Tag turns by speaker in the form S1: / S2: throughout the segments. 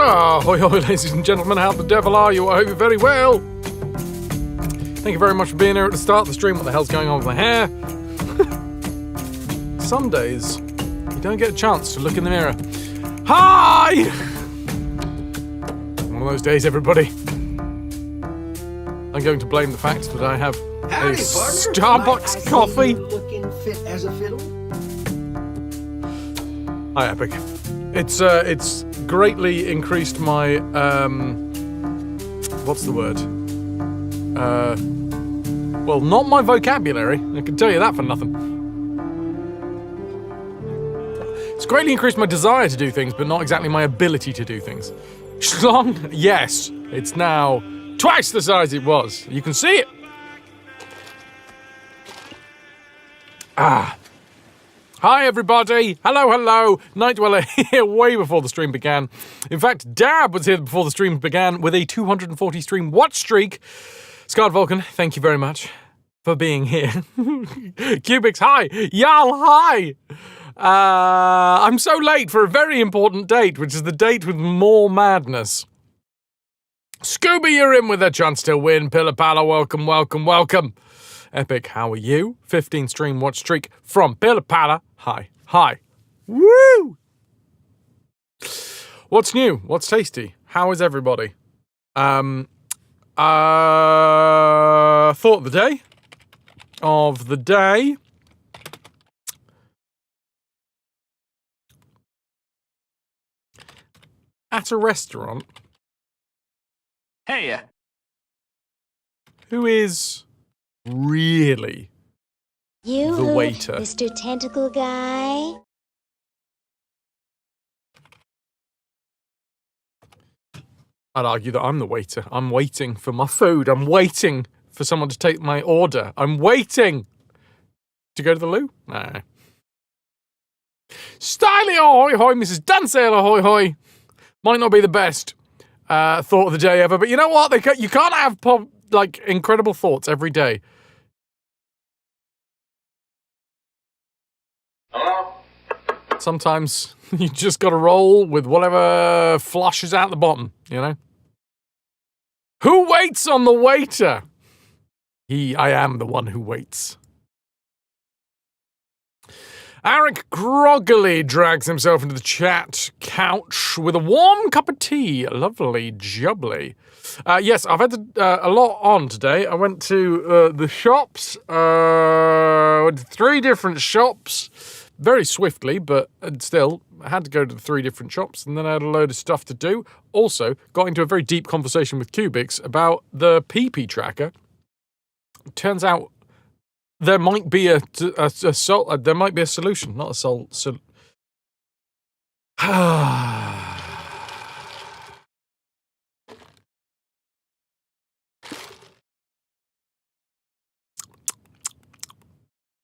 S1: Ahoy, hoy, ladies and gentlemen, how the devil are you? I hope you're very well. Thank you very much for being here at the start of the stream. What the hell's going on with my hair? Some days, you don't get a chance to look in the mirror. Hi! One of those days, everybody. I'm going to blame the fact that I have a Starbucks coffee.
S2: Looking fit as a fiddle.
S1: Hi, Epic. It's greatly increased my, what's the word? Well, not my vocabulary. I can tell you that for nothing. It's greatly increased my desire to do things, but not exactly my ability to do things. Schlong? Yes. It's now twice the size it was. You can see it. Ah. Hi, everybody. Hello, hello. Night Dweller here way before the stream began. In fact, Dab was here before the stream began with a 240 stream watch streak. Scarred Vulcan, thank you very much for being here. Cubics, hi. Yal, hi. I'm so late for a very important date, which is the date with more madness. Scooby, you're in with a chance to win. Pillar Pala, welcome, welcome, welcome. Epic, how are you? 15 stream watch streak from Pillar Pala. Hi, hi. Woo! What's new? What's tasty? How is everybody? Thought of the day. At a restaurant.
S3: Hey.
S1: Who is really the waiter?
S4: Mr. Tentacle Guy.
S1: I'd argue that I'm the waiter. I'm waiting for my food. I'm waiting for someone to take my order. I'm waiting to go to the loo. Nah. Styly ahoy hoy, Mrs. Dunsail ahoy hoy. Might not be the best thought of the day ever, but you know what? You can't have incredible thoughts every day.
S3: Hello?
S1: Sometimes you just gotta roll with whatever flushes out the bottom, you know? Who waits on the waiter? I am the one who waits. Eric groggily drags himself into the chat couch with a warm cup of tea. Lovely jubbly. Yes, I've had a lot on today. I went to the shops, went to 3 different shops, very swiftly, but still, I had to go to the 3 different shops, and then I had a load of stuff to do. Also, got into a very deep conversation with Cubics about the PP tracker. Turns out there might be a solution, not a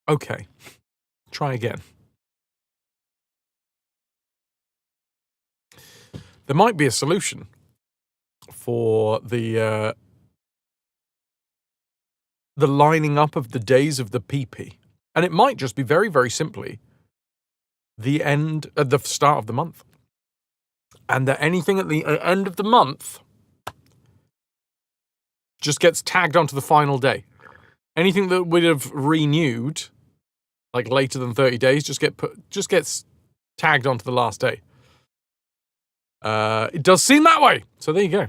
S1: Okay, try again. There might be a solution for the lining up of the days of the PP. And it might just be very, very simply the start of the month. And that anything at the end of the month just gets tagged onto the final day. Anything that would have renewed, like later than 30 days, just gets tagged onto the last day. It does seem that way. So there you go.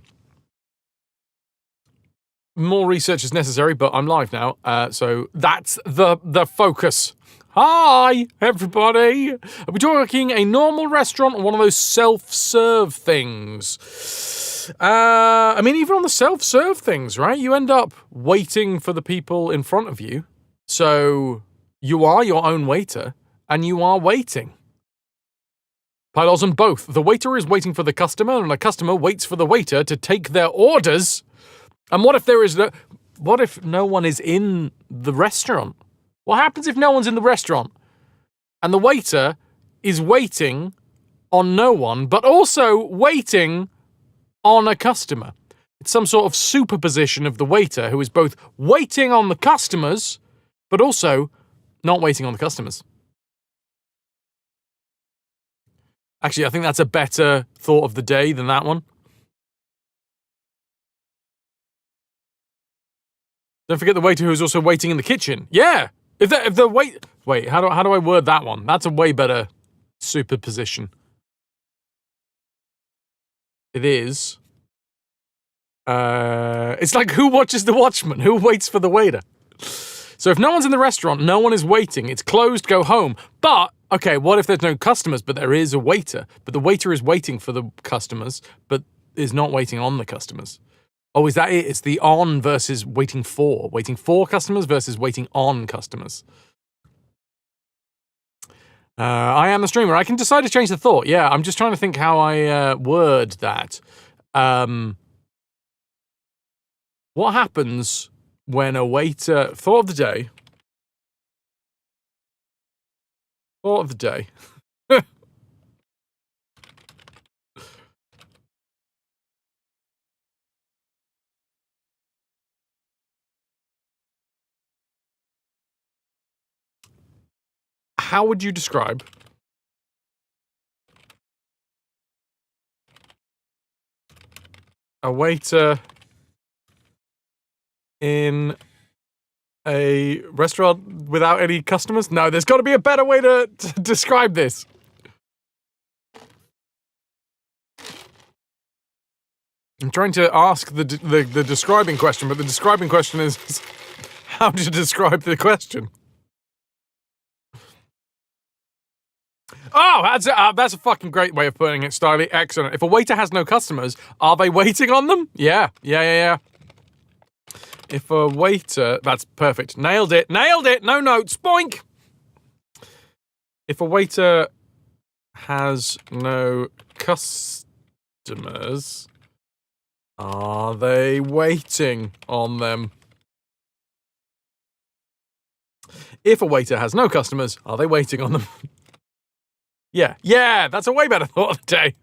S1: More research is necessary, but I'm live now, so that's the focus. Hi, everybody. Are we talking a normal restaurant or one of those self-serve things? I mean, even on the self-serve things, right? You end up waiting for the people in front of you. So you are your own waiter, and you are waiting. Pylos on both. The waiter is waiting for the customer, and the customer waits for the waiter to take their orders. And what if no one is in the restaurant? What happens if no one's in the restaurant and the waiter is waiting on no one, but also waiting on a customer? It's some sort of superposition of the waiter who is both waiting on the customers, but also not waiting on the customers. Actually, I think that's a better thought of the day than that one. Don't forget the waiter who's also waiting in the kitchen. Yeah! If the wait, how do I word that one? That's a way better superposition. It is. It's like who watches the watchman? Who waits for the waiter? So if no one's in the restaurant, no one is waiting. It's closed, go home. But, okay, what if there's no customers, but there is a waiter? But the waiter is waiting for the customers, but is not waiting on the customers. Oh, is that it? It's the on versus waiting for. Waiting for customers versus waiting on customers. I am the streamer. I can decide to change the thought. Yeah, I'm just trying to think how I word that. What happens when a waiter... Thought of the day. Thought of the day. How would you describe a waiter in a restaurant without any customers? No, there's got to be a better way to describe this. I'm trying to ask the describing question, but the describing question is how to describe the question. Oh, that's a fucking great way of putting it, Styly. Excellent. If a waiter has no customers, are they waiting on them? Yeah. If a waiter... That's perfect. Nailed it. No notes. Boink! If a waiter has no customers, are they waiting on them? If a waiter has no customers, are they waiting on them? Yeah, that's a way better thought of the day.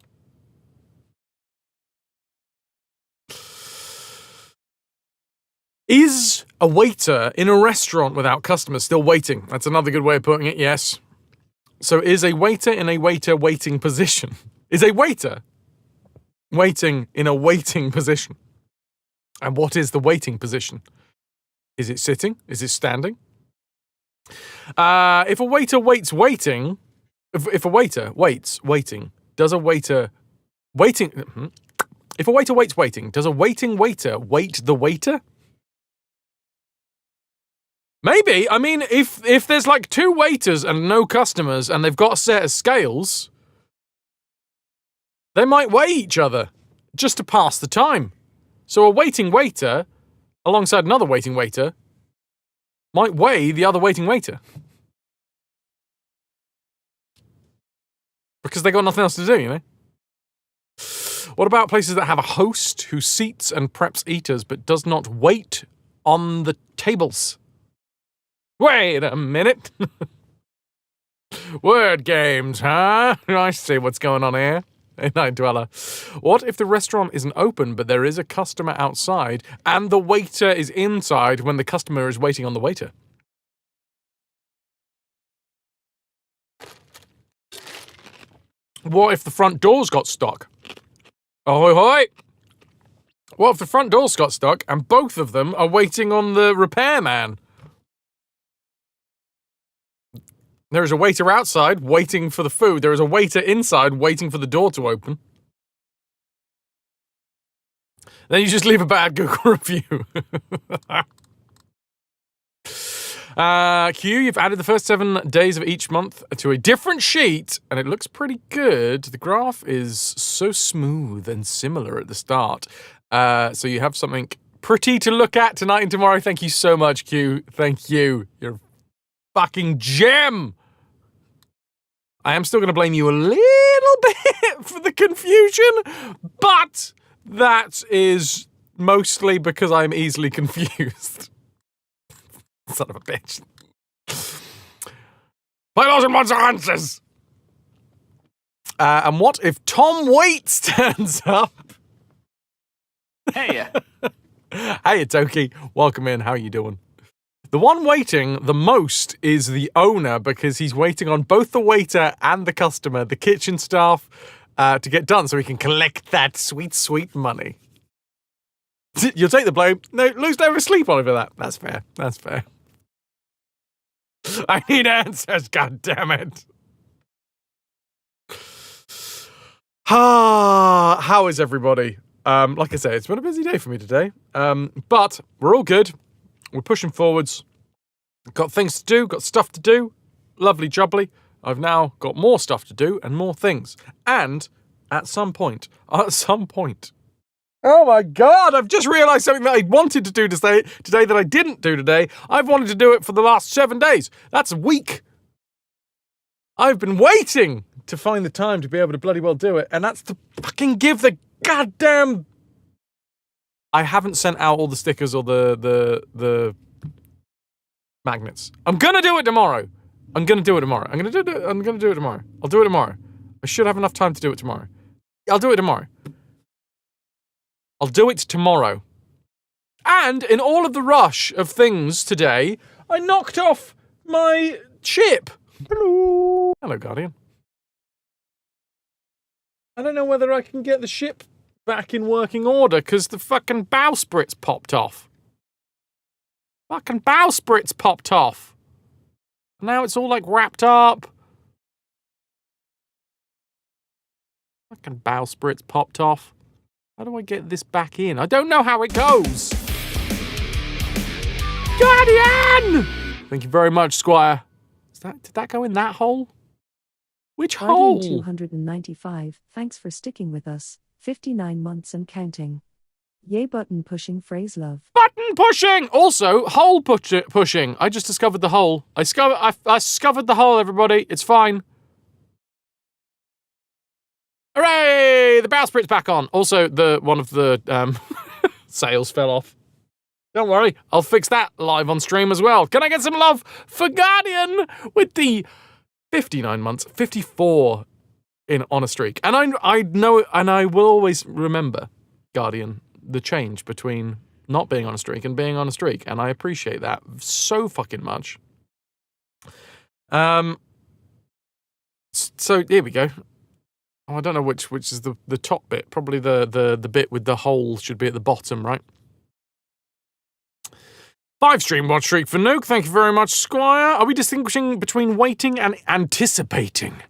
S1: Is a waiter in a restaurant without customers still waiting? That's another good way of putting it, yes. So is a waiter in a waiter waiting position? Is a waiter waiting in a waiting position? And what is the waiting position? Is it sitting? Is it standing? If a waiter waits waiting... If a waiter waits waiting, does a waiter waiting... If a waiter waits waiting, does a waiting waiter wait the waiter? Maybe. I mean, if there's like two waiters and no customers and they've got a set of scales, they might weigh each other just to pass the time. So a waiting waiter, alongside another waiting waiter, might weigh the other waiting waiter. Because they got nothing else to do, you know? What about places that have a host who seats and preps eaters but does not wait on the tables? Wait a minute. Word games, huh? I see what's going on here. Hey, Night Dweller. What if the restaurant isn't open but there is a customer outside and the waiter is inside when the customer is waiting on the waiter? What if the front doors got stuck? Ahoy hoy! What if the front doors got stuck and both of them are waiting on the repairman? There is a waiter outside waiting for the food. There is a waiter inside waiting for the door to open. Then you just leave a bad Google review. Q, you've added the first 7 days of each month to a different sheet, and it looks pretty good. The graph is so smooth and similar at the start. So you have something pretty to look at tonight and tomorrow. Thank you so much, Q. Thank you. You're a fucking gem. I am still going to blame you a little bit for the confusion, but that is mostly because I'm easily confused. Son of a bitch. My those and monster answers! And what if Tom Waits turns up?
S3: Hey.
S1: Hey, Toki. Welcome in. How are you doing? The one waiting the most is the owner because he's waiting on both the waiter and the customer, the kitchen staff, to get done so he can collect that sweet, sweet money. You'll take the blame. No, lose no sleep over that. That's fair. That's fair. I need answers, goddammit. How is everybody? Like I say, it's been a busy day for me today. But we're all good. We're pushing forwards. Got things to do, got stuff to do. Lovely jubbly. I've now got more stuff to do and more things. And at some point, oh my God, I've just realised something that I wanted to do today that I didn't do today. I've wanted to do it for the last 7 days. That's a week. I've been waiting to find the time to be able to bloody well do it, and that's to fucking give the goddamn... I haven't sent out all the stickers or the magnets. I'm gonna do it tomorrow. I'm gonna do it tomorrow. I'm gonna do it tomorrow. I'll do it tomorrow. I should have enough time to do it tomorrow. I'll do it tomorrow. I'll do it tomorrow. And in all of the rush of things today, I knocked off my ship. Hello. Hello, Guardian. I don't know whether I can get the ship back in working order because the fucking bowsprits popped off. Fucking bowsprits popped off. Now it's all like wrapped up. Fucking bowsprits popped off. How do I get this back in? I don't know how it goes. Guardian! Thank you very much, Squire. Did that go in that hole? Which hole?
S3: Guardian 295, thanks for sticking with us. 59 months and counting. Yay button pushing phrase love.
S1: Button pushing! Also, hole pushing. I just discovered the hole. I discovered the hole, everybody. It's fine. Hooray! The bowsprit's back on. Also, one of the sails fell off. Don't worry, I'll fix that live on stream as well. Can I get some love for Guardian with the 59 months, 54 on a streak? And I know, and I will always remember, Guardian, the change between not being on a streak and being on a streak, and I appreciate that so fucking much. So here we go. Oh, I don't know which is the top bit. Probably the bit with the hole should be at the bottom, right? 5 stream watch streak for Nuke. Thank you very much, Squire. Are we distinguishing between waiting and anticipating?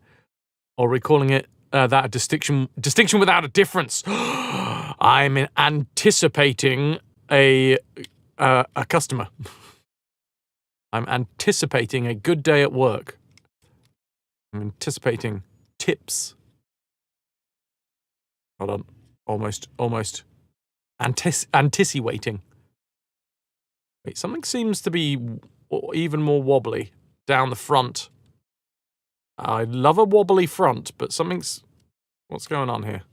S1: Or are we calling it that a distinction without a difference? I'm anticipating a customer. I'm anticipating a good day at work. I'm anticipating tips. Hold on. Almost. Anticipating. Wait, something seems to be even more wobbly down the front. I love a wobbly front, but something's... What's going on here?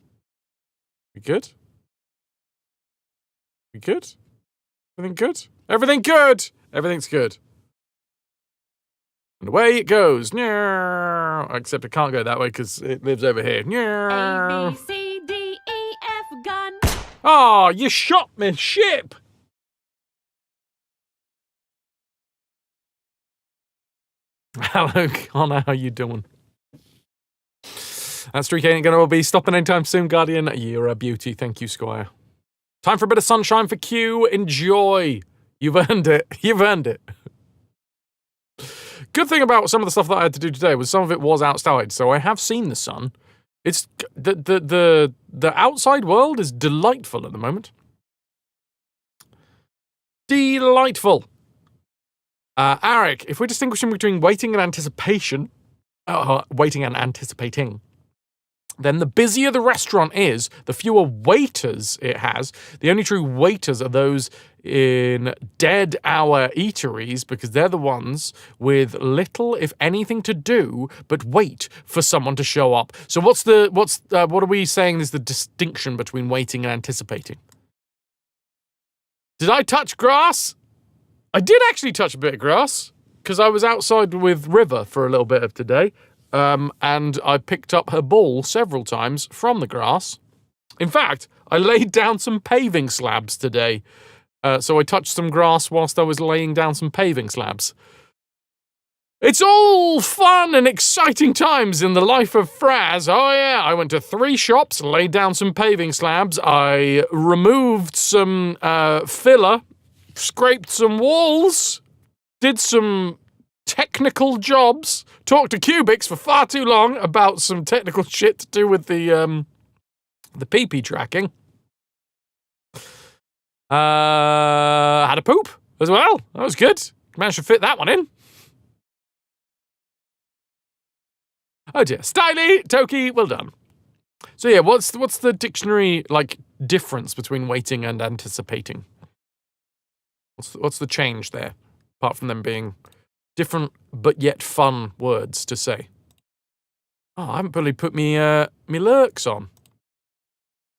S1: We good? We good? Everything good? Everything good! Everything's good. And away it goes. Except it can't go that way because it lives over here.
S5: A, B, C, D, E, F, gun.
S1: Oh, you shot me ship! Hello, Connor. How you doing? That streak ain't gonna be stopping anytime soon, Guardian. You're a beauty. Thank you, Squire. Time for a bit of sunshine for Q. Enjoy. You've earned it. You've earned it. Good thing about some of the stuff that I had to do today was some of it was outside, so I have seen the sun. It's the outside world is delightful at the moment. Delightful. Arik, if we're distinguishing between waiting and anticipating, then the busier the restaurant is, the fewer waiters it has. The only true waiters are those in dead hour eateries because they're the ones with little, if anything, to do but wait for someone to show up. So what are we saying is the distinction between waiting and anticipating? Did I touch grass? I did actually touch a bit of grass because I was outside with River for a little bit of today. And I picked up her ball several times from the grass. In fact, I laid down some paving slabs today So I touched some grass whilst I was laying down some paving slabs. It's all fun and exciting times in the life of Fraz. Oh yeah, I went to 3 shops, laid down some paving slabs, I removed some filler, scraped some walls, did some technical jobs, talked to Cubics for far too long about some technical shit to do with the PP tracking. Had a poop as well. That was good. Managed to fit that one in. Oh dear. Styly, Toki, well done. So yeah, what's the dictionary difference between waiting and anticipating? What's the change there, apart from them being different but yet fun words to say? Oh, I haven't really put me lurks on.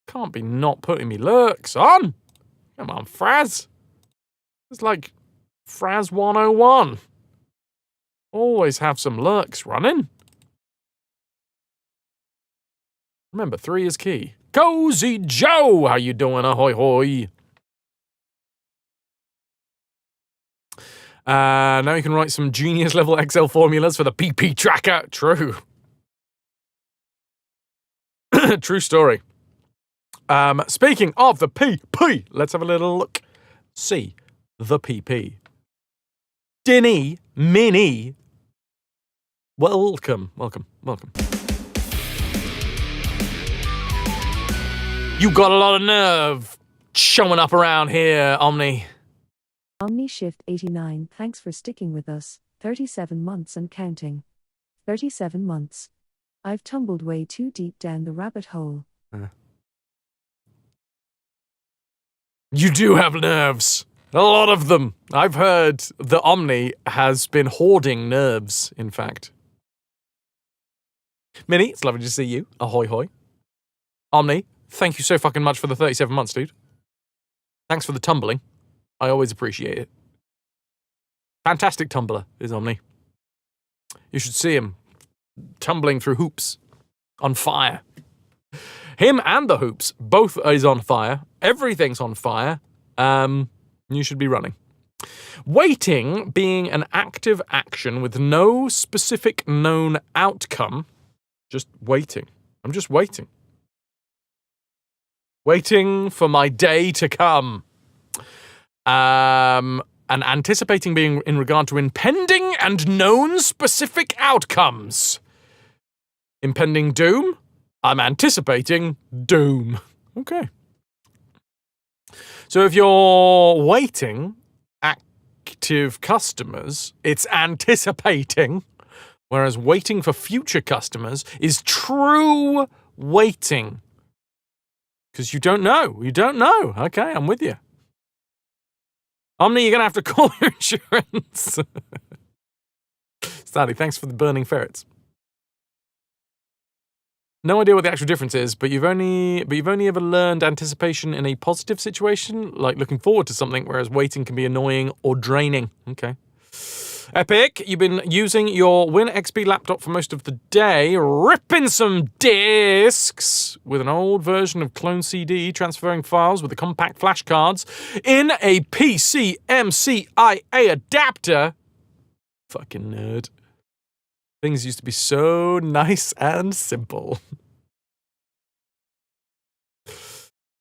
S1: Can't be not putting me lurks on. Come on, Fraz. It's like Fraz 101. Always have some lurks running. Remember, 3 is key. Cozy Joe, how you doing? Ahoy hoy. Now you can write some genius level Excel formulas for the PP tracker. True. True story. Speaking of the PP, let's have a little look. See the PP. Dinny, Minnie. Welcome. You got a lot of nerve showing up around here, Omni.
S3: OmniShift89, thanks for sticking with us. 37 months and counting. 37 months. I've tumbled way too deep down the rabbit hole.
S1: You do have nerves. A lot of them. I've heard the Omni has been hoarding nerves, in fact. Minnie, it's lovely to see you. Ahoy hoy. Omni, thank you so fucking much for the 37 months, dude. Thanks for the tumbling. I always appreciate it. Fantastic tumbler is Omni. You should see him tumbling through hoops. On fire. Him and the hoops, both is on fire. Everything's on fire. You should be running. Waiting being an active action with no specific known outcome. Just waiting. I'm just waiting. Waiting for my day to come. And anticipating being in regard to impending and known specific outcomes. Impending doom? I'm anticipating doom. Okay. So if you're waiting active customers, it's anticipating, whereas waiting for future customers is true waiting. Because you don't know. You don't know. Okay, I'm with you. Omni, you're going to have to call your insurance. Stanley, thanks for the burning ferrets. No idea what the actual difference is, but you've only ever learned anticipation in a positive situation, like looking forward to something, whereas waiting can be annoying or draining. Okay. Epic, you've been using your Win XP laptop for most of the day, ripping some discs with an old version of clone CD, transferring files with the compact flashcards in a PCMCIA adapter. Fucking nerd. Things used to be so nice and simple.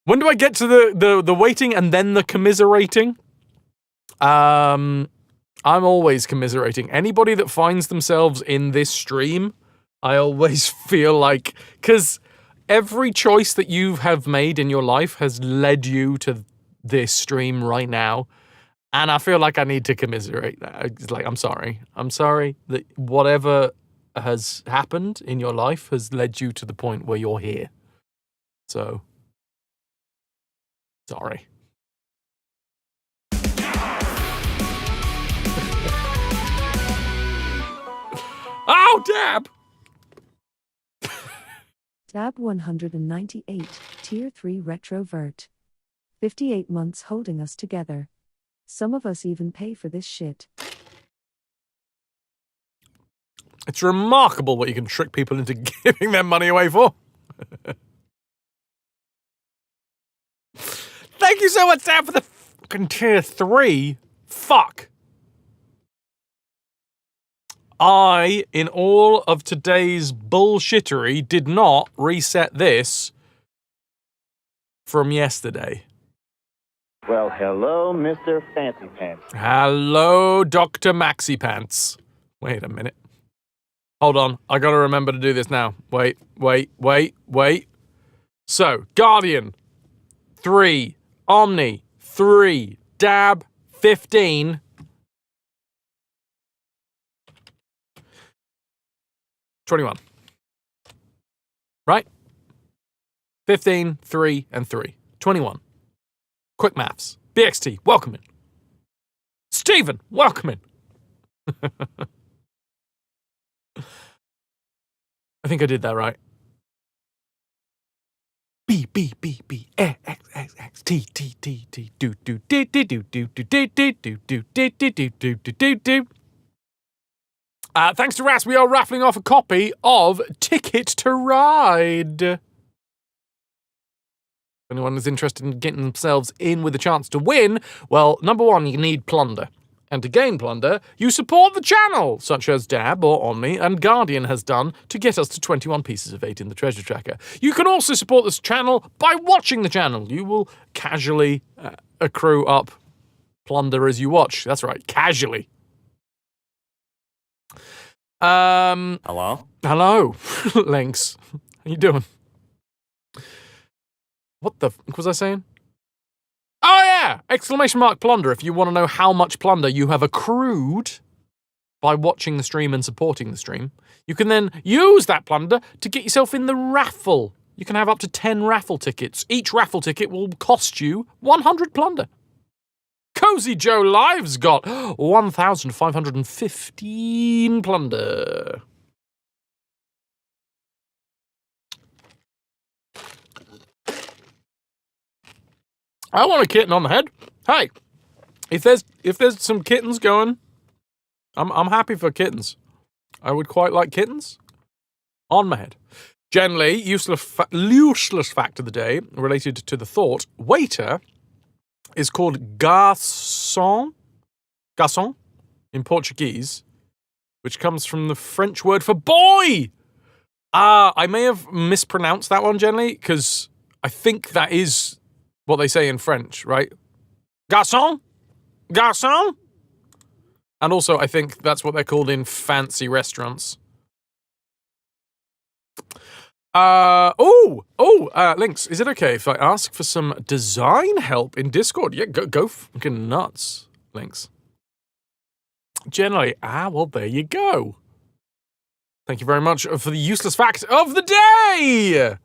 S1: When do I get to the waiting and then the commiserating? I'm always commiserating. Anybody that finds themselves in this stream, I always feel like... Because every choice that you have made in your life has led you to this stream right now. And I feel like I need to commiserate that. It's like, I'm sorry. I'm sorry that whatever has happened in your life has led you to the point where you're here. So, sorry. Oh, Dab!
S3: Dab 198, Tier 3 Retrovert. 58 months holding us together. Some of us even pay for this shit.
S1: It's remarkable what you can trick people into giving their money away for. Thank you so much, Sam, for the Fucking tier 3? Fuck. I, in all of today's bullshittery, did not reset this from yesterday.
S6: Well, hello, Mr. Fancy Pants.
S1: Hello, Dr. Maxi Pants. Wait a minute. Hold on. I gotta remember to do this now. Wait. So, Guardian, 3. Omni, 3. Dab, 15. $21. Right? 15, 3, and 3. 21. Quick maths. BXT, welcome in. Stephen, welcome in. I think I did that right. B, X, T, do, do. Thanks to Ras, we are raffling off a copy of Ticket to Ride. If anyone is interested in getting themselves in with a chance to win, well, number one, you need plunder. And to gain plunder, you support the channel, such as Dab or Omni and Guardian has done to get us to 21 pieces of 8 in the treasure tracker. You can also support this channel by watching the channel. You will casually accrue up plunder as you watch. That's right, casually.
S7: Hello?
S1: Hello, Lynx. How you doing? What the fuck was I saying? Oh yeah! Exclamation mark plunder if you want to know how much plunder you have accrued by watching the stream and supporting the stream. You can then use that plunder to get yourself in the raffle. You can have up to 10 raffle tickets. Each raffle ticket will cost you 100 plunder. Cozy Joe Live's got 1,515 plunder. I want a kitten on the head. Hey, if there's some kittens going, I'm happy for kittens. I would quite like kittens on my head. Generally, useless fact of the day related to the thought: waiter is called garçon in Portuguese, which comes from the French word for boy. I may have mispronounced that one, generally, because I think that is what they say in French, right? Garçon? Garçon? And also, I think that's what they're called in fancy restaurants. Lynx, is it okay if I ask for some design help in Discord? Yeah, go fucking nuts, Lynx. Generally, well, there you go. Thank you very much for the useless fact of the day!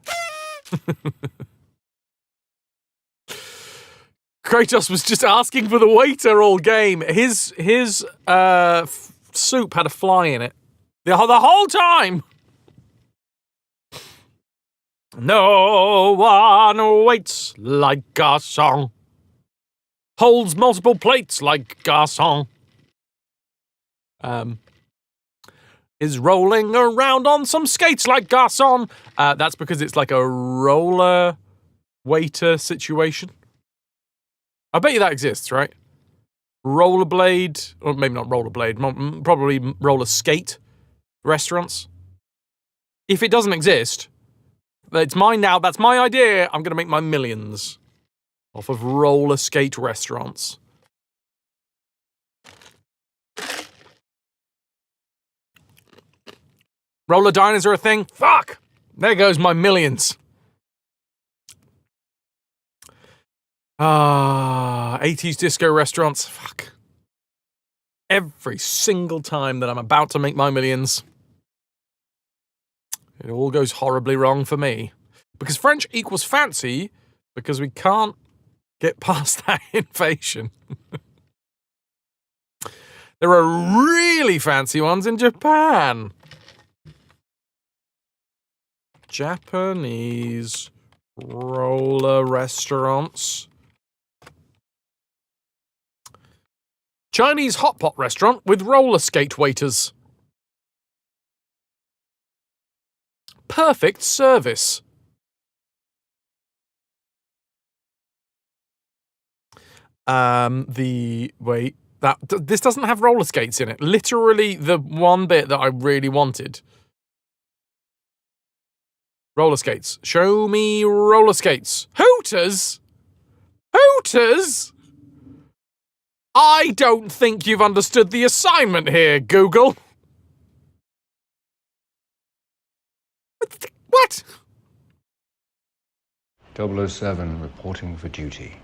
S1: Kratos was just asking for the waiter all game. His soup had a fly in it. The whole time! No one waits like garçon. Holds multiple plates like garçon. Is rolling around on some skates like garçon. That's because it's like a roller waiter situation. I bet you that exists, right? Rollerblade, or maybe not rollerblade, probably roller skate restaurants. If it doesn't exist, it's mine now. That's my idea. I'm going to make my millions off of roller skate restaurants. Roller diners are a thing? Fuck! There goes my millions. 80s disco restaurants. Fuck. Every single time that I'm about to make my millions, it all goes horribly wrong for me. Because French equals fancy, because we can't get past that invasion. There are really fancy ones in Japan. Japanese roller restaurants. Chinese hot pot restaurant with roller skate waiters. Perfect service. This doesn't have roller skates in it. Literally the one bit that I really wanted. Roller skates. Show me roller skates. Hooters? Hooters? I don't think you've understood the assignment here, Google. What?
S8: 007 reporting for duty.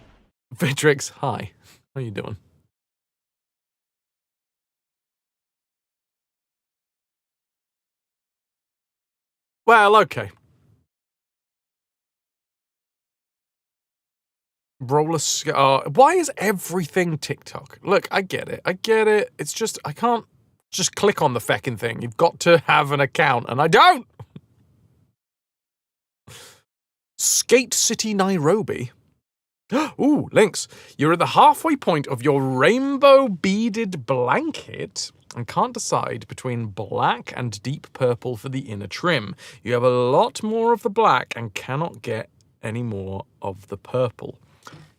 S1: Vitrix, hi. How are you doing? Well, okay. Why is everything TikTok? Look, I get it. It's just, I can't just click on the feckin' thing. You've got to have an account, and I don't! Skate City, Nairobi. Ooh, links. You're at the halfway point of your rainbow beaded blanket and can't decide between black and deep purple for the inner trim. You have a lot more of the black and cannot get any more of the purple.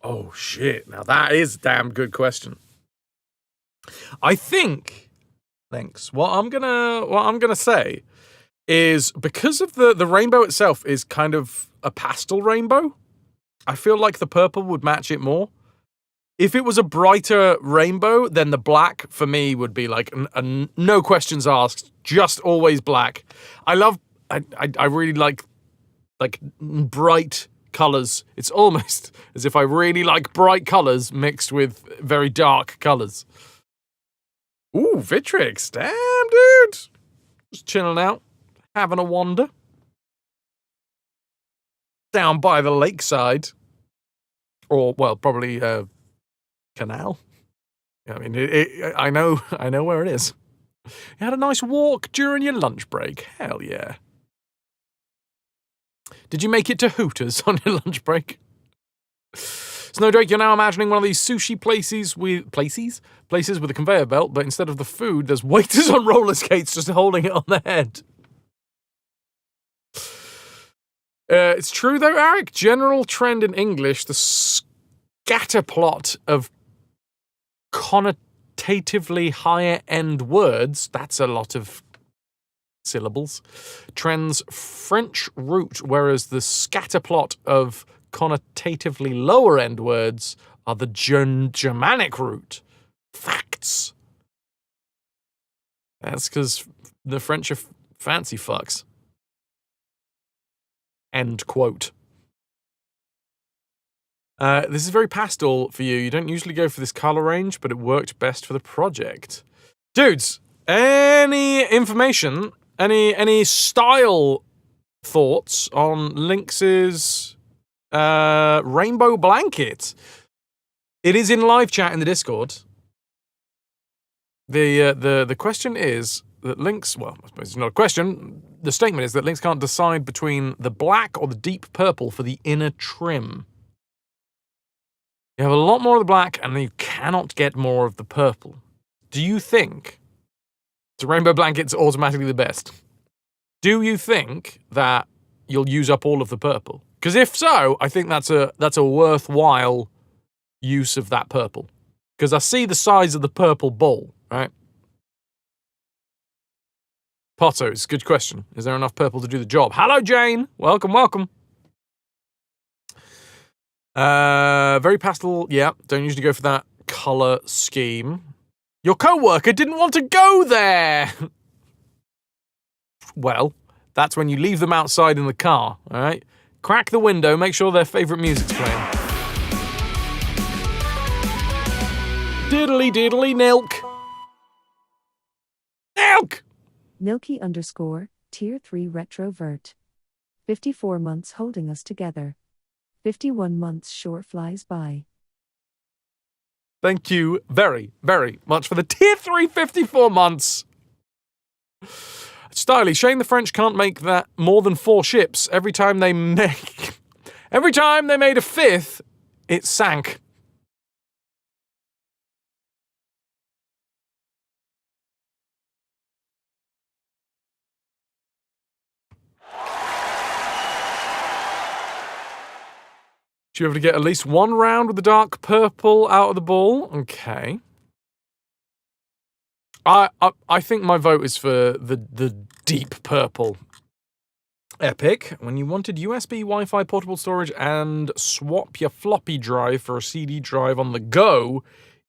S1: Oh shit, now that is a damn good question. I think, links, what I'm gonna say is because of the rainbow itself is kind of a pastel rainbow, I feel like the purple would match it more. If it was a brighter rainbow, then the black for me would be like no questions asked, just always black. I really like bright colors. It's almost as if I really like bright colors mixed with very dark colors. Ooh, Vitrix, damn dude. Just chilling out, having a wander. Down by the lakeside. Or, well, probably canal. I mean, I know where it is. You had a nice walk during your lunch break. Hell yeah. Did you make it to Hooters on your lunch break? Snowdrake, you're now imagining one of these sushi places with a conveyor belt, but instead of the food, there's waiters on roller skates just holding it on their head. It's true though, Eric. General trend in English, the scatterplot of connotatively higher end words, that's a lot of syllables, trends French root, whereas the scatterplot of connotatively lower end words are the Germanic root. Facts. That's because the French are fancy fucks. End quote. This is very pastel for you. You don't usually go for this color range, but it worked best for the project. Dudes, any information, any style thoughts on Lynx's rainbow blanket? It is in live chat in the Discord. The question is that Lynx, well, I suppose it's not a question. The statement is that Lynx can't decide between the black or the deep purple for the inner trim. You have a lot more of the black, and you cannot get more of the purple. Do you think the rainbow blanket's automatically the best? Do you think that you'll use up all of the purple? Because if so, I think that's a worthwhile use of that purple. Because I see the size of the purple ball, right? Pottos, good question. Is there enough purple to do the job? Hello, Jane. Welcome, welcome. Very pastel. Yeah, don't usually go for that color scheme. Your co-worker didn't want to go there. Well, that's when you leave them outside in the car, all right? Crack the window, make sure their favorite music's playing. Diddly diddly nilk. Nilk!
S3: Milky _ Tier 3 RetroVert. 54 months holding us together. 51 months sure flies by.
S1: Thank you very, very much for the tier 3 54 months. Styly, shame the French can't make that more than 4 ships. Every time they made a fifth, it sank. Should be able to get at least one round with the dark purple out of the ball. Okay. I think my vote is for the deep purple. Epic. When you wanted USB, Wi-Fi, portable storage, and swap your floppy drive for a CD drive on the go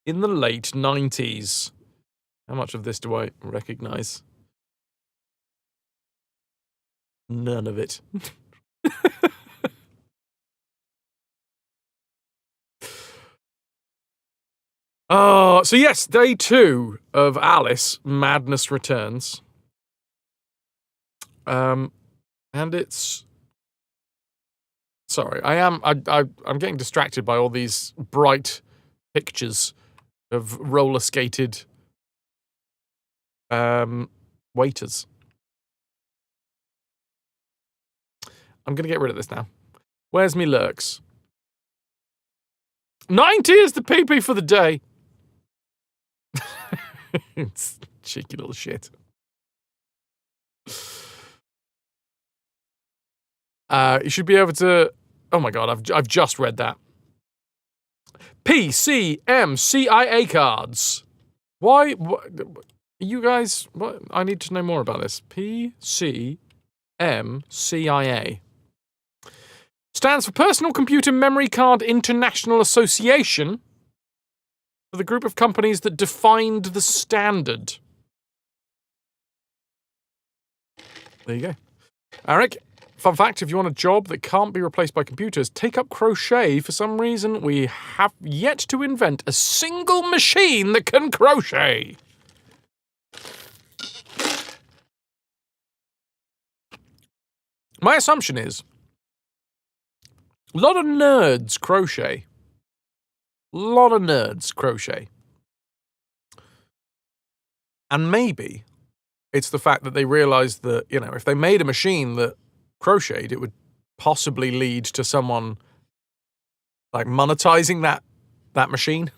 S1: in the late 90s. How much of this do I recognize? None of it. Oh, so yes, day 2 of Alice Madness Returns. And it's... Sorry, I'm getting distracted by all these bright pictures of roller skated waiters. I'm gonna get rid of this now. Where's me lurks? 90 is the PP for the day. It's cheeky little shit. You should be able to... Oh my god, I've just read that. PCMCIA cards. Why? What, you guys... What? I need to know more about this. PCMCIA. Stands for Personal Computer Memory Card International Association. For the group of companies that defined the standard. There you go. Eric, fun fact, if you want a job that can't be replaced by computers, take up crochet. For some reason, we have yet to invent a single machine that can crochet. My assumption is a lot of nerds crochet. And maybe it's the fact that they realized that, you know, if they made a machine that crocheted, it would possibly lead to someone like monetizing that machine.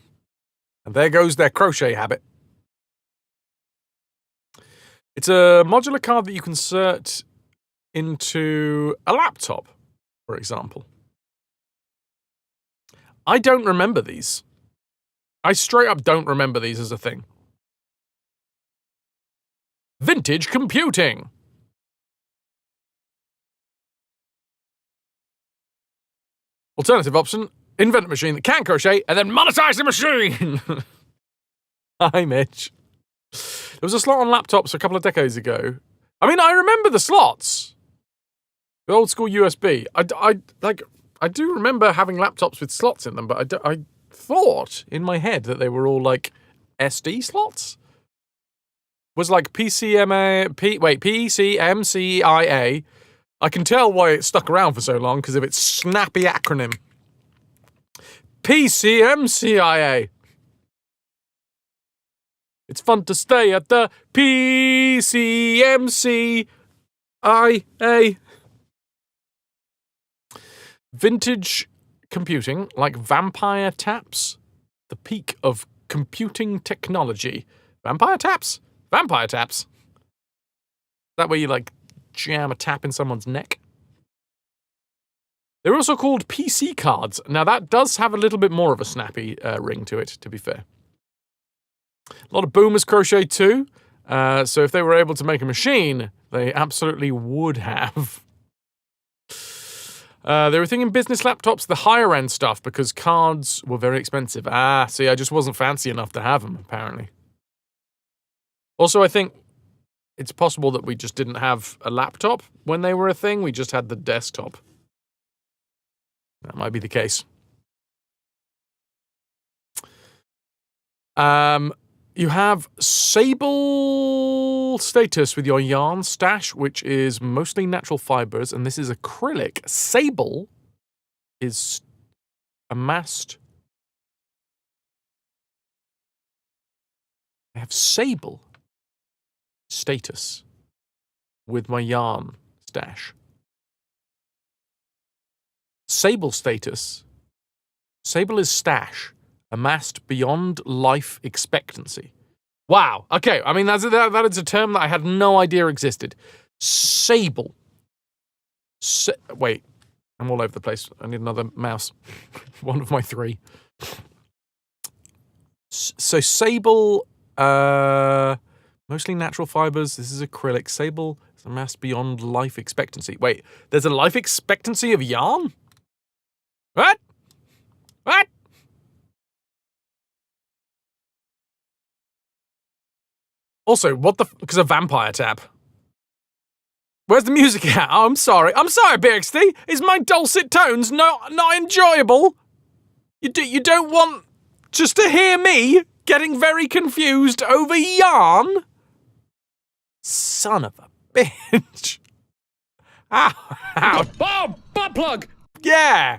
S1: And there goes their crochet habit. It's a modular card that you can insert into a laptop, for example. I don't remember these. I straight up don't remember these as a thing. Vintage computing. Alternative option, invent a machine that can crochet and then monetize the machine. Hi, Mitch. There was a slot on laptops a couple of decades ago. I mean, I remember the slots. The old school USB. I do remember having laptops with slots in them, but I thought in my head that they were all like SD slots. Was like PCMCIA. I can tell why it stuck around for so long because of its snappy acronym. PCMCIA. It's fun to stay at the PCMCIA. Vintage computing, like vampire taps, the peak of computing technology. Vampire taps? Vampire taps. That way you, like, jam a tap in someone's neck. They're also called PC cards. Now, that does have a little bit more of a snappy ring to it, to be fair. A lot of boomers crochet too. So if they were able to make a machine, they absolutely would have. They were thinking business laptops, the higher end stuff, because cards were very expensive. See, I just wasn't fancy enough to have them, apparently. Also, I think it's possible that we just didn't have a laptop when they were a thing. We just had the desktop. That might be the case. You have sable status with your yarn stash, which is mostly natural fibers, and this is acrylic. Sable is amassed. I have sable status with my yarn stash. Sable status. Sable is stash. Amassed beyond life expectancy. Wow. Okay. I mean, that is a term that I had no idea existed. Sable. Wait. I'm all over the place. I need another mouse. One of my 3. So sable, mostly natural fibers. This is acrylic. Sable is amassed beyond life expectancy. Wait, there's a life expectancy of yarn? What? What? Also, what the because a vampire tap. Where's the music at? Oh, I'm sorry, BXT. Is my dulcet tones not enjoyable? You don't want just to hear me getting very confused over yarn? Son of a bitch. Ow.
S7: Oh, butt plug!
S1: Yeah.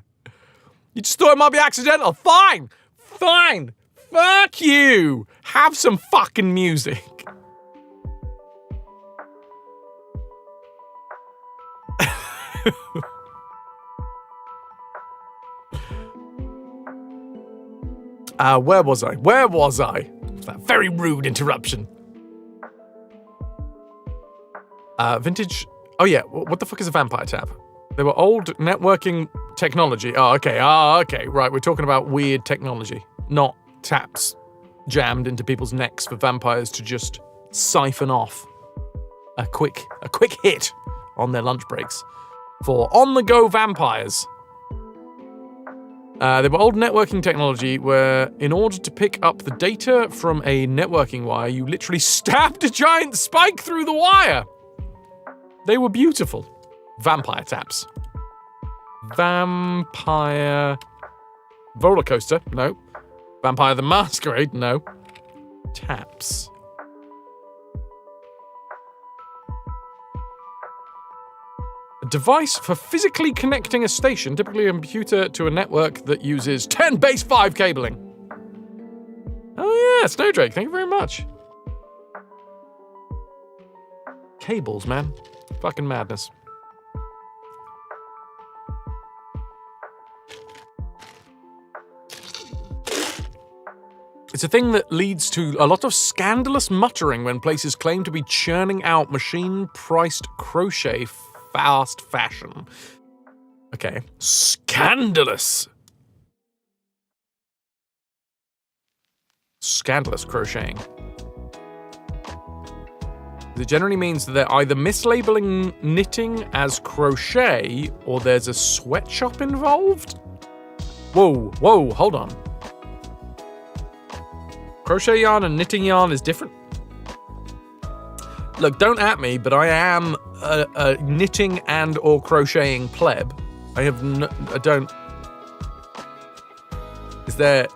S1: You just thought it might be accidental. Fine. Fuck you. Have some fucking music. Where was I? That very rude interruption. Vintage. Oh yeah, what the fuck is a vampire tap? They were old networking technology. Oh, okay. Right, we're talking about weird technology, not taps jammed into people's necks for vampires to just siphon off a quick hit on their lunch breaks for on-the-go vampires. They were old networking technology where, in order to pick up the data from a networking wire, you literally stabbed a giant spike through the wire. They were beautiful. Vampire taps. Vampire roller coaster? No. Vampire the Masquerade? No. Taps. A device for physically connecting a station, typically a computer, to a network that uses 10 base 5 cabling. Oh yeah, Snowdrake, thank you very much. Cables, man. Fucking madness. It's a thing that leads to a lot of scandalous muttering when places claim to be churning out machine-priced crochet fast fashion. Okay. Scandalous. Scandalous crocheting. It generally means that they're either mislabeling knitting as crochet or there's a sweatshop involved? Whoa, hold on. Crochet yarn and knitting yarn is different? Look, don't at me, but I am a knitting and or crocheting pleb. I don't... Is there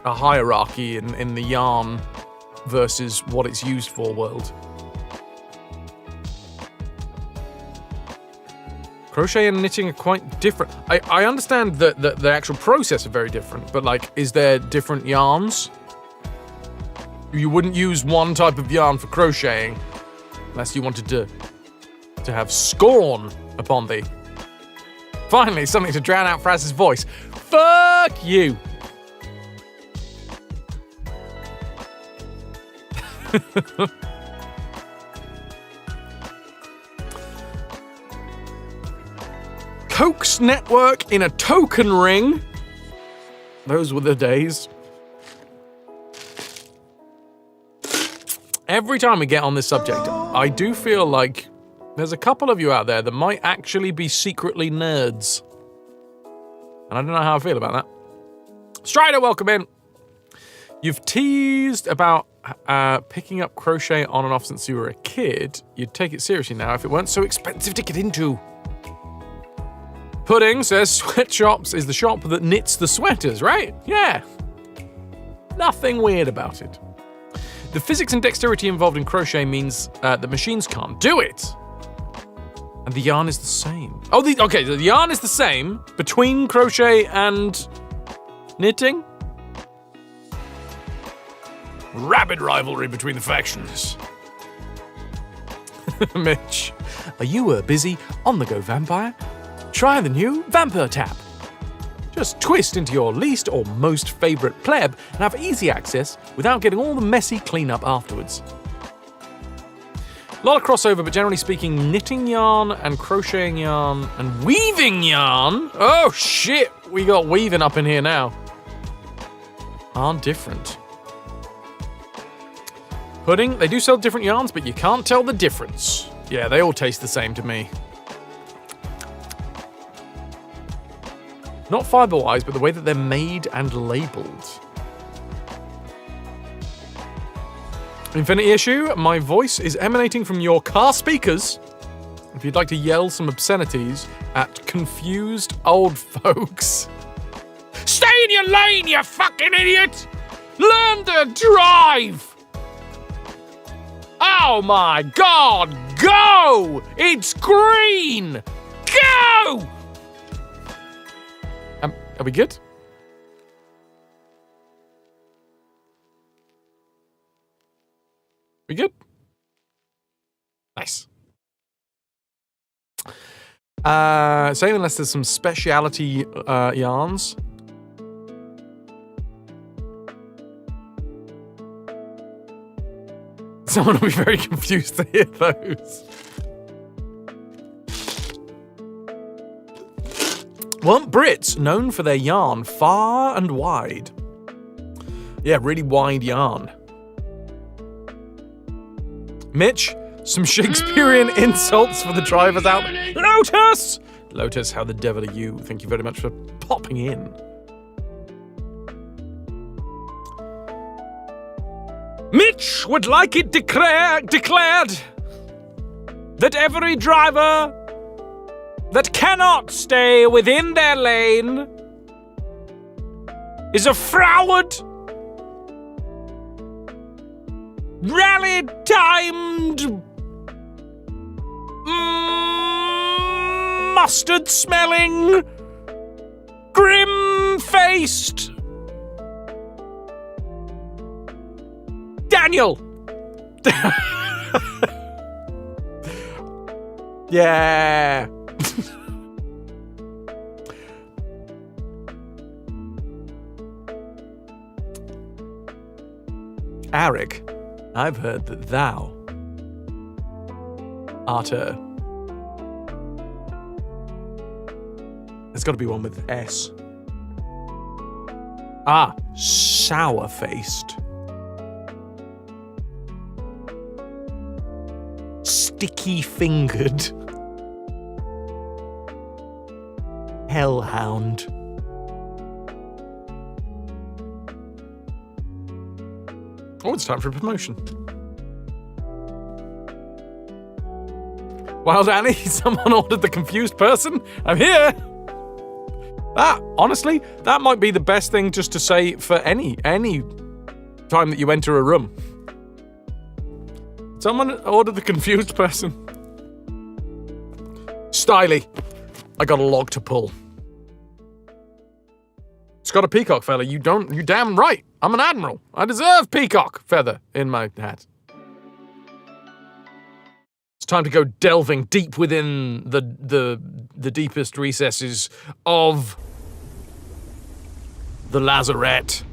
S1: a hierarchy in the yarn versus what it's used for world? Crochet and knitting are quite different. I understand that the actual process are very different, but like, is there different yarns? You wouldn't use one type of yarn for crocheting unless you wanted to have scorn upon thee. Finally, something to drown out Fraz's voice. Fuck you! Coke's network in a token ring. Those were the days. Every time we get on this subject, I do feel like there's a couple of you out there that might actually be secretly nerds. And I don't know how I feel about that. Strider, welcome in. You've teased about picking up crochet on and off since you were a kid. You'd take it seriously now if it weren't so expensive to get into. Pudding says Sweatshops is the shop that knits the sweaters, right? Yeah. Nothing weird about it. The physics and dexterity involved in crochet means that machines can't do it. And the yarn is the same. Okay, so the yarn is the same between crochet and knitting? Rabid rivalry between the factions. Mitch, are you a busy, on-the-go vampire? Try the new Vampire Tap. Just twist into your least or most favourite pleb and have easy access without getting all the messy cleanup afterwards. A lot of crossover, but generally speaking, knitting yarn and crocheting yarn and weaving yarn. Oh shit, we got weaving up in here now. Are different. Pudding, they do sell different yarns, but you can't tell the difference. Yeah, they all taste the same to me. Not fiber-wise, but the way that they're made and labeled. Infinity issue, my voice is emanating from your car speakers. If you'd like to yell some obscenities at confused old folks. Stay in your lane, you fucking idiot! Learn to drive! Oh my god, go! It's green! Go! Are we good? We good? Nice. Same unless there's some speciality yarns. Someone will be very confused to hear those. Weren't Brits known for their yarn far and wide? Yeah, really wide yarn. Mitch, some Shakespearean insults for the drivers out. Lotus! Lotus, how the devil are you? Thank you very much for popping in. Mitch would like it declared that every driver that cannot stay within their lane is a froward, rally-timed, mustard-smelling, grim-faced Daniel. Yeah. Arik, I've heard that thou art a... There's got to be one with S. Ah, sour-faced. Sticky-fingered. Hellhound. Oh, it's time for a promotion. Wild Annie, someone ordered the confused person. I'm here. Honestly, that might be the best thing just to say for any time that you enter a room. Someone ordered the confused person. Styly, I got a log to pull. It's got a peacock feather. You damn right. I'm an admiral. I deserve peacock feather in my hat. It's time to go delving deep within the deepest recesses of the lazarette.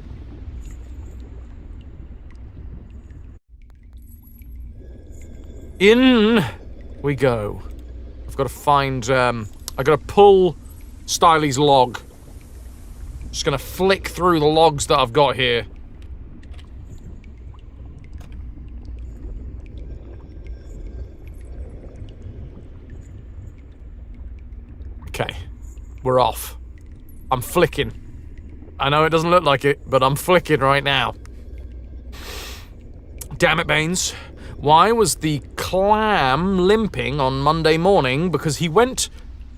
S1: In we go. I've got to find, I've got to pull Styly's log. Just gonna flick through the logs that I've got here. Okay, we're off. I'm flicking. I know it doesn't look like it, but I'm flicking right now. Damn it, Baines. Why was the clam limping on Monday morning? Because he went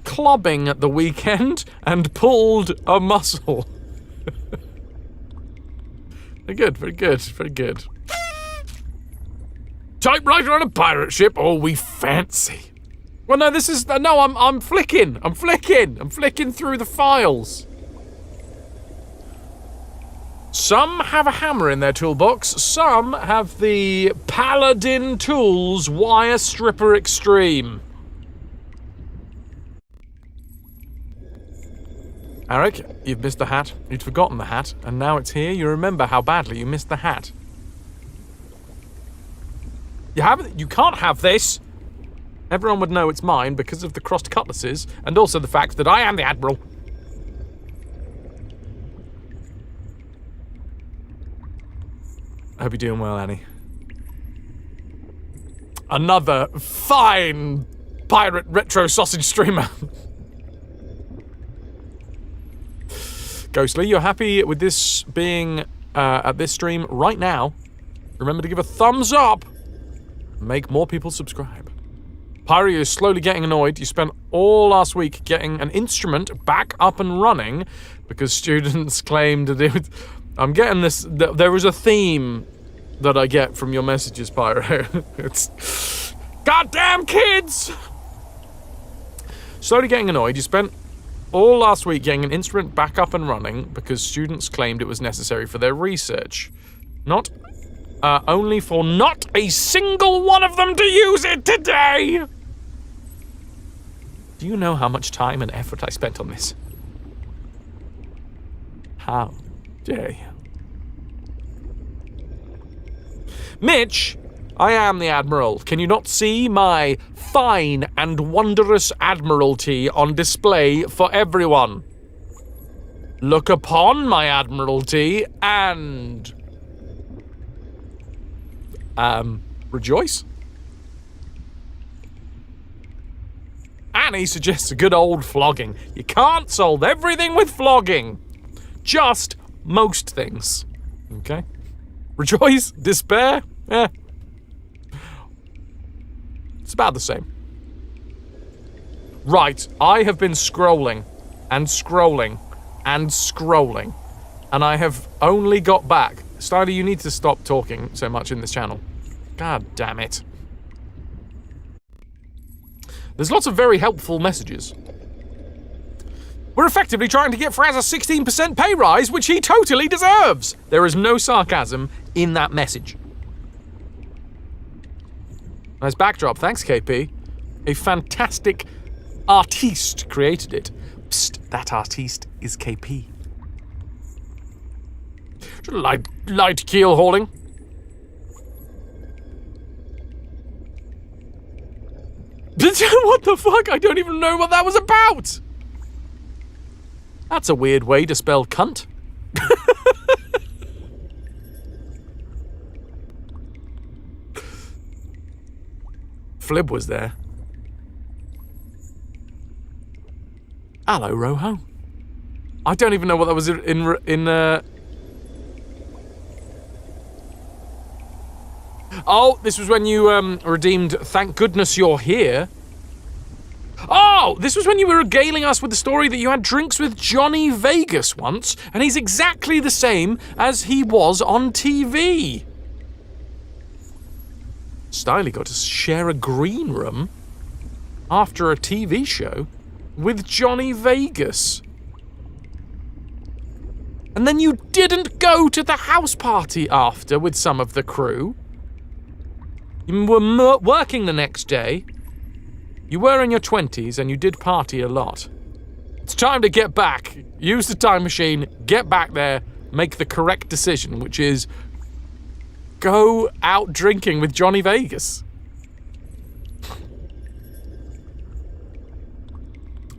S1: clubbing at the weekend and pulled a muscle. Very good, very good, very good. Typewriter on a pirate ship? Oh, we fancy. Well, no, this is... No, I'm flicking. I'm flicking through the files. Some have a hammer in their toolbox. Some have the Paladin Tools Wire Stripper Extreme. Arik, you've missed the hat. You'd forgotten the hat, and now it's here. You remember how badly you missed the hat. You can't have this. Everyone would know it's mine because of the crossed cutlasses and also the fact that I am the Admiral. I hope you're doing well, Annie. Another fine pirate retro sausage streamer. Ghostly, you're happy with this being at this stream right now? Remember to give a thumbs up. Make more people subscribe. Pyro is slowly getting annoyed. You spent all last week getting an instrument back up and running because students claimed that it. I'm getting this. There is a theme that I get from your messages, Pyro. It's goddamn kids. Slowly getting annoyed. You spent all last week getting an instrument back up and running because students claimed it was necessary for their research. Only for not a single one of them to use it today! Do you know how much time and effort I spent on this? How dare you? Mitch, I am the Admiral. Can you not see my fine and wondrous Admiralty on display for everyone? Look upon my Admiralty and... rejoice? Annie suggests a good old flogging. You can't solve everything with flogging. Just most things. Okay? Rejoice? Despair? Eh. It's about the same. Right, I have been scrolling and scrolling and scrolling, and I have only got back. Styler, you need to stop talking so much in this channel. God damn it. There's lots of very helpful messages. We're effectively trying to get Fraz a 16% pay rise, which he totally deserves. There is no sarcasm in that message. Nice backdrop. Thanks, KP. A fantastic artiste created it. Psst, that artiste is KP. Light keel hauling. What the fuck? I don't even know what that was about. That's a weird way to spell cunt. Flib was there. Hello, Roho. I don't even know what that was in Oh, this was when you redeemed Thank Goodness You're Here. Oh, this was when you were regaling us with the story that you had drinks with Johnny Vegas once, and he's exactly the same as he was on TV. Styley got to share a green room after a TV show with Johnny Vegas. And then you didn't go to the house party after with some of the crew. You were working the next day. You were in your 20s and you did party a lot. It's time to get back. Use the time machine, get back there, make the correct decision, which is go out drinking with Johnny Vegas.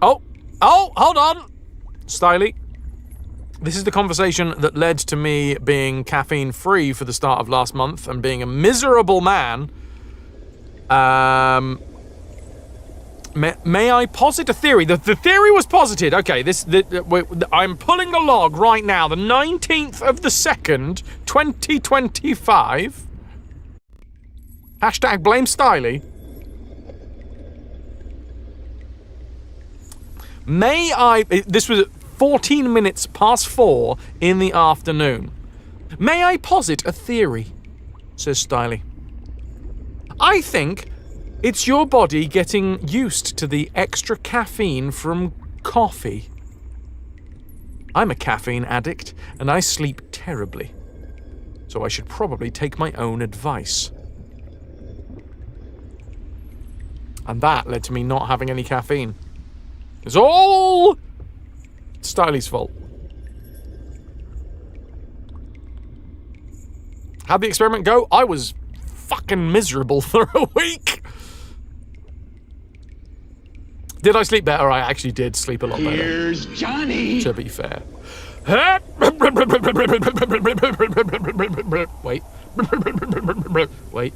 S1: Oh, hold on. Styley. This is the conversation that led to me being caffeine-free for the start of last month and being a miserable man. May I posit a theory? The theory was posited. Okay, I'm pulling the log right now. The 19th of the 2nd, 2025. Hashtag blame Styley. This was 14 minutes past 4 in the afternoon. May I posit a theory? Says Styley. I think it's your body getting used to the extra caffeine from coffee. I'm a caffeine addict, and I sleep terribly. So I should probably take my own advice. And that led to me not having any caffeine. It's all Styley's fault. How'd the experiment go? I was fucking miserable for a week. Did I sleep better? I actually did sleep a lot better.
S7: Here's Johnny.
S1: To be fair. Wait. Wait.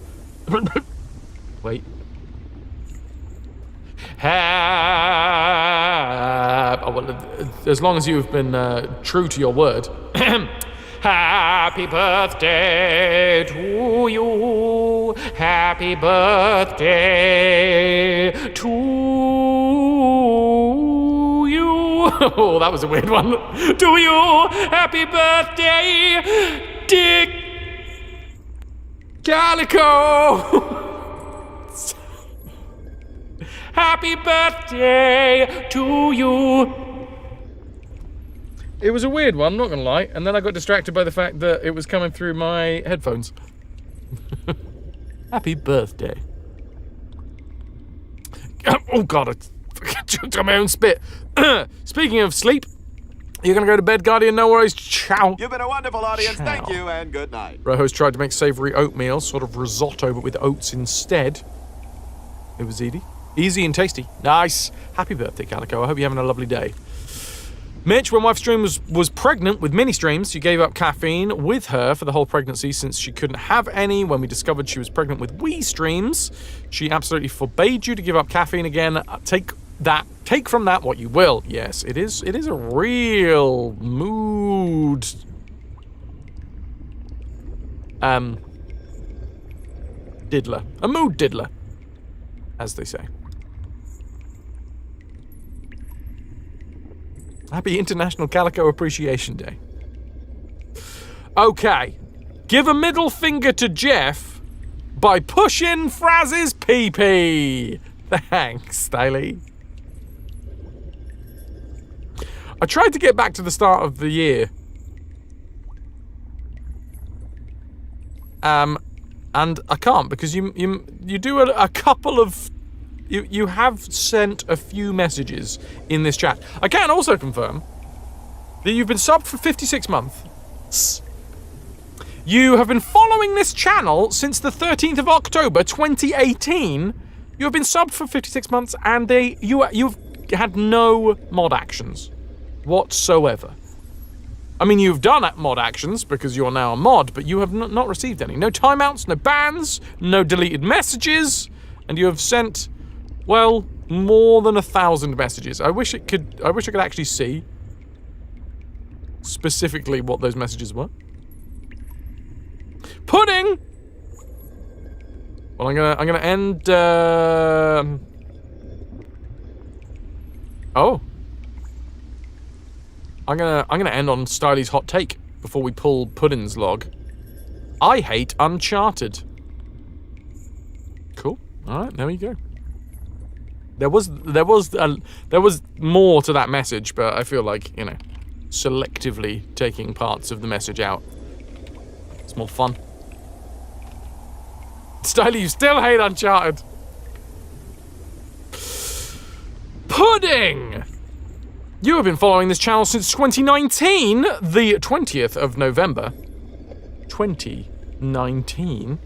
S1: Wait. Oh, well, as long as you've been true to your word. Happy birthday to you. Happy birthday to you. Oh, that was a weird one. To you. Happy birthday, Dick Calico. Happy birthday to you. It was a weird one, not gonna lie, and then I got distracted by the fact that it was coming through my headphones. Happy birthday. Oh god, I choked on my own spit. Speaking of sleep, you're gonna go to bed, Guardian, no worries, ciao.
S9: You've been a wonderful audience, thank you, and good night.
S1: Roho's tried to make savoury oatmeal, sort of risotto, but with oats instead. It was easy and tasty. Nice. Happy birthday, Calico. I hope you're having a lovely day. Mitch, when Wife Stream was pregnant with mini streams, you gave up caffeine with her for the whole pregnancy since she couldn't have any. When we discovered she was pregnant with Wii streams, she absolutely forbade you to give up caffeine again. Take from that what you will. Yes, it is a real mood diddler. A mood diddler, as they say. Happy International Calico Appreciation Day. Okay. Give a middle finger to Jeff by pushing Fraz's pee-pee. Thanks, Staley. I tried to get back to the start of the year. And I can't because you do a couple of... You have sent a few messages in this chat. I can also confirm that you've been subbed for 56 months. You have been following this channel since the 13th of October 2018. You have been subbed for 56 months and you've had no mod actions whatsoever. I mean, you've done mod actions because you're now a mod, but you have not received any. No timeouts, no bans, no deleted messages, and you have sent... well, more than 1,000 messages. I wish I could actually see specifically what those messages were. Pudding. Well, I'm gonna end. Oh. I'm gonna end on Styley's hot take before we pull Pudding's log. I hate Uncharted. Cool. All right, there we go. There was more to that message, but I feel like, you know, selectively taking parts of the message out. It's more fun. Styley, you still hate Uncharted. Pudding! You have been following this channel since 2019, the 20th of November. 2019?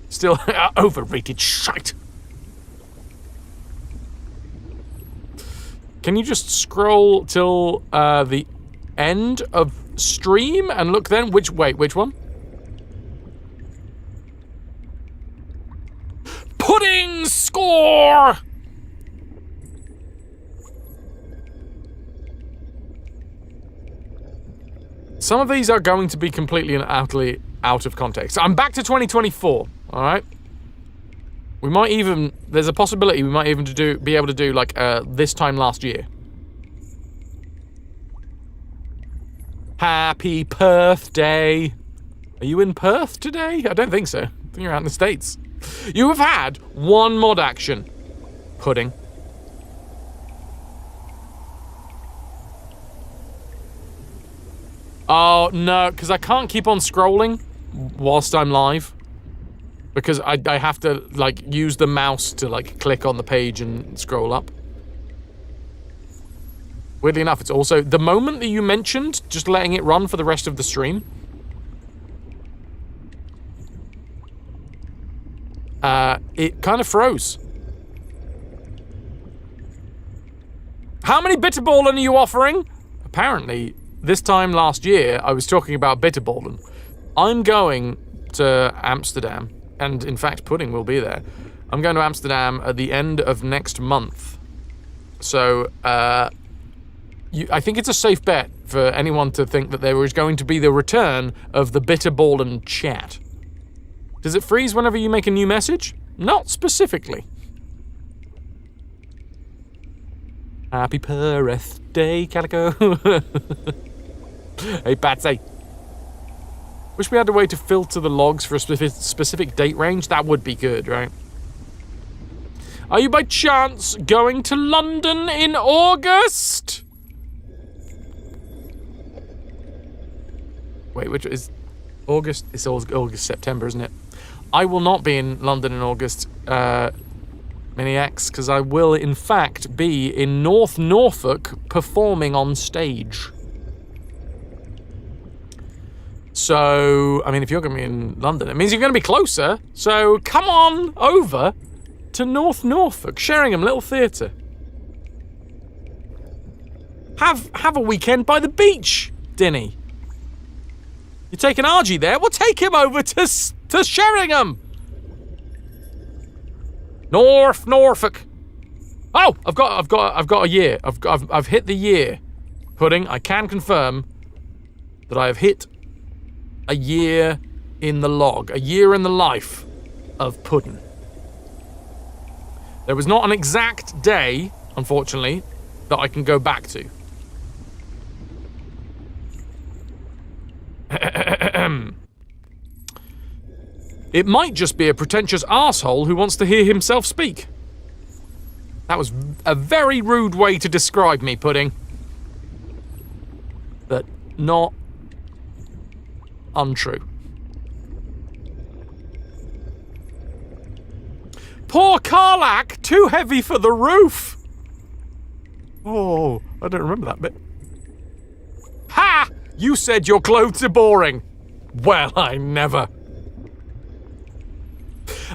S1: Still overrated shite. Can you just scroll till the end of stream and look then? Which one? Pudding score! Some of these are going to be completely and utterly out of context. I'm back to 2024, all right? We might even, there's a possibility we might even be able to do like this time last year. Happy Perth Day. Are you in Perth today? I don't think so. I think you're out in the States. You have had one mod action. Pudding. Oh, no, because I can't keep on scrolling whilst I'm live. Because I have to, like, use the mouse to, like, click on the page and scroll up. Weirdly enough, it's also the moment that you mentioned just letting it run for the rest of the stream. it kind of froze. How many bitterballen are you offering? Apparently, this time last year, I was talking about bitterballen. I'm going to Amsterdam, and in fact, Pudding will be there. I'm going to Amsterdam at the end of next month. So, I think it's a safe bet for anyone to think that there is going to be the return of the bitterballen chat. Does it freeze whenever you make a new message? Not specifically. Happy birthday, Calico. Hey, Patsy. Wish we had a way to filter the logs for a specific date range. That would be good, right? Are you by chance going to London in August? Wait, which is August? It's August, September, isn't it? I will not be in London in August, Miniacs, because I will, in fact, be in North Norfolk performing on stage. So, I mean, if you're going to be in London, it means you're going to be closer. So, come on over to North Norfolk, Sheringham Little Theatre. Have a weekend by the beach, Dinny. You're taking Argy there? We'll take him over to Sheringham. North Norfolk. Oh, I've got a year. I've hit the year. Pudding, I can confirm that I have hit a year in the log, a year in the life of Puddin'. There was not an exact day, unfortunately, that I can go back to. It might just be a pretentious arsehole who wants to hear himself speak. That was a very rude way to describe me, Pudding. But not untrue. Poor Karlak, too heavy for the roof. Oh, I don't remember that bit. Ha! You said your clothes are boring. Well, I never.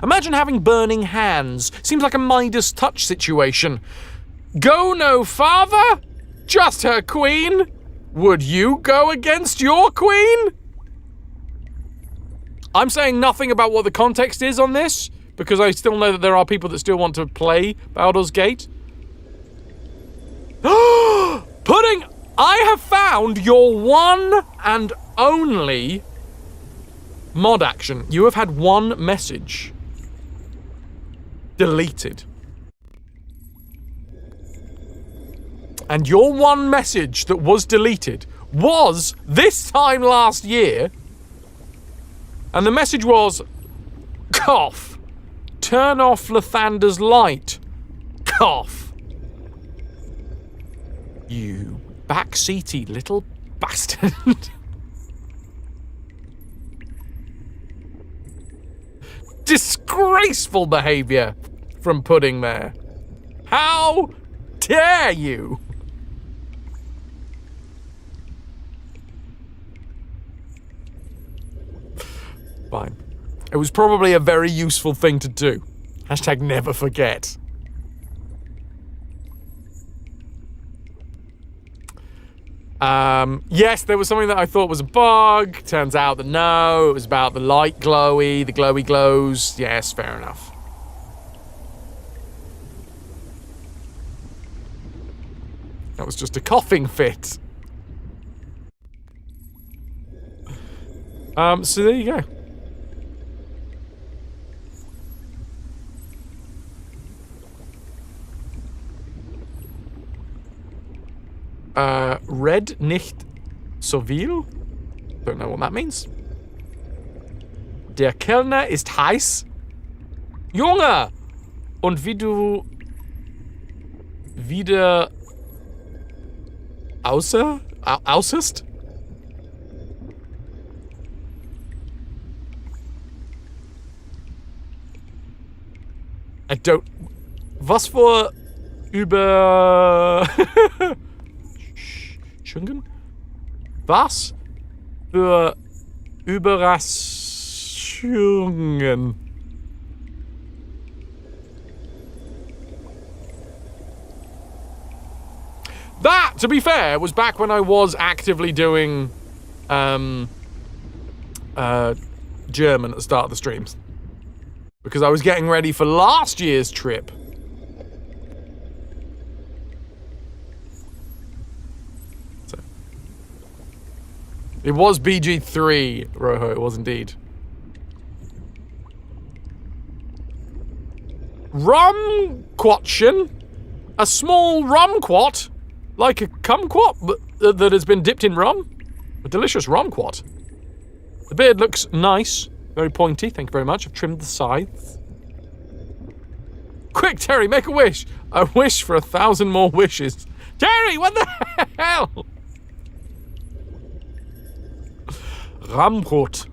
S1: Imagine having burning hands. Seems like a Midas touch situation. Go no farther? Just her queen? Would you go against your queen? I'm saying nothing about what the context is on this, because I still know that there are people that still want to play Baldur's Gate. Pudding, I have found your one and only mod action. You have had one message deleted. And your one message that was deleted was this time last year. And the message was, cough, turn off Lathander's light, cough. You backseaty little bastard. Disgraceful behaviour from Pudding there. How dare you? Fine. It was probably a very useful thing to do. Hashtag never forget. Yes, there was something that I thought was a bug. Turns out that no, it was about the light glowy, the glowy glows. Yes, fair enough. That was just a coughing fit. So there you go. Red nicht so viel? Don't know what that means. Der Kellner ist heiß. Junge! Und wie du wieder aussehst? I don't... Was für Überraschungen? Was für Überraschungen? That, to be fair, was back when I was actively doing German at the start of the streams. Because I was getting ready for last year's trip. So. It was BG3, Rojo, it was indeed. Rumquatchen? A small rumquat? Like a kumquat, but that has been dipped in rum? A delicious rumquat. The beard looks nice. Very pointy, thank you very much. I've trimmed the sides. Quick, Terry, make a wish. A wish for 1,000 more wishes. Terry, what the hell? Rumquat.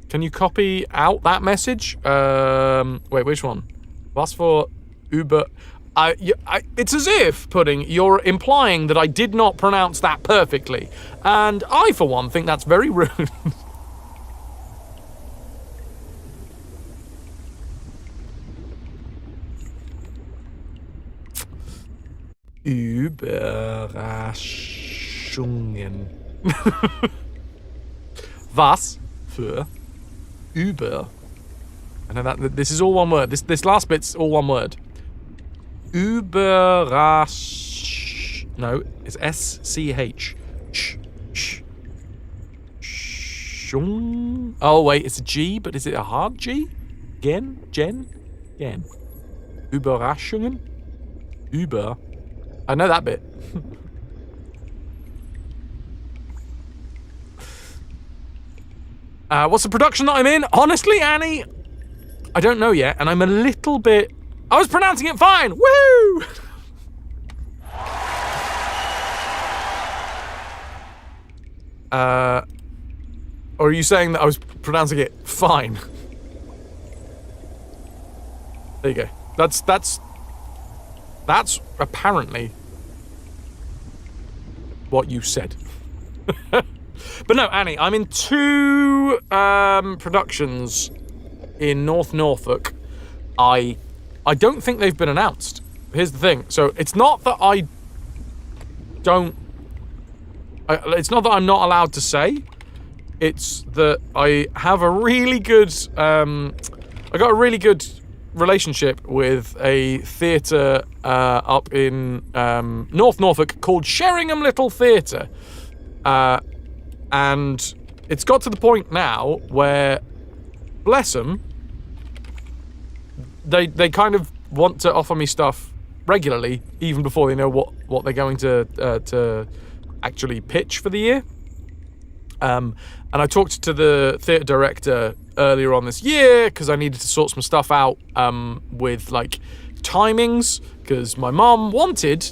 S1: Can you copy out that message? Wait, which one? Was for Uber... it's as if, Pudding, you're implying that I did not pronounce that perfectly. And I, for one, think that's very rude. Überraschungen. Was für Über? I know that this is all one word. This last bit's all one word. Überrasch. No, it's S-C-H. Shung. Oh wait, it's a G, but is it a hard G? Gen. Überraschungen. Über. I know that bit. What's the production that I'm in? Honestly, Annie, I don't know yet, and I'm a little bit... I was pronouncing it fine! Woo! Or are you saying that I was pronouncing it fine? There you go. That's apparently what you said. But no, Annie, I'm in 2 productions in North Norfolk. I don't think they've been announced. Here's the thing. So it's not that it's not that I'm not allowed to say. It's that I have a really good... I got a really good relationship with a theatre up in North Norfolk called Sheringham Little Theatre. And it's got to the point now where, bless them, they kind of want to offer me stuff regularly, even before they know what they're going to actually pitch for the year. And I talked to the theatre director earlier on this year because I needed to sort some stuff out with like timings, because my mum wanted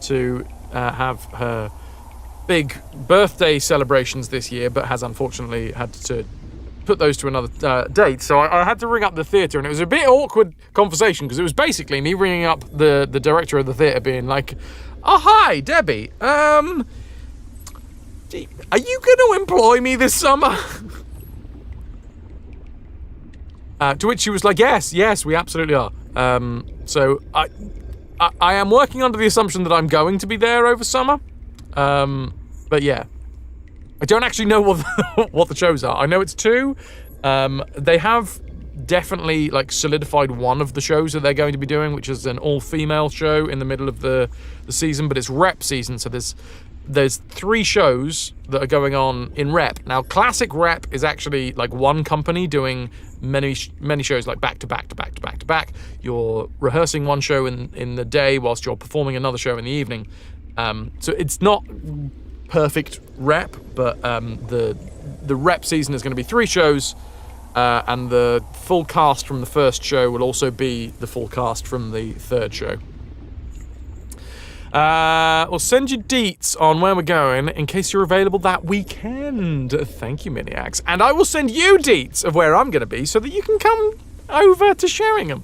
S1: to have her big birthday celebrations this year, but has unfortunately had to put those to another date. So I had to ring up the theatre, and it was a bit awkward conversation because it was basically me ringing up the director of the theatre being like, "Oh, hi, Debbie. Are you going to employ me this summer?" To which she was like, yes, we absolutely are. So I am working under the assumption that I'm going to be there over summer. But yeah, I don't actually know what the shows are. I know it's 2. They have definitely like solidified one of the shows that they're going to be doing, which is an all-female show in the middle of the season, but it's rep season, so there's 3 shows that are going on in rep. Now, classic rep is actually like one company doing many shows like back to back to back to back to back. You're rehearsing one show in the day whilst you're performing another show in the evening. So it's not perfect rep, but the rep season is going to be 3 shows, and the full cast from the first show will also be the full cast from the 3rd show. We'll send you deets on where we're going in case you're available that weekend. Thank you, Miniacs. And I will send you deets of where I'm going to be so that you can come over to Sheringham.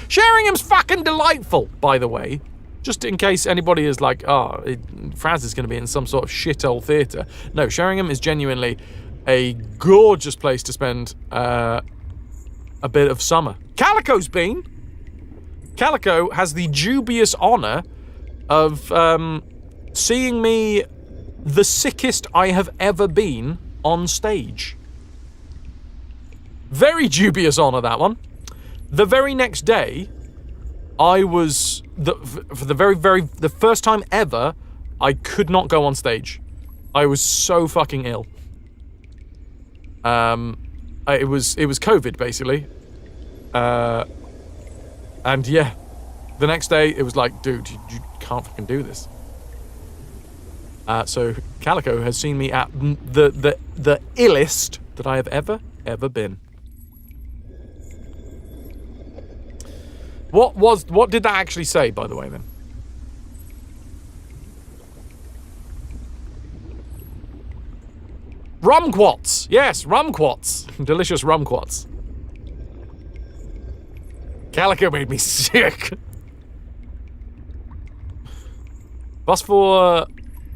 S1: Sheringham's fucking delightful, by the way. Just in case anybody is like, Fraz is going to be in some sort of shithole theatre. No, Sheringham is genuinely a gorgeous place to spend a bit of summer. Calico's been. Calico has the dubious honor of seeing me the sickest I have ever been on stage. Very dubious honor, that one. The very next day, I was, for the first time ever, I could not go on stage. I was so fucking ill. It was COVID, basically. And yeah, the next day it was like, dude, you can't fucking do this. So Calico has seen me at the illest that I have ever been. What did that actually say, by the way, then? Rumquats! Yes, rumquats. Delicious rumquats. Calico made me sick. Bus for...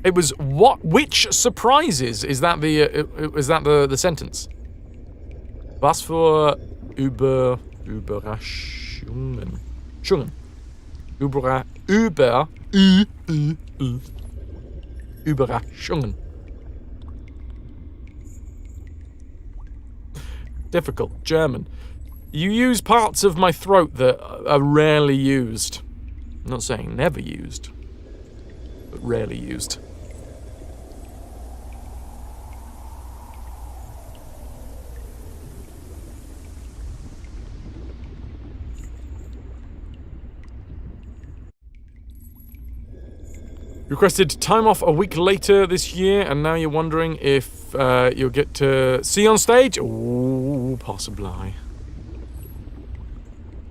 S1: it was what? Which surprises? Is that the sentence? Was für Überraschungen. Überraschungen. Difficult. German. You use parts of my throat that are rarely used. I'm not saying never used, but rarely used. Requested time off a week later this year, and now you're wondering if you'll get to see on stage? Ooh, possibly.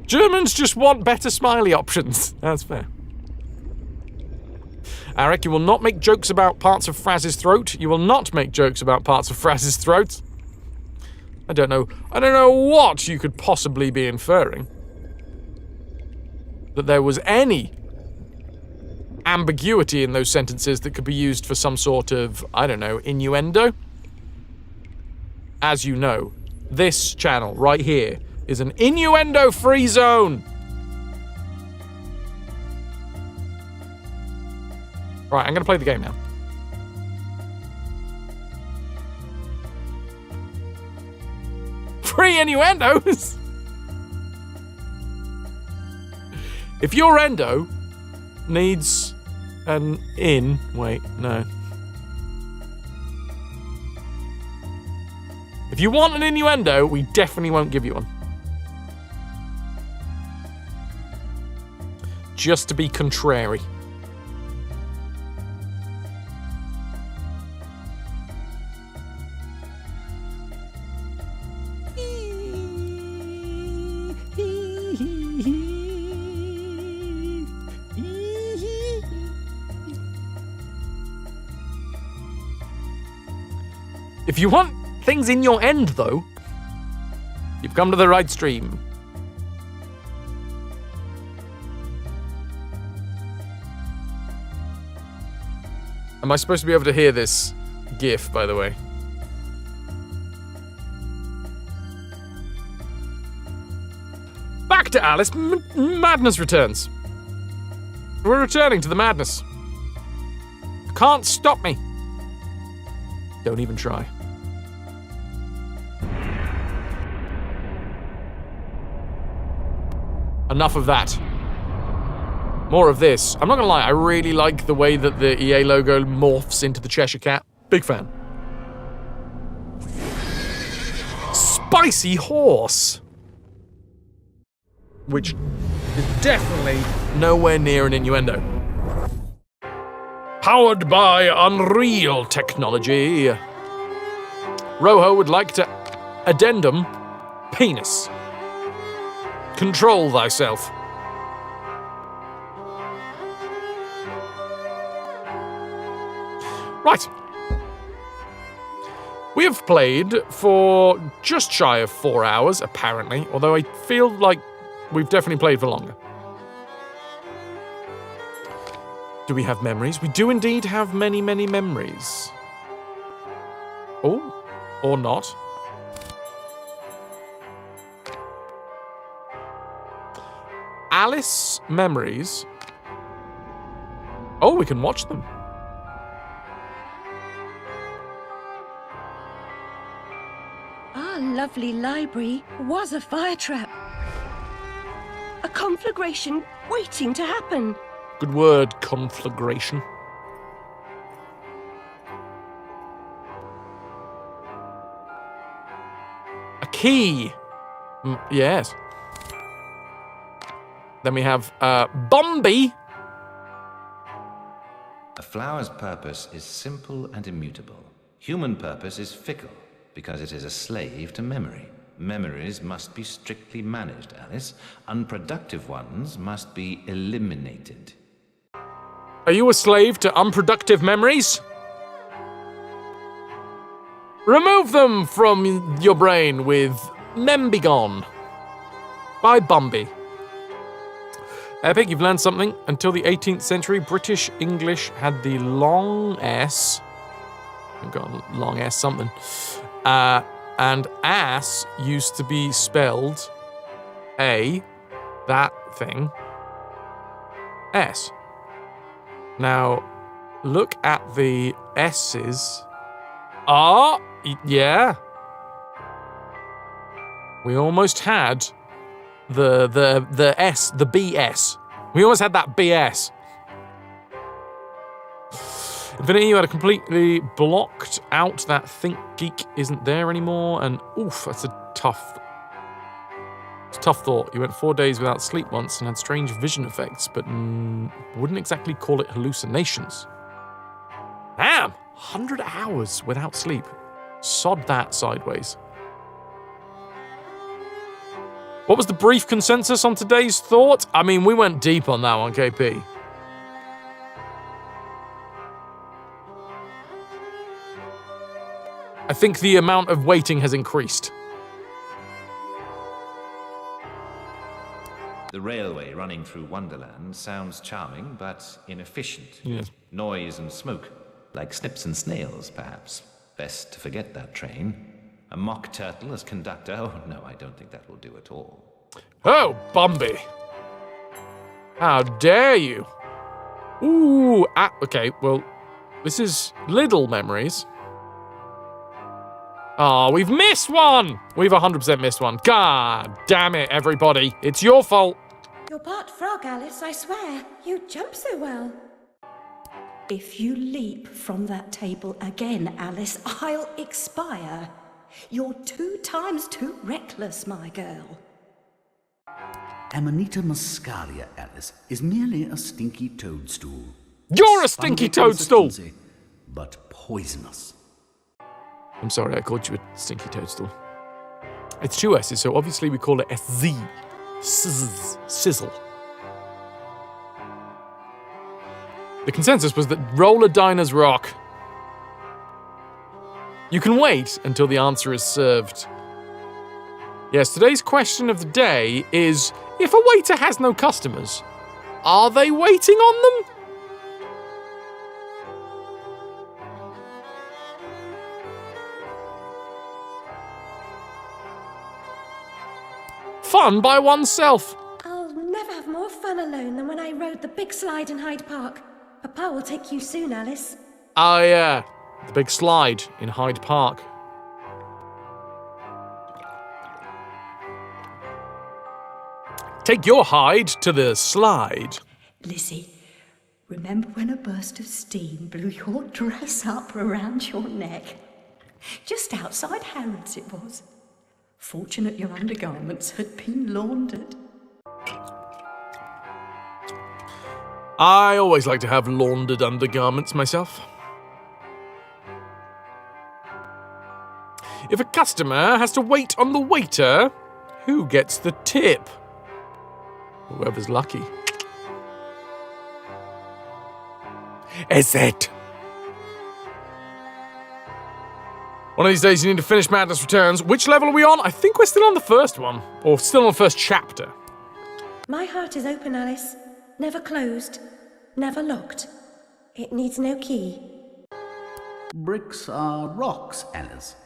S1: Germans just want better smiley options. That's fair. Arik, you will not make jokes about parts of Fraz's throat. You will not make jokes about parts of Fraz's throat. I don't know what you could possibly be inferring. That there was any ambiguity in those sentences that could be used for some sort of, I don't know, innuendo. As you know, this channel right here is an innuendo-free zone. Right, I'm gonna play the game now. Free innuendos? If your endo needs an in... wait, no. If you want an innuendo, we definitely won't give you one. Just to be contrary. If you want things in your end, though, you've come to the right stream. Am I supposed to be able to hear this GIF, by the way? Back to Alice. Madness returns. We're returning to the madness. Can't stop me. Don't even try. Enough of that. More of this. I'm not gonna lie, I really like the way that the EA logo morphs into the Cheshire Cat. Big fan. Spicy horse! Which is definitely nowhere near an innuendo. Powered by Unreal technology. Rojo would like to addendum penis. Control thyself. Right. We have played for just shy of 4 hours, apparently, although I feel like we've definitely played for longer. Do we have memories? We do indeed have many, many memories. Oh, or not. Alice memories. Oh, we can watch them.
S5: Our lovely library was a fire trap. A conflagration waiting to happen.
S1: Good word, conflagration. A key. Yes. Then we have Bombi.
S10: A flower's purpose is simple and immutable. Human purpose is fickle, because it is a slave to memory. Memories must be strictly managed, Alice. Unproductive ones must be eliminated.
S1: Are you a slave to unproductive memories? Remove them from your brain with Membigone by Bumby. Epic, you've learned something. Until the 18th century, British English had the long S. I've got a long S something. And ass used to be spelled A, that thing, S. Now, look at the S's. Yeah. We almost had the S, the BS. We almost had that BS. Infinity, you had completely blocked out that Think Geek isn't there anymore, and oof, that's a tough thought. You went 4 days without sleep once and had strange vision effects, but wouldn't exactly call it hallucinations. Damn! 100 hours without sleep. Sod that sideways. What was the brief consensus on today's thought? I mean, we went deep on that one, KP. I think the amount of waiting has increased.
S10: The railway running through Wonderland sounds charming, but inefficient.
S1: Yes.
S10: Noise and smoke, like snips and snails, perhaps. Best to forget that train. A mock turtle as conductor? Oh, no, I don't think that will do at all.
S1: Oh, Bumby. How dare you? Ooh, okay, well, this is Little Memories. Oh, we've missed one! We've 100% missed one. God damn it, everybody. It's your fault.
S5: You're part frog, Alice, I swear. You jump so well. If you leap from that table again, Alice, I'll expire. You're 2 times too reckless, my girl.
S2: Amanita muscaria, Alice, is merely a stinky toadstool.
S1: You're a stinky toadstool!
S2: But poisonous.
S1: I'm sorry, I called you a stinky toadstool. It's 2 S's, so obviously we call it SZ. Sizzle. The consensus was that roller diners rock. You can wait until the answer is served. Yes, today's question of the day is, if a waiter has no customers, are they waiting on them? Fun by oneself.
S5: I'll never have more fun alone than when I rode the big slide in Hyde Park. Papa will take you soon, Alice.
S1: Oh yeah, the big slide in Hyde Park. Take your hide to the slide.
S11: Lizzie, remember when a burst of steam blew your dress up around your neck? Just outside Harrods it was. Fortunate your undergarments had been laundered.
S1: I always like to have laundered undergarments myself. If a customer has to wait on the waiter, who gets the tip? Whoever's lucky. Is it? One of these days you need to finish Madness Returns. Which level are we on? I think we're still on the first one. Or still on the first chapter.
S5: My heart is open, Alice. Never closed. Never locked. It needs no key.
S2: Bricks are rocks, Alice.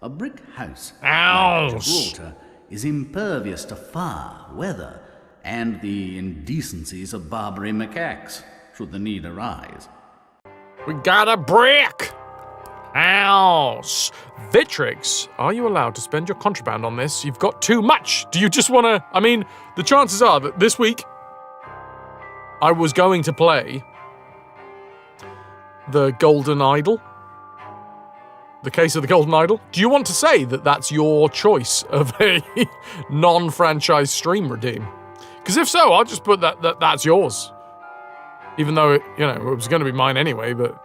S2: A brick house,
S1: Ouch.
S2: like Gibraltar, is impervious to fire, weather, and the indecencies of Barbary macaques, should the need arise.
S1: We got a brick! House! Vitrix, are you allowed to spend your contraband on this? You've got too much! Do you just want to... I mean, the chances are that this week I was going to play the Golden Idol. The Case of the Golden Idol. Do you want to say that that's your choice of a non-franchise stream redeem? Because if so, I'll just put that's yours. Even though, it was going to be mine anyway, but...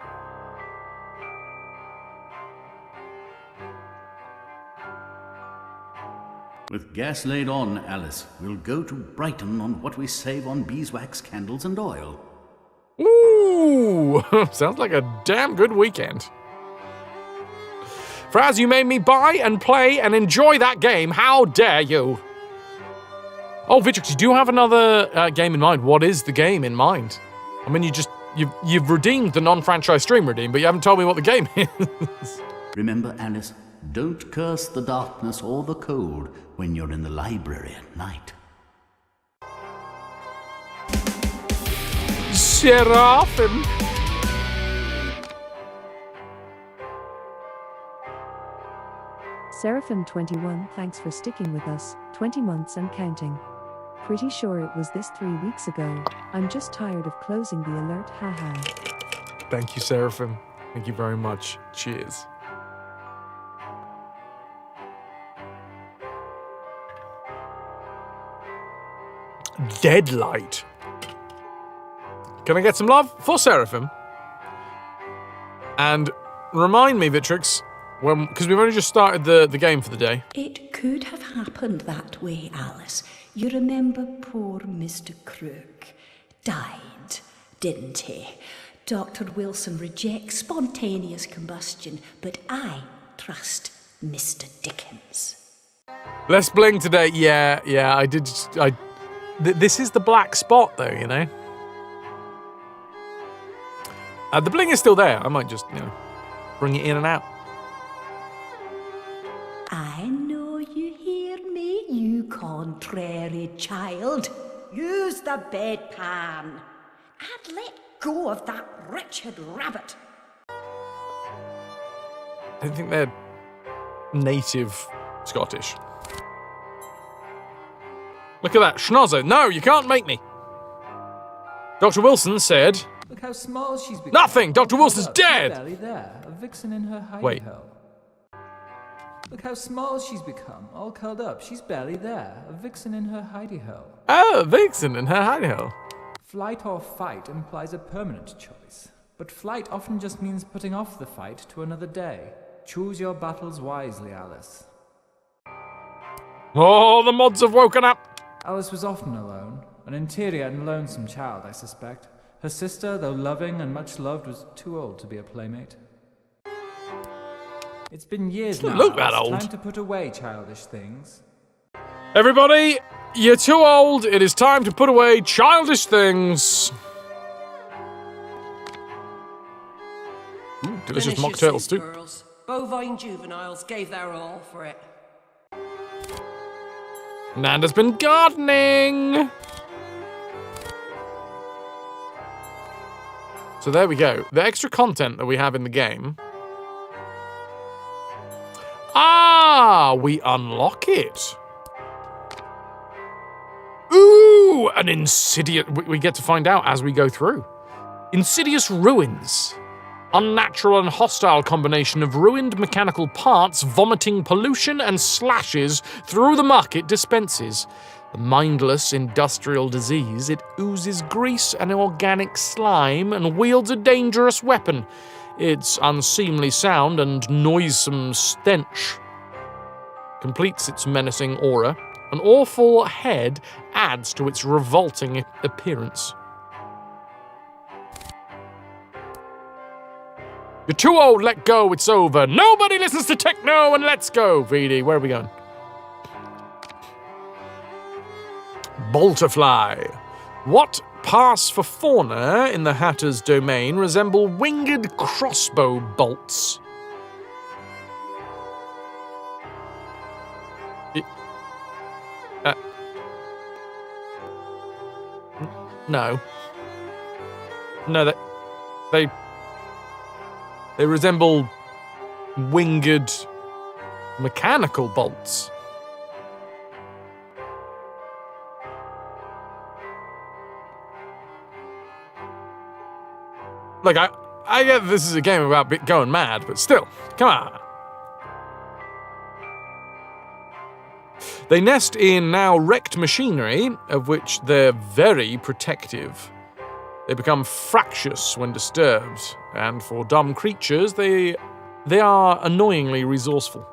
S2: With gas laid on, Alice, we'll go to Brighton on what we save on beeswax, candles, and oil.
S1: Ooh! Sounds like a damn good weekend. Fraz, you made me buy and play and enjoy that game. How dare you? Oh, Vitrix, you do have another game in mind. What is the game in mind? I mean, you've redeemed the non-franchise stream redeem, but you haven't told me what the game is.
S2: Remember, Alice, don't curse the darkness or the cold when you're in the library at night.
S1: Seraphim.
S3: Seraphim21, thanks for sticking with us, 20 months and counting. Pretty sure it was this 3 weeks ago. I'm just tired of closing the alert, haha.
S1: Thank you, Seraphim. Thank you very much. Cheers. Deadlight. Can I get some love for Seraphim? And remind me, Vitrix, because we've only just started the game for the day.
S5: It could have happened that way, Alice. You remember poor Mr. Crook died, didn't he? Dr. Wilson rejects spontaneous combustion, but I trust Mr. Dickens.
S1: Less bling today. Yeah, I did. This is the black spot, though, you know. The bling is still there. I might just, bring it in and out.
S5: I know you hear me, you contrary child. Use the bedpan and let go of that wretched rabbit.
S1: I don't think they're native Scottish. Look at that, schnozzer. No, you can't make me. Dr. Wilson said...
S12: Look how small she's become.
S1: Nothing! Dr. Wilson's dead!
S12: Barely there, a vixen in her hidey
S1: Wait.
S12: hole. Look how small she's become, all curled up. She's barely there, a vixen in her hidey hole.
S1: Oh, vixen in her hidey hole.
S12: Flight or fight implies a permanent choice, but flight often just means putting off the fight to another day. Choose your battles wisely, Alice.
S1: Oh, the mods have woken up!
S12: Alice was often alone, an interior and lonesome child, I suspect. Her sister, though loving and much loved, was too old to be a playmate. It's been years now.
S1: Look that
S12: It's
S1: old.
S12: time to put away childish things.
S1: Everybody, you're too old. It is time to put away childish things. Ooh, delicious
S13: Finish
S1: mock
S13: your
S1: turtle
S13: soup,
S1: stew.
S13: girls. Bovine juveniles gave their all for it.
S1: Nanda's been gardening. So there we go. The extra content that we have in the game. Ah, we unlock it. Ooh, an insidious... We get to find out as we go through. Insidious ruins. Unnatural and hostile combination of ruined mechanical parts, vomiting pollution and slashes through the muck it dispenses. A mindless industrial disease, it oozes grease and organic slime and wields a dangerous weapon. Its unseemly sound and noisome stench completes its menacing aura. An awful head adds to its revolting appearance. You're too old, let go, it's over. Nobody listens to techno and let's go. VD, where are we going? Bolterfly. What pass for fauna in the Hatter's domain resemble winged crossbow bolts? No. No, they resemble winged mechanical bolts. Like, I get this is a game about going mad, but still, come on. They nest in now wrecked machinery, of which they're very protective. They become fractious when disturbed, and for dumb creatures, they are annoyingly resourceful.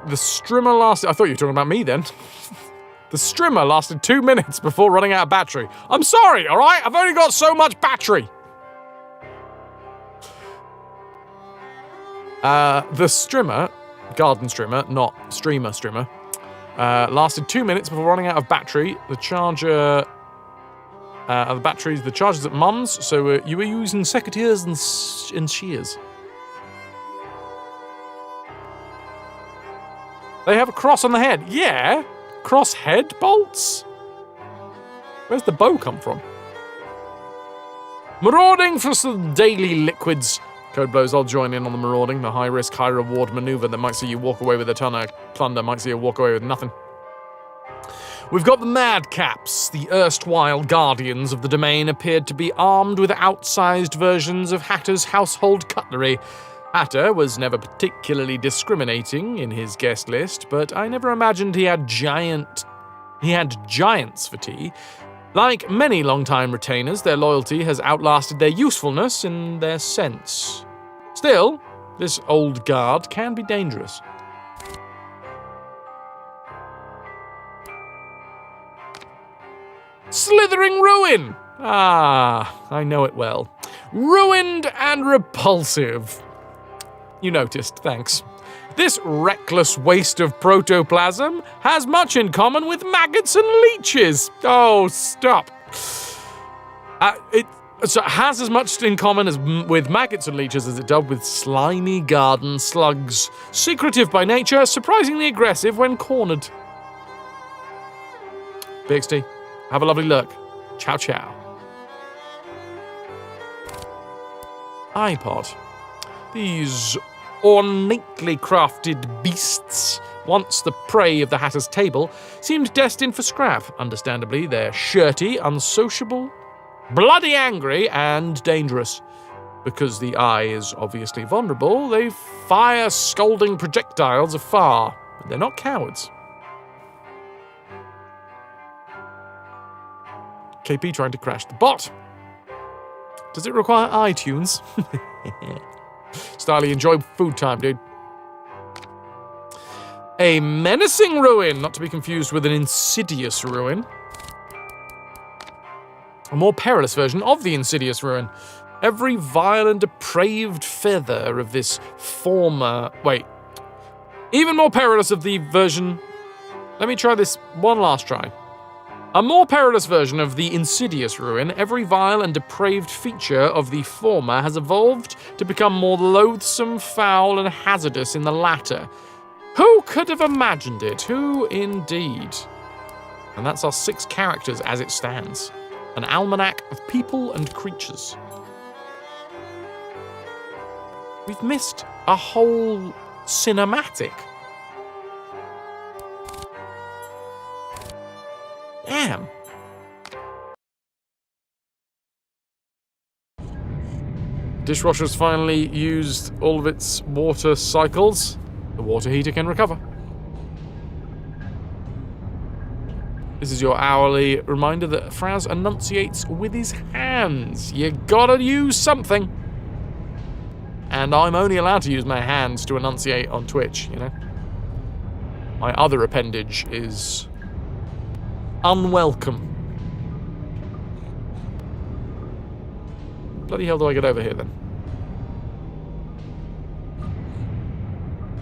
S1: The strimmer lasted... I thought you were talking about me then. The strimmer lasted 2 minutes before running out of battery. I'm sorry, all right? I've only got so much battery. The strimmer, garden strimmer, not streamer strimmer, lasted 2 minutes before running out of battery. The charger... the batteries, the charger's at Mum's, so you were using secateurs and shears. They have a cross on the head. Yeah? Cross head bolts? Where's the bow come from? Marauding for some daily liquids. Code blows, I'll join in on the marauding, the high-risk, high-reward maneuver that might see you walk away with a ton of plunder, might see you walk away with nothing. We've got the madcaps. The erstwhile guardians of the domain appeared to be armed with outsized versions of Hatter's household cutlery. Hatter was never particularly discriminating in his guest list, but I never imagined he had giants for tea. Like many long-time retainers, their loyalty has outlasted their usefulness in their sense. Still, this old guard can be dangerous. Slithering ruin! Ah, I know it well. Ruined and repulsive. You noticed, thanks. This reckless waste of protoplasm has much in common with maggots and leeches. Oh, stop. It has as much in common with maggots and leeches as it does with slimy garden slugs. Secretive by nature, surprisingly aggressive when cornered. BXT, have a lovely look. Ciao, ciao. iPod. These ornately crafted beasts, once the prey of the Hatter's table, seemed destined for scrap. Understandably, they're shirty, unsociable, bloody angry, and dangerous. Because the eye is obviously vulnerable, they fire scalding projectiles afar, but they're not cowards. KP trying to crash the bot. Does it require iTunes? Starly, enjoy food time, dude. A menacing ruin, not to be confused with an insidious ruin. A more perilous version of the insidious ruin. Every vile and depraved feather of this former... Wait. Even more perilous of the version... Let me try this one last try. A more perilous version of the insidious ruin, every vile and depraved feature of the former has evolved to become more loathsome, foul, and hazardous in the latter. Who could have imagined it? Who indeed? And that's our 6 characters as it stands. An almanac of people and creatures. We've missed a whole cinematic. Damn. Dishwasher's finally used all of its water cycles. The water heater can recover. This is your hourly reminder that Fraz enunciates with his hands. You gotta use something. And I'm only allowed to use my hands to enunciate on Twitch, you know? My other appendage is... unwelcome. Bloody hell do I get over here then?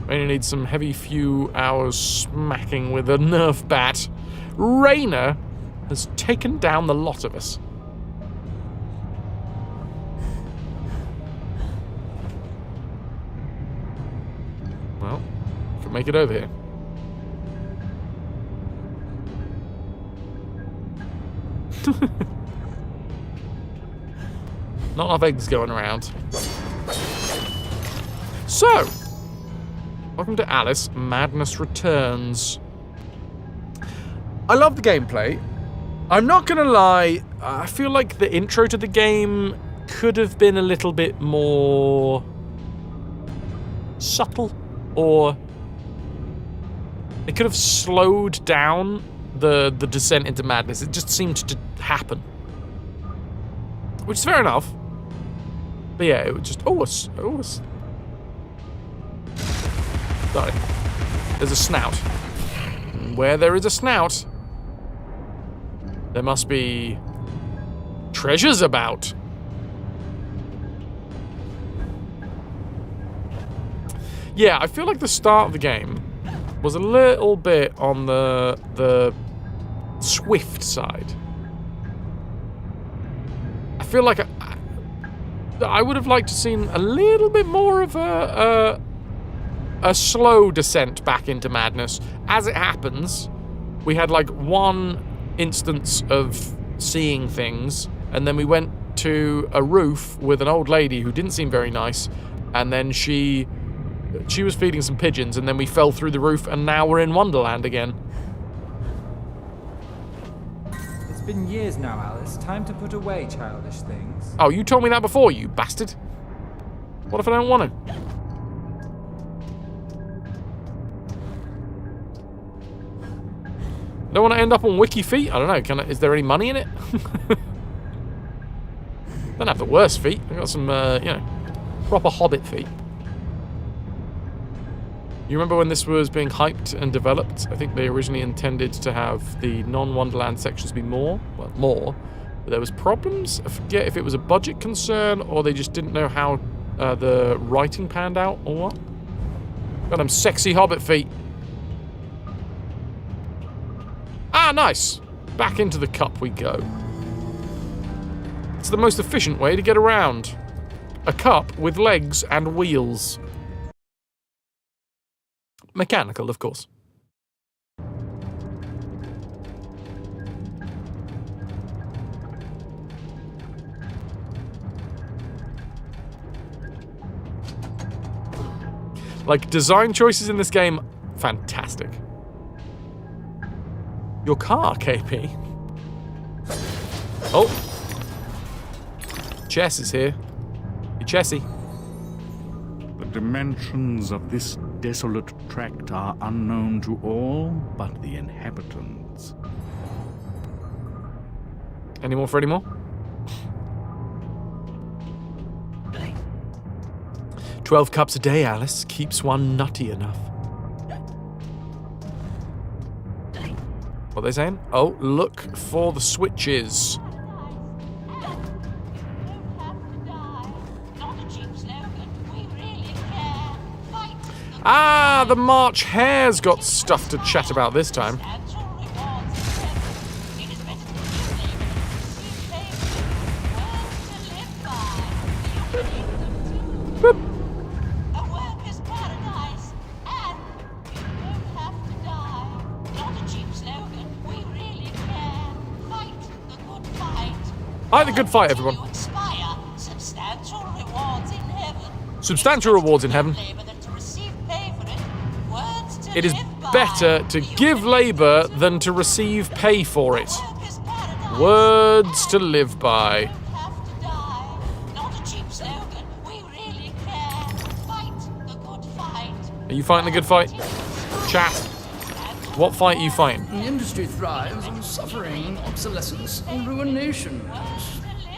S1: Rainer needs some heavy few hours smacking with a Nerf bat. Rainer has taken down the lot of us. Well, can make it over here. Not enough eggs going around. So, welcome to Alice, Madness Returns. I love the gameplay. I'm not gonna lie, I feel like the intro to the game could have been a little bit more subtle, or it could have slowed down the descent into madness. It just seemed to happen. Which is fair enough. But yeah, it was just... Sorry. There's a snout. Where there is a snout, there must be treasures about. Yeah, I feel like the start of the game was a little bit on the swift side. I feel like I would have liked to seen a little bit more of a slow descent back into madness. As it happens, we had like one instance of seeing things, and then we went to a roof with an old lady who didn't seem very nice, and then she was feeding some pigeons, and then we fell through the roof, and now we're in Wonderland again.
S12: It's been years now, Alice. Time to put away childish things.
S1: Oh, you told me that before, you bastard. What if I don't want to? Don't want to end up on Wiki feet? I don't know. Is there any money in it? Don't have the worst feet. I've got some, proper Hobbit feet. You remember when this was being hyped and developed? I think they originally intended to have the non-Wonderland sections be more. But there was problems. I forget if it was a budget concern or they just didn't know how the writing panned out or what. Got them sexy Hobbit feet. Ah, nice. Back into the cup we go. It's the most efficient way to get around. A cup with legs and wheels. Mechanical, of course. Like, design choices in this game, fantastic. Your car, KP. Oh. Chess is here. Hey, Chessy.
S14: The dimensions of this desolate tract are unknown to all but the inhabitants.
S1: Any more for any more? 12 cups a day, Alice, keeps one nutty enough. What are they saying? Oh, look for the switches. Ah, the March Hare's got stuff to chat about this time. Boop. Fight the good fight, everyone. Substantial rewards in heaven. It is better to give labour than to receive pay for it. Words to live by. Are you fighting the good fight? Chat. What fight are you fighting?
S15: The industry thrives on suffering, obsolescence, and ruination.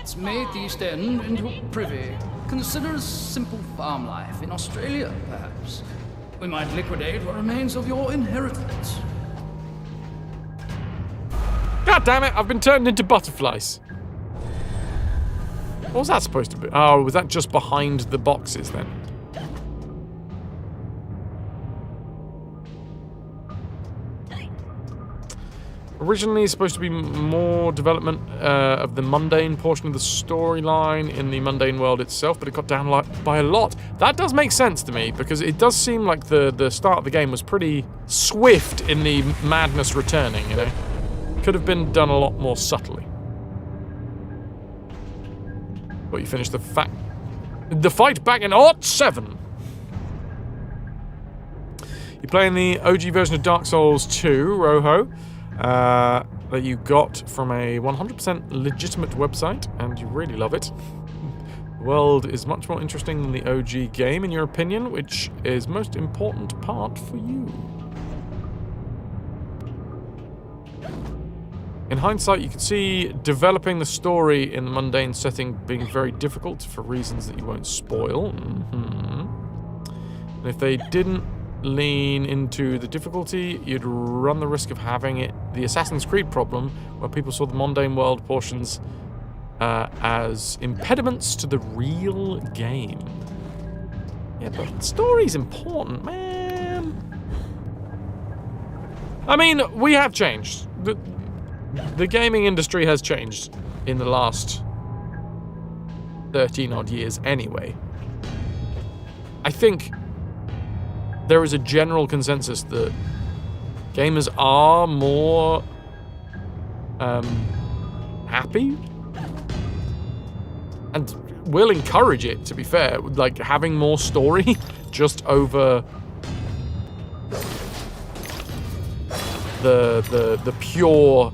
S15: It's made the East End into a privy. Consider a simple farm life in Australia, perhaps. We might liquidate what remains of your inheritance.
S1: God damn it, I've been turned into butterflies. What was that supposed to be? Oh, was that just behind the boxes then? Originally supposed to be more development of the mundane portion of the storyline in the mundane world itself, but it got down by a lot. That does make sense to me, because it does seem like the start of the game was pretty swift in the madness returning, you know? Could have been done a lot more subtly. But you finished the fight back in 07. You're playing the OG version of Dark Souls 2, Roho, that you got from a 100% legitimate website, and you really love it. The world is much more interesting than the OG game, in your opinion, which is most important part for you. In hindsight, you can see developing the story in the mundane setting being very difficult for reasons that you won't spoil. And if they didn't lean into the difficulty, you'd run the risk of having the Assassin's Creed problem, where people saw the mundane world portions as impediments to the real game. Yeah, but story's important, man. I mean, we have changed. The gaming industry has changed in the last 13-odd years anyway. I think there is a general consensus that gamers are more happy, and will encourage it, to be fair, like having more story just over the pure,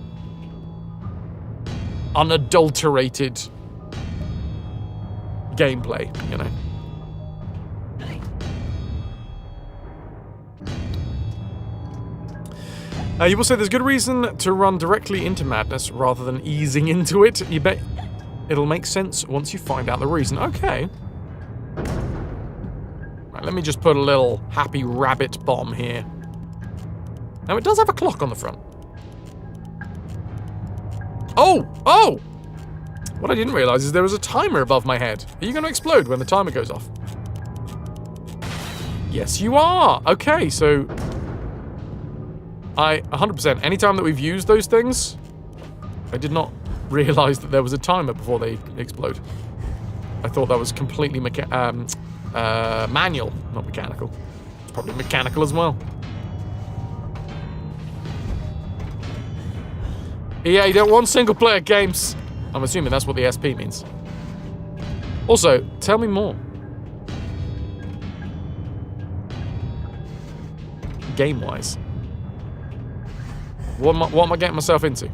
S1: unadulterated gameplay, you know. You will say there's good reason to run directly into madness rather than easing into it. You bet it'll make sense once you find out the reason. Okay. Right, let me just put a little happy rabbit bomb here. Now, it does have a clock on the front. Oh! Oh! What I didn't realize is there was a timer above my head. Are you going to explode when the timer goes off? Yes, you are! Okay, so 100%, anytime that we've used those things, I did not realize that there was a timer before they explode. I thought that was completely manual, not mechanical. It's probably mechanical as well. EA, you don't want single-player games. I'm assuming that's what the SP means. Also, tell me more. Game-wise. What am I getting myself into?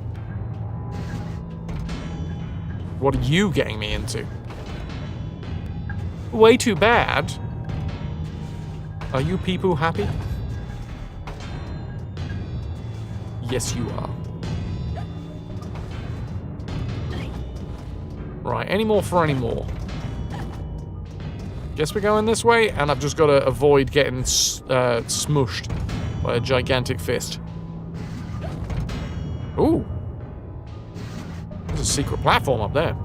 S1: What are you getting me into? Way too bad. Are you people happy? Yes, you are. Right, any more for any more. Guess we're going this way, and I've just got to avoid getting smushed by a gigantic fist. Ooh. There's a secret platform up there.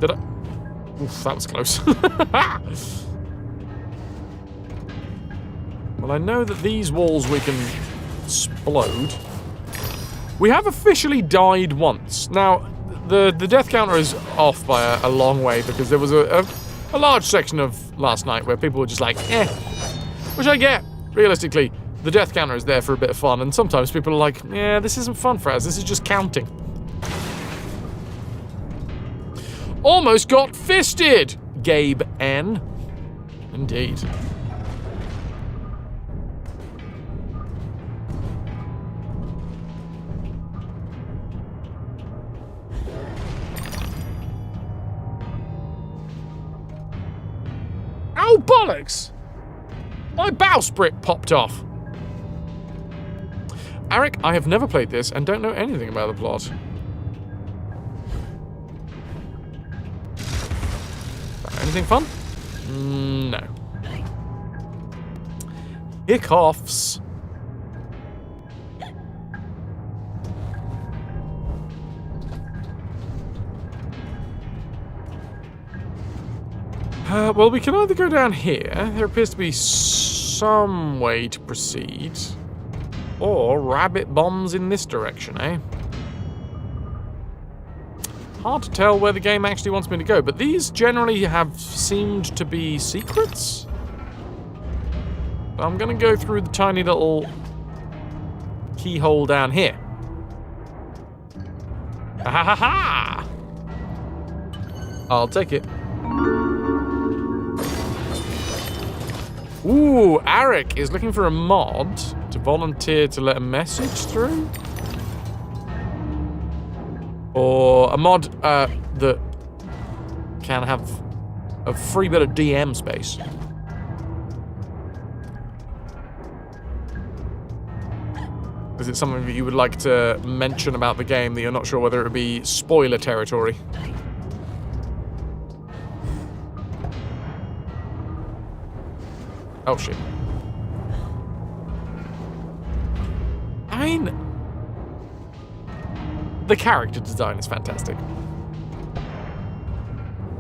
S1: Did I? Oof, that was close. Well, I know that these walls we can explode. We have officially died once. Now, the death counter is off by a long way because there was a large section of last night where people were just like, eh. Which I get. Realistically, the death counter is there for a bit of fun, and sometimes people are like, yeah, this isn't fun for us, this is just counting. Almost got fisted, Gabe N. Indeed. Oh, bollocks! My bowsprit popped off. Eric, I have never played this and don't know anything about the plot. Anything fun? No. Hiccups. Well, we can either go down here. There appears to be some way to proceed. Or rabbit bombs in this direction, eh? Hard to tell where the game actually wants me to go, but these generally have seemed to be secrets. I'm going to go through the tiny little keyhole down here. Ha ha ha! I'll take it. Ooh, Arik is looking for a mod to volunteer to let a message through. Or a mod that can have a free bit of DM space. Is it something that you would like to mention about the game that you're not sure whether it would be spoiler territory? Oh shit. I mean, the character design is fantastic.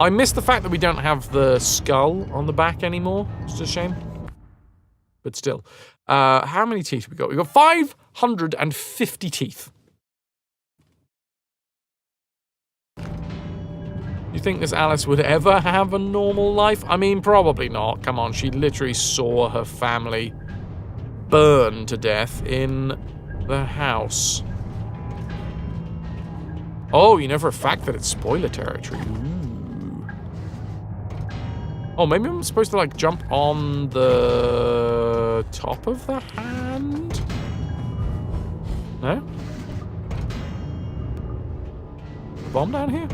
S1: I miss the fact that we don't have the skull on the back anymore. It's a shame. But still. How many teeth have we got? We've got 550 teeth. You think this Alice would ever have a normal life? I mean, probably not. Come on, she literally saw her family burn to death in the house. Oh, you know for a fact that it's spoiler territory. Ooh. Oh, maybe I'm supposed to, like, jump on the top of the hand? No? The bomb down here?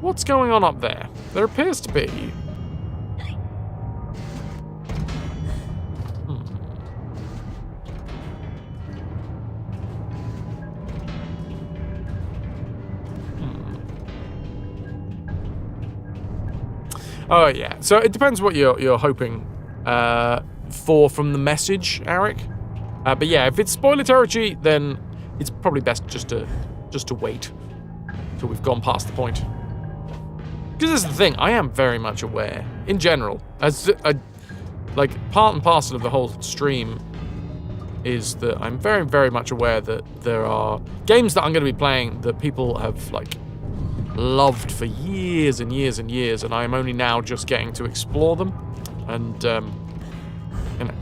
S1: What's going on up there? There appears to be... Oh, yeah. So it depends what you're hoping for from the message, Arik. But yeah, if it's spoiler territory, then it's probably best just to wait till we've gone past the point. Because this is the thing, I am very much aware, in general, as like part and parcel of the whole stream is that I'm very, very much aware that there are games that I'm going to be playing that people have like loved for years and years and years, and I'm only now just getting to explore them, and you know.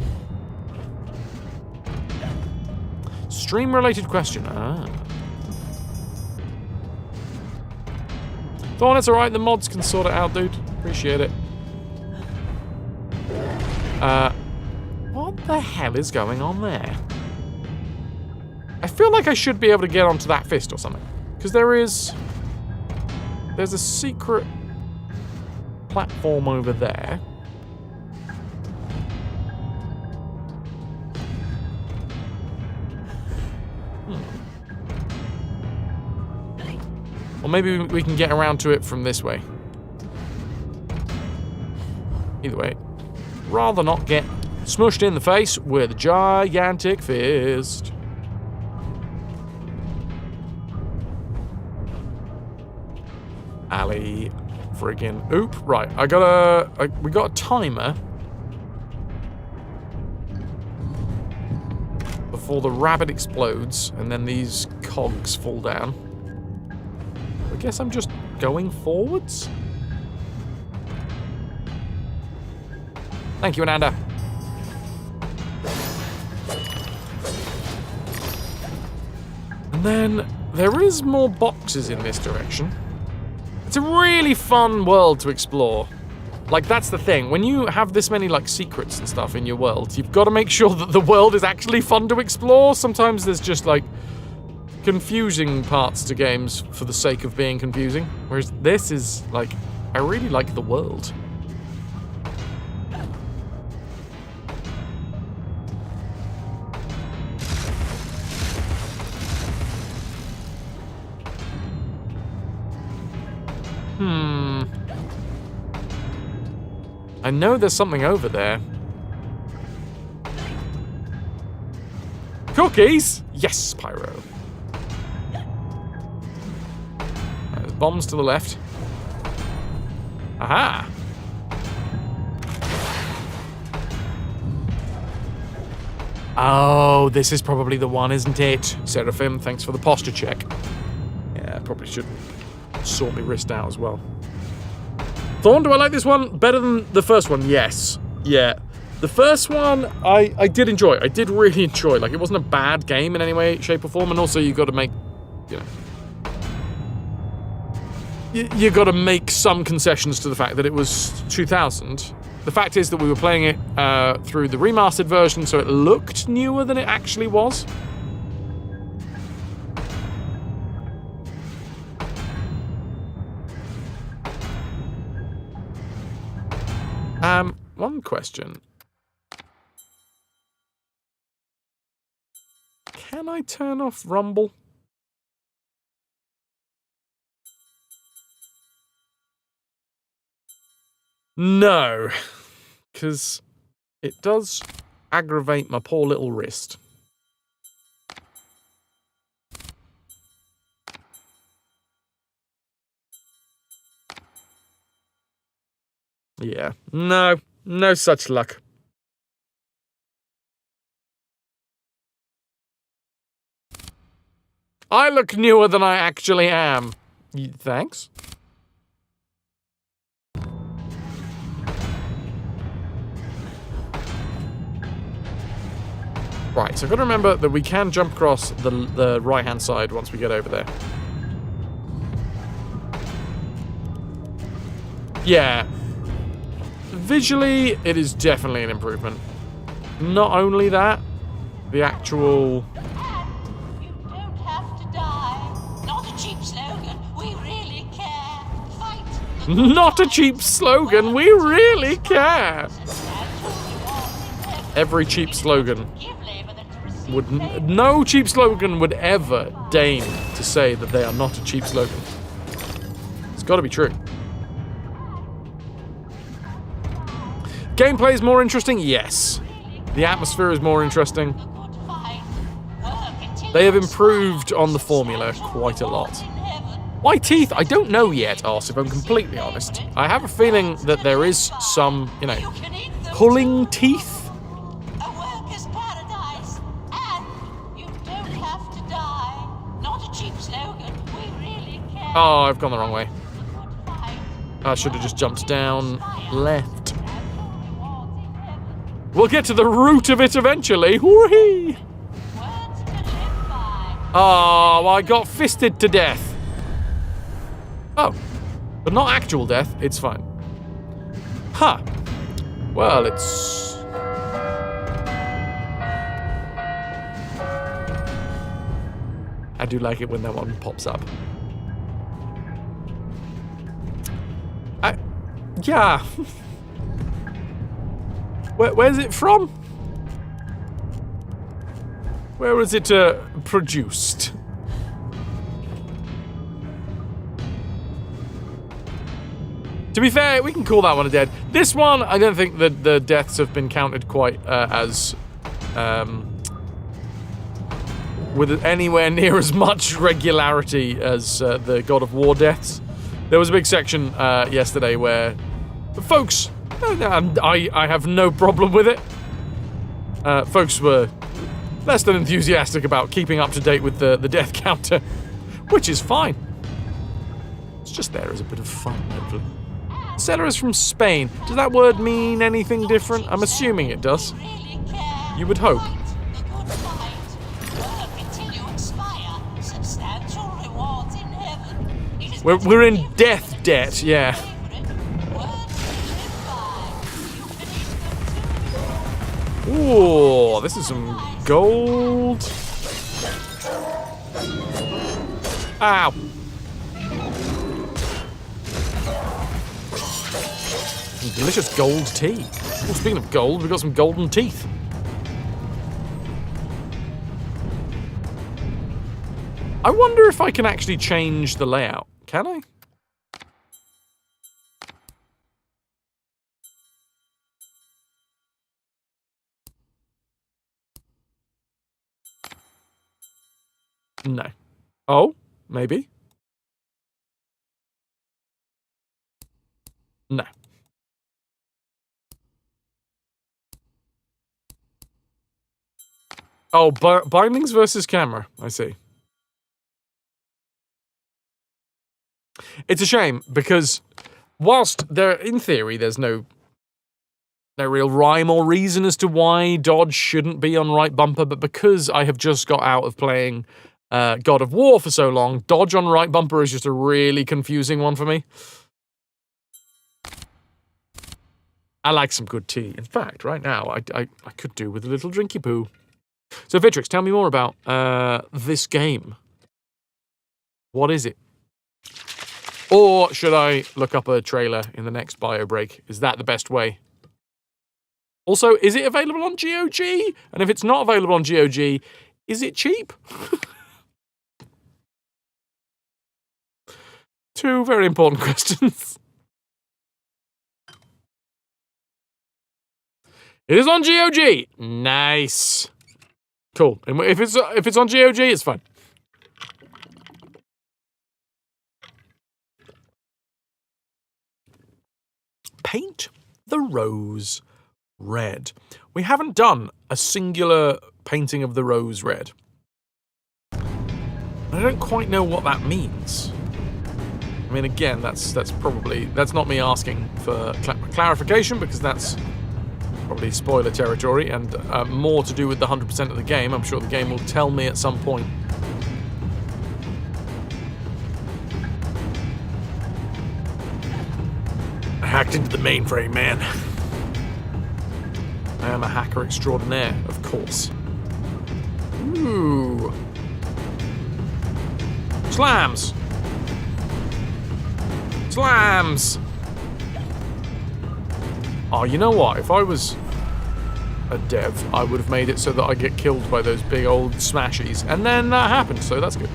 S1: Stream-related question. Thorn, it's alright, the mods can sort it out, dude. Appreciate it. What the hell is going on there? I feel like I should be able to get onto that fist or something. Because there's a secret platform over there. Or maybe we can get around to it from this way. Either way, rather not get smushed in the face with a gigantic fist. Ali friggin' oop. Right, we got a timer before the rabbit explodes and then these cogs fall down. I guess I'm just going forwards. Thank you, Ananda. And then there is more boxes in this direction. It's a really fun world to explore. Like, that's the thing. When you have this many, like, secrets and stuff in your world, you've got to make sure that the world is actually fun to explore. Sometimes there's just, like, confusing parts to games for the sake of being confusing. Whereas this is, like, I really like the world. I know there's something over there. Cookies? Yes, Pyro. There's bombs to the left. Aha! Oh, this is probably the one, isn't it? Seraphim, thanks for the posture check. Yeah, I probably should sort my wrist out as well. Thorn, do I like this one better than the first one? Yes. Yeah. The first one, I did enjoy. I did really enjoy. Like, it wasn't a bad game in any way, shape, or form. And also, you got to make, you know, you got to make some concessions to the fact that it was 2000. The fact is that we were playing it through the remastered version, so it looked newer than it actually was. One question. Can I turn off Rumble? No, because it does aggravate my poor little wrist. Yeah, no such luck. I look newer than I actually am. Thanks. Right, so I've got to remember that we can jump across the right-hand side once we get over there. Yeah. Visually, it is definitely an improvement. Not only that, the actual...
S16: You don't have to die. Not a cheap slogan. We really care. Fight.
S1: Not a cheap slogan. We really care. Every cheap slogan would... No cheap slogan would ever deign to say that they are not a cheap slogan. It's got to be true. Gameplay is more interesting? Yes. The atmosphere is more interesting. They have improved on the formula quite a lot. Why teeth? I don't know yet, Ars, if I'm completely honest. I have a feeling that there is some, you know, pulling teeth.
S16: A worker's paradise. And you don't have to die. Not a cheap slogan. We really care.
S1: Oh, I've gone the wrong way. I should have just jumped down left. We'll get to the root of it eventually. Whee! Oh, I got fisted to death. Oh, but not actual death. It's fine. Huh. Well, it's... I do like it when that one pops up. Yeah. Where's it from? Where was it produced? To be fair, we can call that one a dead. This one, I don't think that the deaths have been counted quite as... with anywhere near as much regularity as the God of War deaths. There was a big section yesterday where folks... I have no problem with it. Folks were less than enthusiastic about keeping up to date with the death counter, which is fine. It's just there as a bit of fun, hopefully. Seller is from Spain. Does that word mean anything different? I'm assuming it does. You would hope. We're in death debt, yeah. Ooh, this is some gold. Ow. Some delicious gold tea. Well, speaking of gold, we've got some golden teeth. I wonder if I can actually change the layout. Can I? No. Oh, maybe. No. Oh, bindings versus camera. I see. It's a shame because whilst there, in theory, there's no real rhyme or reason as to why dodge shouldn't be on right bumper, but because I have just got out of playing God of War for so long, dodge on right bumper is just a really confusing one for me. I like some good tea. In fact, right now, I could do with a little drinky poo. So, Vitrix, tell me more about this game. What is it? Or should I look up a trailer in the next bio break? Is that the best way? Also, is it available on GOG? And if it's not available on GOG, is it cheap? Two very important questions. It is on GOG. Nice. Cool. And if it's on GOG, it's fine. Paint the rose red. We haven't done a singular painting of the rose red. I don't quite know what that means. I mean, again, that's not me asking for clarification, because that's probably spoiler territory, and more to do with the 100% of the game. I'm sure the game will tell me at some point. I hacked into the mainframe, man. I am a hacker extraordinaire, of course. Ooh. Slams! Slams! Oh, you know what? If I was a dev, I would have made it so that I get killed by those big old smashies. And then that happened, so that's good.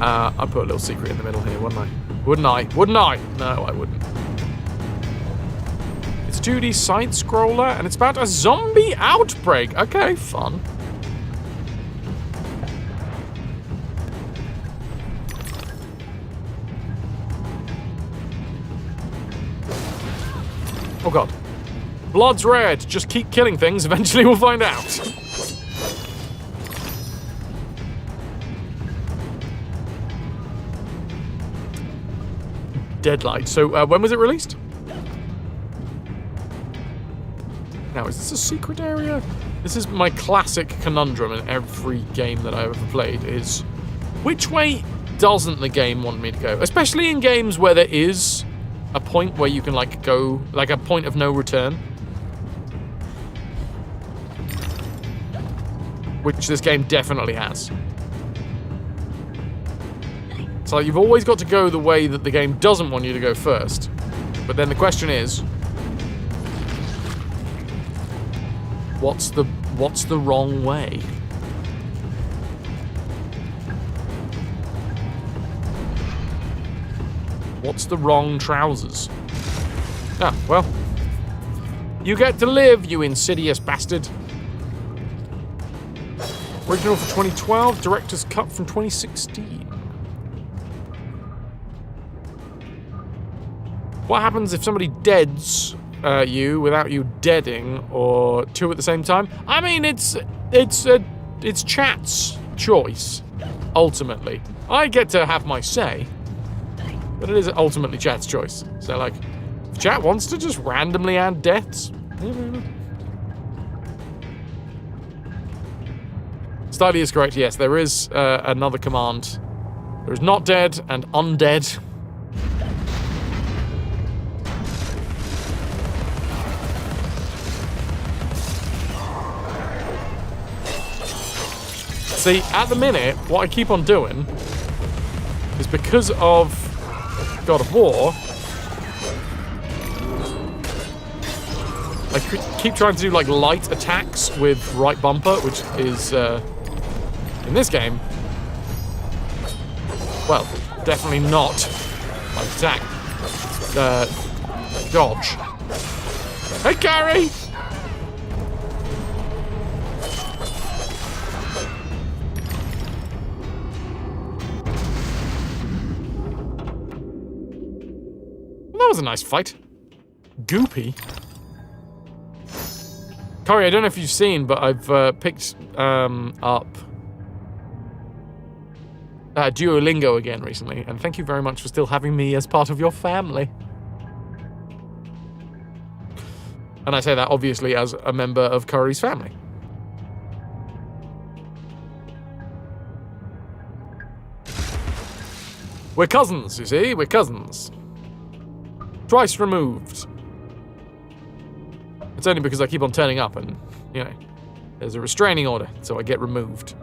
S1: I put a little secret in the middle here, wouldn't I? Wouldn't I? Wouldn't I? No, I wouldn't. It's a 2D side-scroller, and it's about a zombie outbreak. Okay, fun. Oh god. Blood's red. Just keep killing things. Eventually we'll find out. Deadlight. So, when was it released? Now, is this a secret area? This is my classic conundrum in every game that I've ever played, is which way doesn't the game want me to go? Especially in games where there is a point where you can, like, go, like a point of no return. Which this game definitely has. So you've always got to go the way that the game doesn't want you to go first. But then the question is, what's the wrong way? What's the wrong trousers? Ah, well. You get to live, you insidious bastard. Original for 2012, director's cut from 2016. What happens if somebody deads you without you deading, or two at the same time? I mean, it's chat's choice, ultimately. I get to have my say, but it is ultimately chat's choice. So, like, if chat wants to just randomly add deaths, Starly is correct, yes. There is another command. There is not dead and undead. See, at the minute, what I keep on doing is, because of God of War, I keep trying to do, like, light attacks with right bumper, which is, in this game, well, definitely not light attack. Dodge. Hey, Gary! That was a nice fight. Goopy. Corey, I don't know if you've seen, but I've picked up Duolingo again recently, and thank you very much for still having me as part of your family. And I say that obviously as a member of Curry's family. We're cousins, you see? We're cousins. Twice removed. It's only because I keep on turning up and, you know, there's a restraining order, so I get removed.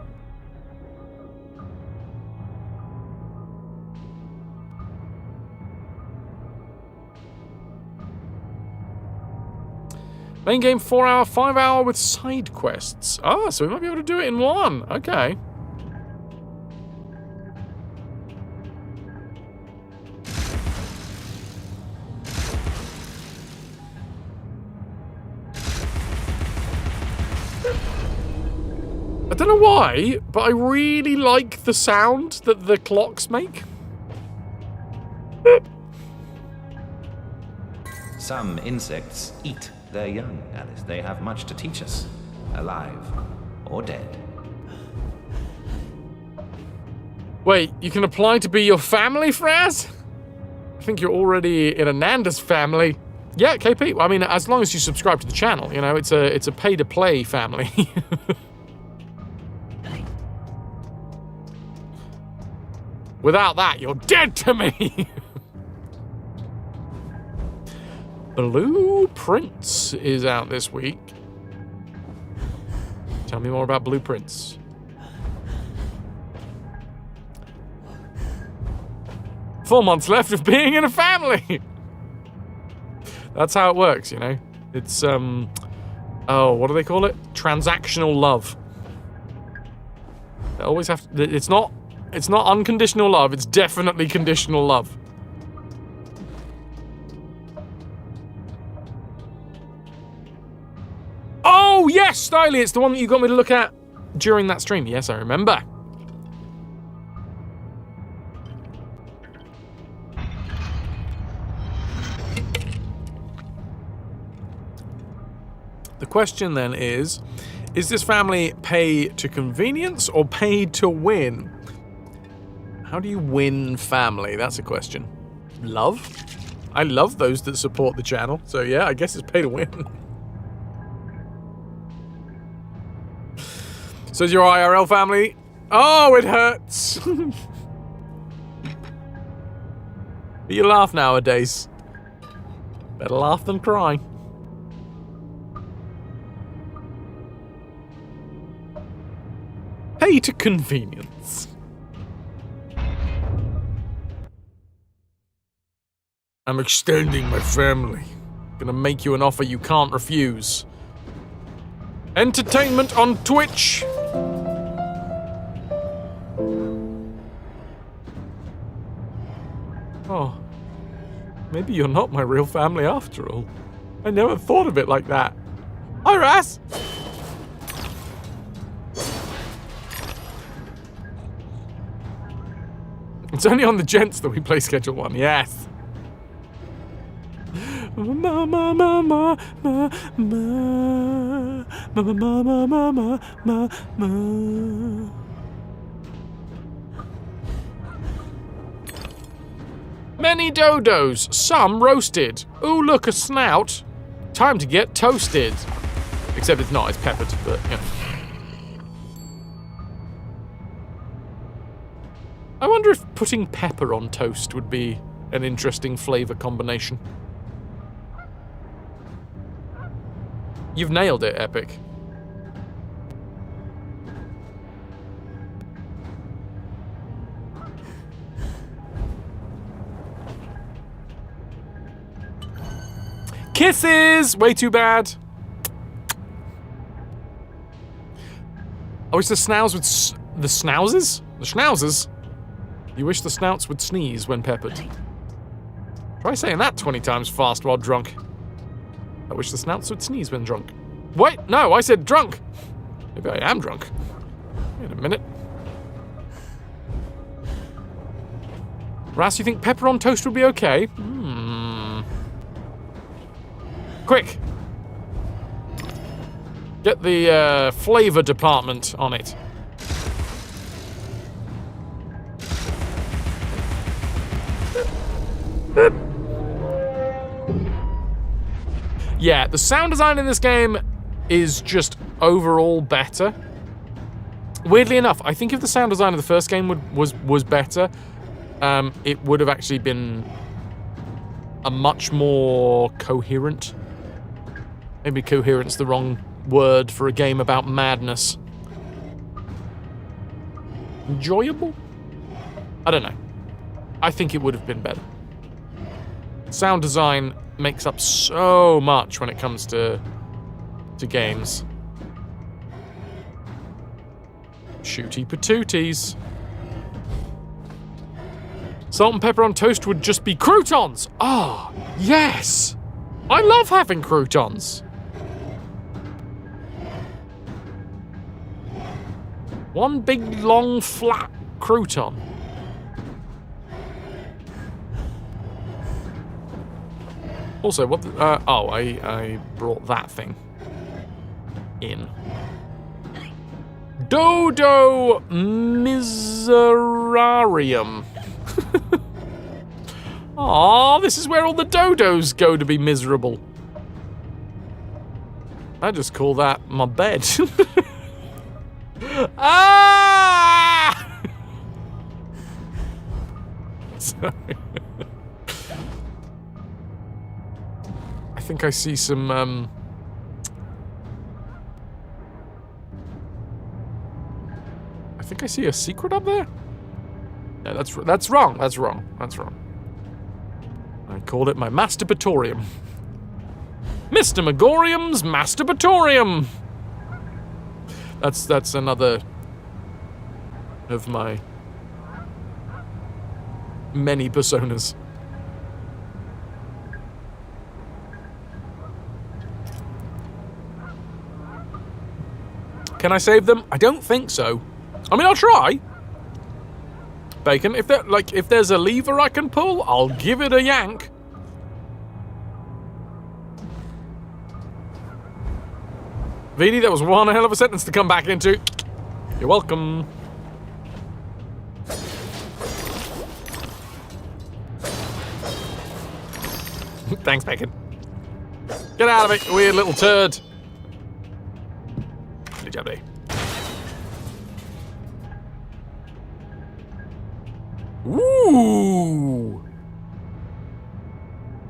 S1: Main game 4 hour, 5 hour with side quests. Ah, so we might be able to do it in one. Okay. I don't know why, but I really like the sound that the clocks make.
S10: Some insects eat their young, Alice. They have much to teach us, alive or dead.
S1: Wait, you can apply to be your family, Fraz? I think you're already in Ananda's family. Yeah, KP. I mean, as long as you subscribe to the channel, you know, it's a pay-to-play family. Without that, you're dead to me! Blueprints is out this week. Tell me more about Blueprints. Four months left of being in a family! That's how it works, you know? It's, oh, what do they call it? Transactional love. They always have to, it's not unconditional love, it's definitely conditional love. Oh, yes, Styly, it's the one that you got me to look at during that stream. Yes, I remember. The question then is this family pay to convenience or pay to win? How do you win family? That's a question. Love? I love those that support the channel, so yeah, I guess it's pay to win. So is your IRL family? Oh, it hurts. But you laugh nowadays. Better laugh than cry. Pay to convenience. I'm extending my family. Gonna make you an offer you can't refuse. Entertainment on Twitch. Oh, maybe you're not my real family after all. I never thought of it like that. Hi, Ras! It's only on the gents that we play Schedule 1, yes. Many dodos, some roasted. Ooh, look, a snout. Time to get toasted. Except it's not, it's peppered, but, you know. I wonder if putting pepper on toast would be an interesting flavor combination. You've nailed it, Epic. Kisses! Way too bad. I wish the snouts would the schnauzers? The schnauzers? You wish the snouts would sneeze when peppered. Try saying that 20 times fast while drunk. I wish the snouts would sneeze when drunk. Wait, no, I said drunk. Maybe I am drunk. Wait a minute. Ras, you think pepper on toast would be okay? Quick! Get the flavor department on it. Yeah, the sound design in this game is just overall better. Weirdly enough, I think if the sound design of the first game was better, it would have actually been a much more coherent. Maybe coherent's the wrong word for a game about madness. Enjoyable? I don't know. I think it would have been better. Sound design makes up so much when it comes to games. Shooty patooties. Salt and pepper on toast would just be croutons! Ah, yes! I love having croutons. One big, long, flat crouton. Also, what the, oh, I brought that thing in. Dodo Miserarium. Aw, this is where all the dodos go to be miserable. I just call that my bed. Ah! Sorry. I think I see some, I think I see a secret up there? No, that's wrong. That's wrong. That's wrong. I called it my masturbatorium. Mr. Megorium's masturbatorium. That's another of my many personas. Can I save them? I don't think so. I mean, I'll try. Bacon, if there's a lever I can pull, I'll give it a yank. Vini, that was one hell of a sentence to come back into. You're welcome. Thanks, Bacon. Get out of it, you weird little turd. Good job, Dave. Ooh.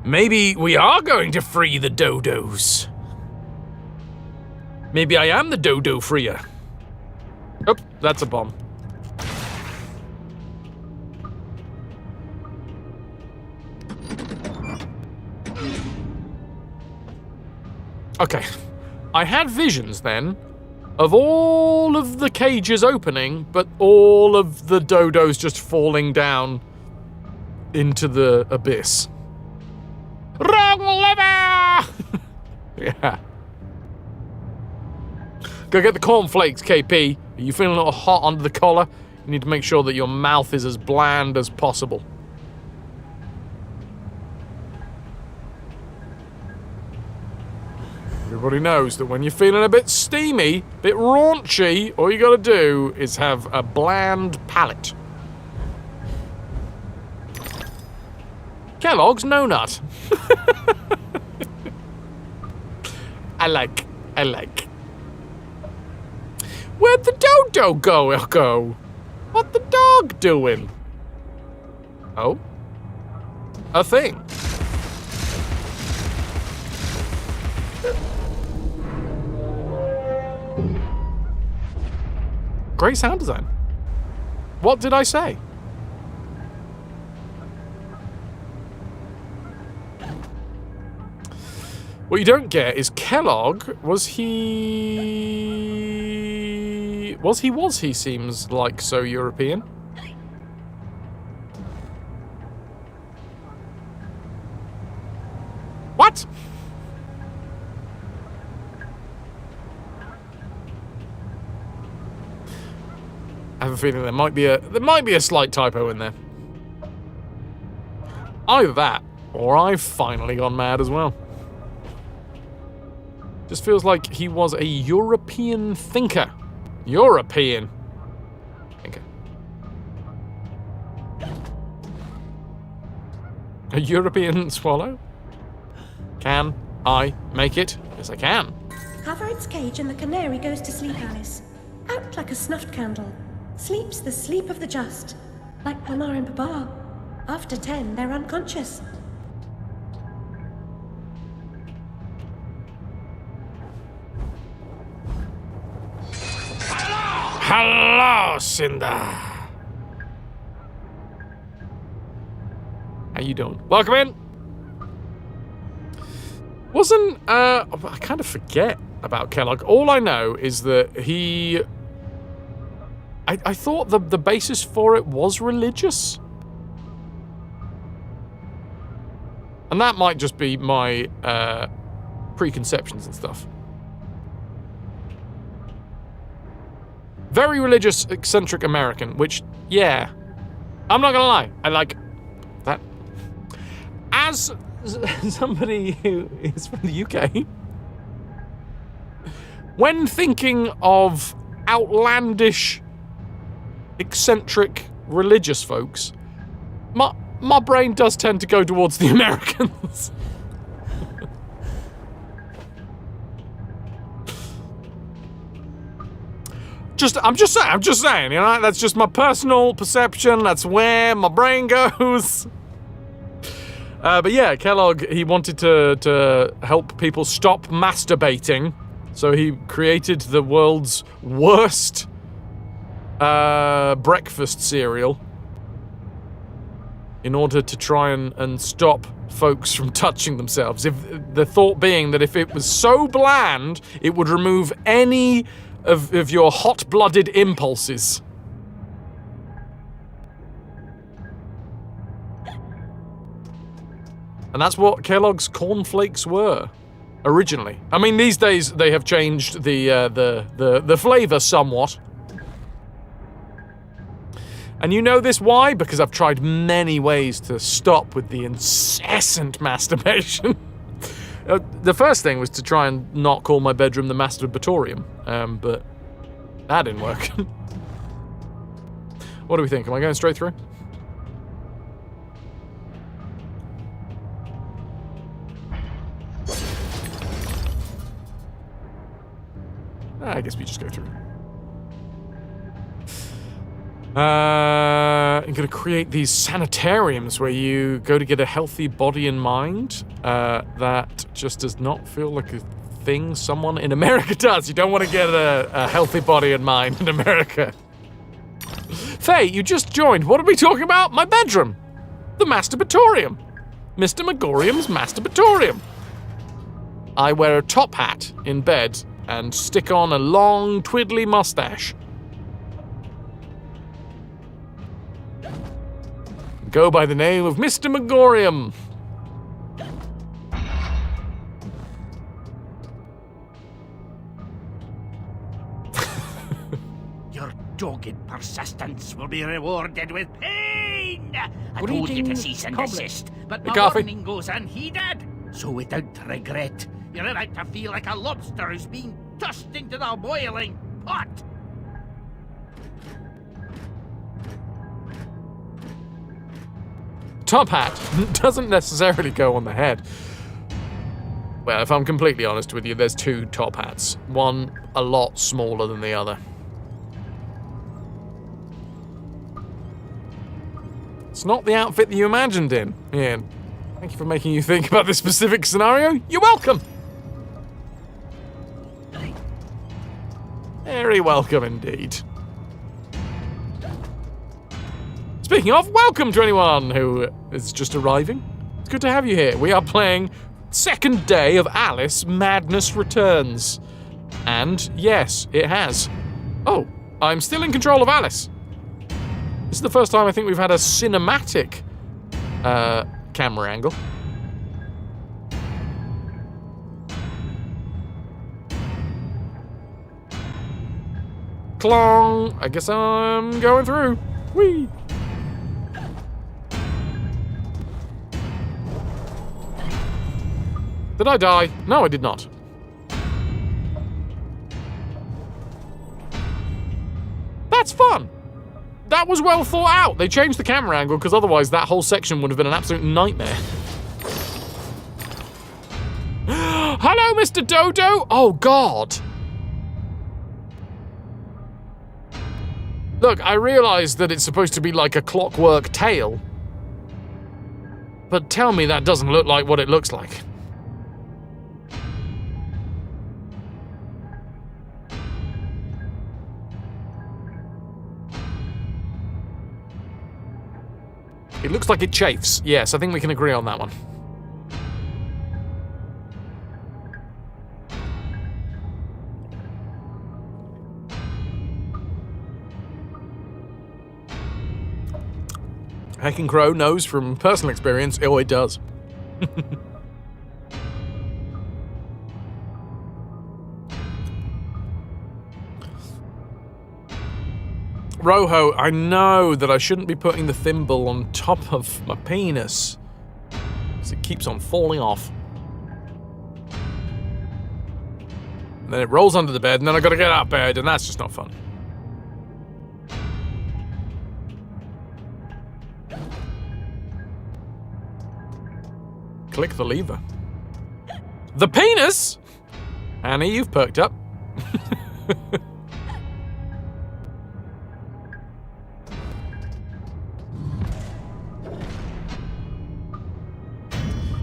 S1: Maybe we are going to free the dodos. Maybe I am the dodo freer. Oh, that's a bomb. Okay. I had visions then of all of the cages opening, but all of the dodos just falling down into the abyss. Wrong lever! Yeah. Go get the cornflakes, KP. Are you feeling a little hot under the collar? You need to make sure that your mouth is as bland as possible. Everybody knows that when you're feeling a bit steamy, a bit raunchy, all you gotta do is have a bland palate. Kellogg's No Nut. I like. Where'd the dodo go? What the dog doing? Oh? A thing. Great sound design. What did I say? What you don't get is Kellogg, was he seems like so European. What? I have a feeling there might be a slight typo in there. Either that, or I've finally gone mad as well. Just feels like he was a European thinker. European thinker. A European swallow? Can. I make it as I can.
S5: Cover its cage and the canary goes to sleep, Alice. Out like a snuffed candle. Sleeps the sleep of the just. Like Mama and Papa. After 10, they're unconscious.
S1: Hello, Cinder. How you doing? Welcome in. I kind of forget about Kellogg. All I know is that he... I thought the basis for it was religious. And that might just be my preconceptions and stuff. Very religious, eccentric American, which, yeah, I'm not gonna lie, I like that. As somebody who is from the UK, when thinking of outlandish, eccentric, religious folks, my brain does tend to go towards the Americans. I'm just saying, you know, that's just my personal perception, that's where my brain goes. But yeah, Kellogg, he wanted to help people stop masturbating, so he created the world's worst breakfast cereal in order to try and stop folks from touching themselves. If the thought being that if it was so bland, it would remove any of your hot-blooded impulses. And that's what Kellogg's cornflakes were originally. I mean, these days they have changed the flavor somewhat. And you know this why? Because I've tried many ways to stop with the incessant masturbation. The first thing was to try and not call my bedroom the masturbatorium, but that didn't work. What do we think? Am I going straight through? I guess we just go through. I'm gonna create these sanitariums where you go to get a healthy body and mind. That just does not feel like a thing someone in America does. You don't want to get a healthy body and mind in America. Faye, you just joined. What are we talking about? My bedroom. The masturbatorium. Mr. Megorium's masturbatorium. I wear a top hat in bed and stick on a long, twiddly mustache. Go by the name of Mr. Megorium.
S17: Your dogged persistence will be rewarded with pain. I told you to cease and desist, but my warning goes unheeded. So without regret, you're about to feel like a lobster who's being tossed into the boiling pot.
S1: Top hat doesn't necessarily go on the head. Well, if I'm completely honest with you, there's two top hats. One a lot smaller than the other. It's not the outfit that you imagined in. Yeah, thank you for making you think about this specific scenario. You're welcome. Very welcome indeed. Speaking of, welcome to anyone who is just arriving. It's good to have you here. We are playing second day of Alice Madness Returns. And yes, it has. Oh, I'm still in control of Alice. This is the first time I think we've had a cinematic camera angle. Clong! I guess I'm going through. Whee! Did I die? No, I did not. That's fun! That was well thought out. They changed the camera angle because otherwise that whole section would have been an absolute nightmare. Hello, Mr. Dodo! Oh, God. Look, I realise that it's supposed to be like a clockwork tail. But tell me that doesn't look like what it looks like. It looks like it chafes. Yes, I think we can agree on that one. Heckin' Crow knows from personal experience, oh, it does. Roho, I know that I shouldn't be putting the thimble on top of my penis, because it keeps on falling off. And then it rolls under the bed, and then I gotta get out of bed, and that's just not fun. Click the lever. The penis? Annie, you've perked up.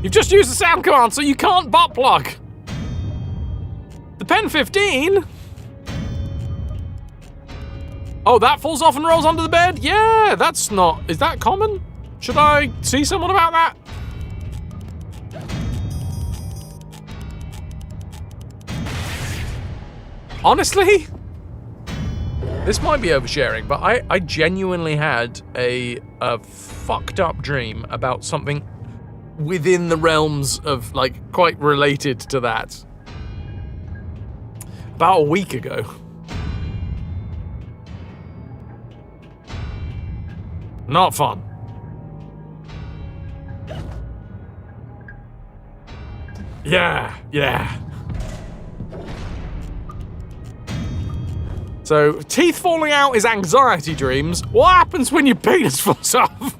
S1: You've just used the sound command, so you can't butt plug. The pen 15? Oh, that falls off and rolls under the bed? Yeah, that's not... Is that common? Should I see someone about that? Honestly, this might be oversharing, but I genuinely had a fucked up dream about something within the realms of, like, quite related to that. About a week ago. Not fun. Yeah. So, teeth falling out is anxiety dreams. What happens when your penis falls off?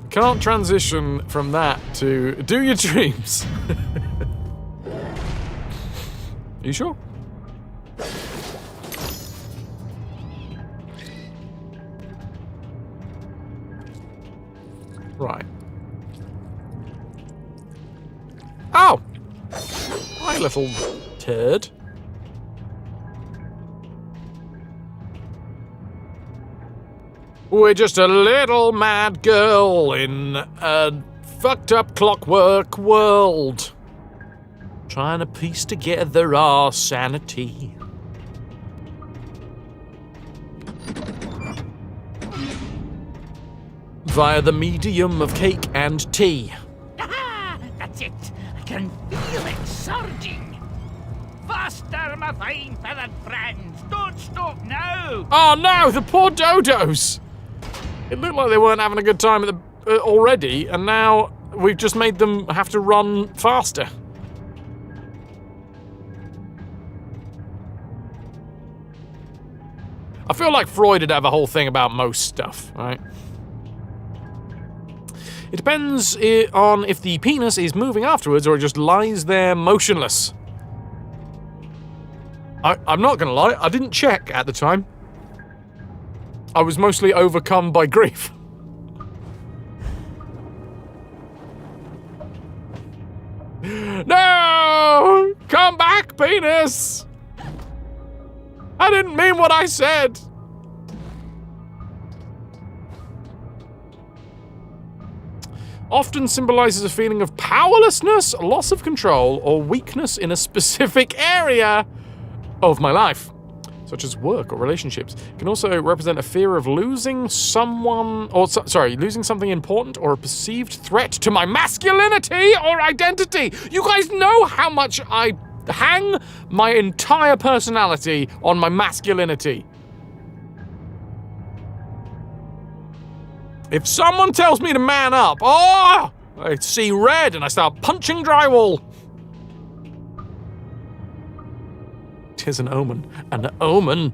S1: Can't transition from that to do your dreams. Are you sure? Right. Oh! Hi, little turd. We're just a little mad girl in a fucked up clockwork world. Trying to piece together our sanity. Via the medium of cake and tea.
S17: That's it. I can feel it surging. Faster, my fine feathered friends. Don't stop now.
S1: Oh no, the poor dodos. It looked like they weren't having a good time at the, already, and now we've just made them have to run faster. I feel like Freud would have a whole thing about most stuff, right? It depends on if the penis is moving afterwards or it just lies there motionless. I'm not gonna lie, I didn't check at the time. I was mostly overcome by grief. No! Come back, penis! I didn't mean what I said! Often symbolizes a feeling of powerlessness, loss of control, or weakness in a specific area of my life, such as work or relationships. It can also represent a fear of losing someone, or losing something important or a perceived threat to my masculinity or identity. You guys know how much I hang my entire personality on my masculinity. If someone tells me to man up, I see red and I start punching drywall. 'Tis an omen, an omen.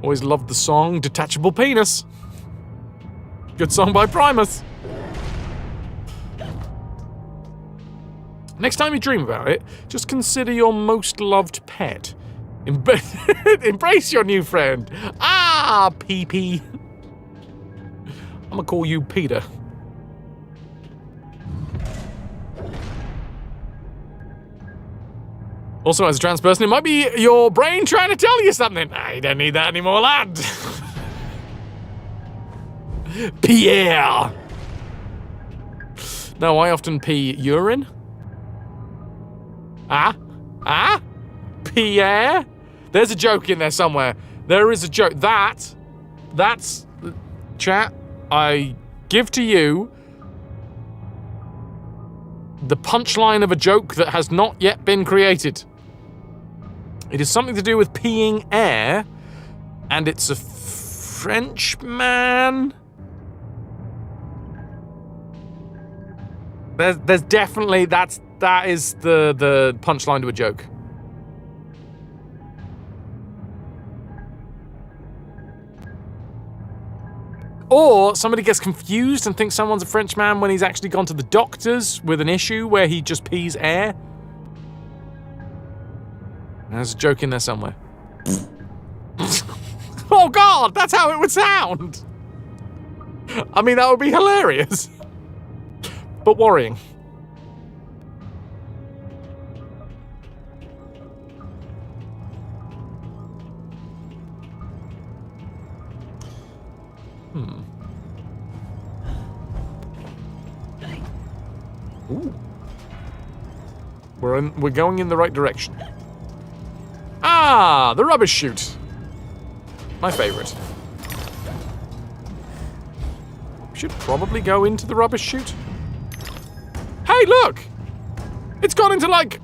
S1: Always loved the song Detachable Penis. Good song by Primus. Next time you dream about it, just consider your most loved pet. Embrace your new friend. Ah, Pee-Pee. I'm gonna call you Peter. Also, as a trans person, it might be your brain trying to tell you something. Nah, you don't need that anymore, lad. Pierre. No, I often pee urine. Ah? Pierre? There's a joke in there somewhere. There is a joke. That's... Chat, I give to you the punchline of a joke that has not yet been created. It is something to do with peeing air, and it's a Frenchman. There's definitely that is the punchline to a joke. Or somebody gets confused and thinks someone's a Frenchman when he's actually gone to the doctors with an issue where he just pees air. There's a joke in there somewhere. Oh God, that's how it would sound. I mean, that would be hilarious. But worrying. Ooh. We're going in the right direction. Ah, the rubbish chute. My favorite. Should probably go into the rubbish chute. Hey, look! It's gone into, like,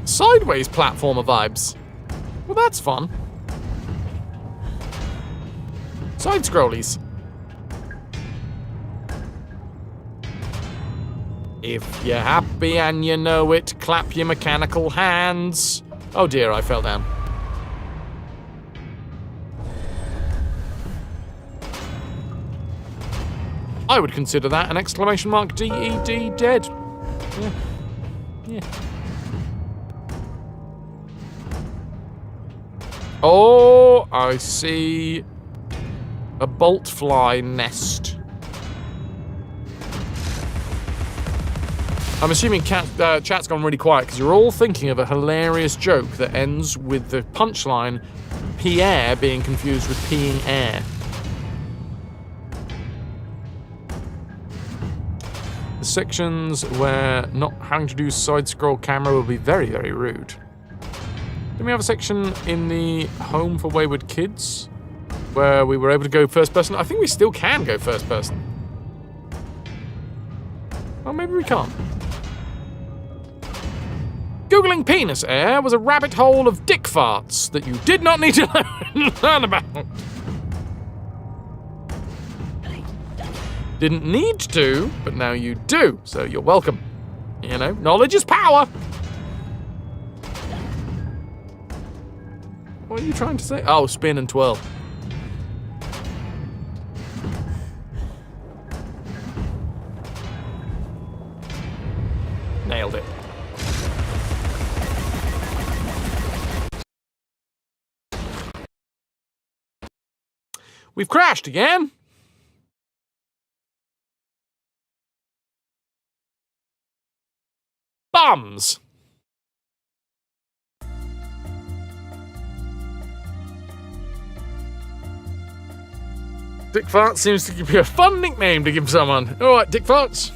S1: sideways platformer vibes. Well, that's fun. Side scrollies. If you're happy and you know it, clap your mechanical hands. Oh dear, I fell down. I would consider that an exclamation mark DED dead. Yeah. Yeah. Oh, I see a bolt fly nest. I'm assuming chat's gone really quiet because you're all thinking of a hilarious joke that ends with the punchline Pierre being confused with peeing air. The sections where not having to do side-scroll camera will be very, very rude. Then we have a section in the Home for Wayward Kids where we were able to go first person. I think we still can go first person. Well, maybe we can't. Googling penis air was a rabbit hole of dick farts that you did not need to learn about. Didn't need to, but now you do, so you're welcome. You know, knowledge is power. What are you trying to say? Oh, spin and twirl. Nailed it. We've crashed again. Bums. Dick Farts seems to be a fun nickname to give someone. All right, Dick Farts.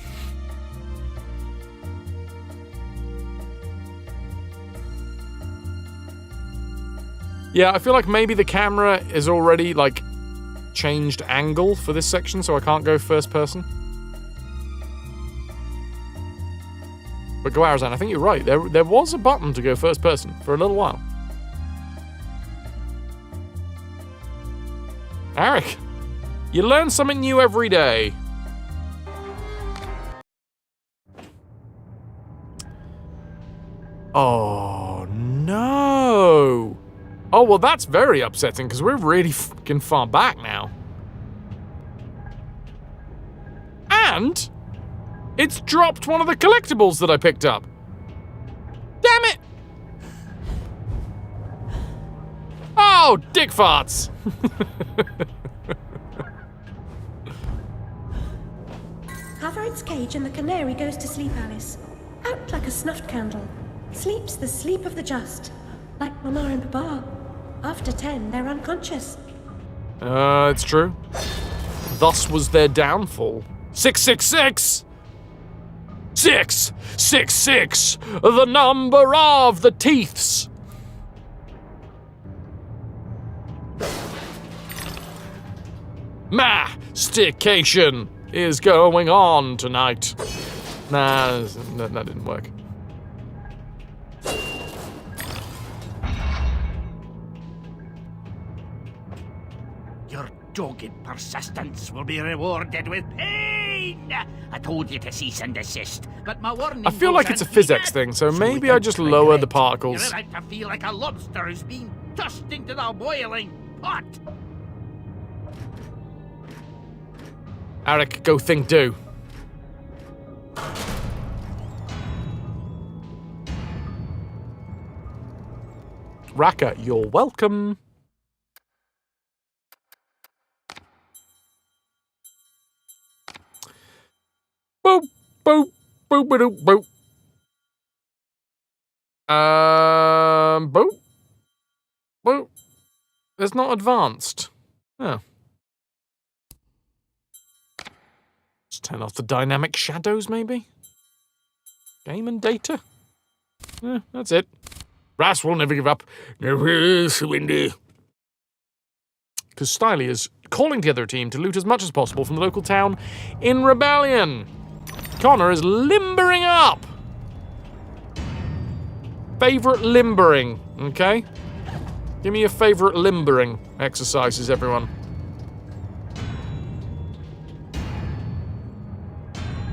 S1: Yeah, I feel like maybe the camera is already, like, changed angle for this section, so I can't go first person. But Gawarazan, I think you're right. There was a button to go first person for a little while. Eric, you learn something new every day. Oh, no. Oh, well, that's very upsetting, because we're really fucking far back now. And it's dropped one of the collectibles that I picked up. Damn it! Oh, dick farts!
S5: Cover its cage and the canary goes to sleep, Alice. Out like a snuffed candle. Sleeps the sleep of the just. Like Mama and Papa. After 10, they're unconscious.
S1: It's true. Thus was their downfall. 666! 666! The number of the teeths! Mastication is going on tonight. Nah, that didn't work.
S17: Your dogged persistence will be rewarded with pain. I told you to cease and desist, but my warning.
S1: I feel like it's a physics thing, so maybe I just lower the particles.
S17: You're about to feel like a lobster who's been tossed into the boiling pot.
S1: Eric, go think do. Raka, you're welcome. Boop, boop, boop, boop, boop. Boop. Boop. It's not advanced. Oh. Just turn off the dynamic shadows, maybe? Game and data? Yeah, that's it. Brass will never give up. Never surrender. Because Stiley is calling together a team to loot as much as possible from the local town in rebellion. Connor is limbering up. Favorite limbering, okay? Give me your favorite limbering exercises, everyone.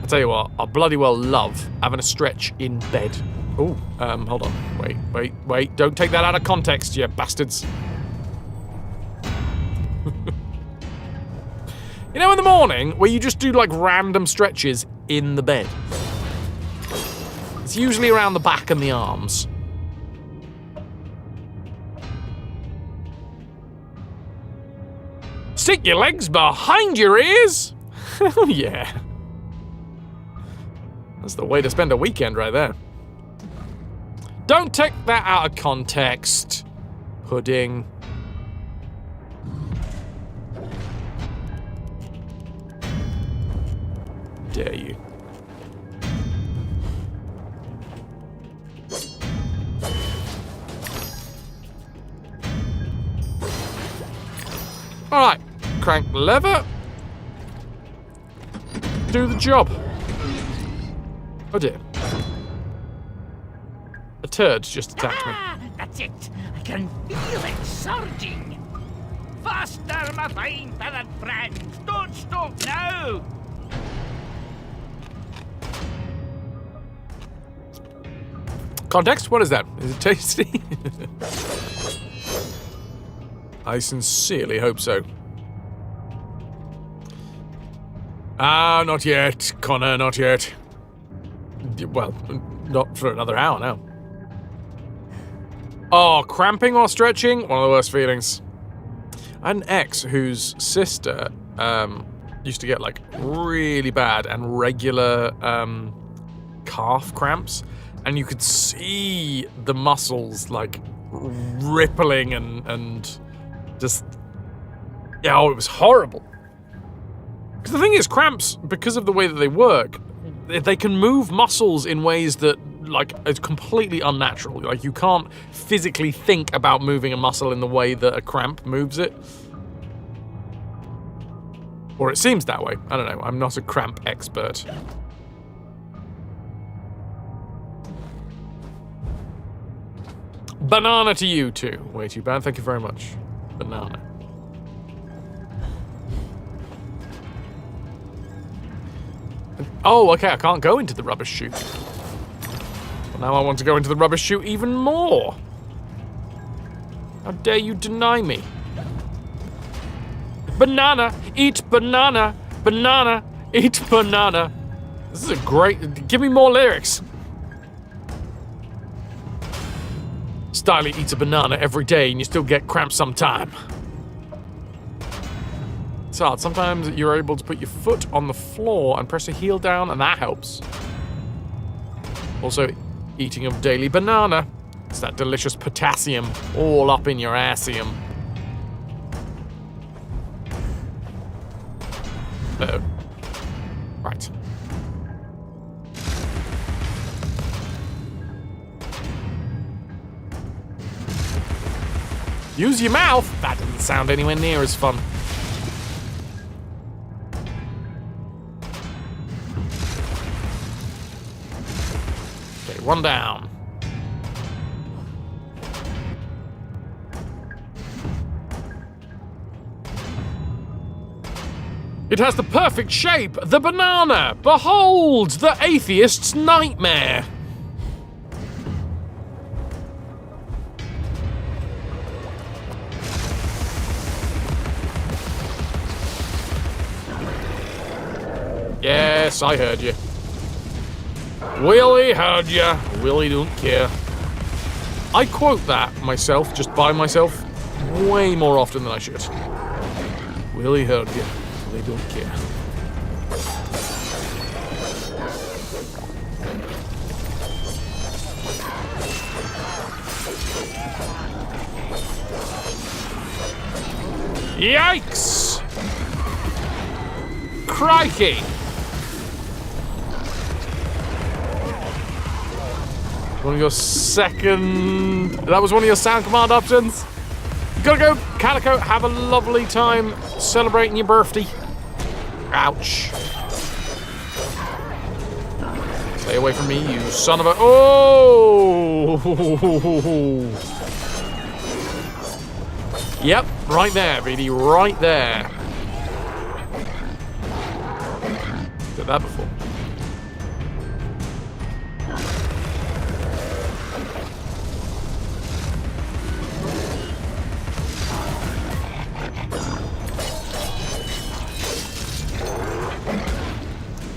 S1: I'll tell you what, I bloody well love having a stretch in bed. Oh, hold on. Wait. Don't take that out of context, you bastards. You know, in the morning, where you just do, like, random stretches in the bed. It's usually around the back and the arms. Stick your legs behind your ears? Oh, yeah. That's the way to spend a weekend right there. Don't take that out of context, pudding. Dare you. Alright, crank the lever. Do the job. Oh dear. A turd just attacked me.
S17: That's it. I can feel it surging. Faster, my fine feathered friends. Don't stop now.
S1: Context? What is that? Is it tasty? I sincerely hope so. Ah, not yet, Connor, not yet. Well, not for another hour now. Oh, cramping while stretching? One of the worst feelings. I had an ex whose sister used to get, like, really bad and regular calf cramps. And you could see the muscles, like, rippling and just... Yeah, oh, it was horrible. Because the thing is, cramps, because of the way that they work, they can move muscles in ways that, like, it's completely unnatural. Like, you can't physically think about moving a muscle in the way that a cramp moves it. Or it seems that way. I don't know. I'm not a cramp expert. Banana to you, too. Way too bad. Thank you very much. Banana. Oh, okay, I can't go into the rubbish chute. Well, now I want to go into the rubbish chute even more. How dare you deny me? Banana, eat banana, banana, eat banana. This is a great... Give me more lyrics. Styly eats a banana every day and you still get cramps sometime. It's hard. Sometimes you're able to put your foot on the floor and press a heel down, and that helps. Also, eating a daily banana. It's that delicious potassium all up in your assium. Uh-oh. Right. Use your mouth! That doesn't sound anywhere near as fun. Okay, one down. It has the perfect shape, the banana! Behold, the atheist's nightmare! Yes, I heard you. Willie heard ya. Willie don't care. I quote that myself, just by myself, way more often than I should. Willie heard ya. Willie don't care. Yikes! Crikey! One of your second... That was one of your sound command options? You gotta go, Calico. Have a lovely time celebrating your birthday. Ouch. Stay away from me, you son of a... Oh! Yep, right there, BD, right there. Did that before.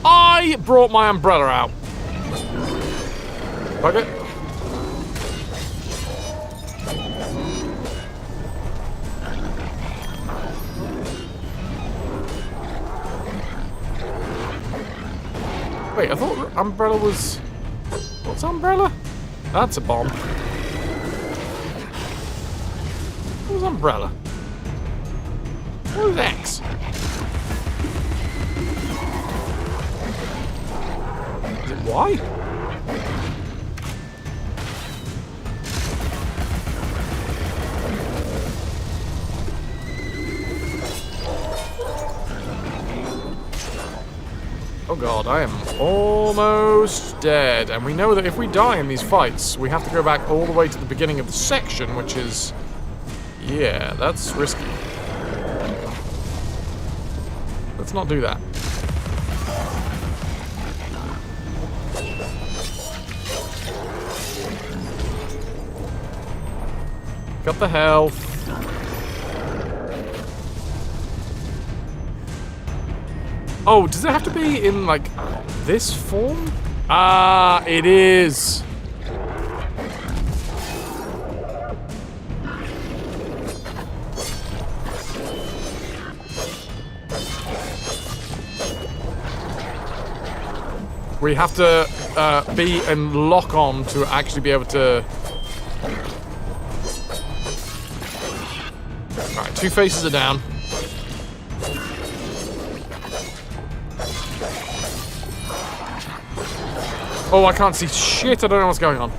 S1: I brought my umbrella out. Bug it. Wait, I thought umbrella was... What's umbrella? That's a bomb. What was umbrella? What was X? Is it Y? Oh god, I am almost dead. And we know that if we die in these fights, we have to go back all the way to the beginning of the section, which is... Yeah, that's risky. Let's not do that. Got the health. Oh, does it have to be in, like, this form? Ah, it is. We have to be and lock on to actually be able to... Alright, two faces are down. Oh, I can't see shit. I don't know what's going on.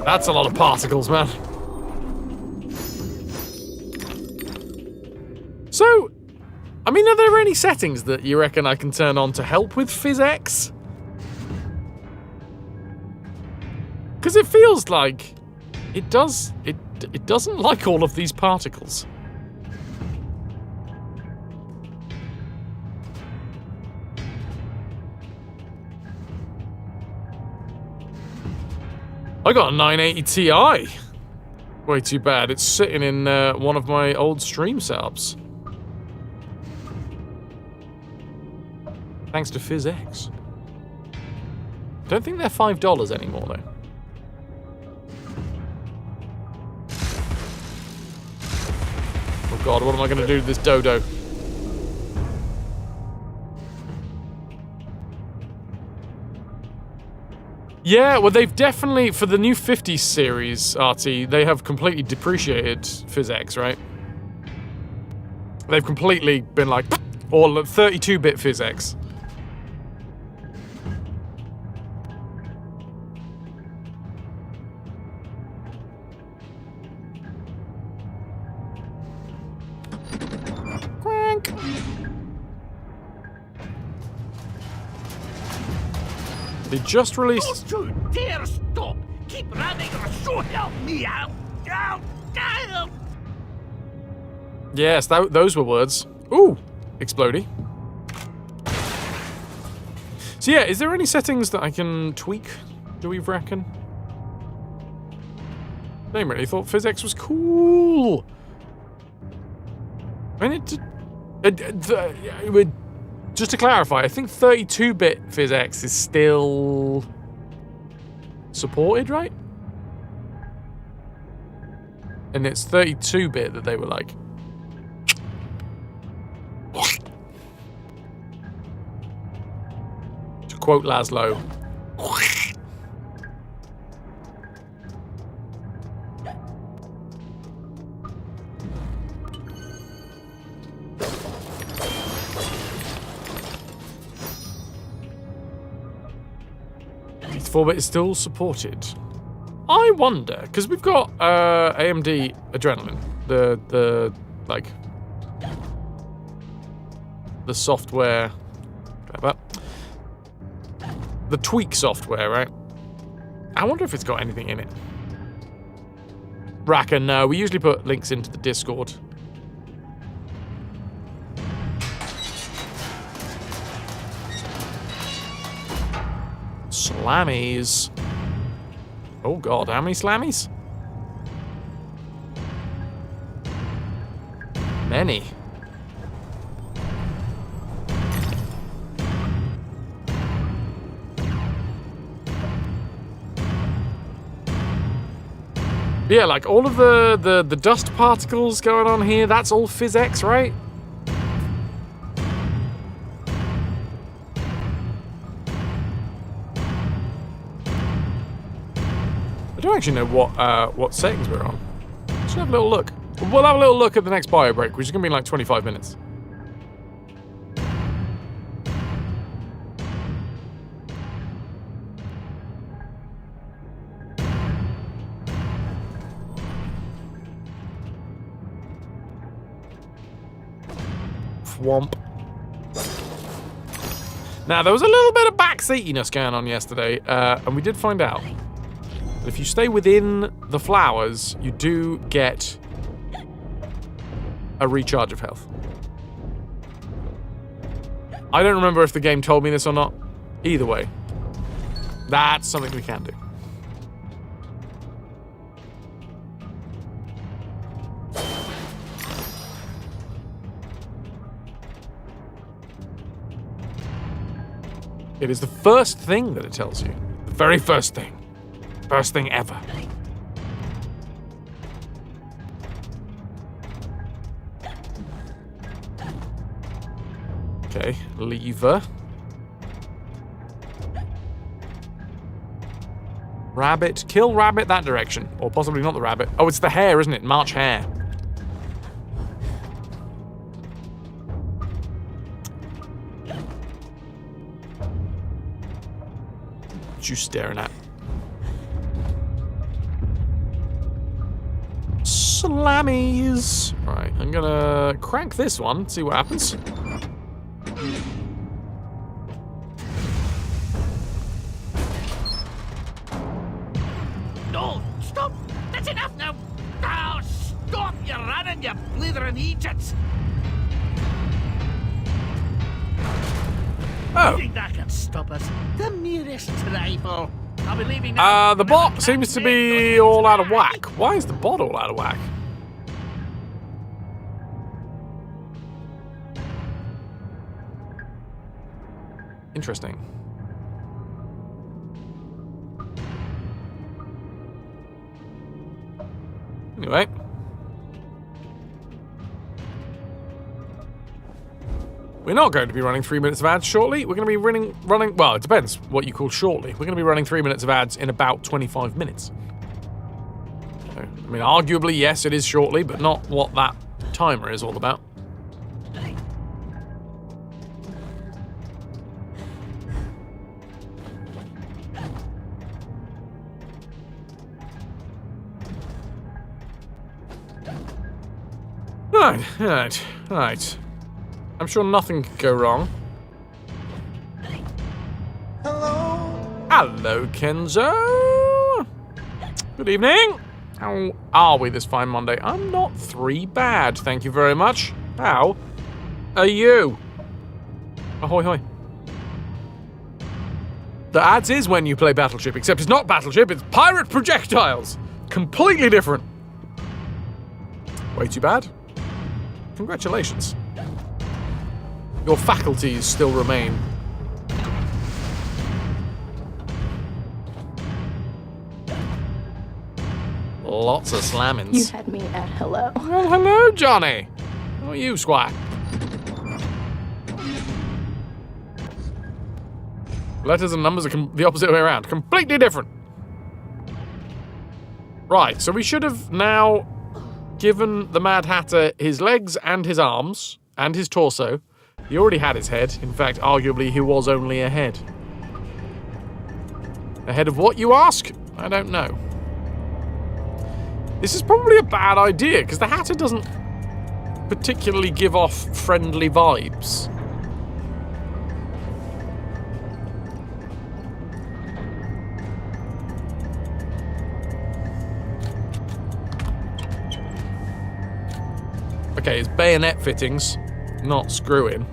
S1: That's a lot of particles, man. So, I mean, are there any settings that you reckon I can turn on to help with PhysX? Because it feels like it doesn't like all of these particles. I got a 980 Ti. Way too bad. It's sitting in one of my old stream setups. Thanks to PhysX. Don't think they're $5 anymore, though. Oh god, what am I going to do to this dodo? Yeah, well, they've definitely, for the new 50 series, RT, they have completely depreciated PhysX, right? They've completely been like, all 32-bit PhysX. Crank. They just released.
S17: Don't you dare stop! Keep running or so help me out! Out! Out!
S1: Yes, those were words. Ooh, explodey. So yeah, is there any settings that I can tweak? Do we reckon? I really thought PhysX was cool. I mean, it would. Just to clarify, I think 32-bit PhysX is still supported, right? And it's 32-bit that they were like... To quote Laszlo. But it's still supported. I wonder, because we've got AMD Adrenalin, the software, the tweak software, right? I wonder if it's got anything in it. Raka, no, we usually put links into the Discord. Slammies. Oh god, how many slammies? Many. Yeah, like all of the dust particles going on here, that's all PhysX, right? I don't actually know what settings we're on. Let's have a little look. We'll have a little look at the next bio break, which is going to be in like 25 minutes. Thwomp. Now, there was a little bit of backseatiness going on yesterday, and we did find out. If you stay within the flowers, you do get a recharge of health. I don't remember if the game told me this or not. Either way, that's something we can do. It is the first thing that it tells you. The very first thing. First thing ever. Okay, lever. Rabbit. Kill rabbit that direction. Or possibly not the rabbit. Oh, it's the hare, isn't it? March hare. What you staring at? Slammies. Right, I'm gonna crank this one, see what happens.
S17: No, stop! That's enough now! Oh, stop! You're running, you blithering Egypts!
S1: Oh.
S17: You think that can stop us? The merest trifle. I'll be leaving now.
S1: The bot seems to be all out of whack. Why is the bot all out of whack? Interesting. Anyway. We're not going to be running 3 minutes of ads shortly. We're going to be running, well, it depends what you call shortly. We're going to be running 3 minutes of ads in about 25 minutes. So, I mean, arguably, yes, it is shortly, but not what that timer is all about. Right. I'm sure nothing could go wrong. Hello, Kenzo. Good evening. How are we this fine Monday? I'm not 3 bad, thank you very much. How are you? Ahoy, hoy. The ads is when you play Battleship, except it's not Battleship, it's Pirate Projectiles. Completely different. Way too bad. Congratulations. Your faculties still remain. Lots of slammings.
S18: You had me at hello.
S1: Well, hello, Johnny. How are you, Squire? Letters and numbers are the opposite way around. Completely different. Right, so we should have now given the Mad Hatter his legs and his arms and his torso. He already had his head. In fact, arguably, he was only a head. A head of what, you ask? I don't know. This is probably a bad idea, because the Hatter doesn't particularly give off friendly vibes. Okay, it's bayonet fittings, not screw-in.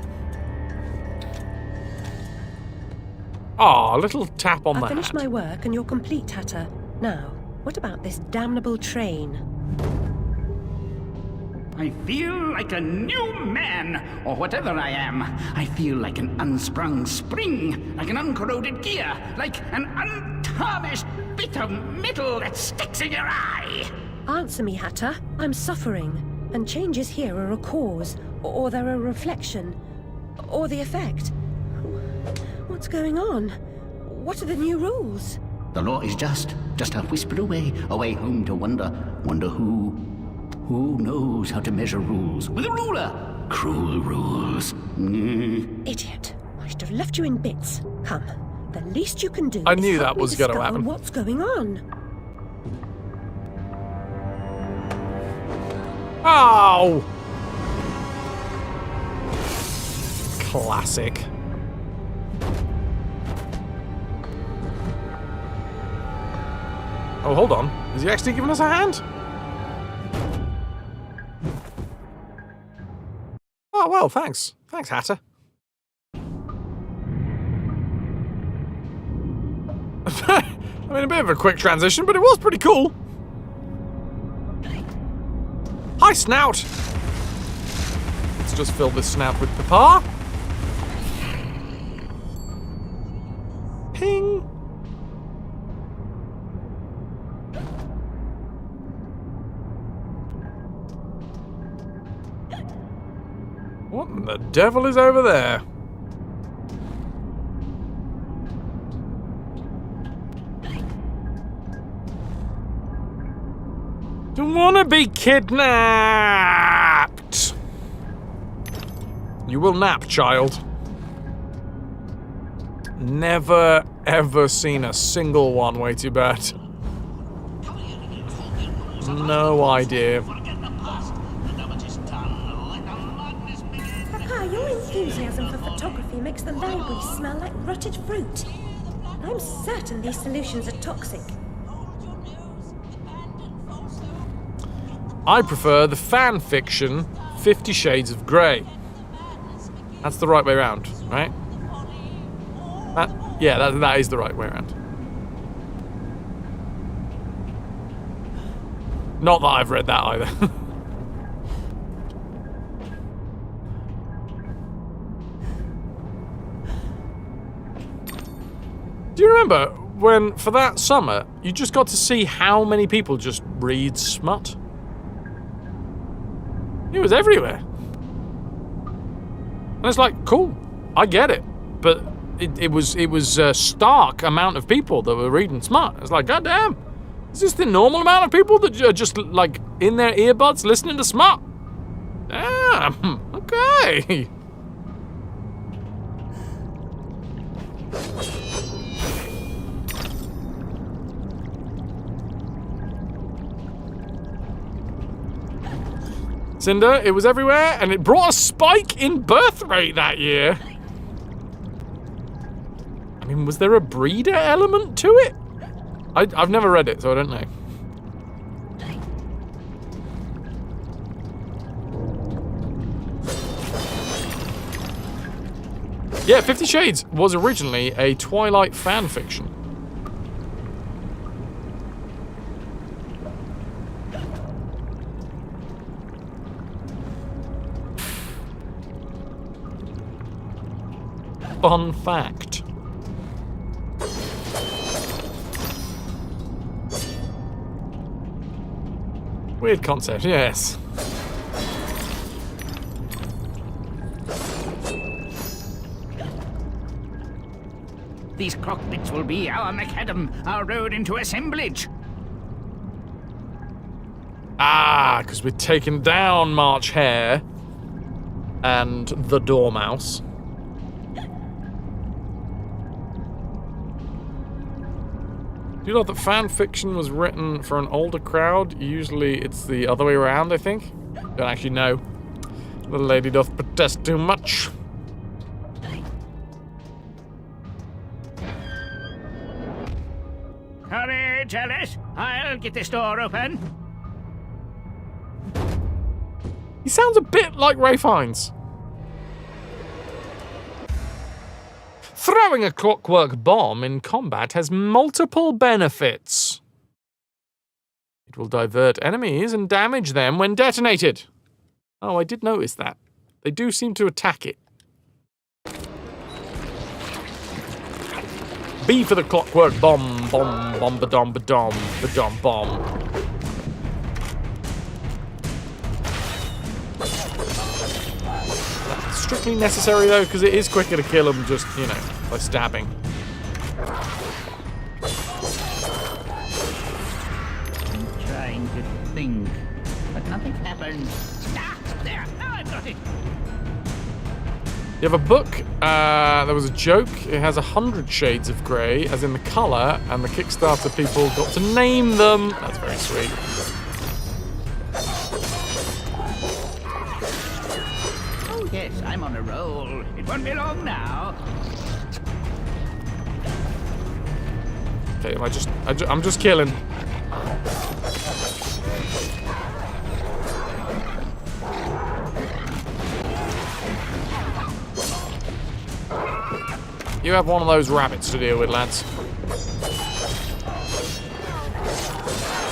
S1: Ah, a little tap on the
S5: I've finished
S1: hat.
S5: my work and you're complete, Hatter. Now, what about this damnable train?
S17: I feel like a new man, or whatever I am. I feel like an unsprung spring, like an uncorroded gear, like an untarnished bit of metal that sticks in your eye.
S5: Answer me, Hatter. I'm suffering. And changes here are a cause, or they're a reflection, or the effect. What's going on? What are the new rules?
S17: The law is just a whisper away home to wonder who knows how to measure rules with a ruler. Cruel rules.
S5: Idiot. I should have left you in bits. Come, the least you can do
S1: I
S5: is
S1: knew
S5: help
S1: that
S5: me
S1: was going to
S5: discover
S1: happen.
S5: What's going on?
S1: Ow! Classic. Oh, hold on. Is he actually giving us a hand? Oh, well, thanks. Thanks, Hatter. I mean, a bit of a quick transition, but it was pretty cool. Hi, Snout! Let's just fill this snout with Papa. Ping! What in the devil is over there? Don't want to be kidnapped. You will nap, child. Never, ever seen a single one. Way too bad. No idea.
S5: Papa, your enthusiasm for photography makes the library smell like rotted fruit. I'm certain these solutions are toxic.
S1: I prefer the fan fiction 50 Shades of Grey. That's the right way around, right? That is the right way around. Not that I've read that either. Do you remember when, for that summer, you just got to see how many people just read smut? It was everywhere. And it's like, cool, I get it. But it was a stark amount of people that were reading smut. It's like, goddamn, is this the normal amount of people that are just, like, in their earbuds listening to smut? Damn, okay. Cinder, it was everywhere, and it brought a spike in birth rate that year. I mean, was there a breeder element to it? I've never read it, so I don't know. Yeah, 50 Shades was originally a Twilight fan fiction. Fun fact. Weird concept, yes.
S17: These crockpits will be our macadam, our road into assemblage.
S1: Ah, because we're taking down March Hare and the Dormouse. Do you know that fan fiction was written for an older crowd? Usually it's the other way around, I think. Don't actually know. The lady doth protest too much.
S17: Courage, Alice. I'll get this door open.
S1: He sounds a bit like Ray Fiennes. Throwing a clockwork bomb in combat has multiple benefits. It will divert enemies and damage them when detonated. Oh, I did notice that. They do seem to attack it. B for the clockwork bomb, bomb, bomb, ba-dom, ba-dom, ba-dom, bomb. That's strictly necessary though, because it is quicker to kill them just, you know, by stabbing.
S17: I'm trying to think, but nothing happens. Ah, there! Now I've got it!
S1: You have a book, there was a joke, it has 100 shades of grey, as in the colour, and the Kickstarter people got to name them. That's very sweet.
S17: Oh yes, I'm on a roll. It won't be long now.
S1: Okay, I'm just killing. You have one of those rabbits to deal with, lads.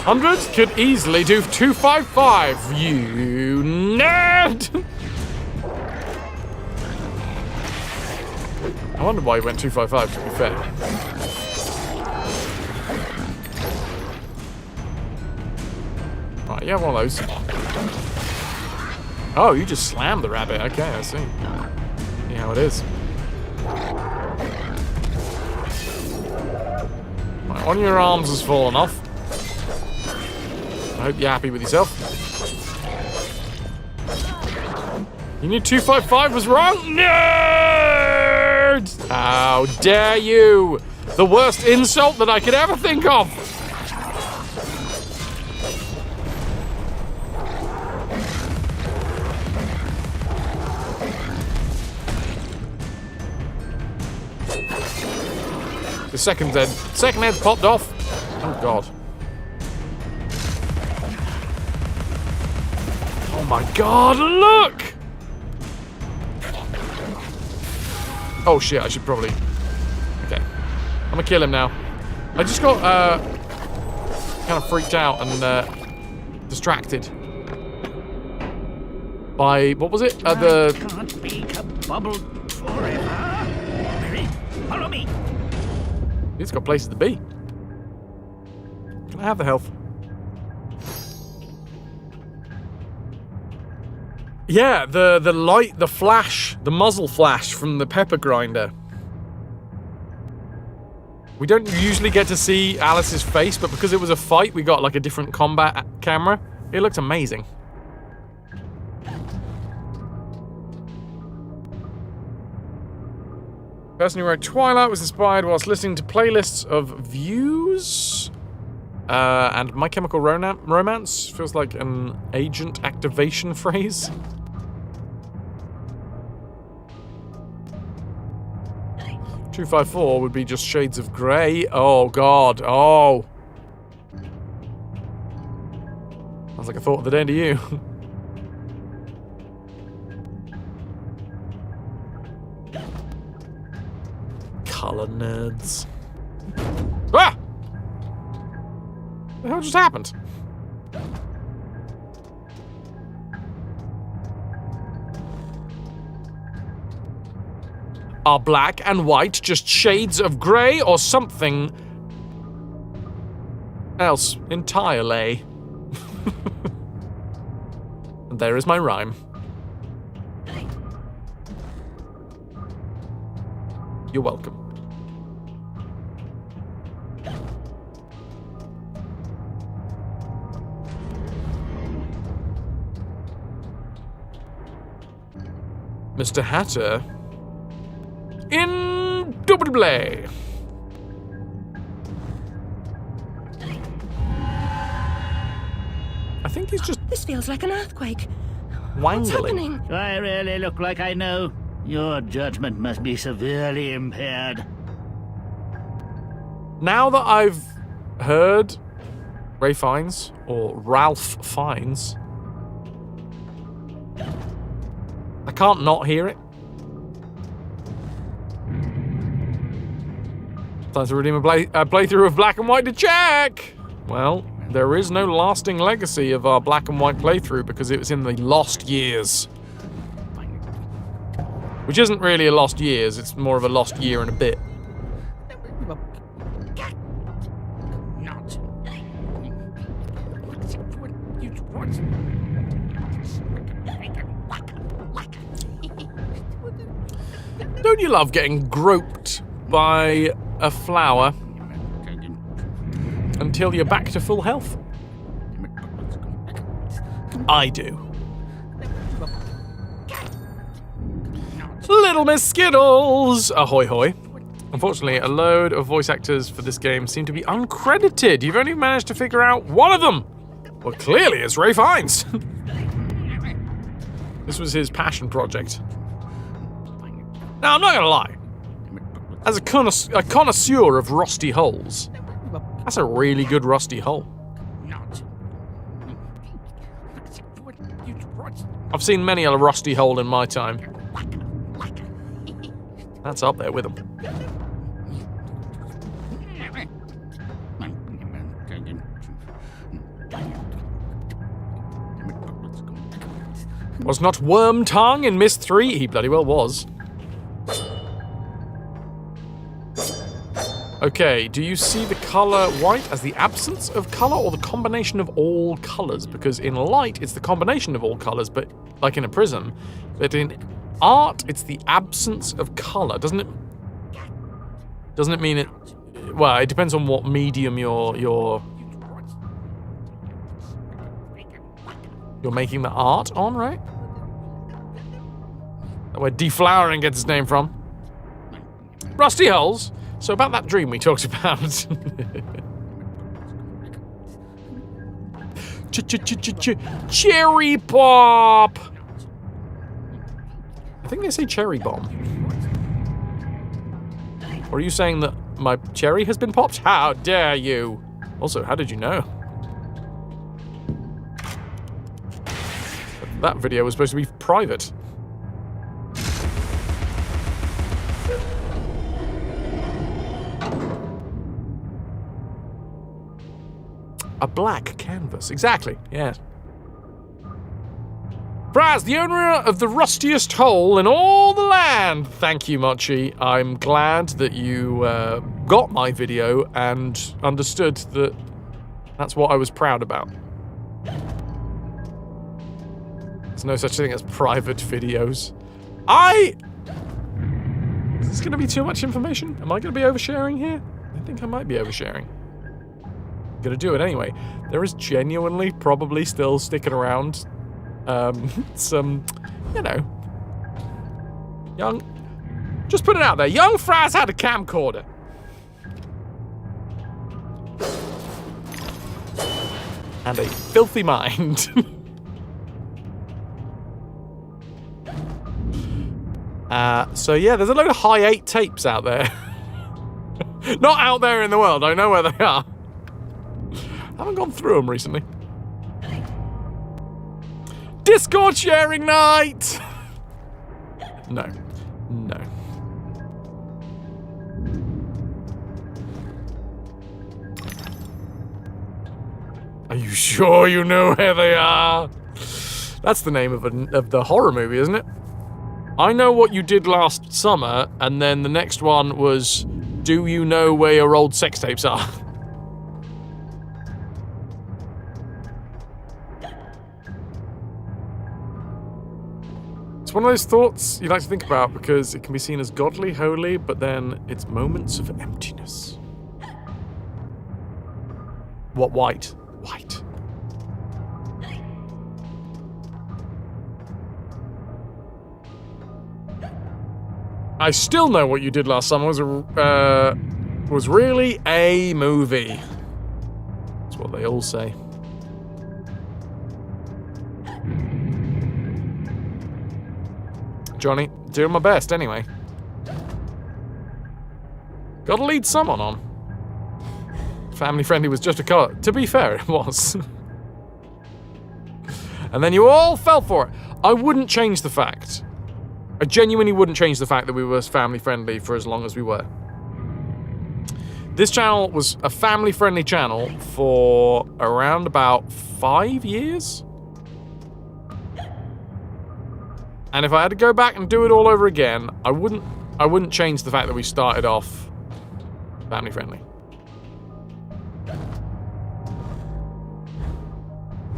S1: 100 could easily do 255, you nerd! I wonder why he went 255, to be fair. Right, you have one of those. Oh, you just slammed the rabbit. Okay, I see. See how it is. Right, one of your arms has fallen off. I hope you're happy with yourself. You knew 255 was wrong? Nerd! How dare you! The worst insult that I could ever think of! The second head popped off. Oh god. Oh my god, look! Oh shit, I should probably... Okay. I'm gonna kill him now. I just got kind of freaked out and distracted by, what was it? The...
S17: can't make a bubble forever. Mary, follow me.
S1: It's got places to be. Can I have the health? Yeah, the light, the flash, the muzzle flash from the pepper grinder. We don't usually get to see Alice's face, but because it was a fight, we got like a different combat camera. It looked amazing. The person who wrote Twilight was inspired whilst listening to playlists of views. And My Chemical Romance feels like an agent activation phrase. $254 would be just shades of grey. Oh god, oh. Sounds like a thought of the day to you. Colour nerds. Ah! What the hell just happened? Are black and white just shades of grey or something else entirely? And there is my rhyme. You're welcome. Mr. Hatter. Indubitably. I think he's just...
S5: This feels like an earthquake.
S1: Wangling.
S5: What's happening?
S17: Do I really look like I know? Your judgment must be severely impaired.
S1: Now that I've heard Ray Fiennes, or Ralph Fiennes, I can't not hear it. Time to redeem a playthrough of Black and White to check! Well, there is no lasting legacy of our Black and White playthrough because it was in the lost years. Which isn't really a lost years, it's more of a lost year and a bit. Don't you love getting groped by a flower until you're back to full health? I do. Little Miss Skittles! Ahoy hoy. Unfortunately, a load of voice actors for this game seem to be uncredited. You've only managed to figure out one of them! Well, clearly it's Ray Fiennes. This was his passion project. Now, I'm not gonna lie. As a connoisseur of rusty hulls, that's a really good rusty hull. I've seen many a rusty hull in my time. That's up there with them. Was not Worm Tongue in Myst 3? He bloody well was. Okay, do you see the color white as the absence of color or the combination of all colors? Because in light, it's the combination of all colors, but like in a prism. But in art, it's the absence of color. Doesn't it mean it? Well, it depends on what medium you're making the art on, right? That's where deflowering gets its name from. Rusty hulls. So about that dream we talked about. Cherry pop! I think they say cherry bomb. Or are you saying that my cherry has been popped? How dare you! Also, how did you know? That video was supposed to be private. A black canvas. Exactly, yes. Fraz, the owner of the rustiest hole in all the land. Thank you, Mochi. I'm glad that you got my video and understood that that's what I was proud about. There's no such thing as private videos. Is this going to be too much information? Am I going to be oversharing here? I think I might be oversharing. I'm going to do it anyway. There is genuinely probably still sticking around some, you know, just put it out there. Young Fraz had a camcorder. And a filthy mind. So yeah, there's a load of high 8 tapes out there. Not out there in the world, I know where they are. I haven't gone through them recently. Discord sharing night! No. No. Are you sure you know where they are? That's the name of the horror movie, isn't it? I Know What You Did Last Summer, and then the next one was, Do You Know Where Your Old Sex Tapes Are? It's one of those thoughts you like to think about because it can be seen as godly, holy, but then it's moments of emptiness. What, white? White. I Still Know What You Did Last Summer was really a movie. That's what they all say. Johnny, doing my best anyway. Gotta lead someone on. Family Friendly was just a car. To be fair, it was. And then you all fell for it. I wouldn't change the fact. I genuinely wouldn't change the fact that we were family friendly for as long as we were. This channel was a family friendly channel for around about 5 years. And if I had to go back and do it all over again, I wouldn't change the fact that we started off family friendly.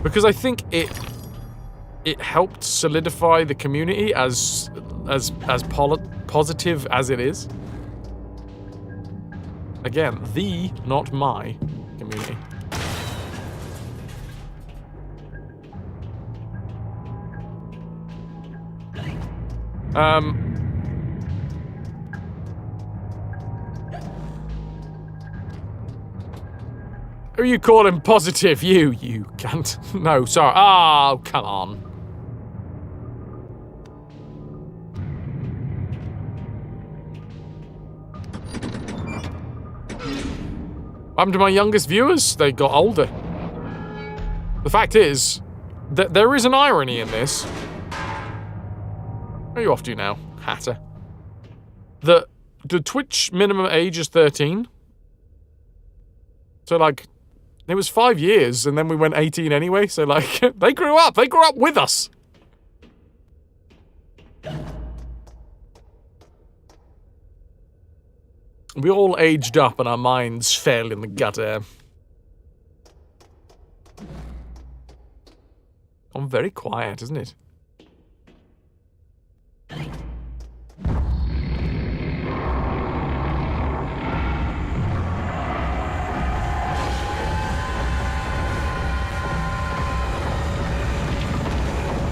S1: Because I think it helped solidify the community as positive as it is. Again, the, not my, community. Who are you calling positive? You cunt. No, sorry. Oh, come on. What happened to my youngest viewers? They got older. The fact is, that there is an irony in this. Where are you off to now, Hatter? The Twitch minimum age is 13. So, like, it was 5 years, and then we went 18 anyway, so, like, they grew up with us! We all aged up and our minds fell in the gutter. I'm very quiet, isn't it?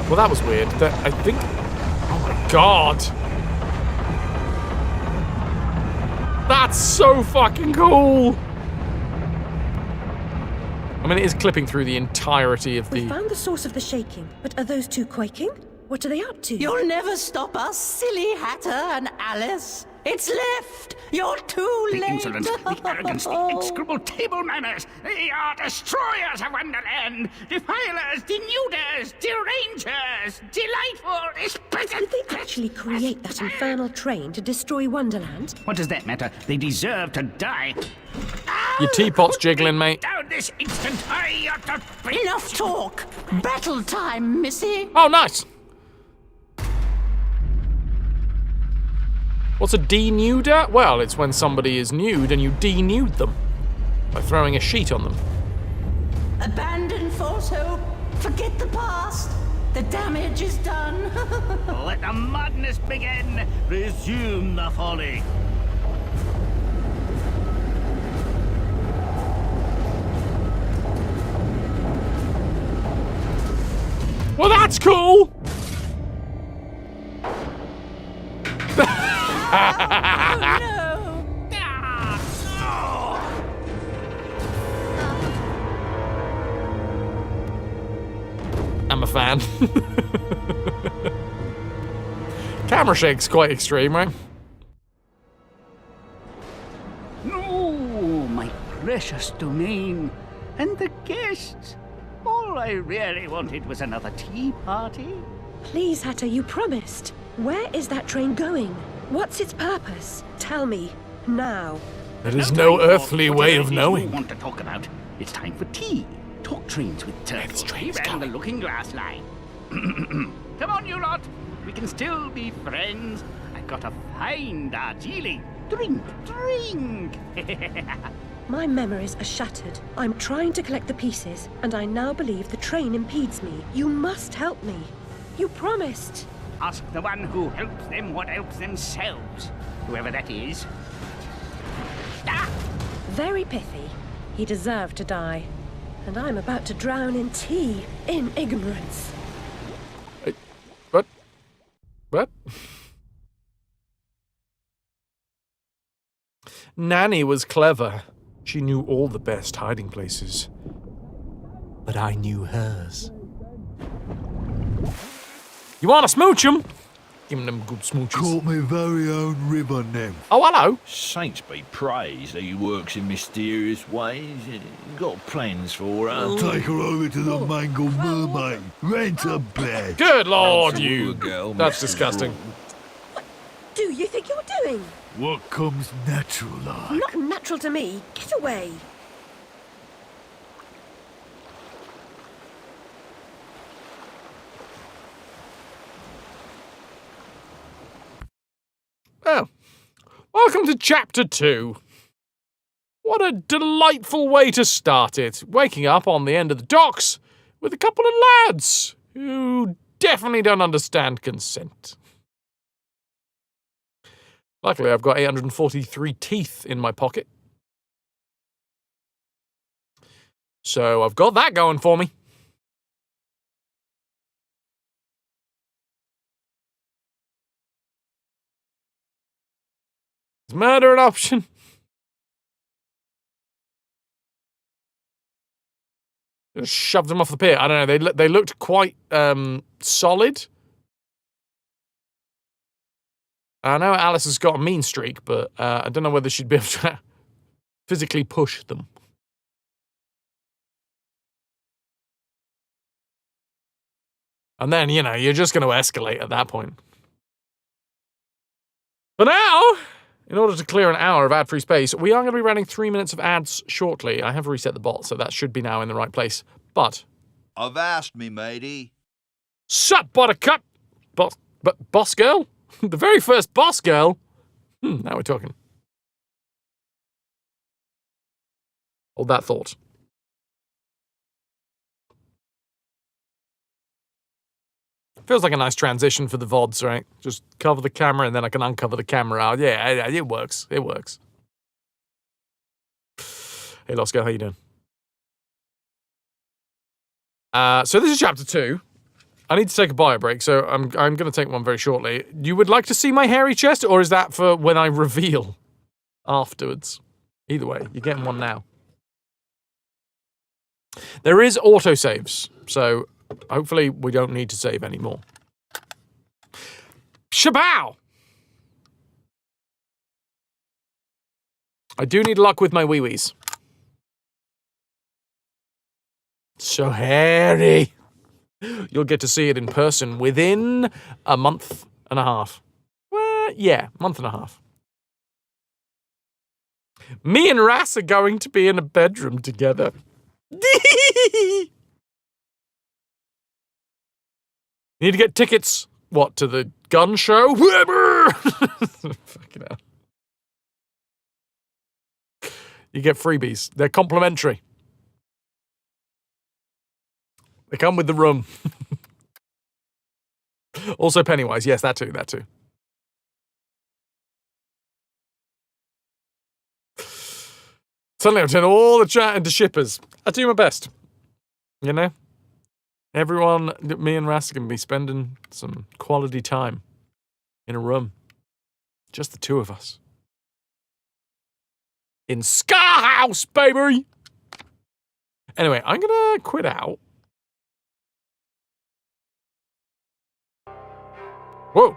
S1: Well, that was weird. I think... Oh my god! That's so fucking cool! I mean, it is clipping through the entirety of the...
S5: We found the source of the shaking, but are those two quaking? What are they up to?
S13: You'll never stop us, silly Hatter and Alice. It's left. You're too late.
S17: The insolence, the arrogance, the execrable table manners. They are destroyers of Wonderland. Defilers, denuders, derangers. Delightful, exquisite.
S5: Did they actually create that infernal train to destroy Wonderland?
S17: What does that matter? They deserve to die.
S13: Ah!
S1: Your teapot's jiggling, mate.
S17: Down this instant! I ought to break.
S13: Enough talk! Battle time, missy!
S1: Oh, nice! What's a denuder? Well, it's when somebody is nude and you denude them by throwing a sheet on them.
S13: Abandon false hope. Forget the past. The damage is done.
S17: Let the madness begin! Resume the folly!
S1: Well, that's cool! I'm a fan. Camera shake's quite extreme, right?
S17: No, my precious domain. And the guests. All I really wanted was another tea party.
S5: Please, Hatter, you promised. Where is that train going? What's its purpose? Tell me, now.
S1: There is no earthly way of
S17: You
S1: knowing.
S17: want to talk about? It's time for tea. Talk trains with turtles. He ran the looking glass line. Come on, you lot. We can still be friends. I've got a fine Darjeeling. Drink, drink.
S5: My memories are shattered. I'm trying to collect the pieces, and I now believe the train impedes me. You must help me. You promised.
S17: Ask the one who helps them what helps themselves. Whoever that is. Ah!
S5: Very pithy. He deserved to die. And I'm about to drown in tea, in ignorance.
S1: What? Nanny was clever. She knew all the best hiding places. But I knew hers. You want to smooch 'em? Give 'em them good smooches.
S18: Caught my very own river nymph.
S1: Oh, hello.
S18: Saints be praised that he works in mysterious ways. Got plans for her. Take her over to the Mangled Mermaid. Rent a bed.
S1: Good lord, you.
S18: Girl,
S1: That's
S18: Mrs.
S1: disgusting.
S5: What do you think you're doing?
S18: What comes natural like?
S5: Not natural to me. Get away.
S1: Oh. Welcome to Chapter 2. What a delightful way to start it. Waking up on the end of the docks with a couple of lads who definitely don't understand consent. Luckily, I've got 843 teeth in my pocket. So I've got that going for me. Is murder an option? Just shoved them off the pier. I don't know. They looked quite solid. I know Alice has got a mean streak, but I don't know whether she'd be able to physically push them. And then, you know, you're just going to escalate at that point. For now, in order to clear an hour of ad-free space, we are going to be running 3 minutes of ads shortly. I have reset the bot, so that should be now in the right place. But
S19: Avast me, matey.
S1: Sup, buttercup? But boss girl? The very first boss girl? Now we're talking. Hold that thought. Feels like a nice transition for the VODs, right? Just cover the camera and then I can uncover the camera. Yeah, it works. It works. Hey, Losco, how you doing? So this is chapter 2. I need to take a bio break, so I'm going to take one very shortly. You would like to see my hairy chest, or is that for when I reveal afterwards? Either way, you're getting one now. There is autosaves, so hopefully we don't need to save anymore. Shabow! I do need luck with my wee-wees. So hairy. You'll get to see it in person within a month and a half. Well, yeah, month and a half. Me and Ras are going to be in a bedroom together. Need to get tickets. What, to the gun show? Fucking hell. You get freebies. They're complimentary. They come with the room. Also Pennywise. Yes, that too, that too. Suddenly I've turned all the chat into shippers. I do my best. You know? Everyone, me and Ras are going to be spending some quality time in a room. Just the two of us. In Scar House, baby! Anyway, I'm going to quit out. Whoa!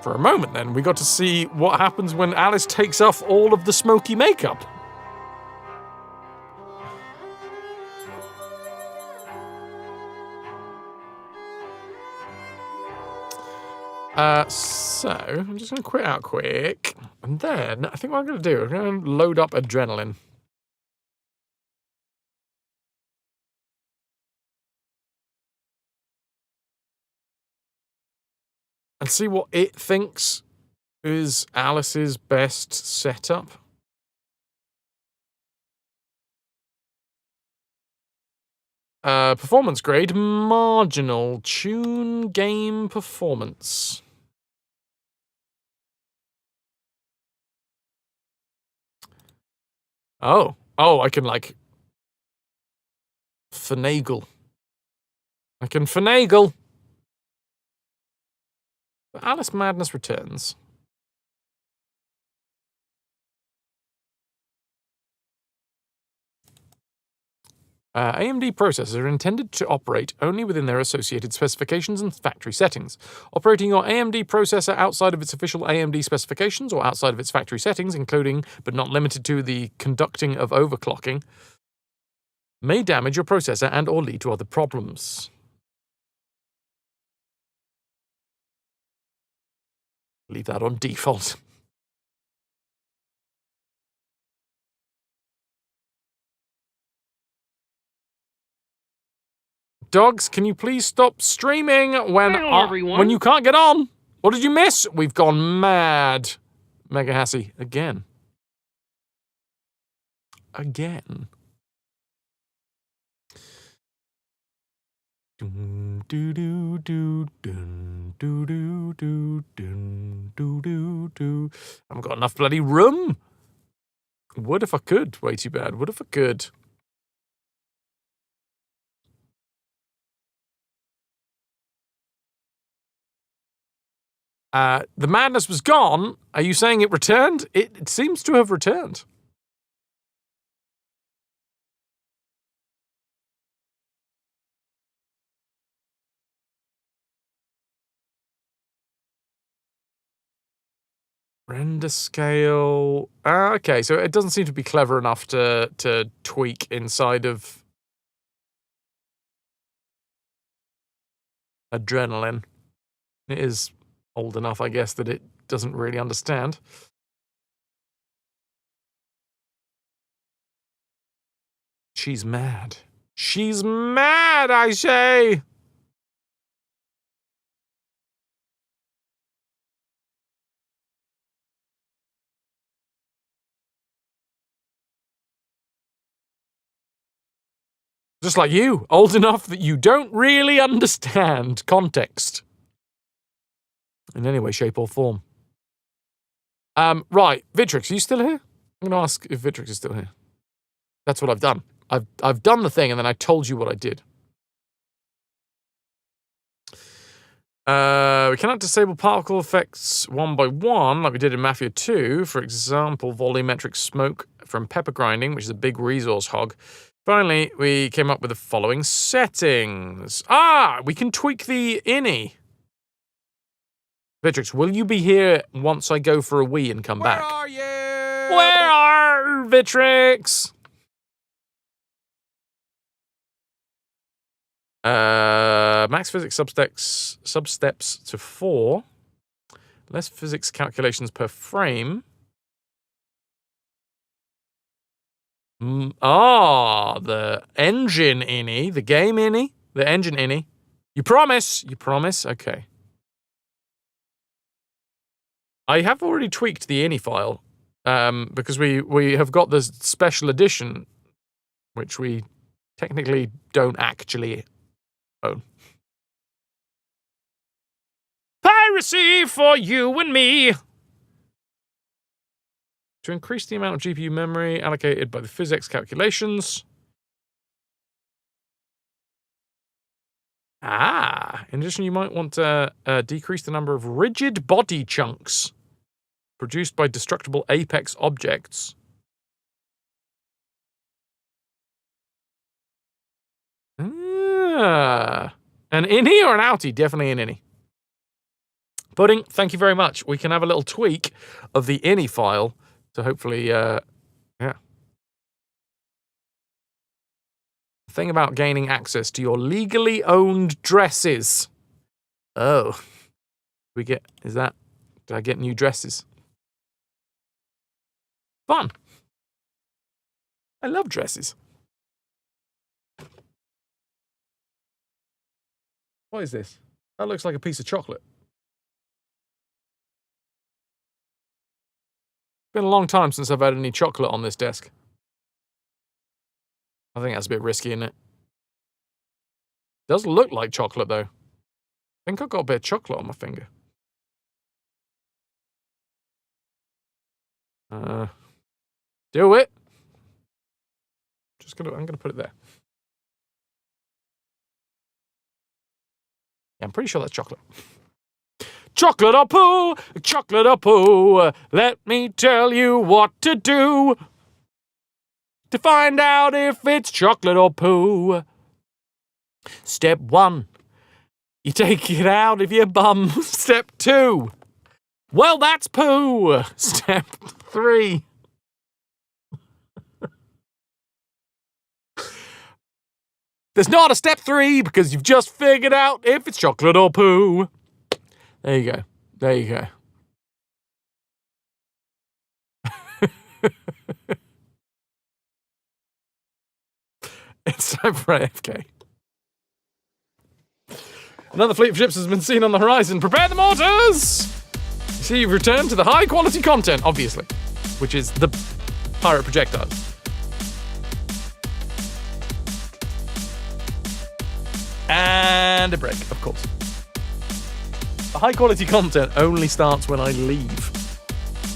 S1: For a moment then, we got to see what happens when Alice takes off all of the smoky makeup. So, I'm just going to quit out quick. And then, I think what I'm going to do, I'm going to load up adrenaline. And see what it thinks is Alice's best setup. Performance grade, marginal, tune, game, performance. Oh, I can like finagle. I can finagle. But Alice Madness Returns. AMD processors are intended to operate only within their associated specifications and factory settings. Operating your AMD processor outside of its official AMD specifications or outside of its factory settings, including but not limited to the conducting of overclocking, may damage your processor and or lead to other problems. Leave that on default. Dogs, can you please stop streaming when you can't get on? What did you miss? We've gone mad. Mega Hassy, again. Again. I haven't got enough bloody room. What if I could? Way too bad. What if I could? The madness was gone. Are you saying it returned? It seems to have returned. Render scale. Okay, so it doesn't seem to be clever enough to tweak inside of adrenaline. It is old enough, I guess, that it doesn't really understand. She's mad. She's mad, I say! Just like you, old enough that you don't really understand context. In any way, shape, or form. Right, Vitrix, are you still here? I'm going to ask if Vitrix is still here. That's what I've done. I've done the thing, and then I told you what I did. We cannot disable particle effects one by one, like we did in Mafia 2. For example, volumetric smoke from pepper grinding, which is a big resource hog. Finally, we came up with the following settings. We can tweak the innie. Vitrix, will you be here once I go for a wee and come back?
S9: Where are you?
S1: Where are Vitrix? Max physics substeps to 4. Less physics calculations per frame. The engine innie, the game innie, the engine innie. You promise? You promise? Okay. I have already tweaked the innie file because we have got this special edition, which we technically don't actually own. Piracy for you and me! To increase the amount of GPU memory allocated by the physics calculations. In addition, you might want to decrease the number of rigid body chunks produced by destructible apex objects. An innie or an outie? Definitely an innie. Pudding, thank you very much. We can have a little tweak of the innie file to hopefully, yeah. The thing about gaining access to your legally owned dresses. Oh. Did I get new dresses? Fun. I love dresses. What is this? That looks like a piece of chocolate. Been a long time since I've had any chocolate on this desk. I think that's a bit risky, isn't it? Does look like chocolate, though. I think I've got a bit of chocolate on my finger. Do it. I'm gonna put it there. Yeah, I'm pretty sure that's chocolate. Chocolate or poo, chocolate or poo. Let me tell you what to do to find out if it's chocolate or poo. Step 1, you take it out of your bum. Step 2, well, that's poo. Step 3, there's not a step 3 because you've just figured out if it's chocolate or poo. There you go. There you go. It's time for AFK. Another fleet of ships has been seen on the horizon. Prepare the mortars! You see, you've returned to the high quality content, obviously, which is the pirate projectiles. And a break, of course. The high quality content only starts when I leave.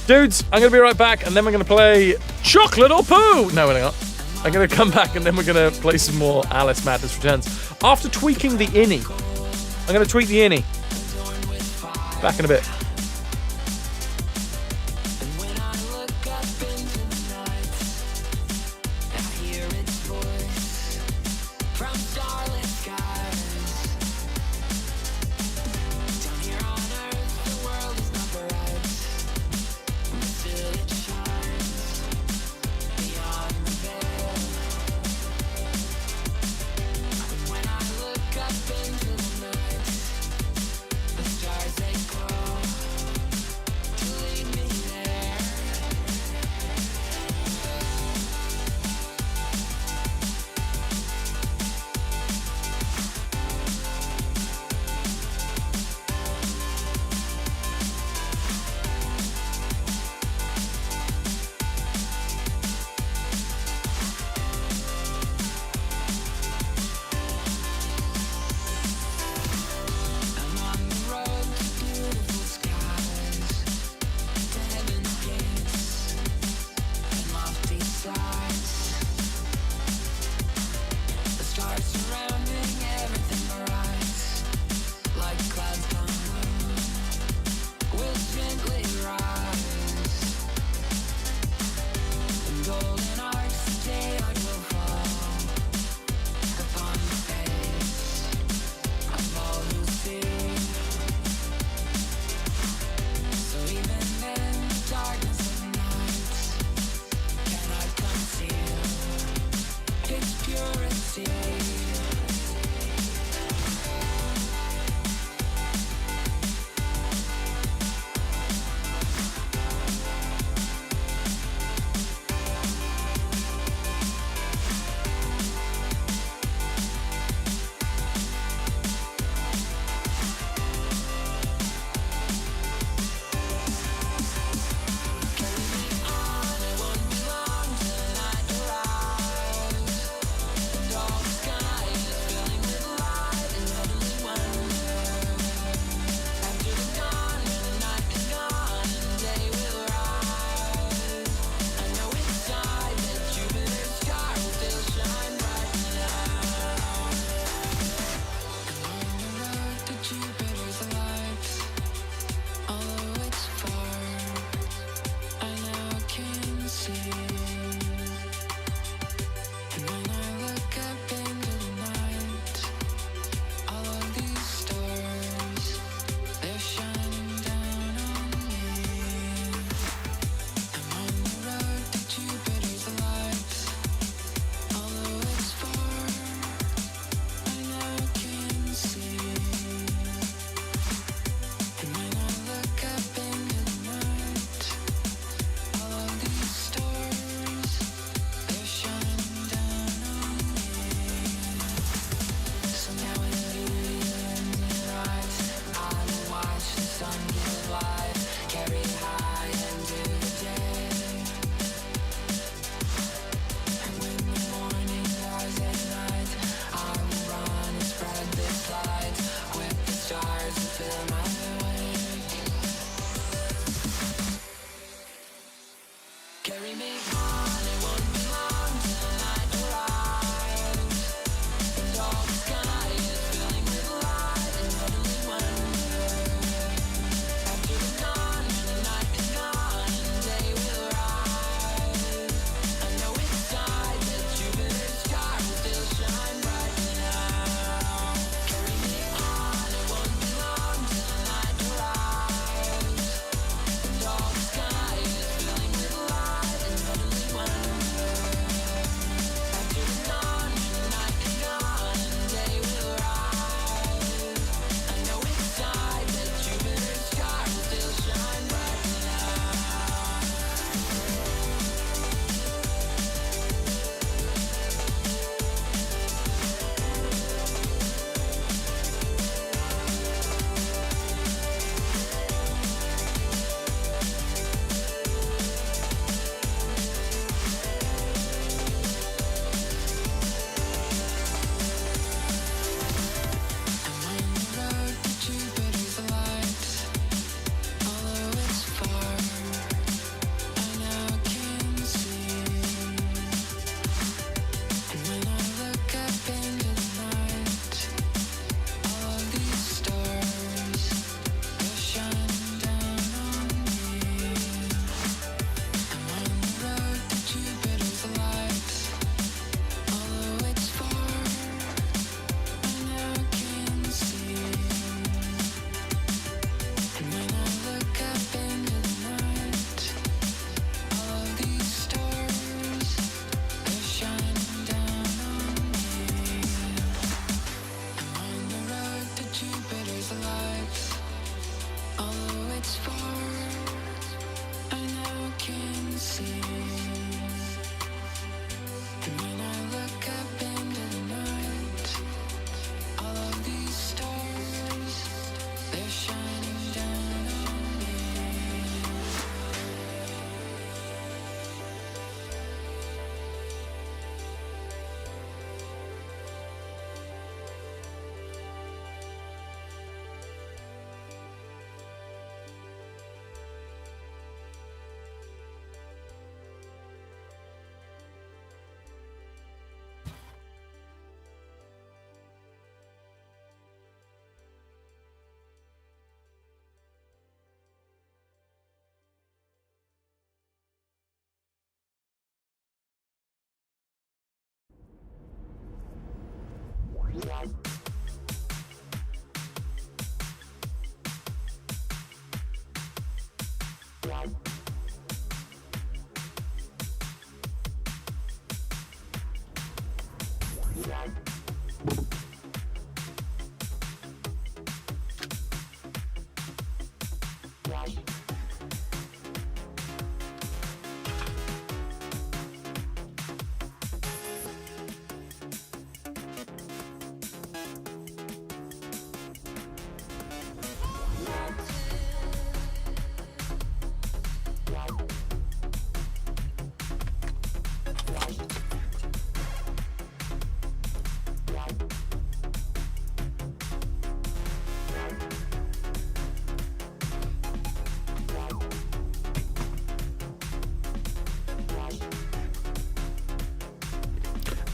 S1: Dudes, I'm going to be right back, and then we're going to play Chocolate or Poo! No, we're not. I'm going to come back, and then we're going to play some more Alice Madness Returns. After tweaking the innie. I'm going to tweak the innie. Back in a bit.
S20: Up into the night, the stars they glow.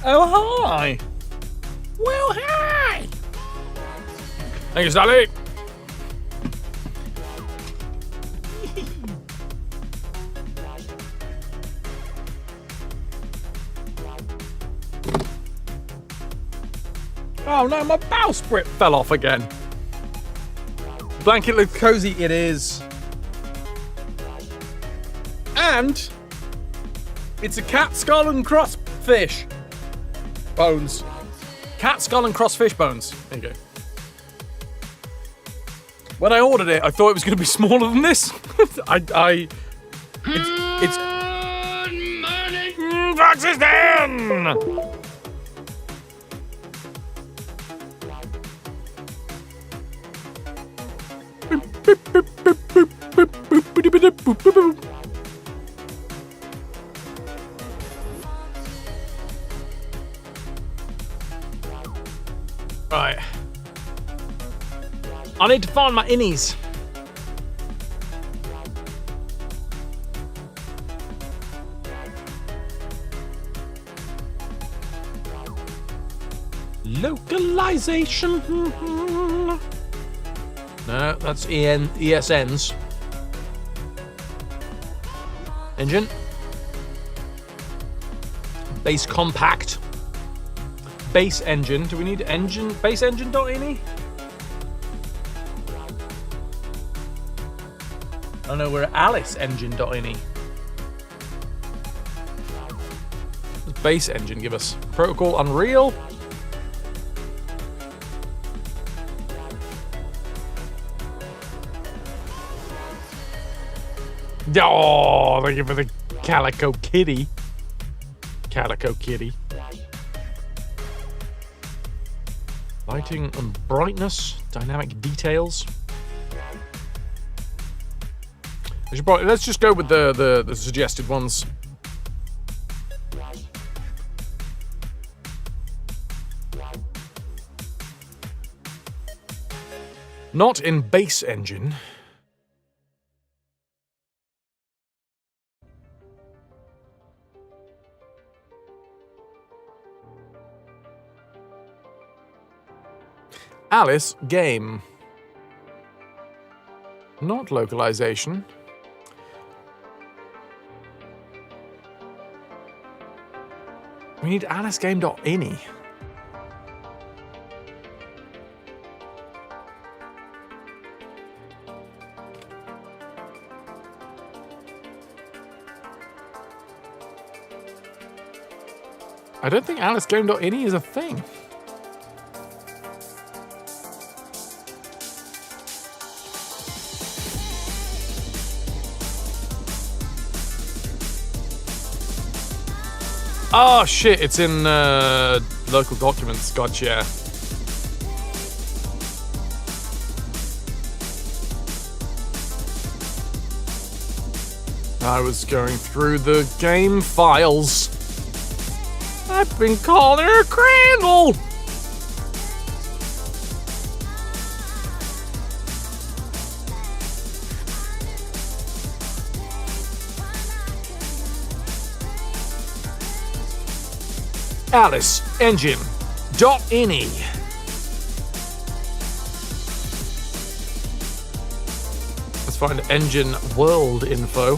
S1: Oh, hi.
S17: Well, hi.
S1: Thank you, Sally. Oh no, my bowsprit fell off again. Blanket looks cozy, it is. And it's a cat skull and cross fish bones. Cat skull and cross fish bones. There you go. When I ordered it, I thought it was going to be smaller than this. It's box is down. Right. I need to find my innies. Localization. No, that's ESNs. Engine. Base compact. Base engine. Do we need engine? Base engine.ini? Oh no, we're at Alice engine.ini. What does base engine give us? Protocol Unreal. Oh, thank you for the Calico Kitty. Calico Kitty. Lighting and brightness, dynamic details. I should probably, let's just go with the suggested ones. Not in base engine. Alice game. Not localization. We need AliceGame.ini. I don't think AliceGame.ini is a thing. Oh shit, it's in local documents, gotcha. I was going through the game files. I've been calling her Crandall. Alice engine.ini. Let's find engine world info.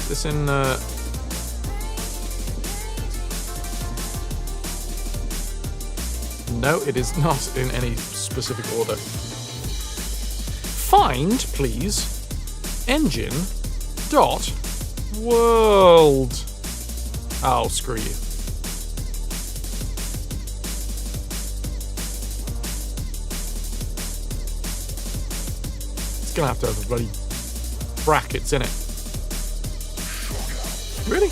S1: This in no, it is not in any specific order. Find, please, engine dot world. Oh, screw you. It's gonna have to have bloody brackets in it. Really?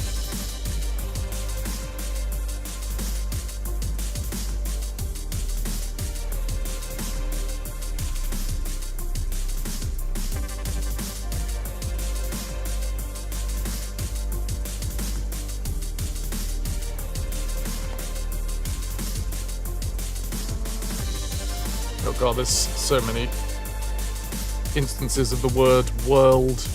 S1: Oh god, there's so many instances of the word world.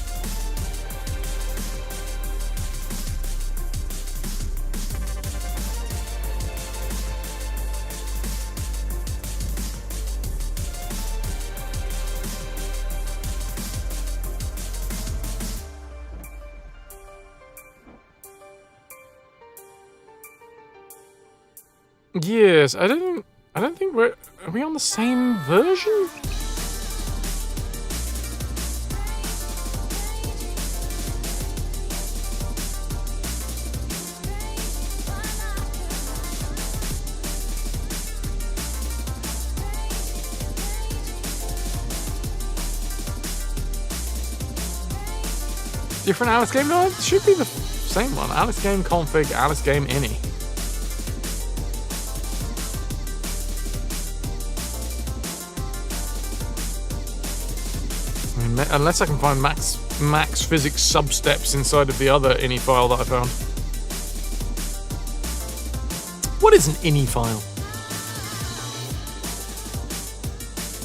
S1: Yes, I don't think are we on the same version? Different Alice game? No, it should be the same one. Alice game config, Alice game ini. I mean, unless I can find max physics substeps inside of the other ini file that I found. What is an ini file?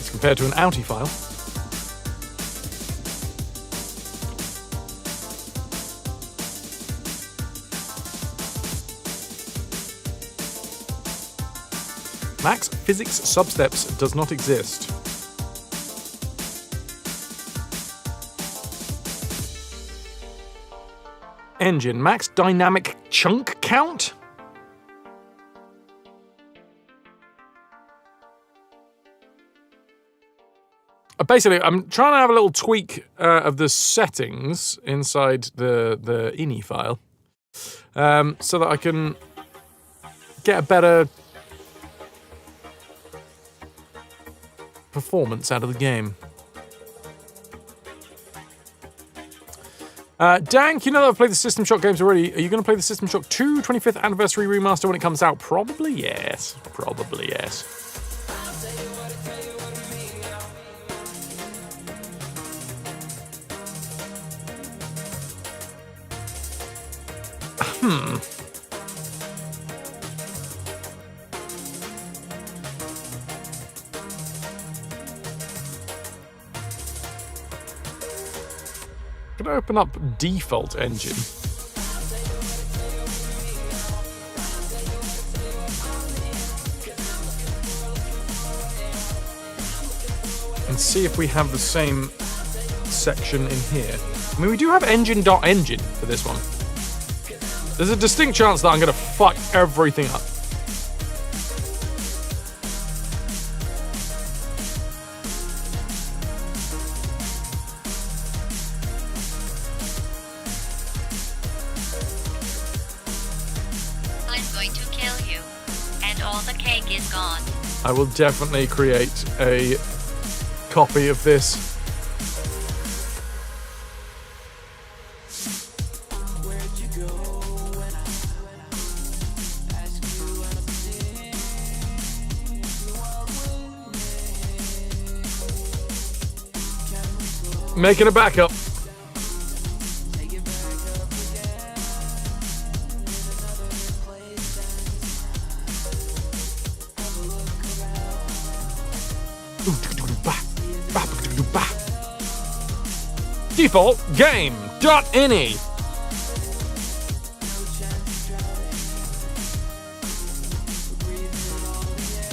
S1: It's compared to an outie file. Max physics substeps does not exist. Engine. Max dynamic chunk count? Basically, I'm trying to have a little tweak of the settings inside the ini file so that I can get a better performance out of the game. Dank, you know that I've played the System Shock games already. Are you going to play the System Shock 2 25th Anniversary Remaster when it comes out? Probably yes. Probably yes. Can I open up default engine? And see if we have the same section in here. I mean, we do have engine.engine for this one. There's a distinct chance that I'm going to fuck everything up. I will definitely create a copy of this. Making a backup. Default game.ini.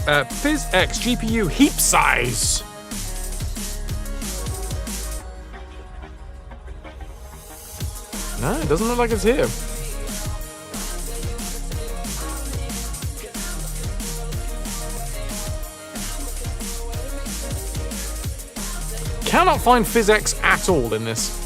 S1: PhysX GPU heap size. No, it doesn't look like it's here. Cannot find PhysX at all in this.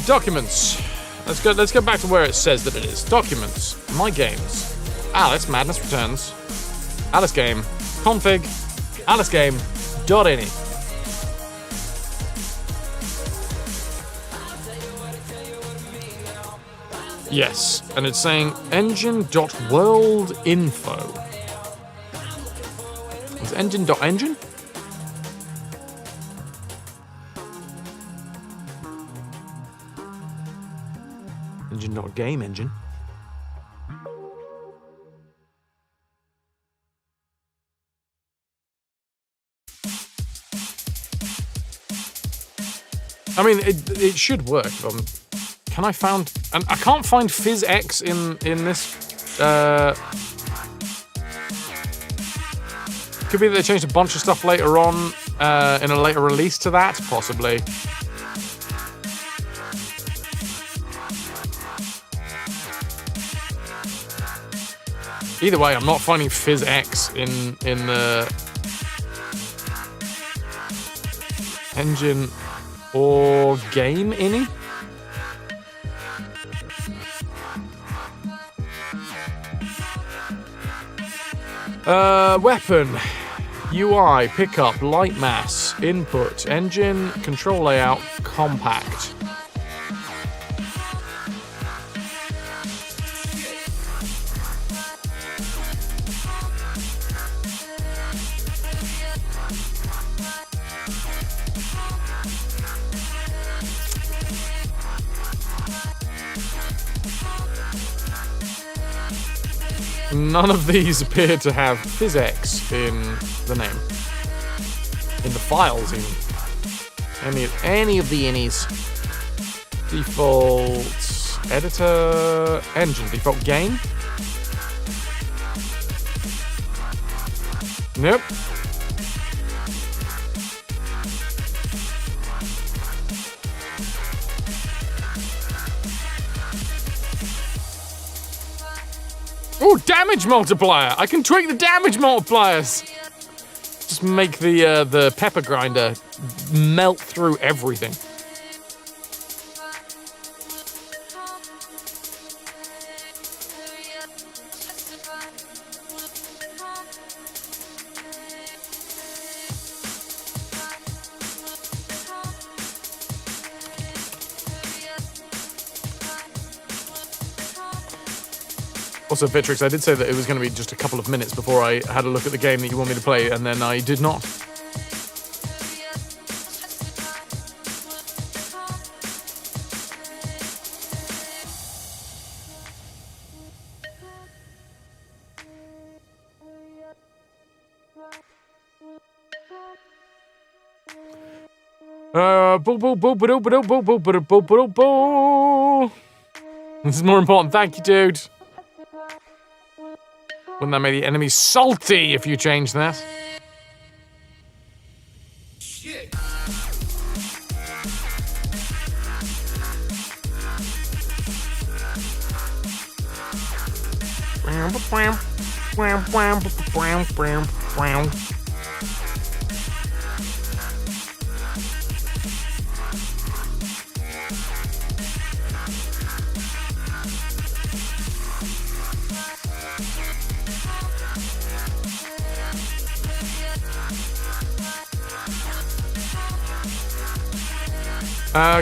S1: Documents. Let's go back to where it says that it is. Documents. My games. Alice Madness Returns. Alice game. Config. Alice game. .ini. Yes, and it's saying engine.worldinfo. Is engine.engine? Engine.game engine. I mean, it should work. Can I found? And I can't find PhysX in this. Could be that they changed a bunch of stuff later on in a later release to that, possibly. Either way, I'm not finding Fizz X in the engine or game any. Weapon, UI, pickup, light mass, input, engine, control layout, compact. None of these appear to have PhysX in the name. In the files, even. Any of the innies. Default editor, engine, default game. Nope. Oh, damage multiplier! I can tweak the damage multipliers! Just make the pepper grinder melt through everything. Also, Vitrix, I did say that it was going to be just a couple of minutes before I had a look at the game that you want me to play, and then I did not. This is more important. Thank you, dude. Wouldn't that make the enemies salty if you change that? Shit.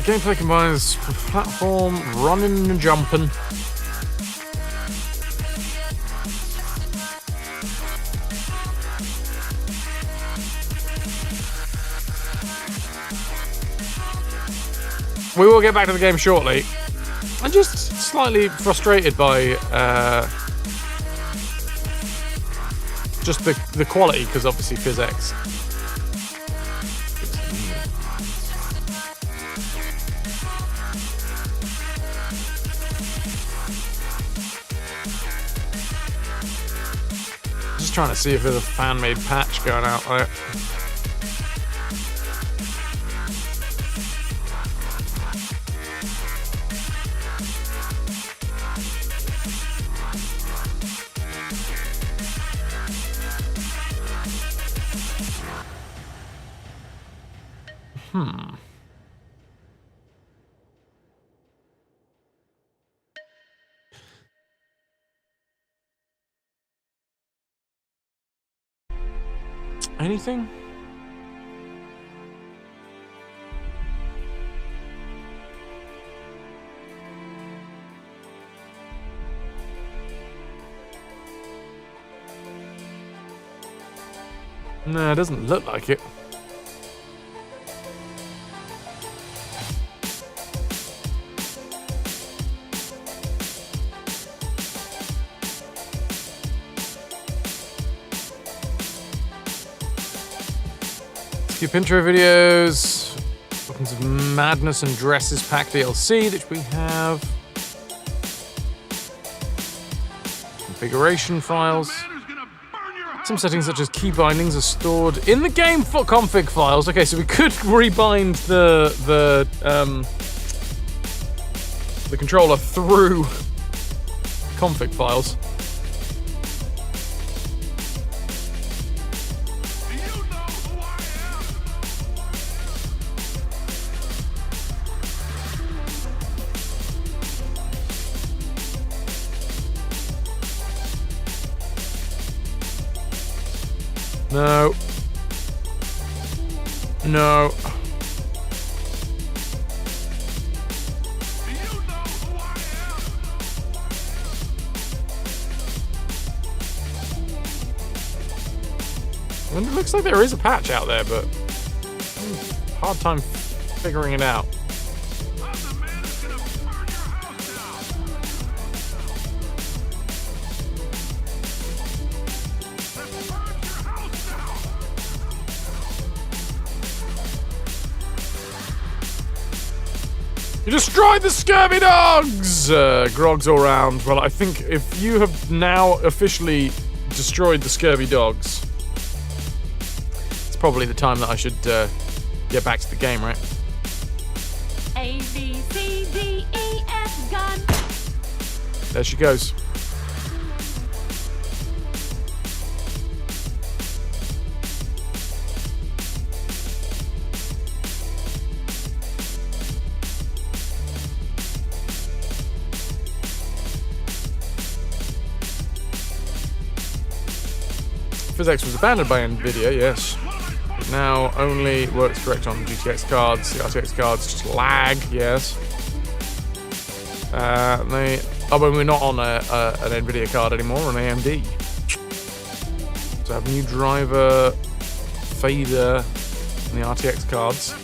S1: Gameplay combines platform, running and jumping. We will get back to the game shortly. I'm just slightly frustrated by just the quality, because obviously PhysX. Just trying to see if there's a fan-made patch going out there. Anything? No, it doesn't look like it. Skip intro videos, Weapons of Madness and Dresses Pack DLC, which we have. Configuration files. Some settings such as key bindings are stored in the game config files. Okay, so we could rebind the controller through config files. No. No. It looks like there is a patch out there, but hard time figuring it out. You destroyed the scurvy dogs! Grogs all round. Well, I think if you have now officially destroyed the scurvy dogs, it's probably the time that I should get back to the game, right?
S16: A, B, C, D, E, F, gun.
S1: There she goes. PhysX was abandoned by NVIDIA, yes. It now only works correct on GTX cards. The RTX cards just lag, yes. But we're not on an NVIDIA card anymore, on AMD. So I have a new driver fader in the RTX cards.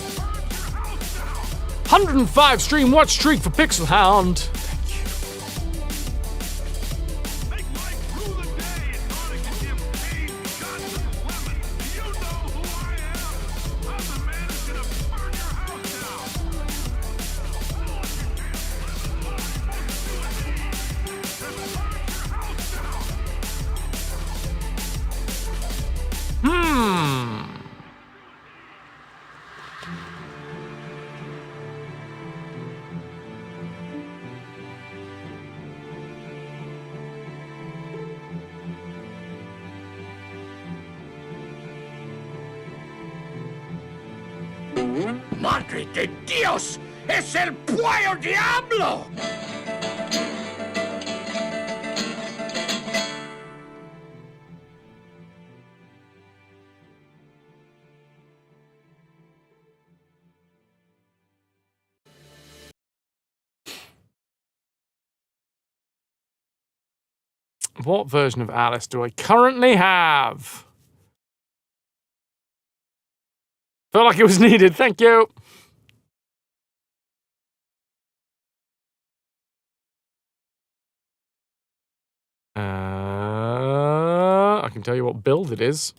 S1: 105 stream watch streak for Pixel Hound.
S17: ¡Madre de Dios! ¡Es el Puyo Diablo!
S1: What version of Alice do I currently have? Felt like it was needed, thank you. I can tell you what build it is.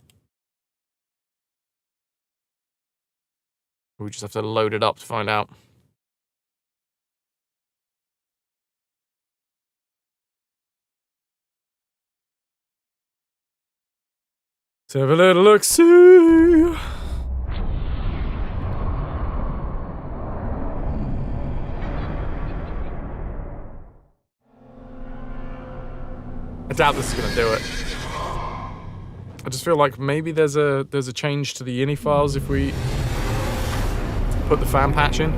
S1: We just have to load it up to find out. Let's have a little look-see. I doubt this is gonna do it. I just feel like maybe there's a change to the ini files if we put the fan patch in.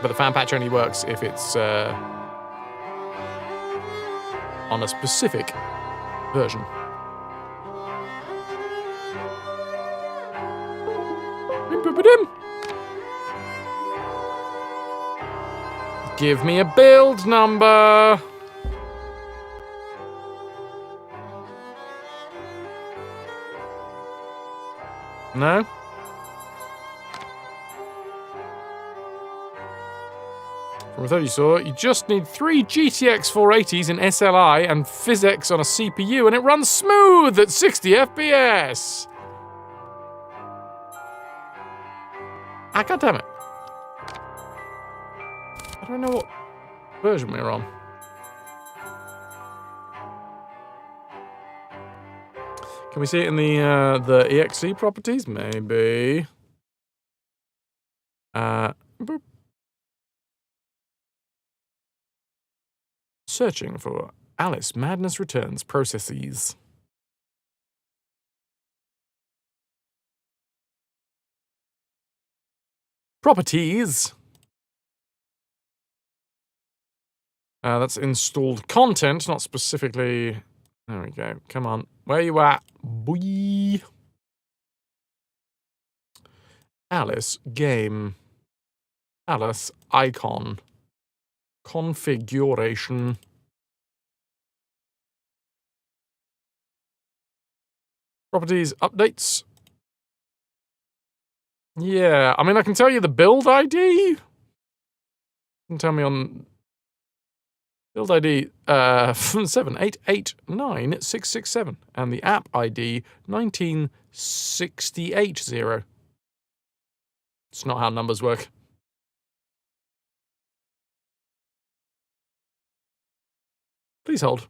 S1: But the fan patch only works if it's on a specific version. Give me a build number. No? From a third you saw, you just need 3 GTX 480s in SLI and PhysX on a CPU and it runs smooth at 60 FPS. Ah, goddammit. I don't know what version we're on. Can we see it in the EXE properties? Maybe. Boop. Searching for Alice Madness Returns processes. Properties. That's installed content, not specifically. There we go. Come on. Where you at? Boy. Alice game. Alice icon. Configuration. Properties updates. Yeah, I mean, I can tell you the build ID. You can tell me on build ID 7889667 and the app ID 19680. It's not how numbers work. Please hold.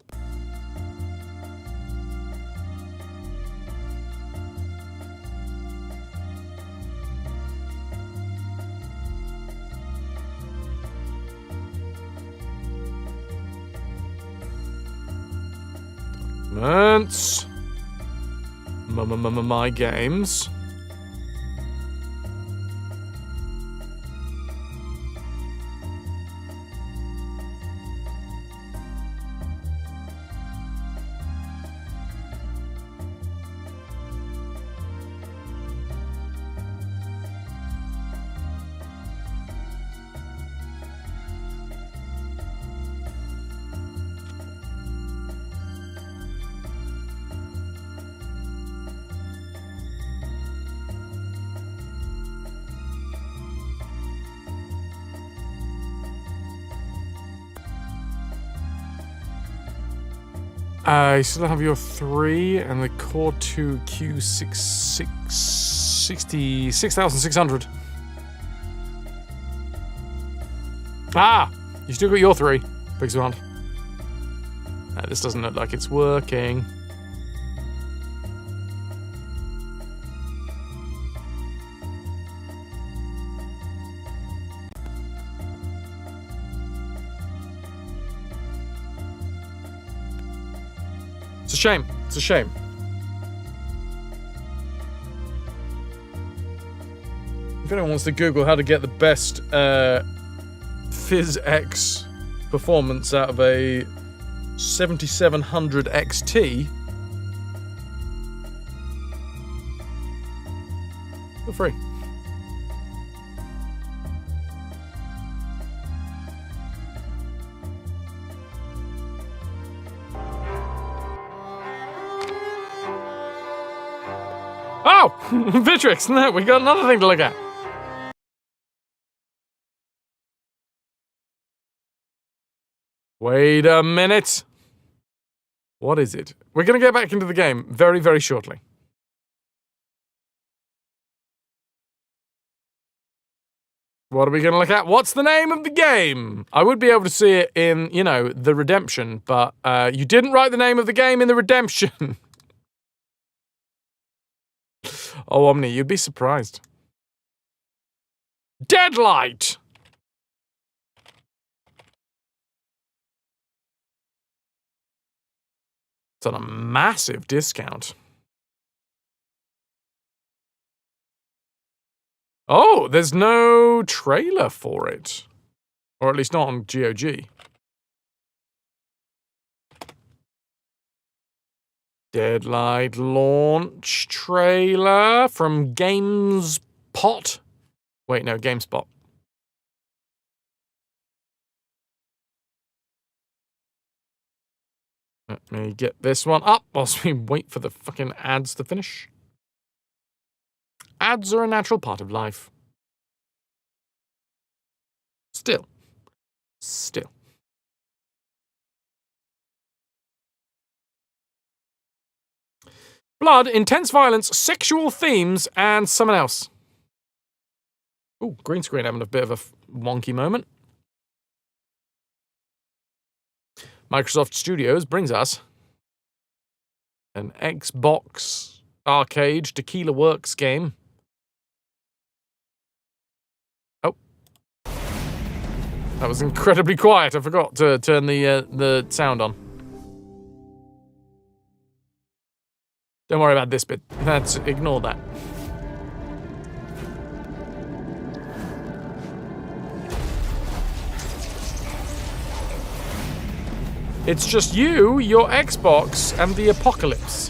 S1: Documents. My games. You still have your 3 and the Core 2 Q6600. Ah! You still got your 3. Big round. This doesn't look like it's working. It's a shame. It's a shame. If anyone wants to Google how to get the best PhysX performance out of a 7700 XT, feel free. Oh! Vitrix! No, we got another thing to look at. Wait a minute. What is it? We're going to get back into the game very, very shortly. What are we going to look at? What's the name of the game? I would be able to see it in, you know, the Redemption, but you didn't write the name of the game in the Redemption. Oh, Omni, you'd be surprised. Deadlight! It's on a massive discount. Oh, there's no trailer for it. Or at least not on GOG. Deadlight launch trailer from GameSpot. Wait, no, GameSpot. Let me get this one up whilst we wait for the fucking ads to finish. Ads are a natural part of life. Still. Blood, intense violence, sexual themes, and someone else. Ooh, green screen having a bit of a wonky moment. Microsoft Studios brings us an Xbox Arcade Tequila Works game. Oh. That was incredibly quiet. I forgot to turn the sound on. Don't worry about this bit. Ignore that. It's just you, your Xbox, and the apocalypse.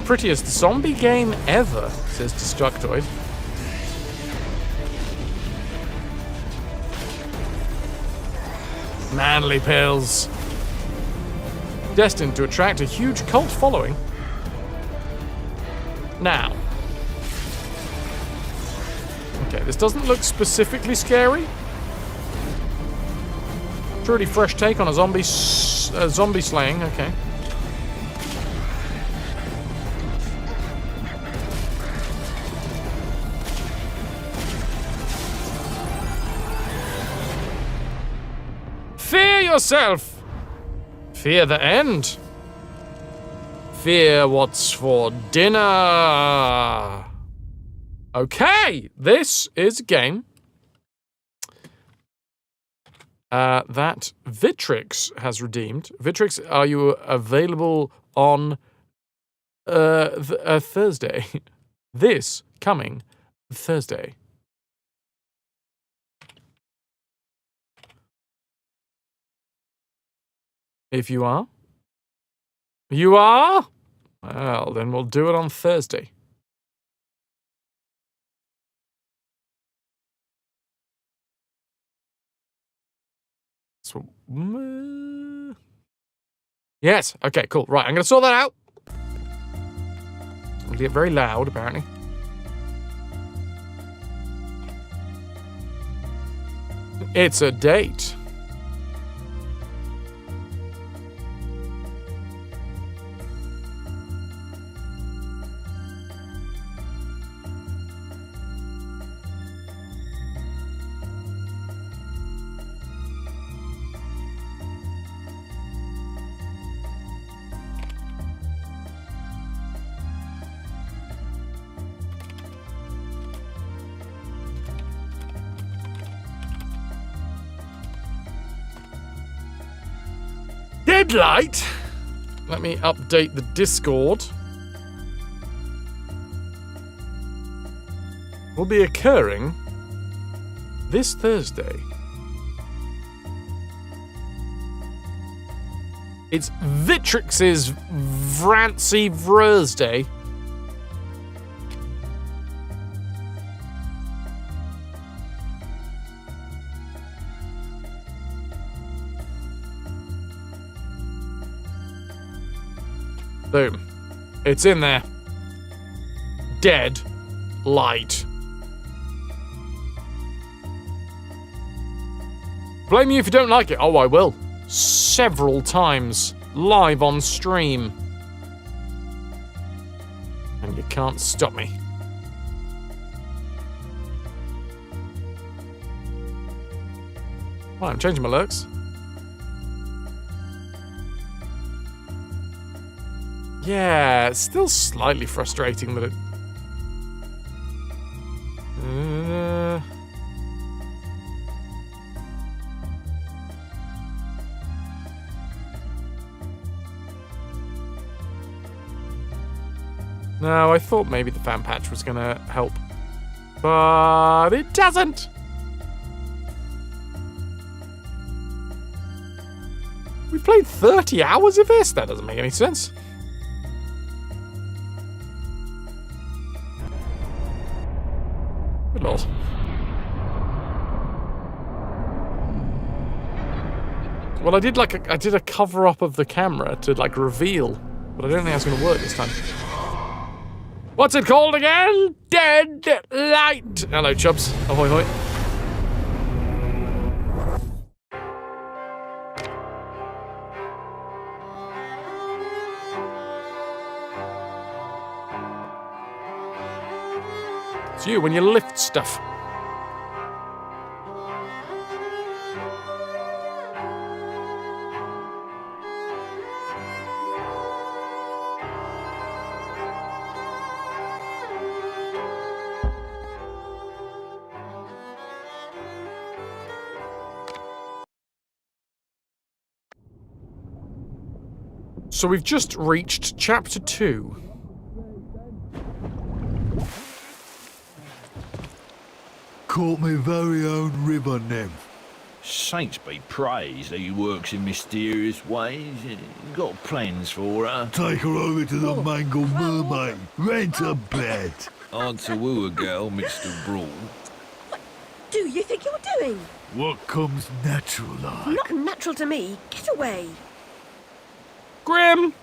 S1: Prettiest zombie game ever, says Destructoid. Manly pills. Destined to attract a huge cult following. Now. Okay, this doesn't look specifically scary. Truly fresh take on a zombie slaying. Okay. Fear yourself. Fear the end. Fear what's for dinner. Okay, this is a game that Vitrix has redeemed. Vitrix, are you available on Thursday? This coming Thursday. If you are? You are? Well, then we'll do it on Thursday. So, yes. Okay, cool. Right, I'm going to sort that out. It'll get very loud, apparently. It's a date. Deadlight? Let me update the Discord. Will be occurring this Thursday. It's Vitrix's Vrancy Thursday. Boom. It's in there. Dead light. Blame you if you don't like it. Oh, I will. Several times. Live on stream. And you can't stop me. Well, I'm changing my looks. Yeah, it's still slightly frustrating that it... No, I thought maybe the fan patch was gonna help. But it doesn't! We've played 30 hours of this? That doesn't make any sense. Good lord. Well, I did a cover up of the camera to like reveal, but I don't think that's gonna work this time. What's it called again? Dead Light. Hello, chubs. Ahoy, hoy. It's you when you lift stuff. So we've just reached chapter 2.
S18: Caught my very own river nymph.
S19: Saints be praised that he works in mysterious ways. Got plans for her.
S18: Take her over to the Mangled Mermaid. Rent a bed.
S19: Hard to woo a girl mixed a brawl.
S20: Do you think you're doing?
S18: What comes natural like?
S20: Not natural to me. Get away.
S1: Grim!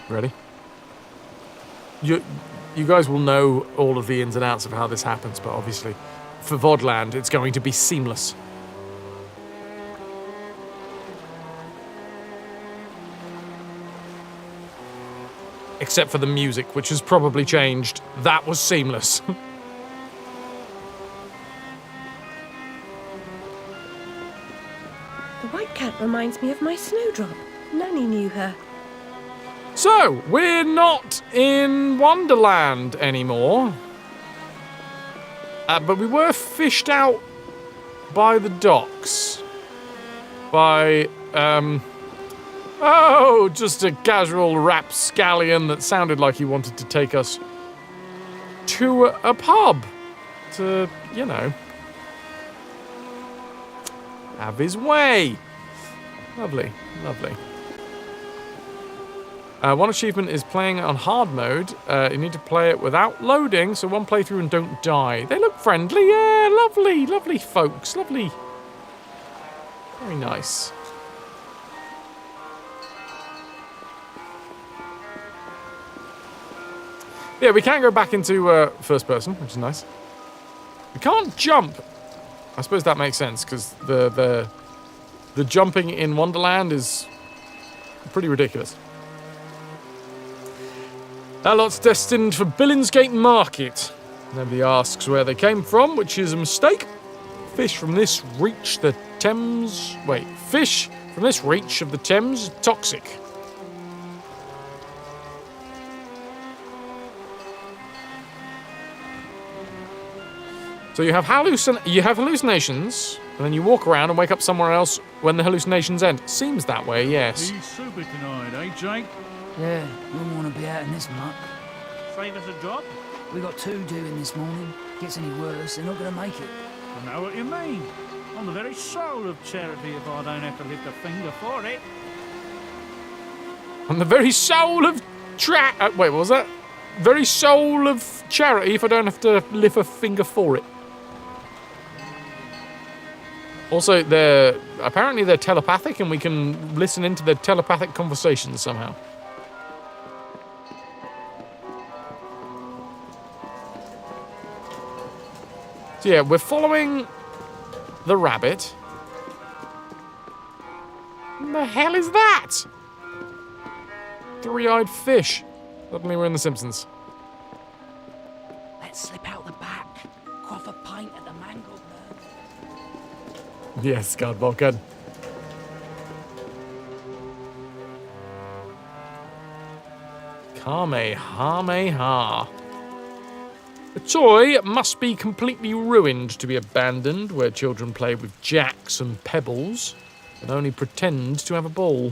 S1: Ready? You guys will know all of the ins and outs of how this happens, but obviously, for Vodland, it's going to be seamless. Except for the music, which has probably changed. That was seamless.
S20: The white cat reminds me of my snowdrop. Nanny knew her.
S1: So, we're not in Wonderland anymore. But we were fished out by the docks. By, oh, just a casual rapscallion that sounded like he wanted to take us to a pub. To, you know, have his way. Lovely, lovely. One achievement is playing on hard mode. You need to play it without loading, so one playthrough and don't die. They look friendly, yeah, lovely, lovely folks, lovely. Very nice. Yeah, we can go back into first person, which is nice. We can't jump. I suppose that makes sense, because the jumping in Wonderland is pretty ridiculous. Our lot's destined for Billingsgate Market. Nobody asks where they came from, which is a mistake. Fish from this reach the Thames... Wait, fish from this reach of the Thames are toxic. So you have hallucinations, and then you walk around and wake up somewhere else when the hallucinations end. Seems that way, yes.
S14: He's super tonight, eh, Jake?
S21: Yeah, wouldn't want to be out in this muck.
S14: Save us a job?
S21: We got 2 doing this morning. Gets any worse, they're not going to make it.
S14: I know what you mean. I'm the very soul of charity if I don't have to lift a finger for it.
S1: I'm the very soul of wait, what was that? Very soul of charity if I don't have to lift a finger for it. Also, apparently they're telepathic and we can listen into their telepathic conversations somehow. So yeah, we're following the rabbit. What the hell is that? 3-eyed fish. Suddenly we're in The Simpsons.
S21: Let's slip out the back. Quaff a pint at the Mangled Mermaid.
S1: Yes, God, good. Kamehameha. A toy must be completely ruined to be abandoned, where children play with jacks and pebbles and only pretend to have a ball.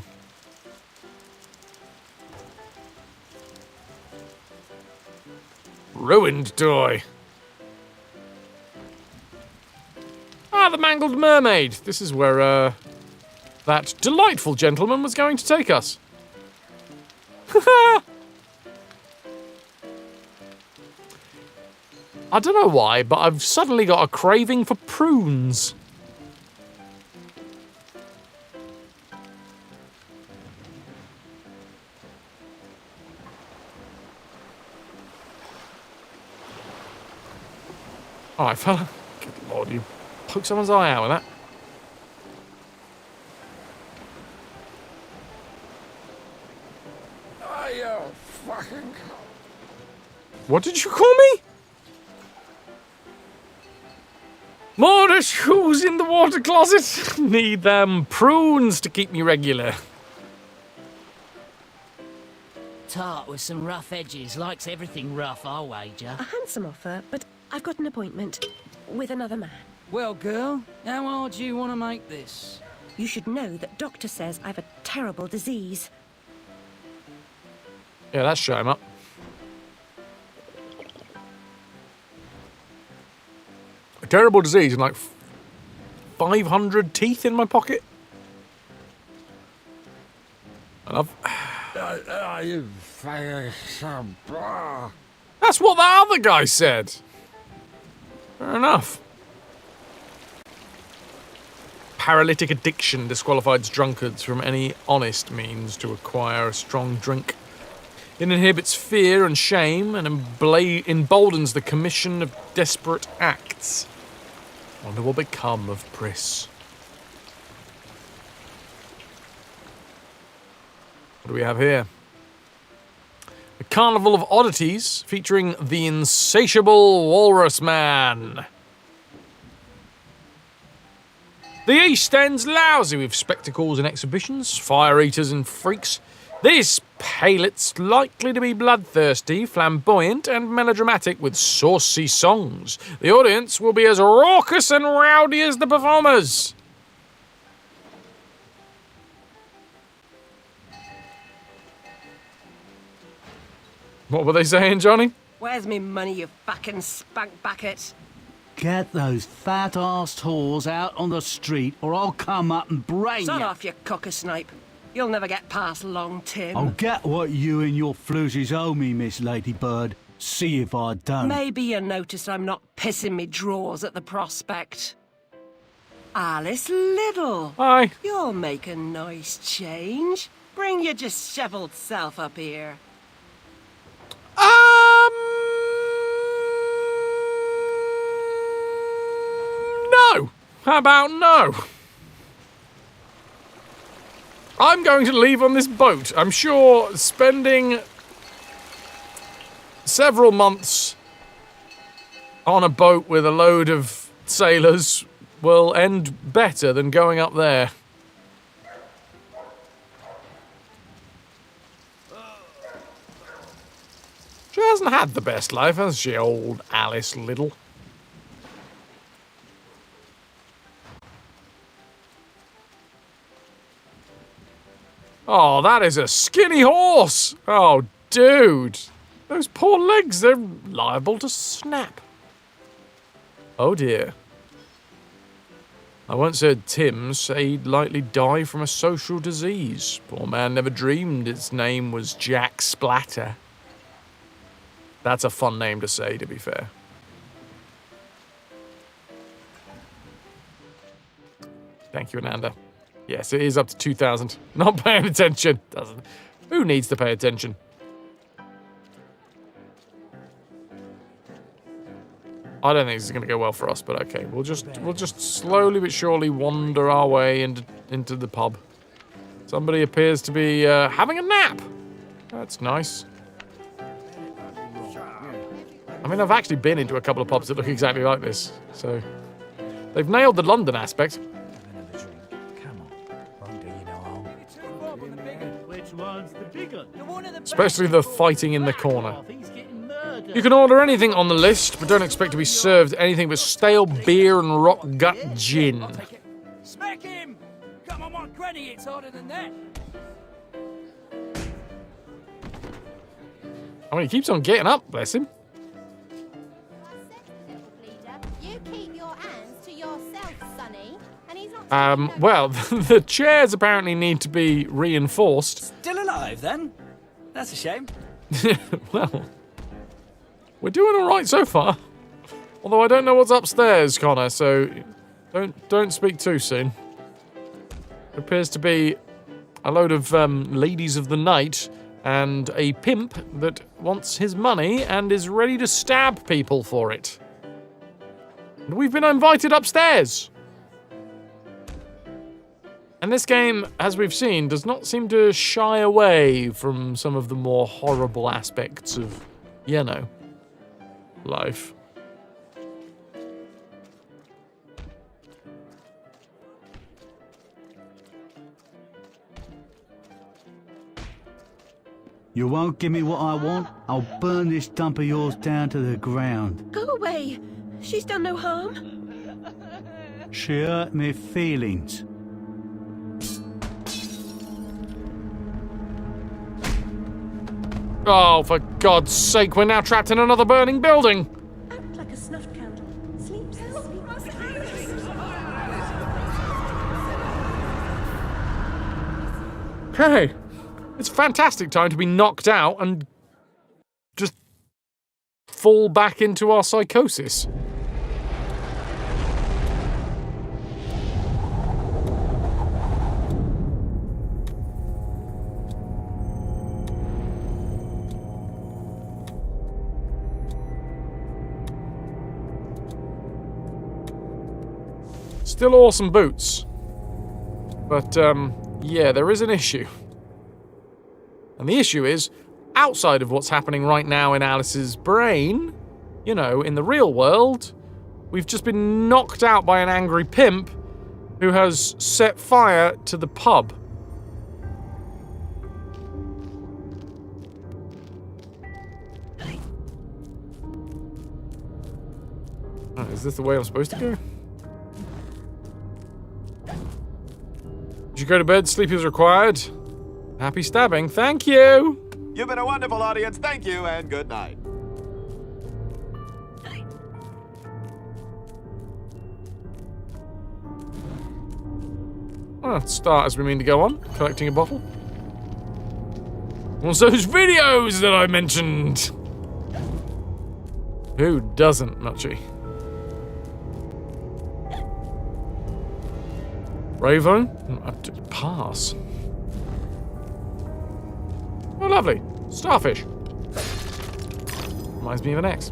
S1: Ruined toy. Ah, the Mangled Mermaid. This is where that delightful gentleman was going to take us. I don't know why, but I've suddenly got a craving for prunes. Alright, fella. Good lord, you poke someone's eye out with that. What did you call me? More shoes in the water closet. Need them prunes to keep me regular.
S21: Tart with some rough edges. Likes everything rough, I'll wager.
S20: A handsome offer, but I've got an appointment with another man.
S21: Well, girl, how hard do you want to make this?
S20: You should know that doctor says I've a terrible disease.
S1: Yeah, that's shut him up. A terrible disease and like 500 teeth in my pocket. And I've... That's what the other guy said. Fair enough. Paralytic addiction disqualifies drunkards from any honest means to acquire a strong drink. It inhibits fear and shame and emboldens the commission of desperate acts. Wonder what will become of Pris. What do we have here? A carnival of oddities featuring the insatiable walrus man. The East End's lousy with spectacles and exhibitions, fire eaters and freaks. This palet's likely to be bloodthirsty, flamboyant, and melodramatic with saucy songs. The audience will be as raucous and rowdy as the performers. What were they saying, Johnny?
S13: Where's me money, you fucking spunk bucket?
S17: Get those fat-arsed whores out on the street or I'll come up and brain
S13: Shut
S17: you.
S13: off, you cocker-snipe. You'll never get past Long Tim.
S17: I'll get what you and your floozies owe me, Miss Ladybird. See if I don't.
S13: Maybe you noticed I'm not pissing me drawers at the prospect. Alice Liddle.
S1: Hi.
S13: You'll make a nice change. Bring your dishevelled self up here.
S1: No. How about no? I'm going to leave on this boat. I'm sure spending several months on a boat with a load of sailors will end better than going up there. She hasn't had the best life, has she, old Alice Liddle? Oh, that is a skinny horse! Oh, dude. Those poor legs, they're liable to snap. Oh dear. I once heard Tim say he'd likely die from a social disease. Poor man never dreamed its name was Jack Splatter. That's a fun name to say, to be fair. Thank you, Ananda. Yes, it is up to 2,000. Not paying attention. Doesn't. Who needs to pay attention? I don't think this is going to go well for us, but okay. We'll just slowly but surely wander our way into the pub. Somebody appears to be having a nap. That's nice. I mean, I've actually been into a couple of pubs that look exactly like this, so they've nailed the London aspect. Especially the fighting in the corner. You can order anything on the list, but don't expect to be served anything but stale beer and rock gut gin.
S21: Smack him! Come on, what granny, it's harder than that.
S1: I mean, he keeps on getting up, bless him.
S4: You keep your hands to yourself, Sonny. And he's not
S1: Well, the chairs apparently need to be reinforced.
S21: Still alive, then? That's a shame.
S1: Well, we're doing all right so far. Although I don't know what's upstairs, Connor, so don't speak too soon. It appears to be a load of ladies of the night and a pimp that wants his money and is ready to stab people for it. And we've been invited upstairs. And this game, as we've seen, does not seem to shy away from some of the more horrible aspects of, you know, life.
S6: You won't give me what I want? I'll burn this dump of yours down to the ground.
S20: Go away. She's done no harm.
S6: She hurt me feelings.
S1: Oh, for God's sake, we're now trapped in another burning building.
S5: Act like a snuffed candle. Sleep, sleep.
S1: Hey, it's a fantastic time to be knocked out and just fall back into our psychosis. Still awesome boots. But, yeah, there is an issue. And the issue is, outside of what's happening right now in Alice's brain, you know, in the real world, we've just been knocked out by an angry pimp who has set fire to the pub. Oh, is this the way I'm supposed to go? Did you go to bed? Sleep is required. Happy stabbing. Thank you.
S9: You've been a wonderful audience. Thank you and good night.
S1: Well, start as we mean to go on. Collecting a bottle. What's those videos that I mentioned? Who doesn't, Muchie? Raven? Pass. Oh, lovely. Starfish. Reminds me of an X.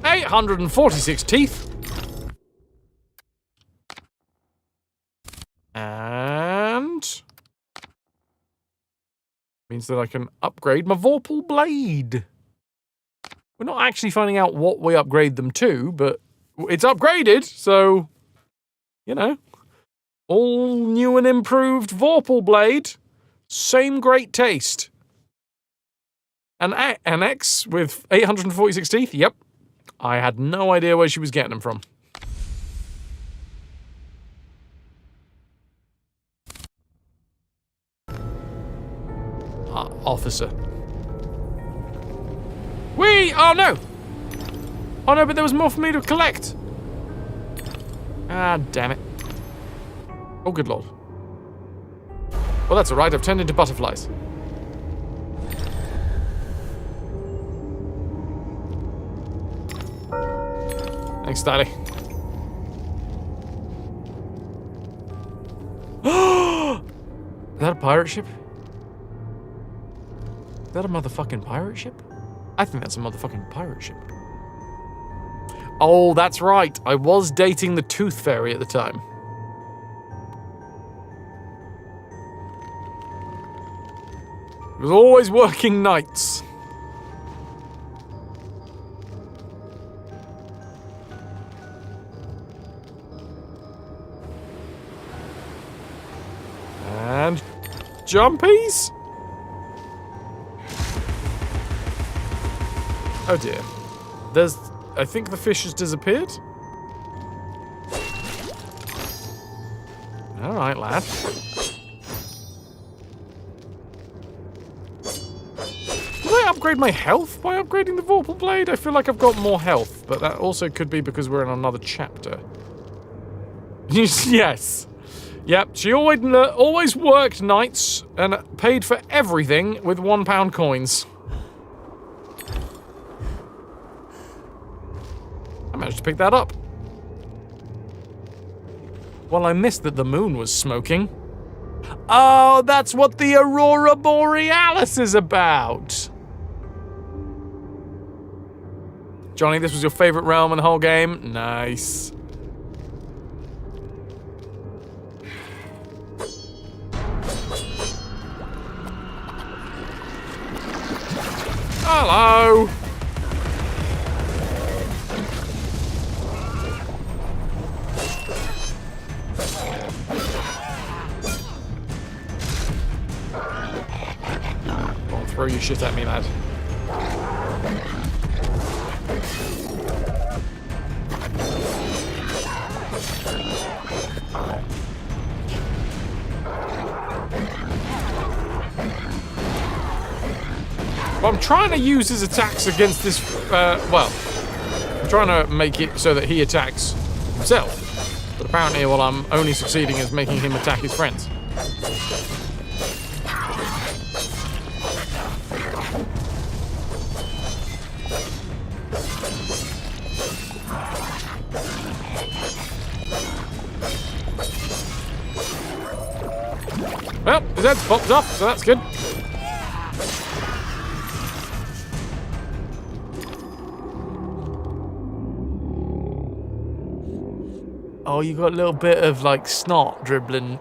S1: 846 teeth. And... means that I can upgrade my Vorpal Blade. We're not actually finding out what we upgrade them to, but it's upgraded, so... you know... all new and improved Vorpal Blade. Same great taste. An X with 846 teeth? Yep. I had no idea where she was getting them from. Officer. Oh no! Oh no, but there was more for me to collect. Ah, damn it. Oh, good lord. Well, that's alright. I've turned into butterflies. Thanks, Daddy. Is that a pirate ship? Is that a motherfucking pirate ship? I think that's a motherfucking pirate ship. Oh, that's right. I was dating the Tooth Fairy at the time. It was always working nights. And jumpies? Oh dear. I think the fish has disappeared. Alright, lad. Did I upgrade my health by upgrading the Vorpal Blade? I feel like I've got more health, but that also could be because we're in another chapter. Yes. Yep, she always worked nights and paid for everything with £1 coins. I managed to pick that up. Well, I missed that the moon was smoking. Oh, that's what the Aurora Borealis is about. Johnny, this was your favorite realm in the whole game? Nice. Hello. throw your shit at me, lad. Well, I'm trying to use his attacks against this, well, I'm trying to make it so that he attacks himself. But apparently, what I'm only succeeding is making him attack his friends. Well, his head's popped off, so that's good. Oh, you got a little bit of, like, snot dribbling.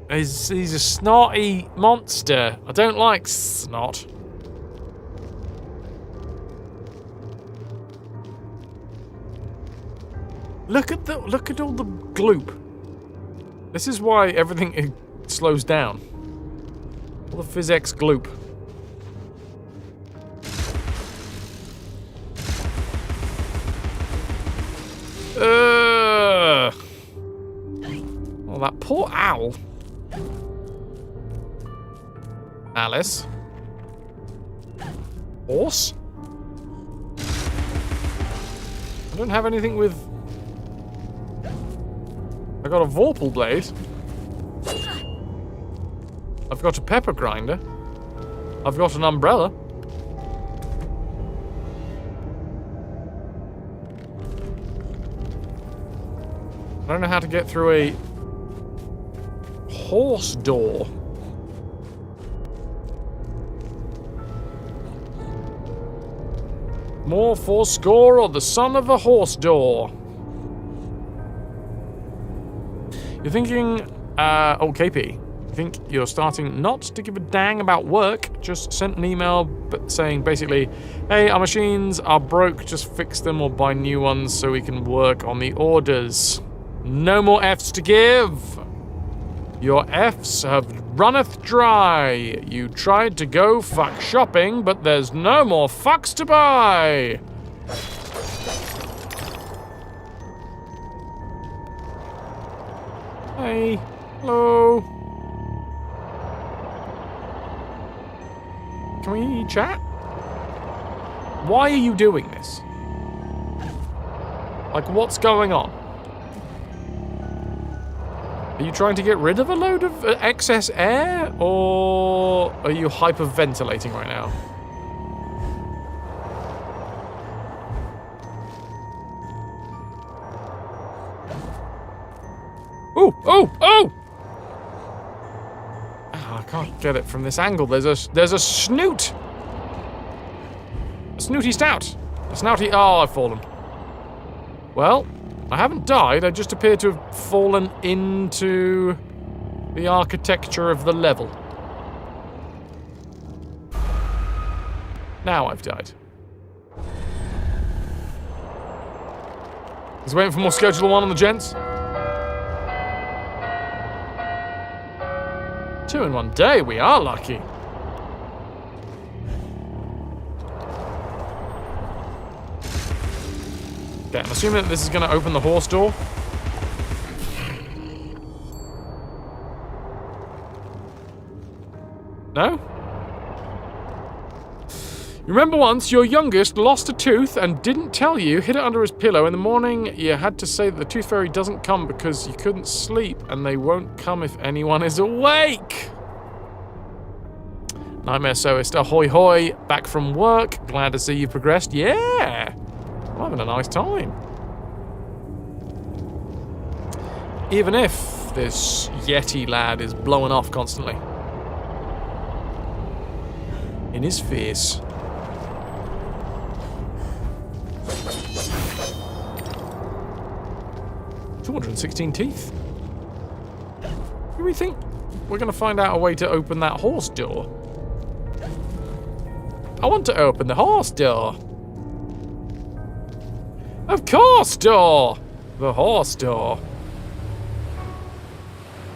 S1: He's a snotty monster. I don't like snot. Look at all the gloop. This is why everything slows down. All the physics gloop. Oh, that poor owl. Alice. Horse? I don't have anything with... I got a Vorpal blade. I've got a pepper grinder. I've got an umbrella. I don't know how to get through a horse door. More fourscore or the son of a horse door. You're thinking, oh, KP, you think you're starting not to give a dang about work, just sent an email saying basically, hey, our machines are broke, just fix them or buy new ones so we can work on the orders. No more Fs to give. Your Fs have runneth dry. You tried to go fuck shopping, but there's no more fucks to buy. Hey. Hello. Can we chat? Why are you doing this? Like, what's going on? Are you trying to get rid of a load of excess air? Or are you hyperventilating right now? Oh! Oh! Oh! Oh, I can't get it from this angle. There's a snoot! A snooty stout! A snouty... Oh, I've fallen. Well... I haven't died, I just appear to have fallen into the architecture of the level. Now I've died. He's waiting for more Schedule 1 on the gents. 2 in one day, we are lucky. Okay, I'm assuming that this is going to open the horse door. No? You remember once your youngest lost a tooth and didn't tell you, hid it under his pillow. In the morning, you had to say that the tooth fairy doesn't come because you couldn't sleep, and they won't come if anyone is awake. Nightmare Sewist, ahoy hoy, back from work. Glad to see you progressed. Yeah! I'm having a nice time. Even if this Yeti lad is blowing off constantly. In his face. $216 teeth. Do we think we're going to find out a way to open that horse door? I want to open the horse door. Of course, door! The horse door.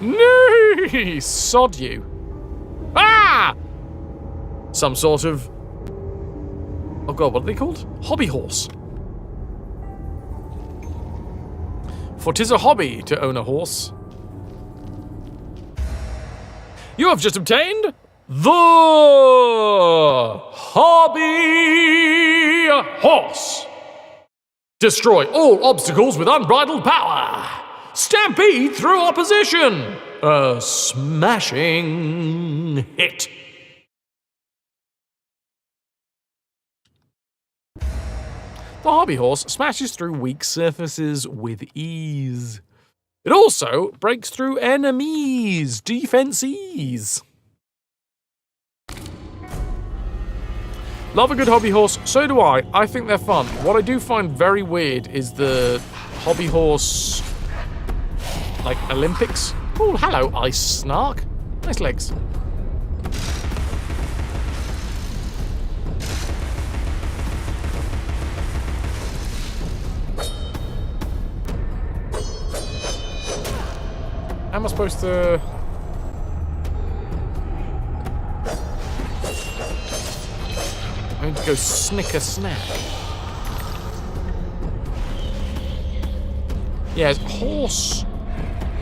S1: No! Sod you. Ah! some sort of... Oh god, what are they called? Hobby horse. For 'tis a hobby to own a horse. You have just obtained the Hobby Horse. Destroy all obstacles with unbridled power. Stampede through opposition. A smashing hit. The Hobby Horse smashes through weak surfaces with ease. It also breaks through enemies' defenses. Love a good hobby horse, so do I. I think they're fun. What I do find very weird is the hobby horse, like, Olympics. Oh, hello, Ice Snark. Nice legs. How am I supposed to... I need to go snicker snack. Yeah, it's horse...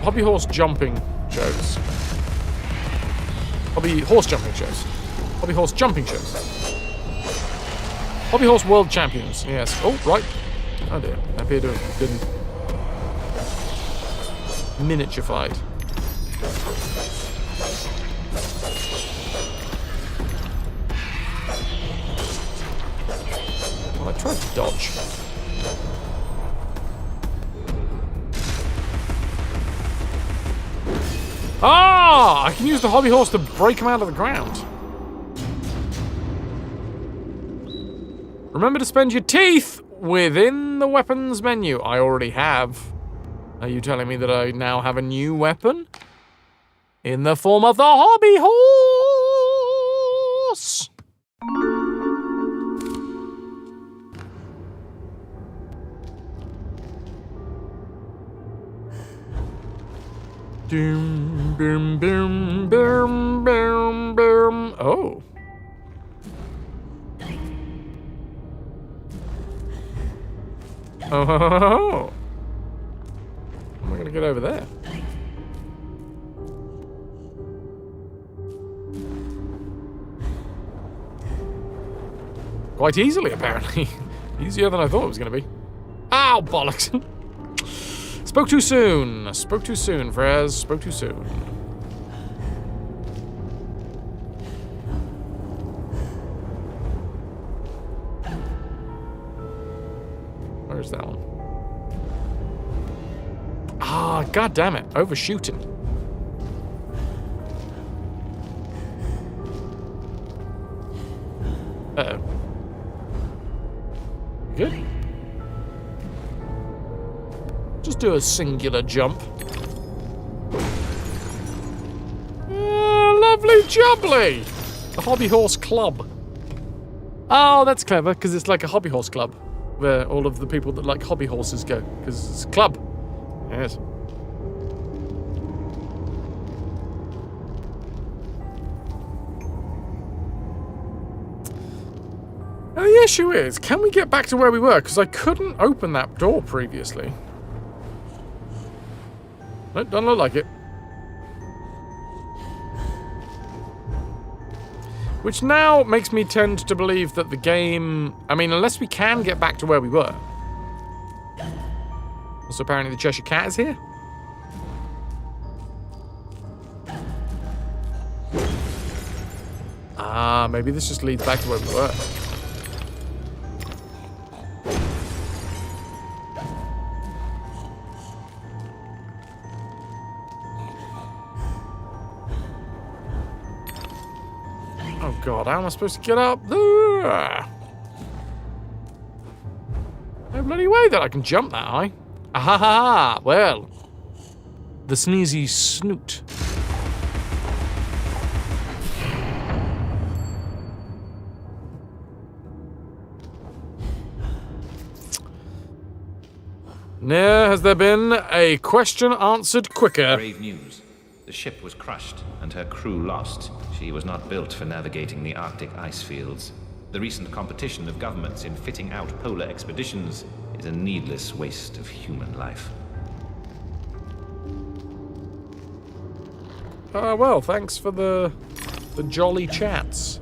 S1: Hobby horse jumping shows. Hobby horse jumping shows. Hobby horse jumping shows. Hobby horse world champions, yes. Oh, right. Oh dear, I appear to have been miniaturified. Well, I tried to dodge. Ah! I can use the hobby horse to break him out of the ground. Remember to spend your teeth within the weapons menu. I already have. Are you telling me that I now have a new weapon? In the form of the hobby horse! Doom, boom, boom, boom, boom, boom. Oh. Oh. How am I going to get over there? Quite easily, apparently. Easier than I thought it was going to be. Ow, bollocks. Spoke too soon. Spoke too soon, Frez. Spoke too soon. Where's that one? Ah, god damn it. Overshooting. Uh-oh. Good. Just do a singular jump. Lovely jubbly! The Hobby Horse Club. Oh, that's clever, because it's like a hobby horse club, where all of the people that like hobby horses go, because it's a club. Yes. Now the issue is, can we get back to where we were? Because I couldn't open that door previously. Nope, doesn't look like it. Which now makes me tend to believe that the game... I mean, unless we can get back to where we were. Also, apparently the Cheshire Cat is here. Ah, maybe this just leads back to where we were. Oh god, how am I supposed to get up there? No bloody way that I can jump that high. Ahaha, well. The sneezy snoot. Ne'er has there been a question answered quicker.
S10: Grave news. The ship was crushed and her crew lost. She was not built for navigating the Arctic ice fields. The recent competition of governments in fitting out polar expeditions is a needless waste of human life.
S1: Well, thanks for the jolly chats.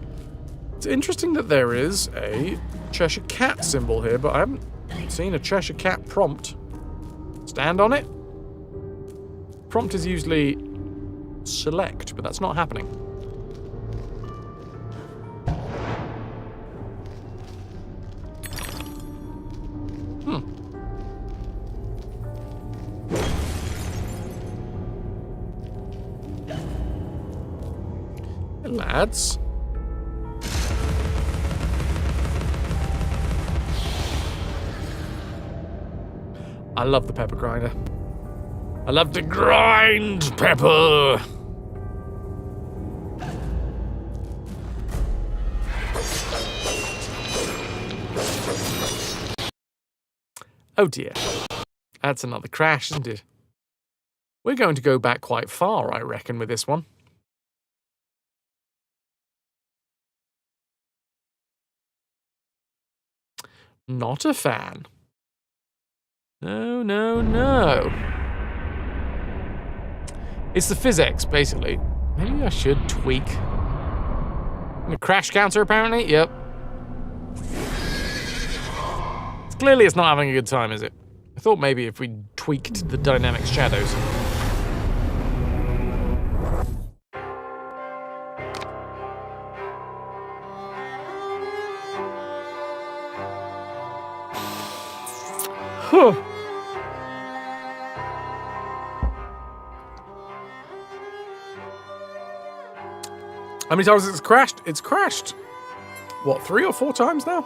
S1: It's interesting that there is a Cheshire Cat symbol here, but I haven't seen a Cheshire Cat prompt. Stand on it? Prompt is usually select, but that's not happening. Hey, lads. I love the pepper grinder. I love to grind pepper. Oh dear. That's another crash, isn't it? We're going to go back quite far, I reckon, with this one. Not a fan. No, no, no. It's the physics, basically. Maybe I should tweak. The crash counter, apparently? Yep. Clearly it's not having a good time, is it? I thought maybe if we tweaked the dynamic shadows. Huh. How many times has it crashed? It's crashed, what, 3 or 4 times now?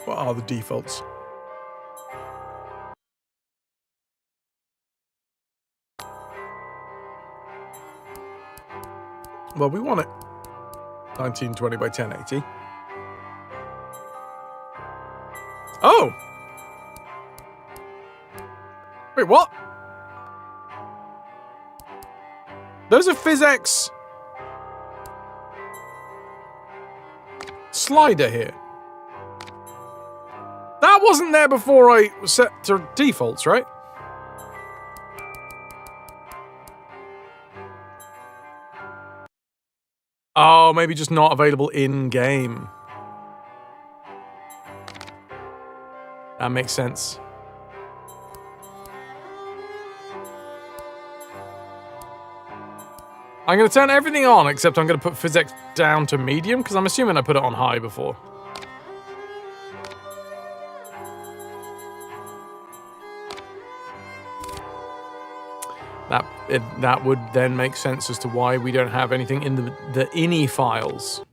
S1: What are the defaults? Well, we want it 1920 by 1080. Oh! Wait, what? Those are PhysX slider here. That wasn't there before I set to defaults, right? Oh, maybe just not available in-game. That makes sense. I'm going to turn everything on, except I'm going to put physics down to medium, because I'm assuming I put it on high before. That would then make sense as to why we don't have anything in the ini files.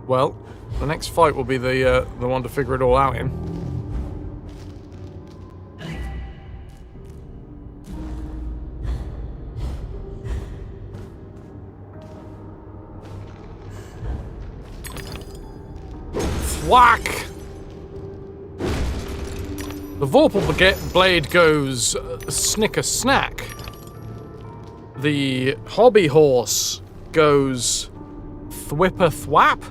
S1: Well, the next fight will be the one to figure it all out in. Whack! The Vorpal blade goes snicker snack. The hobby horse goes thwipper thwap.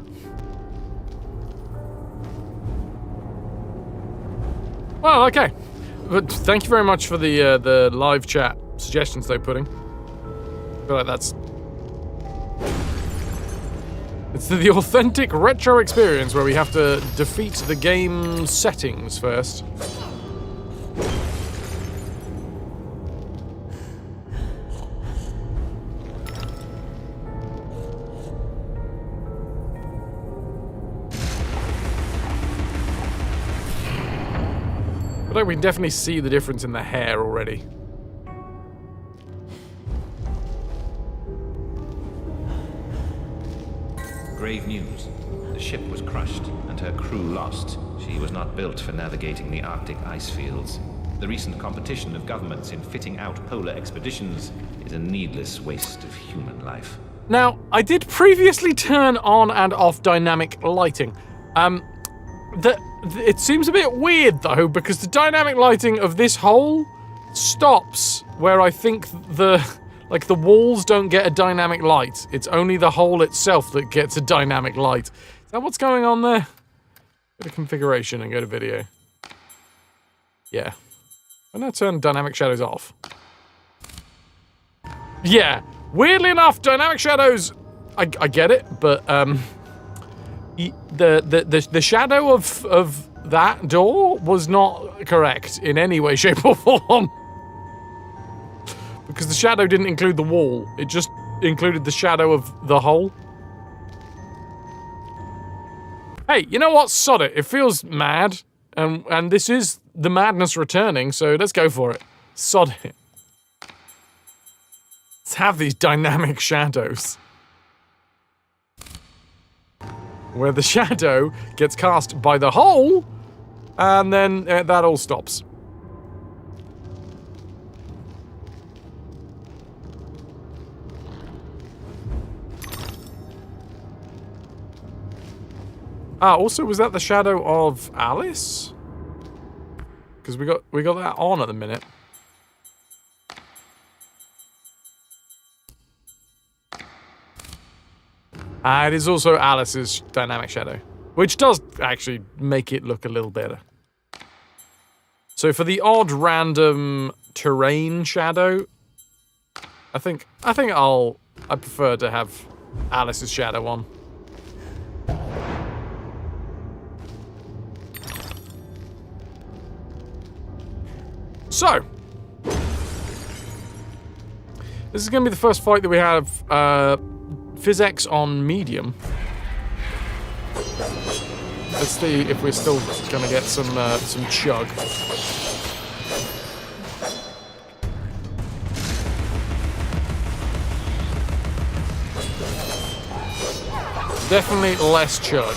S1: Well, okay. But thank you very much for the live chat suggestions they're putting. I feel like that's... It's the authentic retro experience where we have to defeat the game settings first. But we can definitely see the difference in the hair already.
S10: grave news. The ship was crushed and her crew lost. She was not built for navigating the Arctic ice fields. The recent competition of governments in fitting out polar expeditions is a needless waste of human life.
S1: Now, I did previously turn on and off dynamic lighting. It seems a bit weird though, because the dynamic lighting of this hole stops where I think the walls don't get a dynamic light. It's only the hole itself that gets a dynamic light. Is that what's going on there? Go to configuration and go to video. Yeah. I'm gonna turn dynamic shadows off. Yeah. Weirdly enough, dynamic shadows, I get it, but the shadow of that door was not correct in any way, shape, or form. Because the shadow didn't include the wall. It just included the shadow of the hole. Hey, you know what? Sod it. It feels mad. And this is the madness returning, so let's go for it. Sod it. Let's have these dynamic shadows. Where the shadow gets cast by the hole, and then that all stops. Also, was that the shadow of Alice? Because we got that on at the minute. It is also Alice's dynamic shadow, which does actually make it look a little better. So for the odd random terrain shadow, I think I prefer to have Alice's shadow on. So, this is going to be the first fight that we have PhysX on medium. Let's see if we're still going to get some chug. Definitely less chug.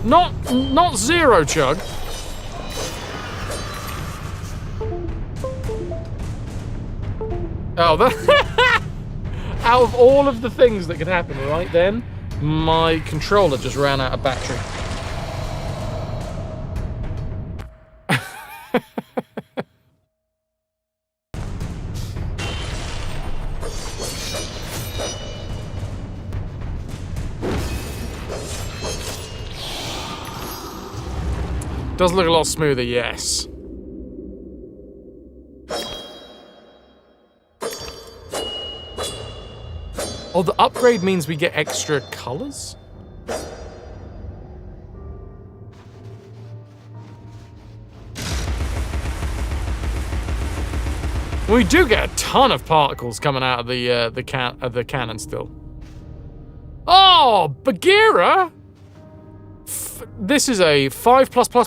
S1: Not zero chug. Oh, out of all of the things that could happen right then, my controller just ran out of battery. Does look a lot smoother, yes. Oh, the upgrade means we get extra colors? We do get a ton of particles coming out of the cannon still. Oh, Bagheera! This is a 5 plus game.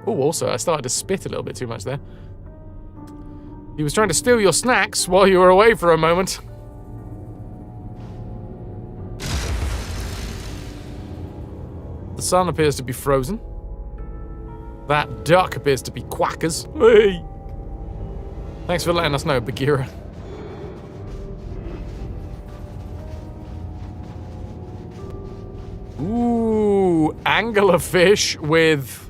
S1: Oh, also, I started to spit a little bit too much there. He was trying to steal your snacks while you were away for a moment. The sun appears to be frozen. That duck appears to be quackers. Hey! Thanks for letting us know, Bagheera. Ooh, anglerfish with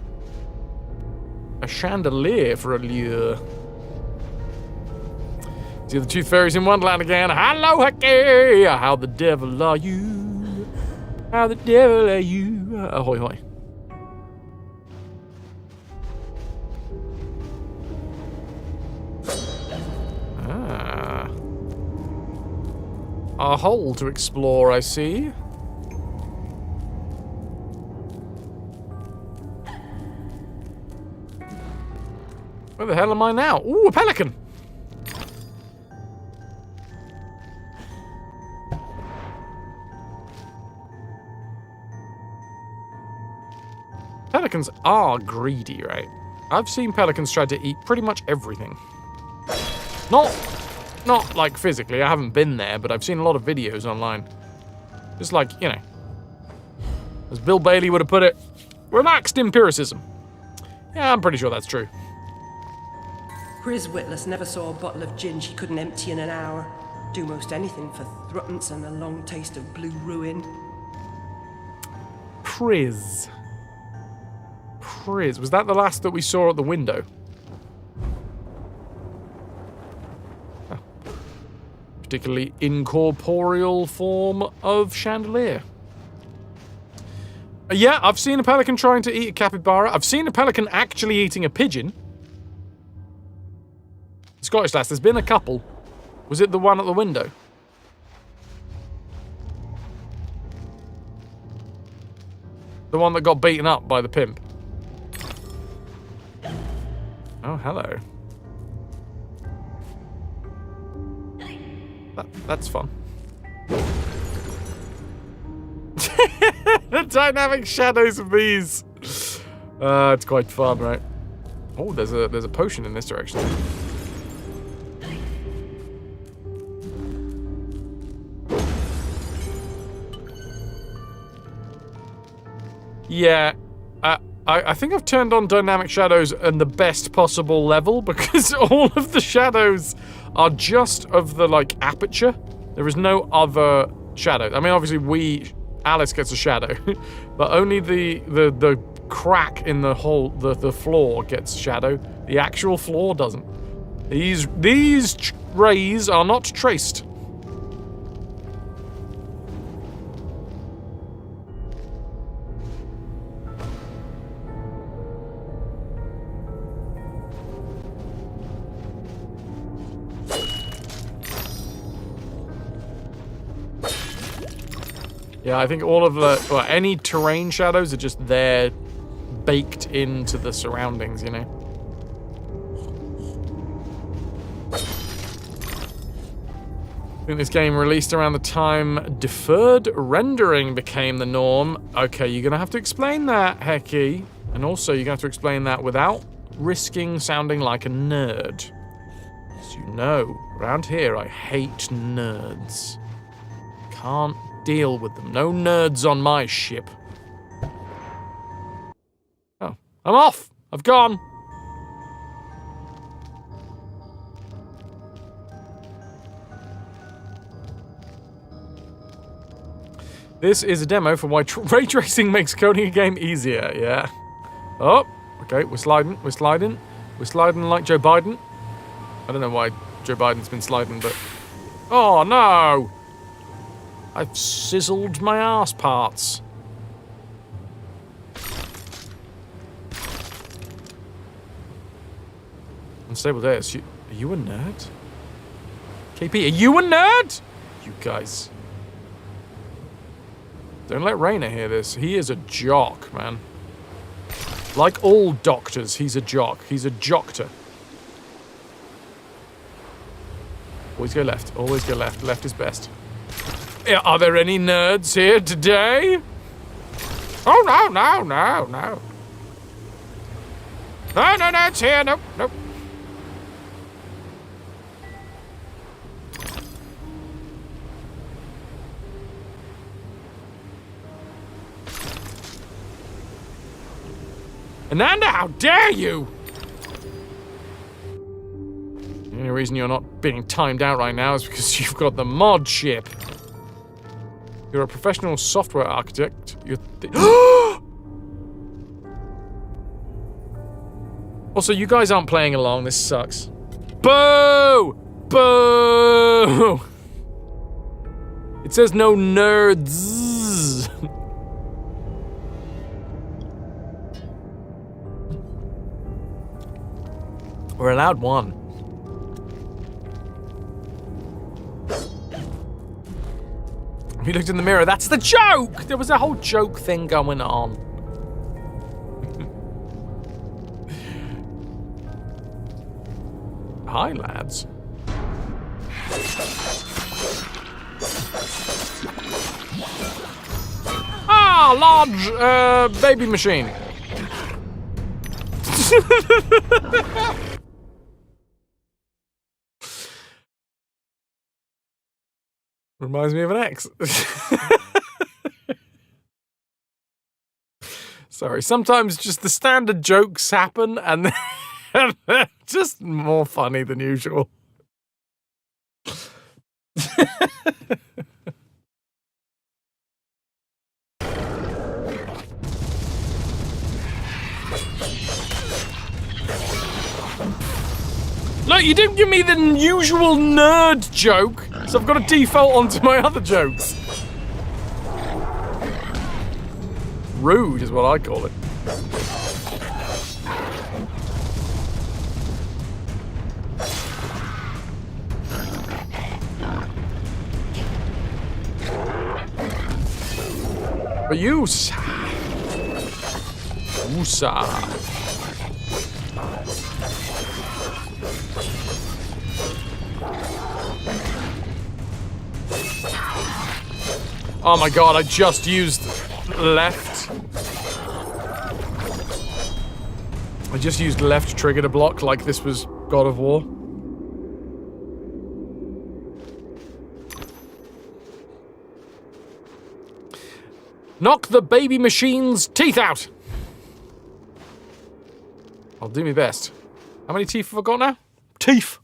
S1: a chandelier for a lure. See the Tooth Fairies in Wonderland again. Hello, Hickey! How the devil are you? How the devil are you? Ahoy, hoy. A hole to explore, I see. Where the hell am I now? Ooh, a pelican! pelicans are greedy, right? I've seen pelicans try to eat pretty much everything. Not like physically, I haven't been there, but I've seen a lot of videos online. Just like, you know, as Bill Bailey would have put it, relaxed empiricism. Yeah, I'm pretty sure that's true.
S8: Chris Witless never saw a bottle of gin she couldn't empty in an hour. Do most anything for thruppence and a long taste of blue ruin.
S1: Priz. Was that the last that we saw at the window? Oh. Particularly incorporeal form of chandelier. Yeah, I've seen a pelican trying to eat a capybara. I've seen a pelican actually eating a pigeon. Scottish lass, there's been a couple. Was it the one at the window? The one that got beaten up by the pimp. Oh, hello. That's fun. The dynamic shadows of these. It's quite fun, right? Oh, there's a potion in this direction. Yeah, I think I've turned on dynamic shadows in the best possible level because all of the shadows are just of the, like, aperture. There is no other shadow. I mean, obviously Alice gets a shadow, but only the crack in the hole, the floor gets shadow. The actual floor doesn't. These rays are not traced. Yeah, I think all of any terrain shadows are just there, baked into the surroundings, you know? I think this game released around the time deferred rendering became the norm. Okay, you're gonna have to explain that, Hecky. And also, you're gonna have to explain that without risking sounding like a nerd. As you know, around here, I hate nerds. Can't deal with them. No nerds on my ship. Oh, I'm off. I've gone. This is a demo for why ray tracing makes coding a game easier, yeah. Oh, okay, we're sliding like Joe Biden. I don't know why Joe Biden's been sliding, but... Oh, no! I've sizzled my arse parts. Unstable days. Are you a nerd? KP, are you a nerd? You guys. Don't let Rainer hear this. He is a jock, man. Like all doctors, he's a jock. He's a jockter. Always go left. Always go left. Left is best. Are there any nerds here today? Oh, no. No nerds here. Nope. Ananda, how dare you! The only reason you're not being timed out right now is because you've got the mod ship. You're a professional software architect. Also, you guys aren't playing along. This sucks. Boo! Boo! It says no nerds. We're allowed one. He looked in the mirror. That's the joke! There was a whole joke thing going on. Hi, lads. Ah, large baby machine. Reminds me of an ex. Sorry, sometimes just the standard jokes happen and they're just more funny than usual. Look, you didn't give me the usual nerd joke, so I've got to default onto my other jokes. Rude is what I call it. But you, oh my god, I just used left. I just used left trigger to block like this was God of War. Knock the baby machine's teeth out! I'll do my best. How many teeth have I got now? Teeth!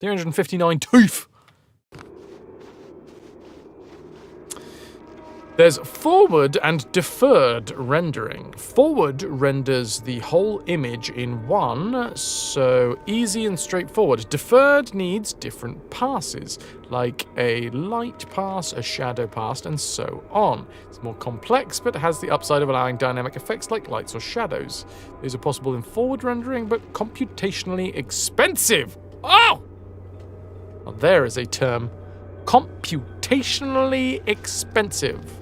S1: 359 teeth! There's forward and deferred rendering. Forward renders the whole image in one, so easy and straightforward. Deferred needs different passes, like a light pass, a shadow pass, and so on. It's more complex, but has the upside of allowing dynamic effects like lights or shadows. These are possible in forward rendering, but computationally expensive. Oh! Well, there is a term. Computationally expensive.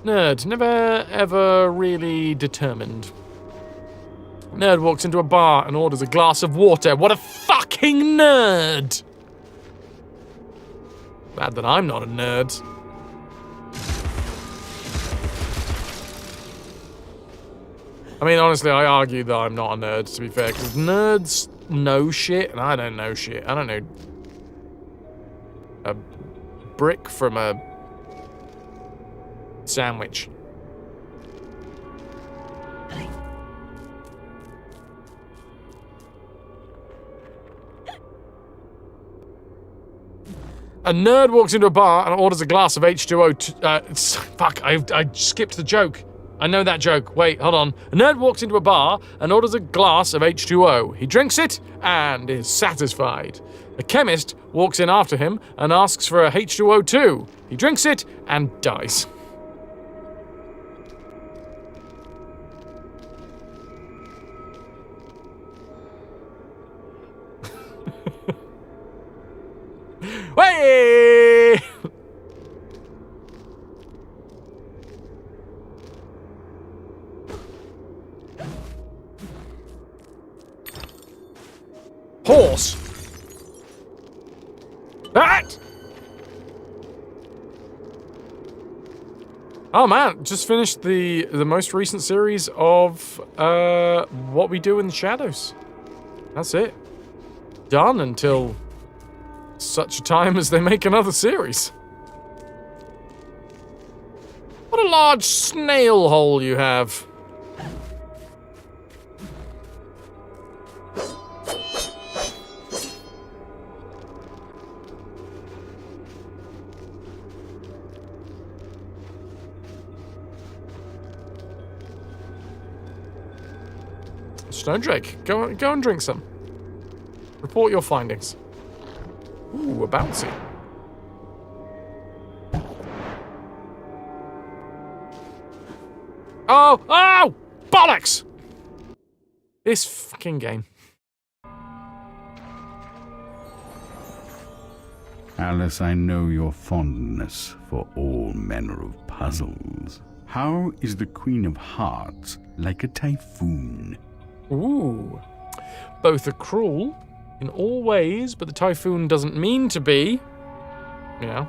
S1: Nerd, never ever really determined. Nerd walks into a bar and orders a glass of water. What a fucking nerd! Glad that I'm not a nerd. I mean, honestly, I argue that I'm not a nerd, to be fair, because nerds know shit, and I don't know shit. I don't know a brick from a sandwich. A nerd walks into a bar and orders a glass of H2O. Fuck, I skipped the joke. I know that joke. Wait, hold on. A nerd walks into a bar and orders a glass of H2O. He drinks it and is satisfied. A chemist walks in after him and asks for a H2O too. He drinks it and dies. Way! Horse! That! Oh man, just finished the most recent series of What We Do in the Shadows. That's it. Done until such a time as they make another series. What a large snail hole you have. Snowdrake, go and drink some. Report your findings. Ooh, a bouncy. Oh! Oh! Bollocks! This fucking game.
S14: Alice, I know your fondness for all manner of puzzles. How is the Queen of Hearts like a typhoon?
S1: Ooh. Both are cruel in all ways, but the typhoon doesn't mean to be. You know.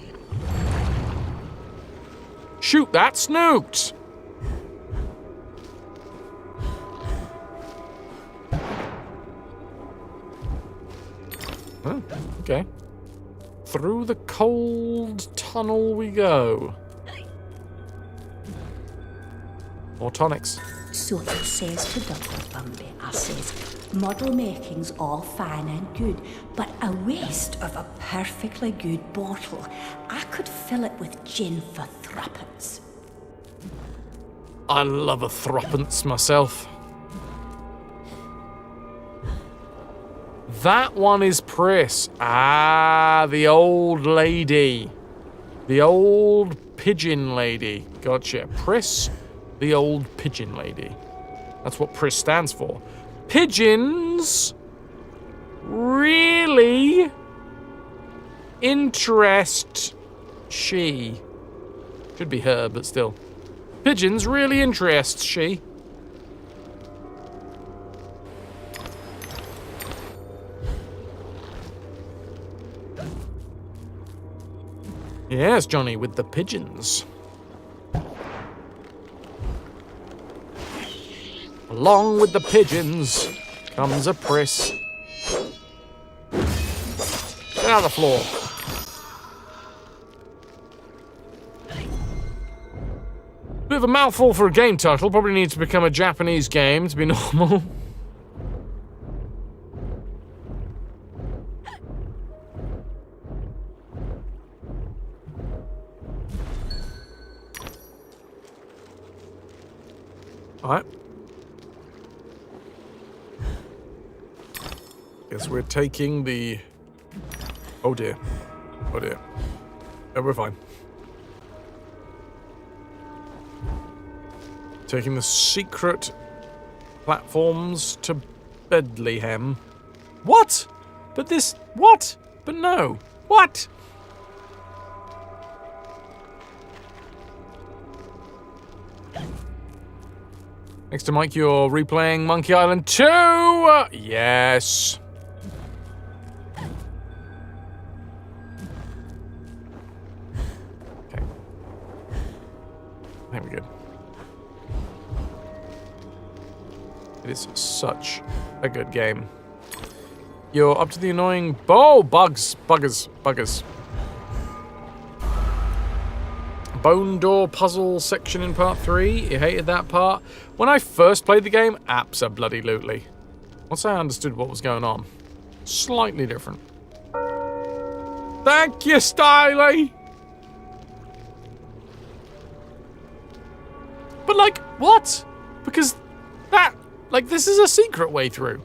S1: Shoot that snoot! Oh, okay. Through the cold tunnel we go. More tonics.
S5: So I says to Dr. Bumby, I says, model making's all fine and good, but a waste of a perfectly good bottle. I could fill it with gin for threepence.
S1: I love a threepence myself. That one is Pris. Ah, the old lady. The old pigeon lady. Gotcha. Pris, the old pigeon lady. That's what Pris stands for. Pigeons really interest she. Should be her, but still. Pigeons really interest she. Yes, Johnny, with the pigeons. Along with the pigeons comes a Pris. Get out of the floor. Bit of a mouthful for a game title. Probably needs to become a Japanese game to be normal. Alright. Guess we're taking the... Oh dear. Oh dear. No, we're fine. Taking the secret platforms to Bethlehem. What? But this... What? But no. What? Next to Mike, you're replaying Monkey Island 2! Yes. Okay. There we go. It is such a good game. You're up to the annoying... Oh, buggers. Bone door puzzle section in part 3. You hated that part. When I first played the game, abso-bloody-lutely. Once I understood what was going on, slightly different. Thank you, Styly! But like, what? Because that, like, this is a secret way through.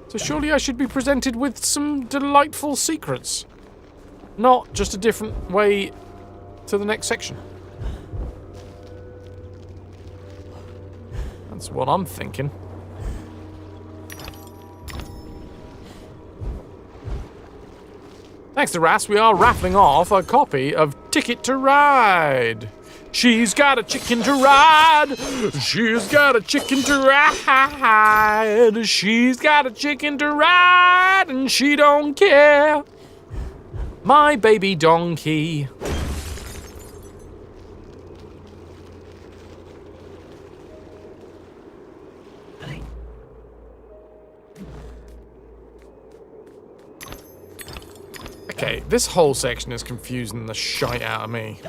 S1: So surely I should be presented with some delightful secrets. Not just a different way to the next section. That's what I'm thinking. Thanks to Ras, we are raffling off a copy of Ticket to Ride. She's got a chicken to ride. She's got a chicken to ride. She's got a chicken to ride, and she don't care. My baby donkey. Okay, this whole section is confusing the shite out of me.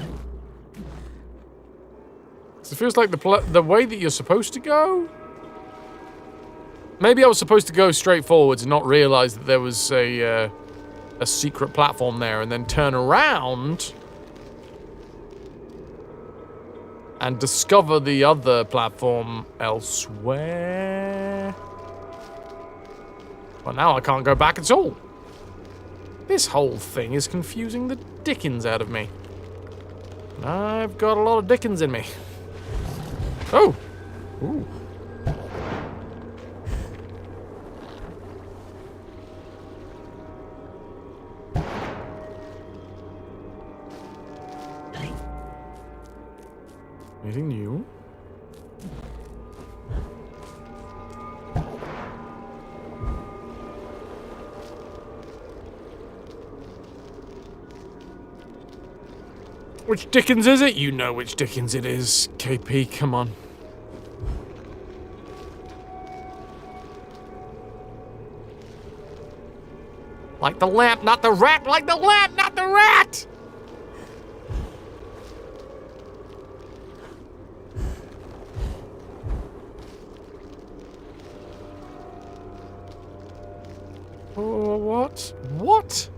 S1: It feels like the way that you're supposed to go? Maybe I was supposed to go straight forwards and not realize that there was a secret platform there and then turn around and discover the other platform elsewhere. Well, now I can't go back at all. This whole thing is confusing the dickens out of me. I've got a lot of dickens in me. Oh! Ooh. Anything new? Which Dickens is it? You know which Dickens it is, KP, come on. Like the lamp, not the rat! Like the lamp, not the rat! Oh, what? What?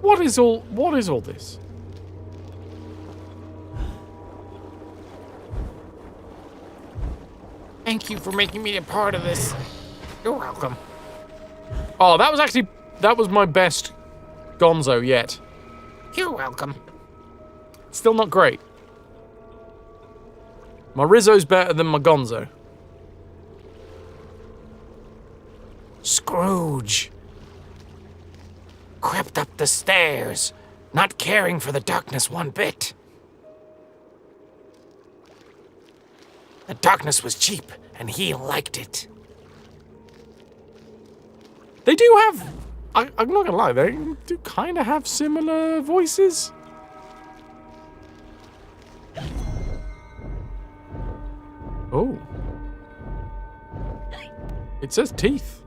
S1: What is all this? Thank you for making me a part of this. You're welcome. Oh, that was my best Gonzo yet. You're welcome. Still not great. My Rizzo's better than my Gonzo. Scrooge crept up the stairs, not caring for the darkness one bit. The darkness was cheap, and he liked it. They do have... I'm not gonna lie, they do kind of have similar voices. Oh. It says teeth.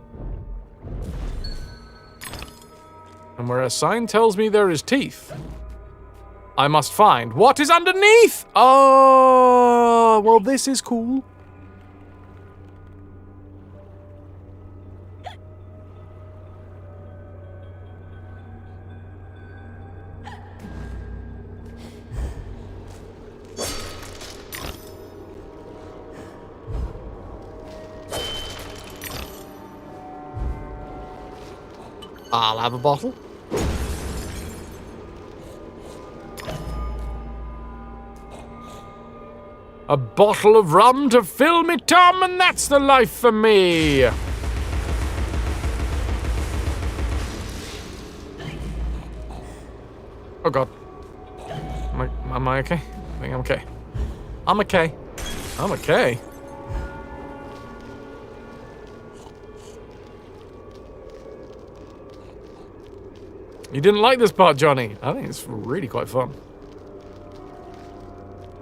S1: And where a sign tells me there is teeth, I must find. What is underneath? Oh, well, this is cool. I'll have a bottle. A bottle of rum to fill me tum, and that's the life for me. Oh God. Am I okay? I think I'm okay. I'm okay. I'm okay. You didn't like this part, Johnny? I think it's really quite fun.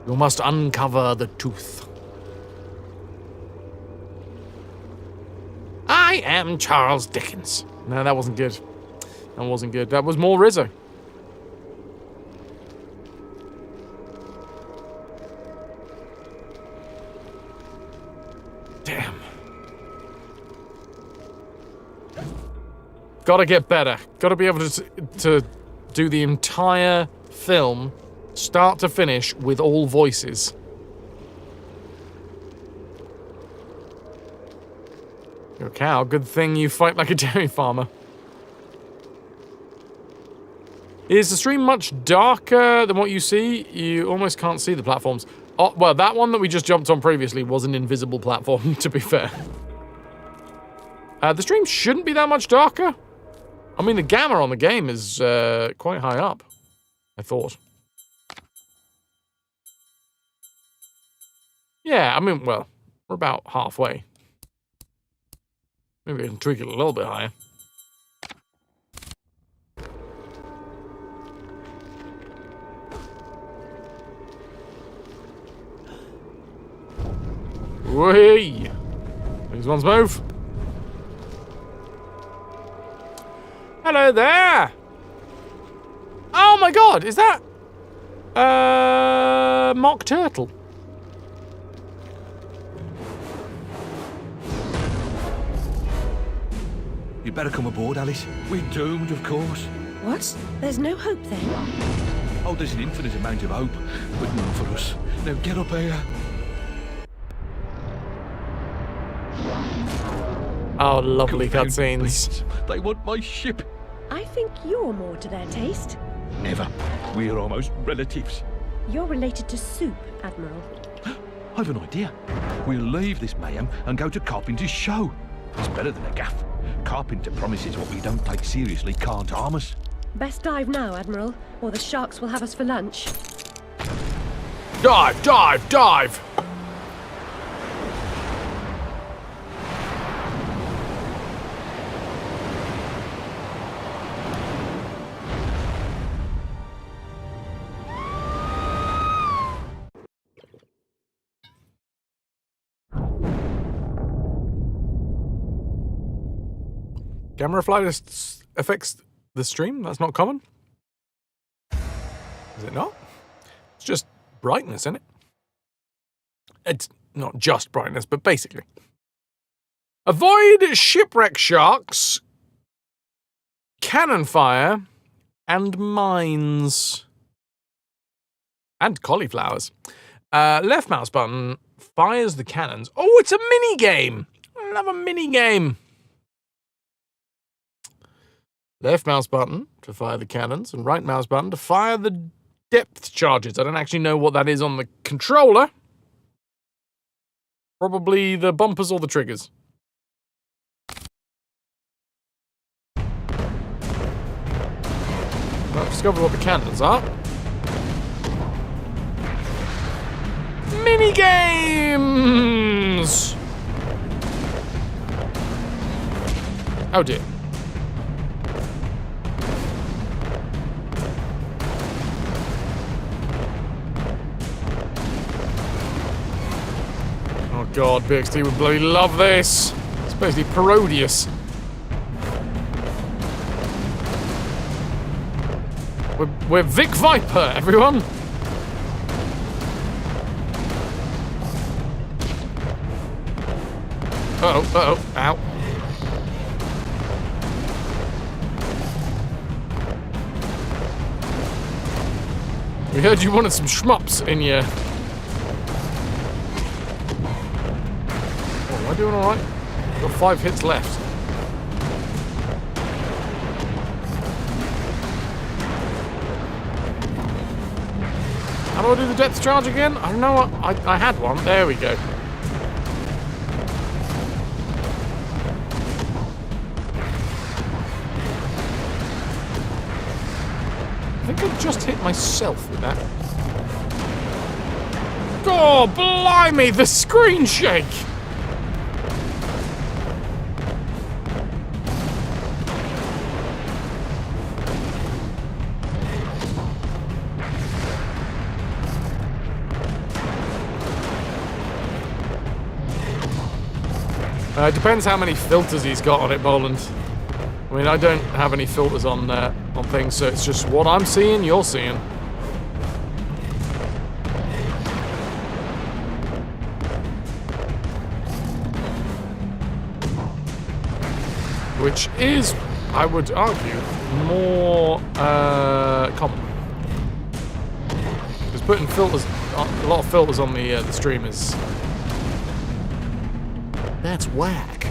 S1: You must uncover the tooth. I am Charles Dickens. No, that wasn't good. That wasn't good. That was more Rizzo. Damn. Gotta get better. Gotta be able to do the entire film, start to finish, with all voices. You're a cow. Good thing you fight like a dairy farmer. Is the stream much darker than what you see? You almost can't see the platforms. Oh, well, that one that we just jumped on previously was an invisible platform, to be fair. The stream shouldn't be that much darker. I mean, the gamma on the game is quite high up, I thought. Yeah, I mean, well, we're about halfway. Maybe I can tweak it a little bit higher. Whee! These ones move. Hello there! Oh my God, is that Mock Turtle?
S7: You'd better come aboard, Alice. We're doomed, of course.
S20: What? There's no hope then?
S7: Oh, there's an infinite amount of hope, but none for us. Now get up here.
S1: Oh, lovely cutscenes.
S7: They want my ship.
S20: I think you're more to their taste.
S7: Never. We're almost relatives.
S20: You're related to Soup, Admiral.
S7: I've an idea. We'll leave this mayhem and go to Carpenter's show. It's better than a gaff. Carpenter promises what we don't take seriously can't harm us.
S20: Best dive now, Admiral, or the sharks will have us for lunch.
S1: Dive, dive, dive! Camera flight affects the stream? That's not common? Is it not? It's just brightness, isn't it? It's not just brightness, but basically. Avoid shipwreck sharks, cannon fire, and mines. And cauliflowers. Left mouse button fires the cannons. Oh, it's a mini game! I love a mini game. Left mouse button to fire the cannons, and right mouse button to fire the depth charges. I don't actually know what that is on the controller. Probably the bumpers or the triggers. I've discovered what the cannons are. Mini games! Oh dear. Oh God, BXT would bloody love this. It's basically parodious. We're Vic Viper, everyone. Uh-oh, ow. We heard you wanted some shmups in your... Oh, am I doing alright? Got 5 hits left. How do I do the depth charge again? I don't know what... I had one. There we go. I think I just hit myself with that. Oh, blimey, the screen shake! It depends how many filters he's got on it, Boland. I mean, I don't have any filters on things, so it's just what I'm seeing, you're seeing. Which is, I would argue, more common. Because putting filters, a lot of filters on the stream is... That's whack.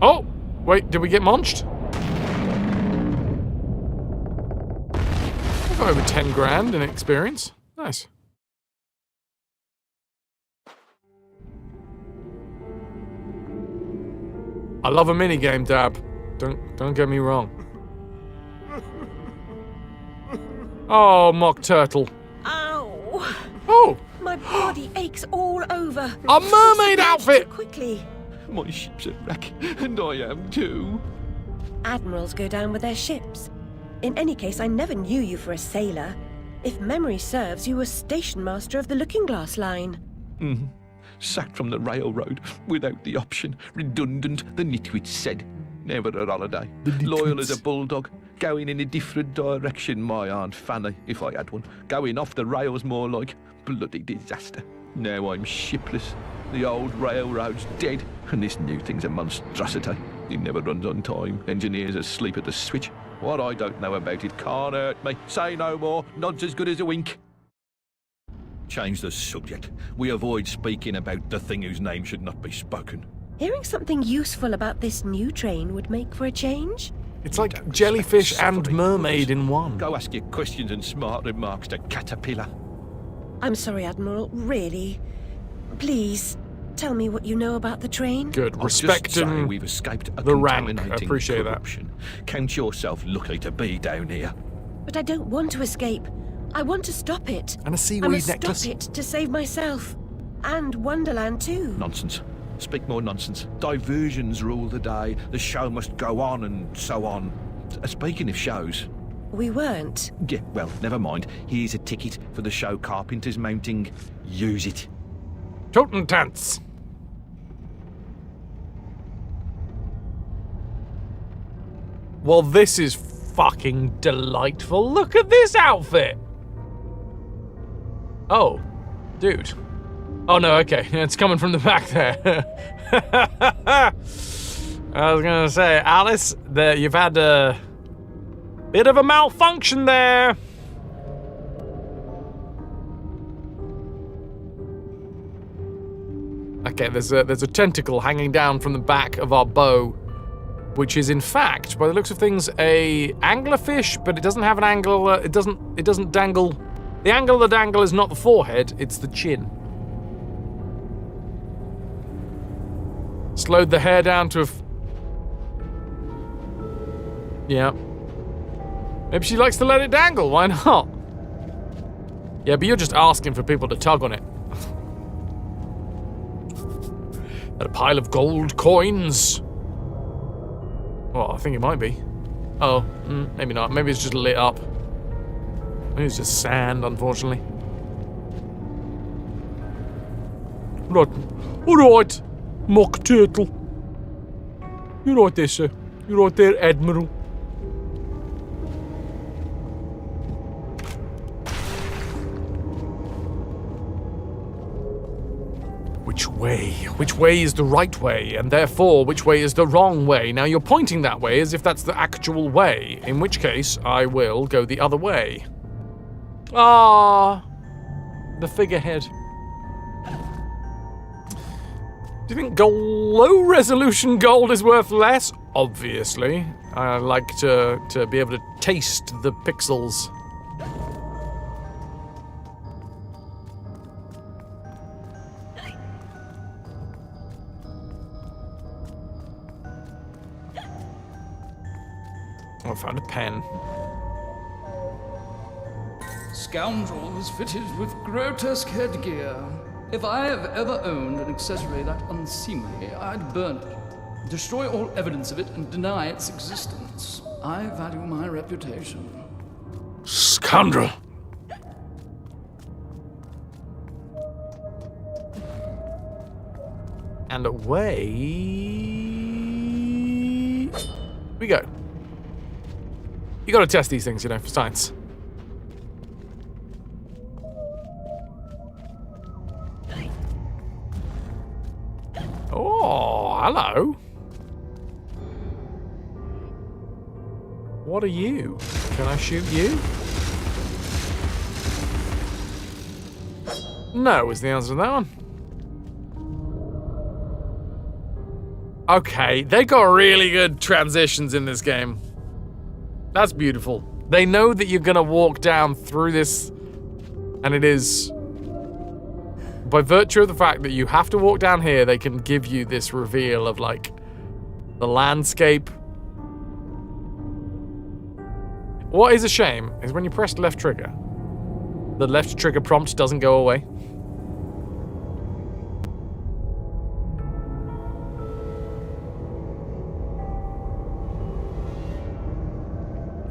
S1: Oh! Wait, did we get munched? I've got over 10 grand in experience. Nice. I love a minigame, Dab. Don't get me wrong. Oh, Mock Turtle.
S20: Ow!
S1: Oh!
S20: My body aches all over.
S1: A mermaid outfit!
S20: Quickly.
S7: My ship's a wreck, and I am too.
S20: Admirals go down with their ships. In any case, I never knew you for a sailor. If memory serves, you were station master of the Looking Glass line.
S7: Mm-hmm. Sacked from the railroad without the option. Redundant, the nitwit said. Never a holiday. Loyal as a bulldog. Going in a different direction, my Aunt Fanny, if I had one. Going off the rails more like. Bloody disaster. Now I'm shipless. The old railroad's dead, and this new thing's a monstrosity. It never runs on time. Engineers asleep at the switch. What I don't know about it can't hurt me. Say no more. Nod's as good as a wink. Change the subject. We avoid speaking about the thing whose name should not be spoken.
S20: Hearing something useful about this new train would make for a change.
S1: It's like jellyfish and mermaid in one.
S7: Go ask your questions and smart remarks to Caterpillar.
S20: I'm sorry, Admiral, really. Please, tell me what you know about the train.
S1: Good, respecting
S7: we've escaped a
S1: the rank.
S7: contaminating
S1: I appreciate
S7: corruption. Count yourself lucky to be down here.
S20: But I don't want to escape. I want to stop it.
S1: And a seaweed
S20: I must
S1: necklace.
S20: stop it to save myself. And Wonderland too.
S7: Nonsense. Speak more nonsense. Diversions rule the day. The show must go on and so on. Speaking of shows...
S20: We weren't.
S7: Yeah, well, never mind. Here's a ticket for the show Carpenter's mounting. Use it.
S1: Totentants. Well, this is fucking delightful. Look at this outfit. Oh, dude. Oh no, okay. It's coming from the back there. I was gonna say, Alice, you've had a bit of a malfunction there. Okay, there's a tentacle hanging down from the back of our bow, which is in fact, by the looks of things, a anglerfish, but it doesn't have an angle. It doesn't dangle. The angle of the dangle is not the forehead; it's the chin. Slowed the hair down to a... Yeah. Maybe she likes to let it dangle, why not? Yeah, but you're just asking for people to tug on it. A pile of gold coins. Well, I think it might be. Oh, maybe not. Maybe it's just lit up. Maybe it's just sand, unfortunately. Right. Alright. Mock turtle. You're right there, sir. You're right there, Admiral. Which way? Which way is the right way? And therefore, which way is the wrong way? Now, you're pointing that way as if that's the actual way, in which case, I will go the other way. Ah, the figurehead. Do you think low-resolution gold is worth less? Obviously. I like to be able to taste the pixels. Oh, I found a pen.
S15: Scoundrels fitted with grotesque headgear. If I have ever owned an accessory that unseemly, I'd burn it, destroy all evidence of it, and deny its existence. I value my reputation.
S1: Scoundrel! And away we go. You gotta test these things, you know, for science. Oh, hello. What are you? Can I shoot you? No, is the answer to that one. Okay, they got really good transitions in this game. That's beautiful. They know that you're gonna walk down through this, and it is... By virtue of the fact that you have to walk down here, they can give you this reveal of, like, the landscape. What is a shame is when you press left trigger, the left trigger prompt doesn't go away.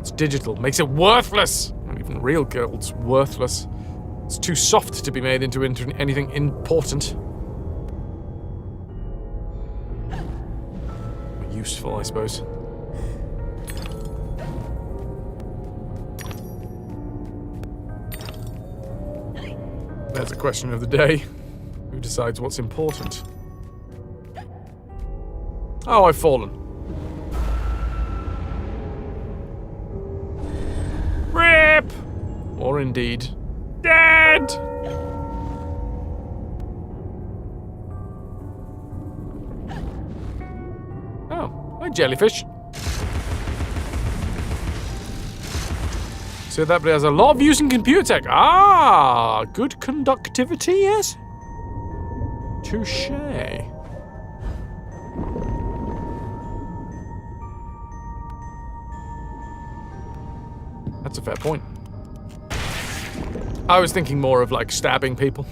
S1: It's digital, makes it worthless. Not even real gold's worthless. It's too soft to be made into anything important. Useful, I suppose. There's a question of the day. Who decides what's important? Oh, I've fallen. RIP! Or indeed, dead! Oh, hi jellyfish. So that has a lot of use in computer tech. Ah, good conductivity, yes? Touché. That's a fair point. I was thinking more of like stabbing people.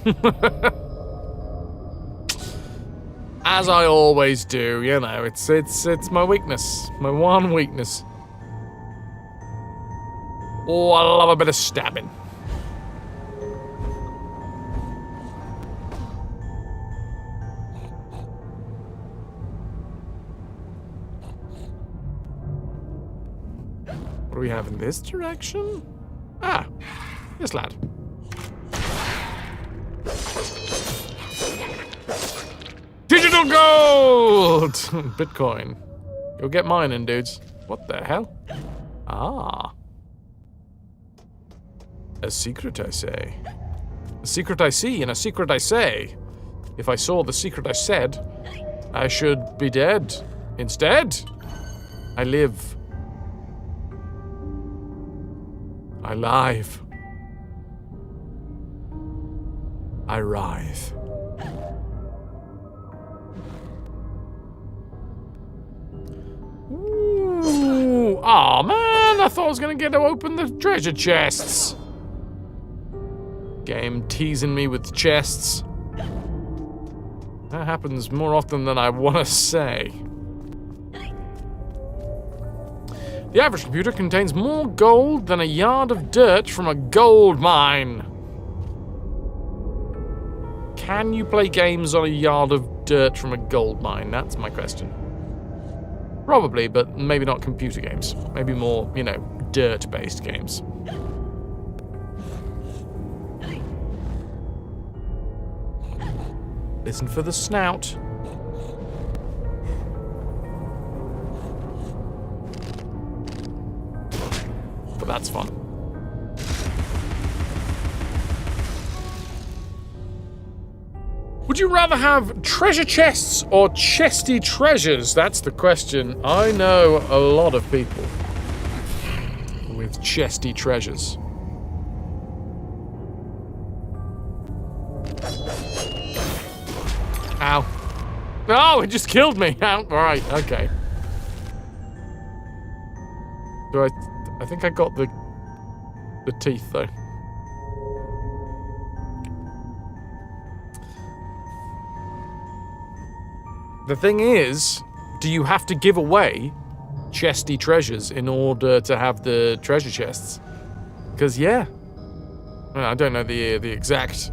S1: As I always do, you know, it's my weakness. My one weakness. Oh, I love a bit of stabbing. What do we have in this direction? Ah, this lad. Digital gold! Bitcoin. Go get mining, dudes. What the hell? Ah. A secret, I say. A secret I see, and a secret I say. If I saw the secret I said, I should be dead. Instead, I live. I live. I writhe. Ooh. Aw, man, I thought I was gonna get to open the treasure chests. Game teasing me with chests. That happens more often than I want to say. The average computer contains more gold than a yard of dirt from a gold mine. can you play games on a yard of dirt from a gold mine? That's my question. Probably, but maybe not computer games. Maybe more, you know, dirt-based games. Listen for the snout. But that's fun. Would you rather have treasure chests or chesty treasures? That's the question. I know a lot of people with chesty treasures. Ow. Oh, it just killed me. Ow. Right, okay. So I think I got the teeth, though. The thing is, do you have to give away chesty treasures in order to have the treasure chests? Because, yeah. Well, I don't know the exact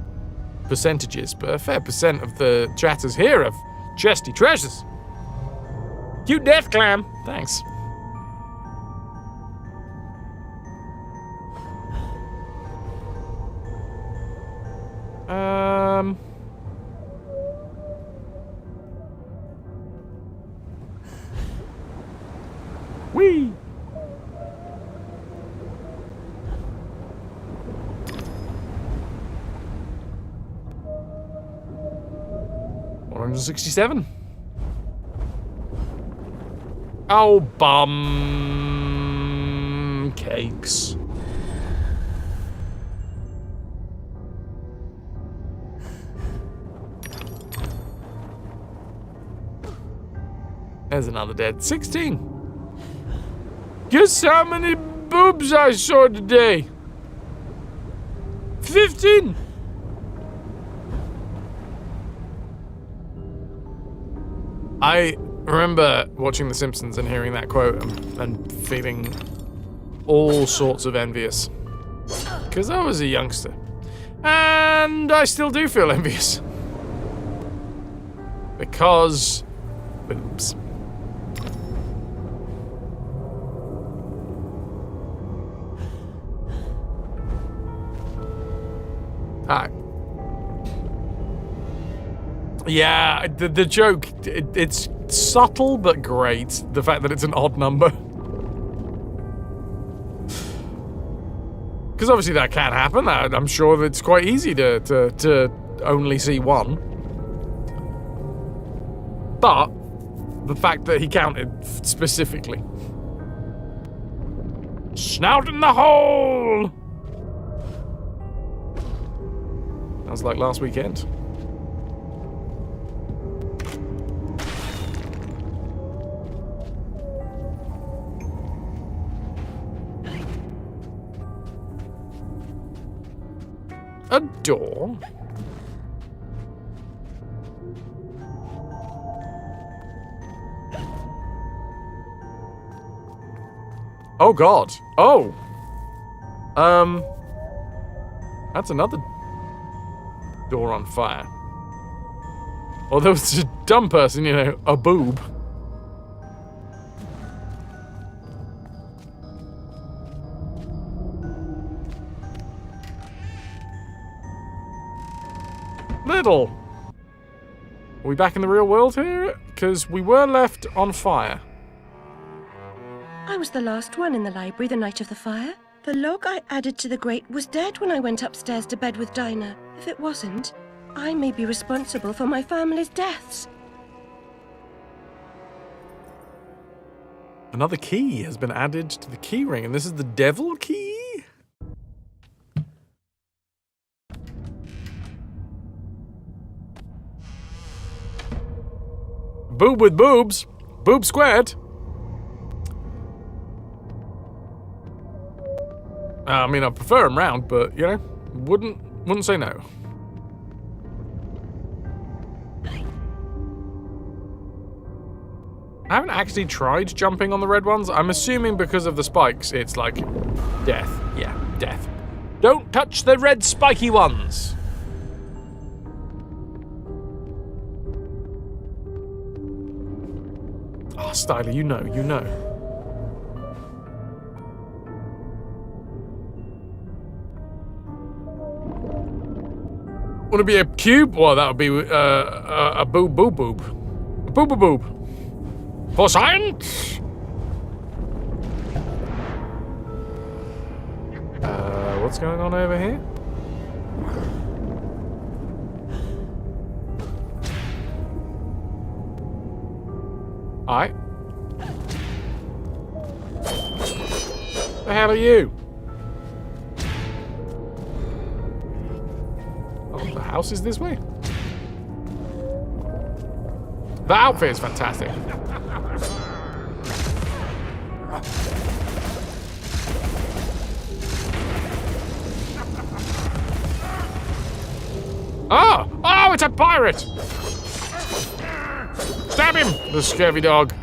S1: percentages, but a fair percent of the chatters here have chesty treasures. Cute death clam. Thanks. Whee! $167. Oh, bum cakes. There's another dead. 16. Guess how many boobs I saw today? 15. I remember watching The Simpsons and hearing that quote and feeling all sorts of envious. Because I was a youngster. And I still do feel envious. Because boobs. Yeah, the joke, it's subtle but great. The fact that it's an odd number. Because obviously that can happen. I'm sure that it's quite easy to only see one. But the fact that he counted specifically. Snout in the hole! That was like last weekend. A door? Oh god. Oh! That's another door on fire. Or there was a dumb person, you know, a boob. Little. Are we back in the real world here? Because we were left on fire.
S20: I was the last one in the library the night of the fire. The log I added to the grate was dead when I went upstairs to bed with Dinah. If it wasn't, I may be responsible for my family's deaths.
S1: Another key has been added to the key ring, and this is the devil key? Boob with boobs. Boob squared. I mean, I prefer them round, but, you know, wouldn't say no. I haven't actually tried jumping on the red ones. I'm assuming because of the spikes, it's like death. Yeah, death. Don't touch the red spiky ones. Oh, Styler, you know, you know. Want to be a cube? Well, that would be a boob boob boob. A boob boob boob. For science! What's going on over here? Alright. The hell are you? Oh, the house is this way? The outfit is fantastic. Oh! Oh, it's a pirate! Stab him, the scurvy dog.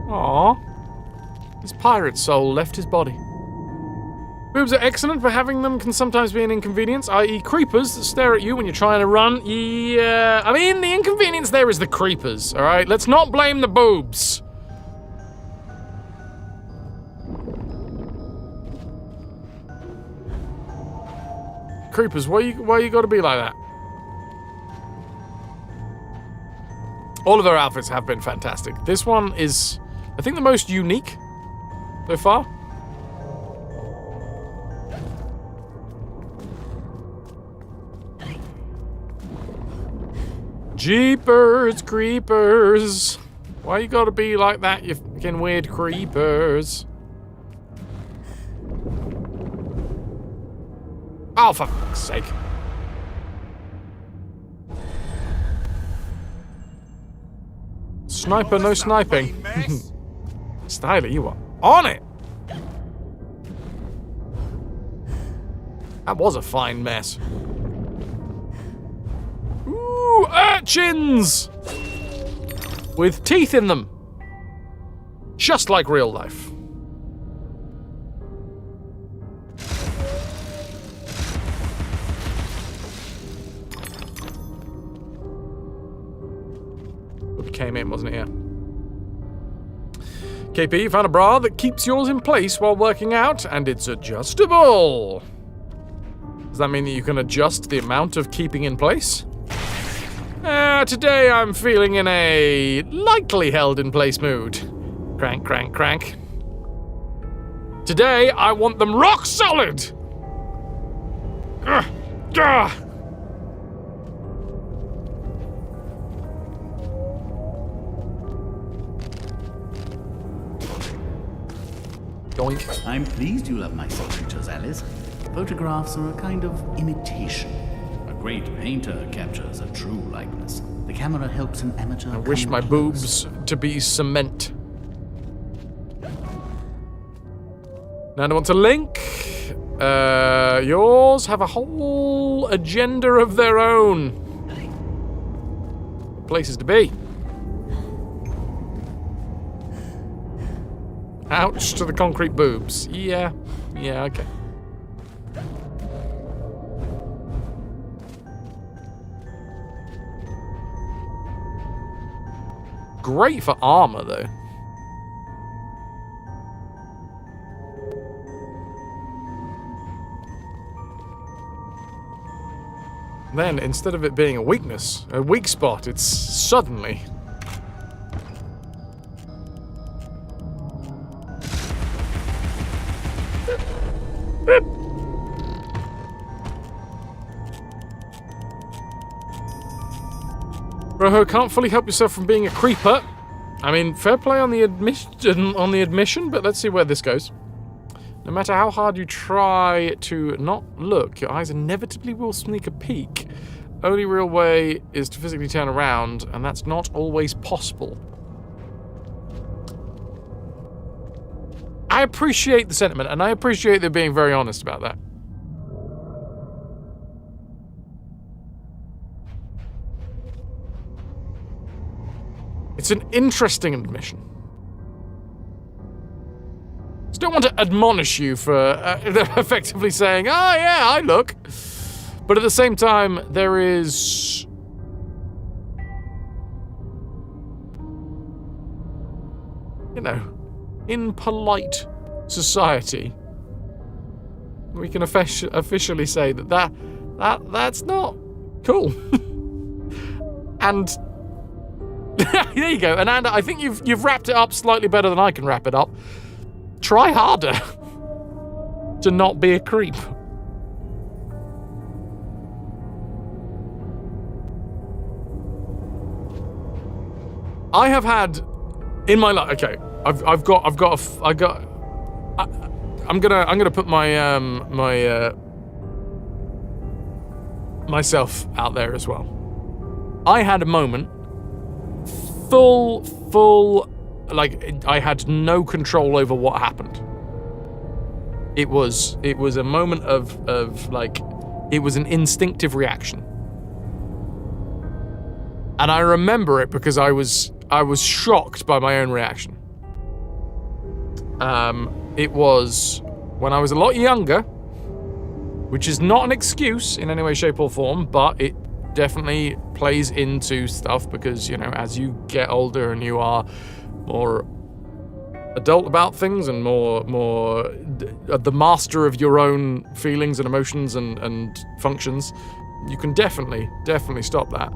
S1: Aww. His pirate soul left his body. Boobs are excellent, but having them can sometimes be an inconvenience, i.e. creepers that stare at you when you're trying to run. Yeah, I mean, the inconvenience there is the creepers, alright? Let's not blame the boobs. Creepers, why you gotta be like that? All of their outfits have been fantastic. This one is, I think, the most unique so far. Jeepers creepers. Why you gotta be like that, you fucking weird creepers? Oh, for fuck's sake. Sniper, no sniping. Styler, you are on it. That was a fine mess. Ooh, urchins! With teeth in them. Just like real life. Came in, wasn't it? Yeah. KP, you found a bra that keeps yours in place while working out, and it's adjustable. Does that mean that you can adjust the amount of keeping in place? Today I'm feeling in a lightly held in place mood. Crank, crank, crank. Today I want them rock solid!
S2: Doink. I'm pleased you love my sea creatures, Alice. Photographs are a kind of imitation. A great painter captures a true likeness. The camera helps an amateur.
S1: I wish my boobs to be cement. Now I want to link. Yours have a whole agenda of their own. Places to be. Ouch to the concrete boobs. Yeah, okay. Great for armor, though. Then, instead of it being a weakness, a weak spot, it's suddenly... Roho, can't fully help yourself from being a creeper. I mean, fair play on the admission, but let's see where this goes. No matter how hard you try to not look, your eyes inevitably will sneak a peek. Only real way is to physically turn around, and that's not always possible. I appreciate the sentiment, and I appreciate them being very honest about that. It's an interesting admission. I don't want to admonish you for effectively saying, oh yeah, I look. But at the same time, there is... You know, in polite society, we can officially say that's not cool. And there you go. And Anna, I think you've wrapped it up slightly better than I can wrap it up. Try harder to not be a creep. I have had in my life. Okay, I'm gonna put my myself out there as well. I had a moment, full, like I had no control over what happened. It was a moment of like, it was an instinctive reaction. And I remember it because I was shocked by my own reaction. It was when I was a lot younger, which is not an excuse in any way, shape, or form, but it definitely plays into stuff because, you know, as you get older and you are more adult about things and more the master of your own feelings and emotions and functions, you can definitely stop that.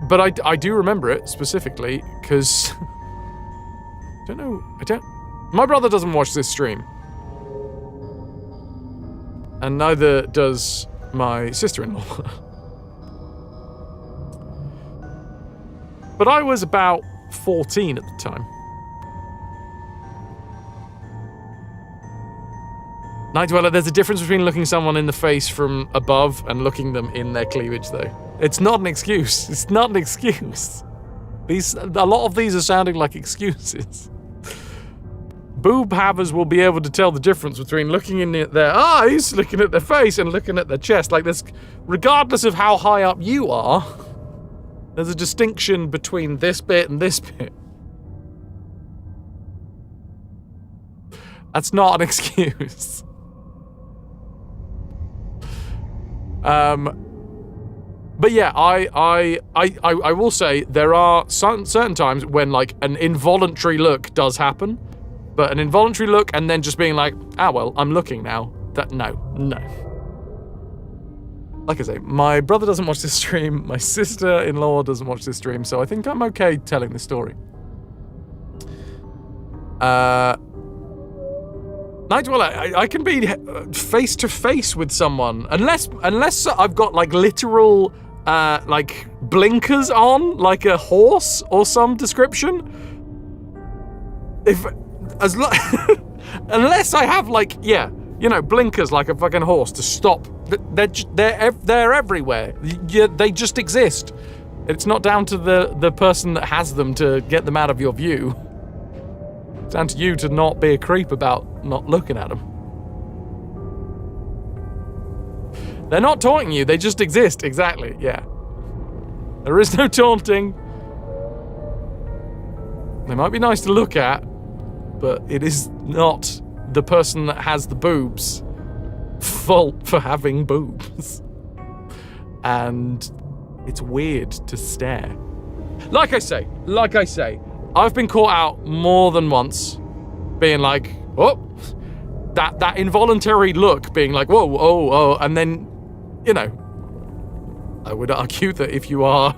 S1: But I do remember it specifically because my brother doesn't watch this stream. And neither does my sister-in-law. But I was about 14 at the time. Night Dweller, there's a difference between looking someone in the face from above and looking them in their cleavage, though. It's not an excuse. It's not an excuse. A lot of these are sounding like excuses. Boob havers will be able to tell the difference between looking in their eyes, looking at their face, and looking at their chest. Like this, regardless of how high up you are, there's a distinction between this bit and this bit. That's not an excuse. But yeah, I will say there are certain times when like an involuntary look does happen. But an involuntary look and then just being like, well, I'm looking now. No. Like I say, my brother doesn't watch this stream, my sister-in-law doesn't watch this stream, so I think I'm okay telling the story. Night Dweller, I can be face to face with someone unless I've got like literal like blinkers on, like a horse or some description. Unless I have like, yeah, you know, blinkers like a fucking horse to stop. They're everywhere. They just exist. It's not down to the person that has them to get them out of your view. It's down to you to not be a creep about not looking at them. They're not taunting you, they just exist, exactly, yeah. There is no taunting. They might be nice to look at, but it is not the person that has the boobs' fault for having boobs. And it's weird to stare. Like I say, I've been caught out more than once being like, oh, that involuntary look, being like, whoa, oh, and then, you know, I would argue that if you are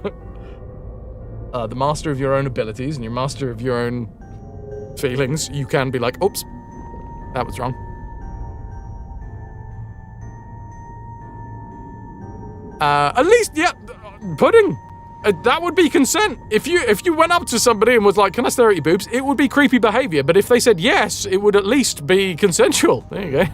S1: the master of your own abilities and you're master of your own feelings, you can be like, oops, that was wrong. At least, yeah, pudding. That would be consent. If you went up to somebody and was like, can I stare at your boobs? It would be creepy behavior, but if they said yes, it would at least be consensual. There you go.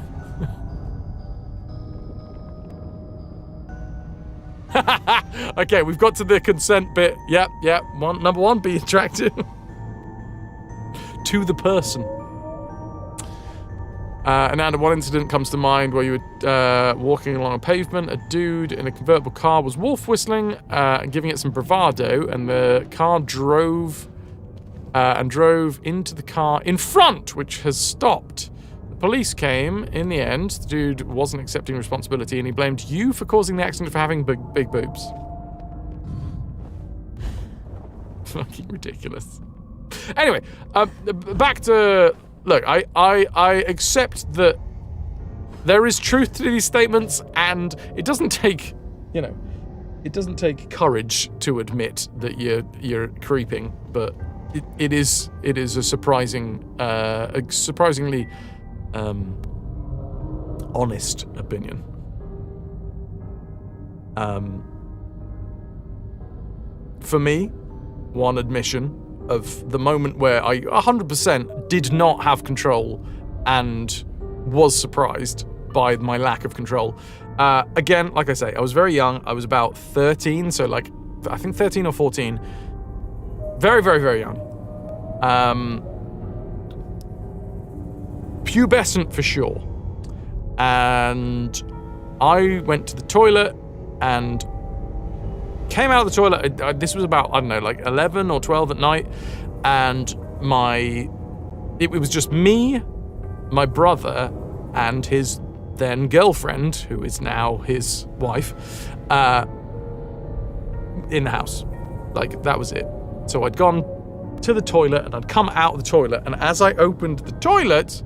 S1: Okay, we've got to the consent bit. Yep. Number one, be attractive to the person. And one incident comes to mind where you were walking along a pavement. A dude in a convertible car was wolf whistling and giving it some bravado, and the car drove and drove into the car in front, which has stopped. The police came in the end. The dude wasn't accepting responsibility, and he blamed you for causing the accident for having big boobs. Fucking ridiculous. Anyway, back to... Look, I accept that there is truth to these statements, and it doesn't take, it doesn't take courage to admit that you're creeping, but it is a surprisingly honest opinion. For me, one admission of the moment where I 100% did not have control and was surprised by my lack of control. Again, like I say, I was very young. I was about 13, so like, I think 13 or 14. Very, very, very young. Pubescent for sure. And I went to the toilet and came out of the toilet. This was about, I don't know, like 11 or 12 at night. And it was just me, my brother, and his then girlfriend, who is now his wife, in the house. Like, that was it. So I'd gone to the toilet and I'd come out of the toilet, and as I opened the toilet,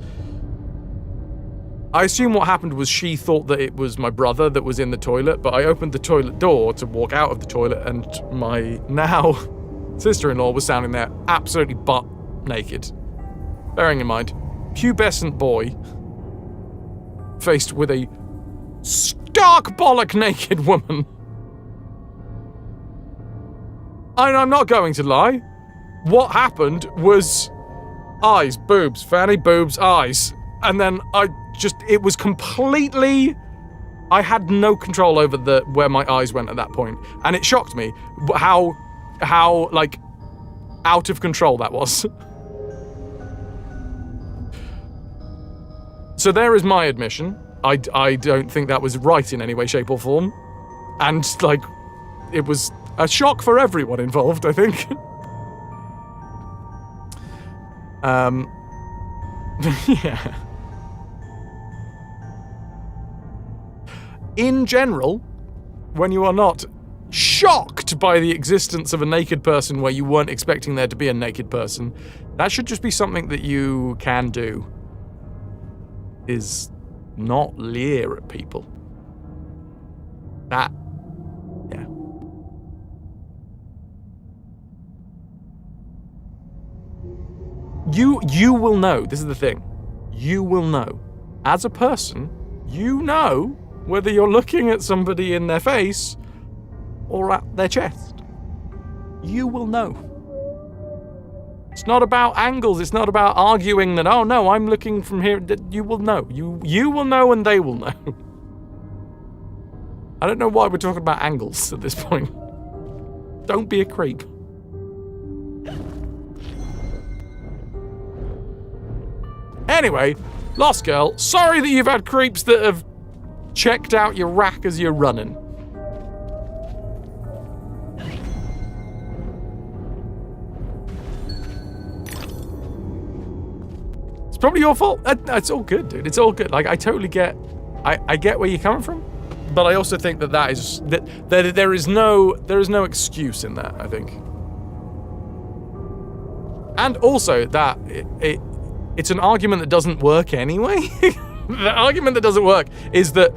S1: I assume what happened was she thought that it was my brother that was in the toilet, but I opened the toilet door to walk out of the toilet, and my now sister-in-law was standing there absolutely butt naked. Bearing in mind, pubescent boy faced with a stark bollock naked woman. And I'm not going to lie. What happened was eyes, boobs, fanny, boobs, eyes. And then it was completely, I had no control over where my eyes went at that point. And it shocked me how like, out of control that was. So there is my admission. I don't think that was right in any way, shape, or form. And, like, it was a shock for everyone involved, I think. Yeah. In general, when you are not shocked by the existence of a naked person where you weren't expecting there to be a naked person, that should just be something that you can do. Is not leer at people. That, yeah. You will know, this is the thing, you will know, as a person, you know whether you're looking at somebody in their face or at their chest. You will know. It's not about angles, it's not about arguing that, oh no, I'm looking from here. You will know. You will know and they will know. I don't know why we're talking about angles at this point. Don't be a creep. Anyway, Lost Girl, sorry that you've had creeps that have checked out your rack as you're running. It's probably your fault. It's all good, dude. It's all good. Like, I totally get, I get where you're coming from, but I also think that there is no excuse in that, I think. And also that it's an argument that doesn't work anyway. The argument that doesn't work is that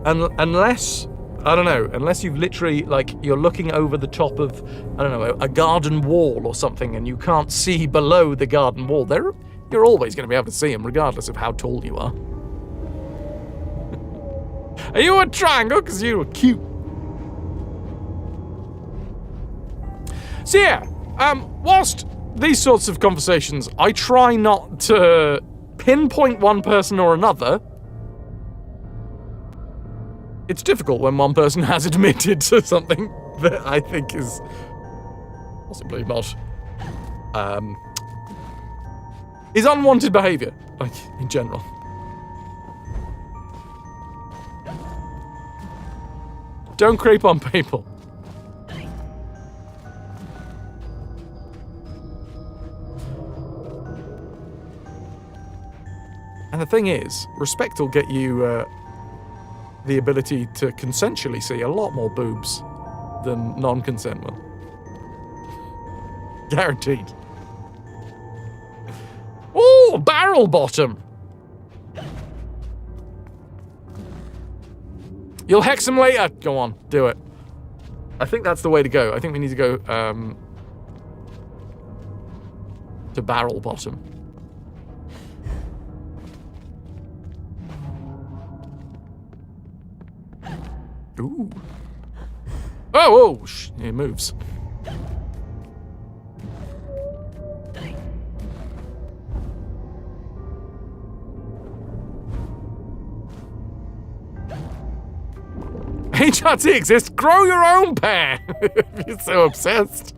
S1: unless, I don't know, unless you've literally, like, you're looking over the top of, I don't know, a garden wall or something, and you can't see below the garden wall, you're always going to be able to see them, regardless of how tall you are. Are you a triangle? Because you were cute. So yeah, whilst these sorts of conversations, I try not to pinpoint one person or another. It's difficult when one person has admitted to something that I think is possibly not, is unwanted behavior, like, in general. Don't creep on people. And the thing is, respect will get you the ability to consensually see a lot more boobs than non-consent will. Guaranteed. Oh, barrel bottom! You'll hex him later! Go on, do it. I think that's the way to go. I think we need to go to barrel bottom. Ooh. Oh, it moves. HRT exists. Grow your own pair. If you're so obsessed.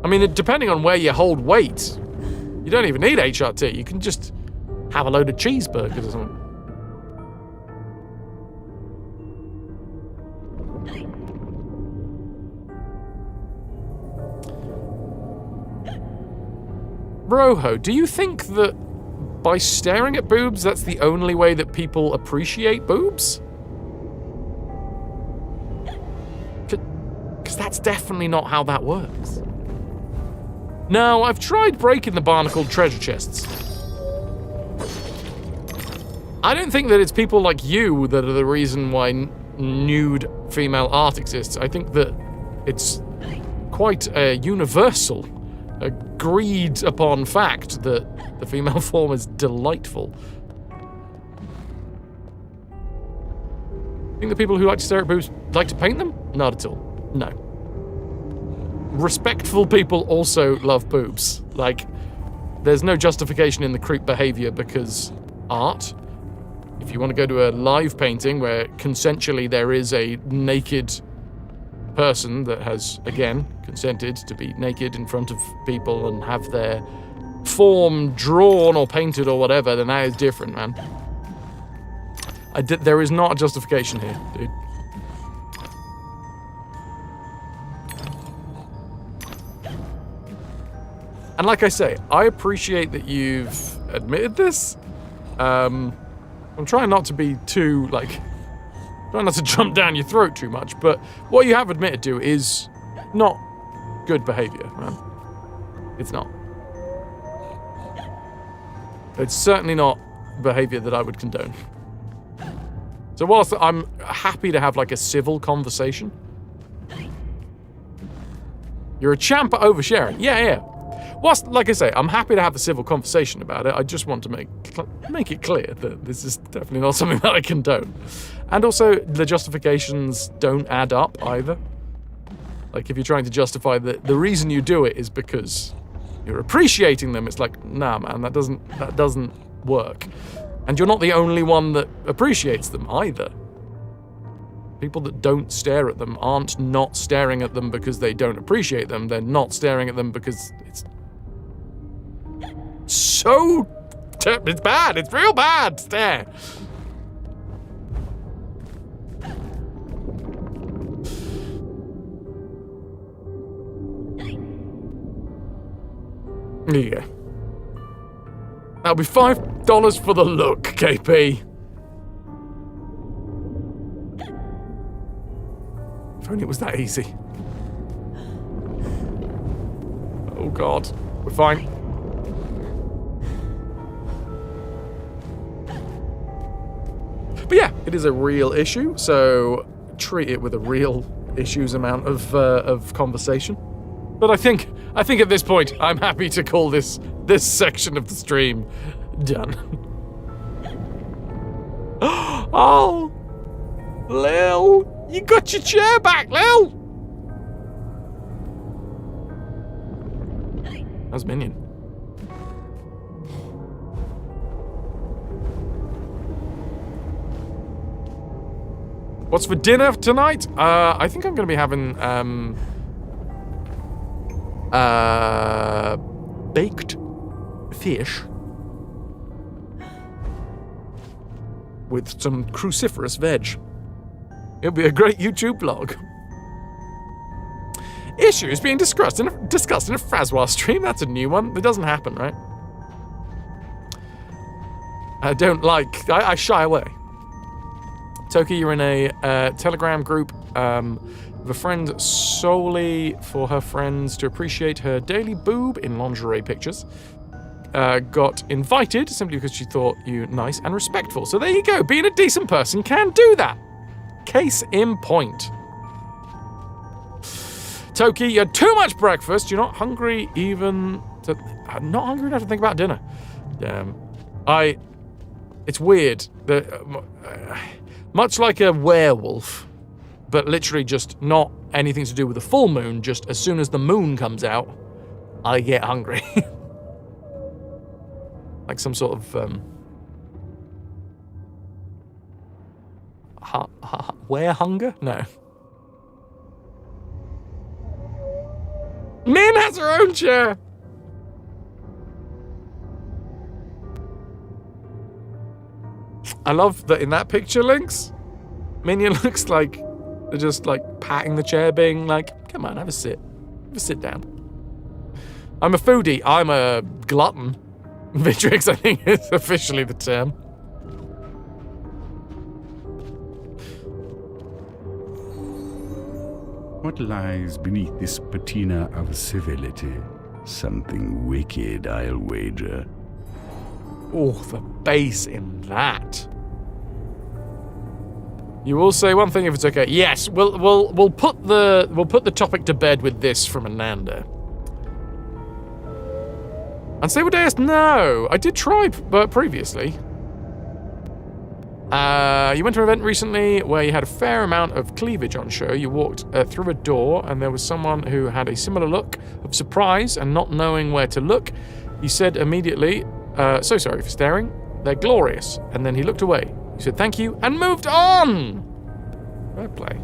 S1: I mean, depending on where you hold weight, you don't even need HRT. You can just have a load of cheeseburgers or something. Broho, do you think that by staring at boobs, that's the only way that people appreciate boobs? Because that's definitely not how that works. Now, I've tried breaking the barnacled treasure chests. I don't think that it's people like you that are the reason why nude female art exists. I think that it's quite a universal, agreed upon fact that the female form is delightful. Think the people who like to stare at boobs like to paint them? Not at all. No. Respectful people also love boobs. Like, there's no justification in the creep behavior because art. If you want to go to a live painting where consensually there is a naked person that has, again, consented to be naked in front of people and have their form drawn or painted or whatever, then that is different, man. There is not a justification here, dude. And like I say, I appreciate that you've admitted this. I'm trying not to be too, trying not to jump down your throat too much, but what you have admitted to is not good behavior, man. It's not. It's certainly not behavior that I would condone. So whilst I'm happy to have, a civil conversation. You're a champ at oversharing. Yeah. Whilst, like I say, I'm happy to have the civil conversation about it, I just want to make it clear that this is definitely not something that I condone. And also, the justifications don't add up either. Like, if you're trying to justify the reason you do it is because you're appreciating them, it's like, nah, man, that doesn't work. And you're not the only one that appreciates them either. People that don't stare at them aren't not staring at them because they don't appreciate them, they're not staring at them because it's it's bad, it's real bad, stare. There you go. That'll be $5 for the look, KP. If only it was that easy. Oh God, we're fine. But yeah, it is a real issue, so treat it with a real issues amount of conversation. But I think at this point, I'm happy to call this section of the stream done. Oh, Lil, you got your chair back, Lil. That's Minion. What's for dinner tonight? I think I'm going to be having baked fish with some cruciferous veg. It'll be a great YouTube vlog. Issues being discussed in a Fraswa stream? That's a new one. It doesn't happen, right? I don't like... I shy away. Toki, you're in a Telegram group with a friend solely for her friends to appreciate her daily boob in lingerie pictures. Got invited simply because she thought you nice and respectful. So there you go. Being a decent person can do that. Case in point. Toki, you had too much breakfast. You're not hungry even to... not hungry enough to think about dinner. Damn. It's weird. Much like a werewolf, but literally just not anything to do with the full moon. Just as soon as the moon comes out, I get hungry. Like some sort of... were hunger? No. Min has her own chair! I love that in that picture, Lynx, Minion looks like they're just like patting the chair, being like, come on, have a sit. Have a sit down. I'm a foodie. I'm a glutton. Vitrix, I think, is officially the term.
S14: What lies beneath this patina of civility? Something wicked, I'll wager.
S1: Oh, the bass in that. You will say one thing if it's okay. Yes, we'll put the topic to bed with this from Ananda. Unstable Deus, no. I did try previously. You went to an event recently where you had a fair amount of cleavage on show. You walked through a door and there was someone who had a similar look of surprise and not knowing where to look. He said immediately, so sorry for staring. They're glorious. And then he looked away. He said thank you and moved on. Fair play.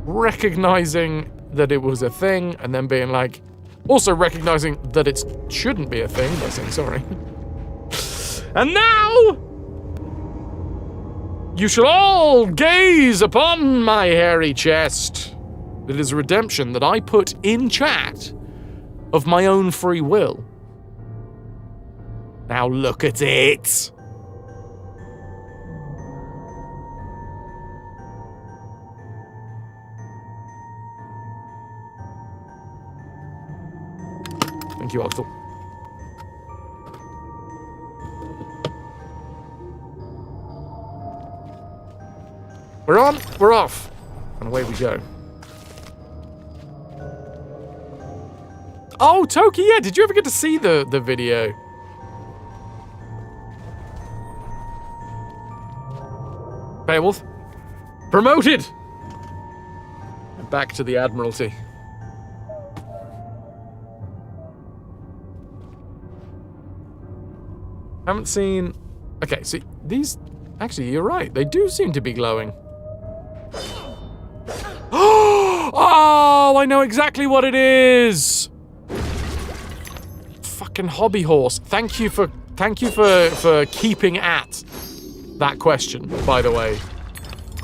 S1: Recognizing that it was a thing and then being like, also recognizing that it shouldn't be a thing by saying sorry. And now you shall all gaze upon my hairy chest. It is a redemption that I put in chat of my own free will. Now look at it. Thank you, Oxel. We're on, we're off, and away we go. Oh, Toki, yeah, did you ever get to see the video? Beowulf, promoted! And back to the Admiralty. Haven't seen... Okay, so these... Actually, you're right, they do seem to be glowing. Oh, I know exactly what it is. Fucking hobby horse. Thank you for keeping at that question, by the way.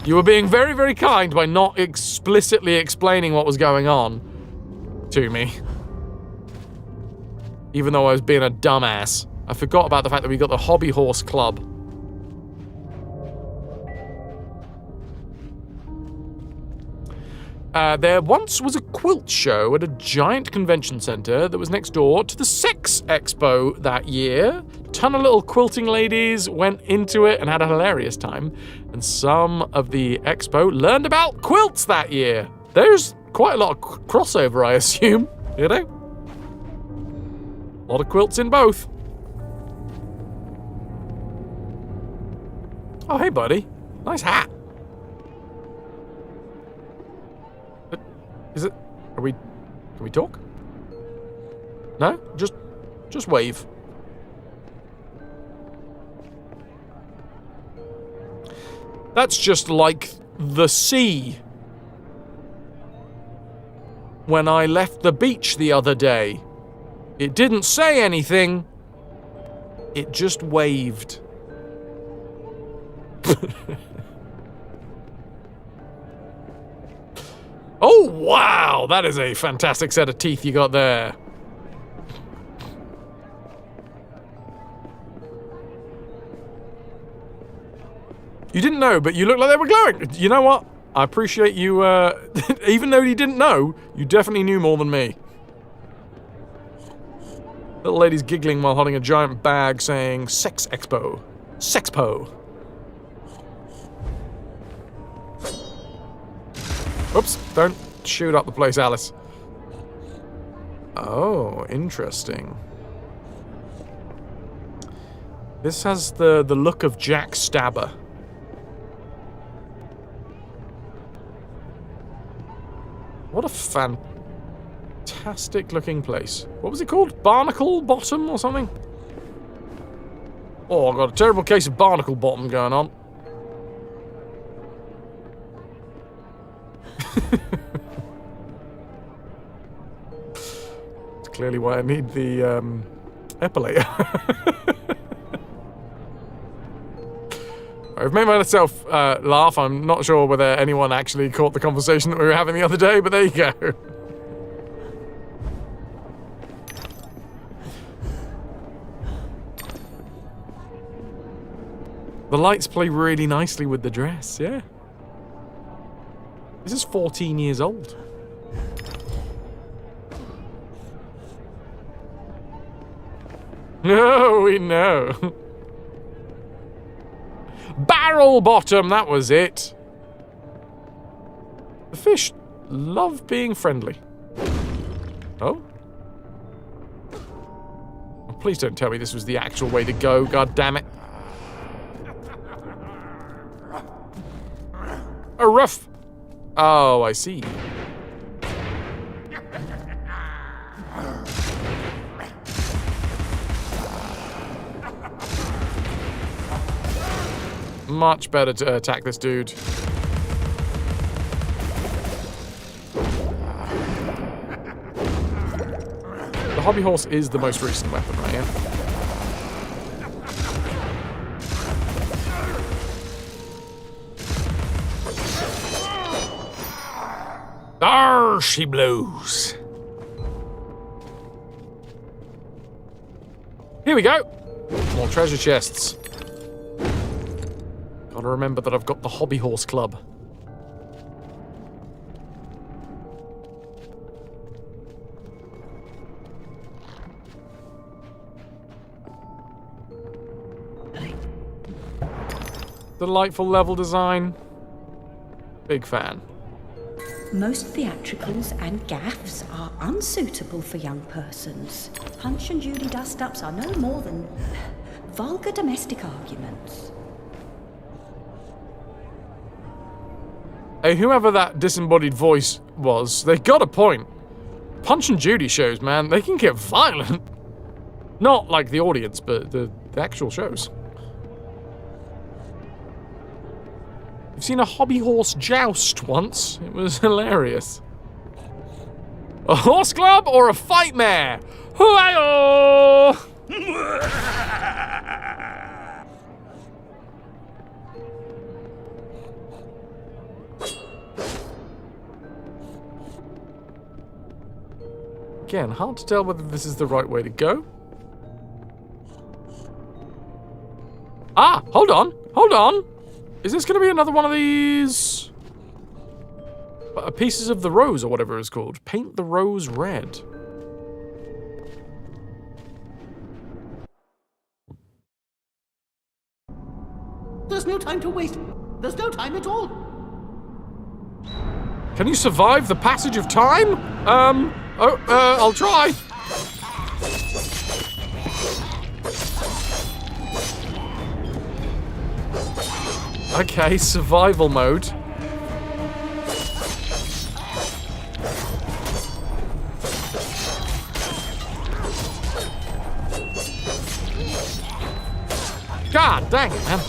S1: You were being very, very kind by not explicitly explaining what was going on to me. Even though I was being a dumbass. I forgot about the fact that we got the Hobby Horse Club. There once was a quilt show at a giant convention center that was next door to the Sex Expo that year. A ton of little quilting ladies went into it and had a hilarious time. And some of the expo learned about quilts that year. There's quite a lot of crossover, I assume, you know? A lot of quilts in both. Oh, hey, buddy. Nice hat. Is it... Can we talk? No? Just wave. That's just like the sea. When I left the beach the other day. It didn't say anything. It just waved. Oh, Wow, that is a fantastic set of teeth you got there. You didn't know, but you looked like they were glowing. You know what? I appreciate you, even though you didn't know, you definitely knew more than me. Little lady's giggling while holding a giant bag saying, Sex Expo. Sexpo. Oops, don't shoot up the place, Alice. Oh, interesting. This has the look of Jack Stabber. What a fantastic looking place. What was it called? Barnacle Bottom or something? Oh, I've got a terrible case of Barnacle Bottom going on. That's clearly why I need the epilator. I've made myself laugh. I'm not sure whether anyone actually caught the conversation that we were having the other day, but there you go. The lights play really nicely with the dress, yeah. This is 14 years old. No, we know. Barrel bottom, that was it. The fish love being friendly. Oh? Oh, please don't tell me this was the actual way to go, god damn it. A rough. Oh, I see. Much better to attack this dude. The hobby horse is the most recent weapon, right? Yeah? There she blows. Here we go. More treasure chests. Gotta remember that I've got the Hobby Horse Club. Delightful level design. Big fan.
S5: Most theatricals and gaffs are unsuitable for young persons. Punch and Judy dust-ups are no more than vulgar domestic arguments.
S1: Hey, whoever that disembodied voice was, they got a point. Punch and Judy shows, man, they can get violent. Not like the audience, but the actual shows. I've seen a hobby horse joust once. It was hilarious. A horse club or a fight mare? Hoo-ay-oh! Again, hard to tell whether this is the right way to go. Ah, hold on, hold on. Is this going to be another one of these pieces of the rose or whatever it's called? Paint the rose red.
S2: There's no time to waste. There's no time at all.
S1: Can you survive the passage of time? I'll try. Okay, survival mode. God dang it, man.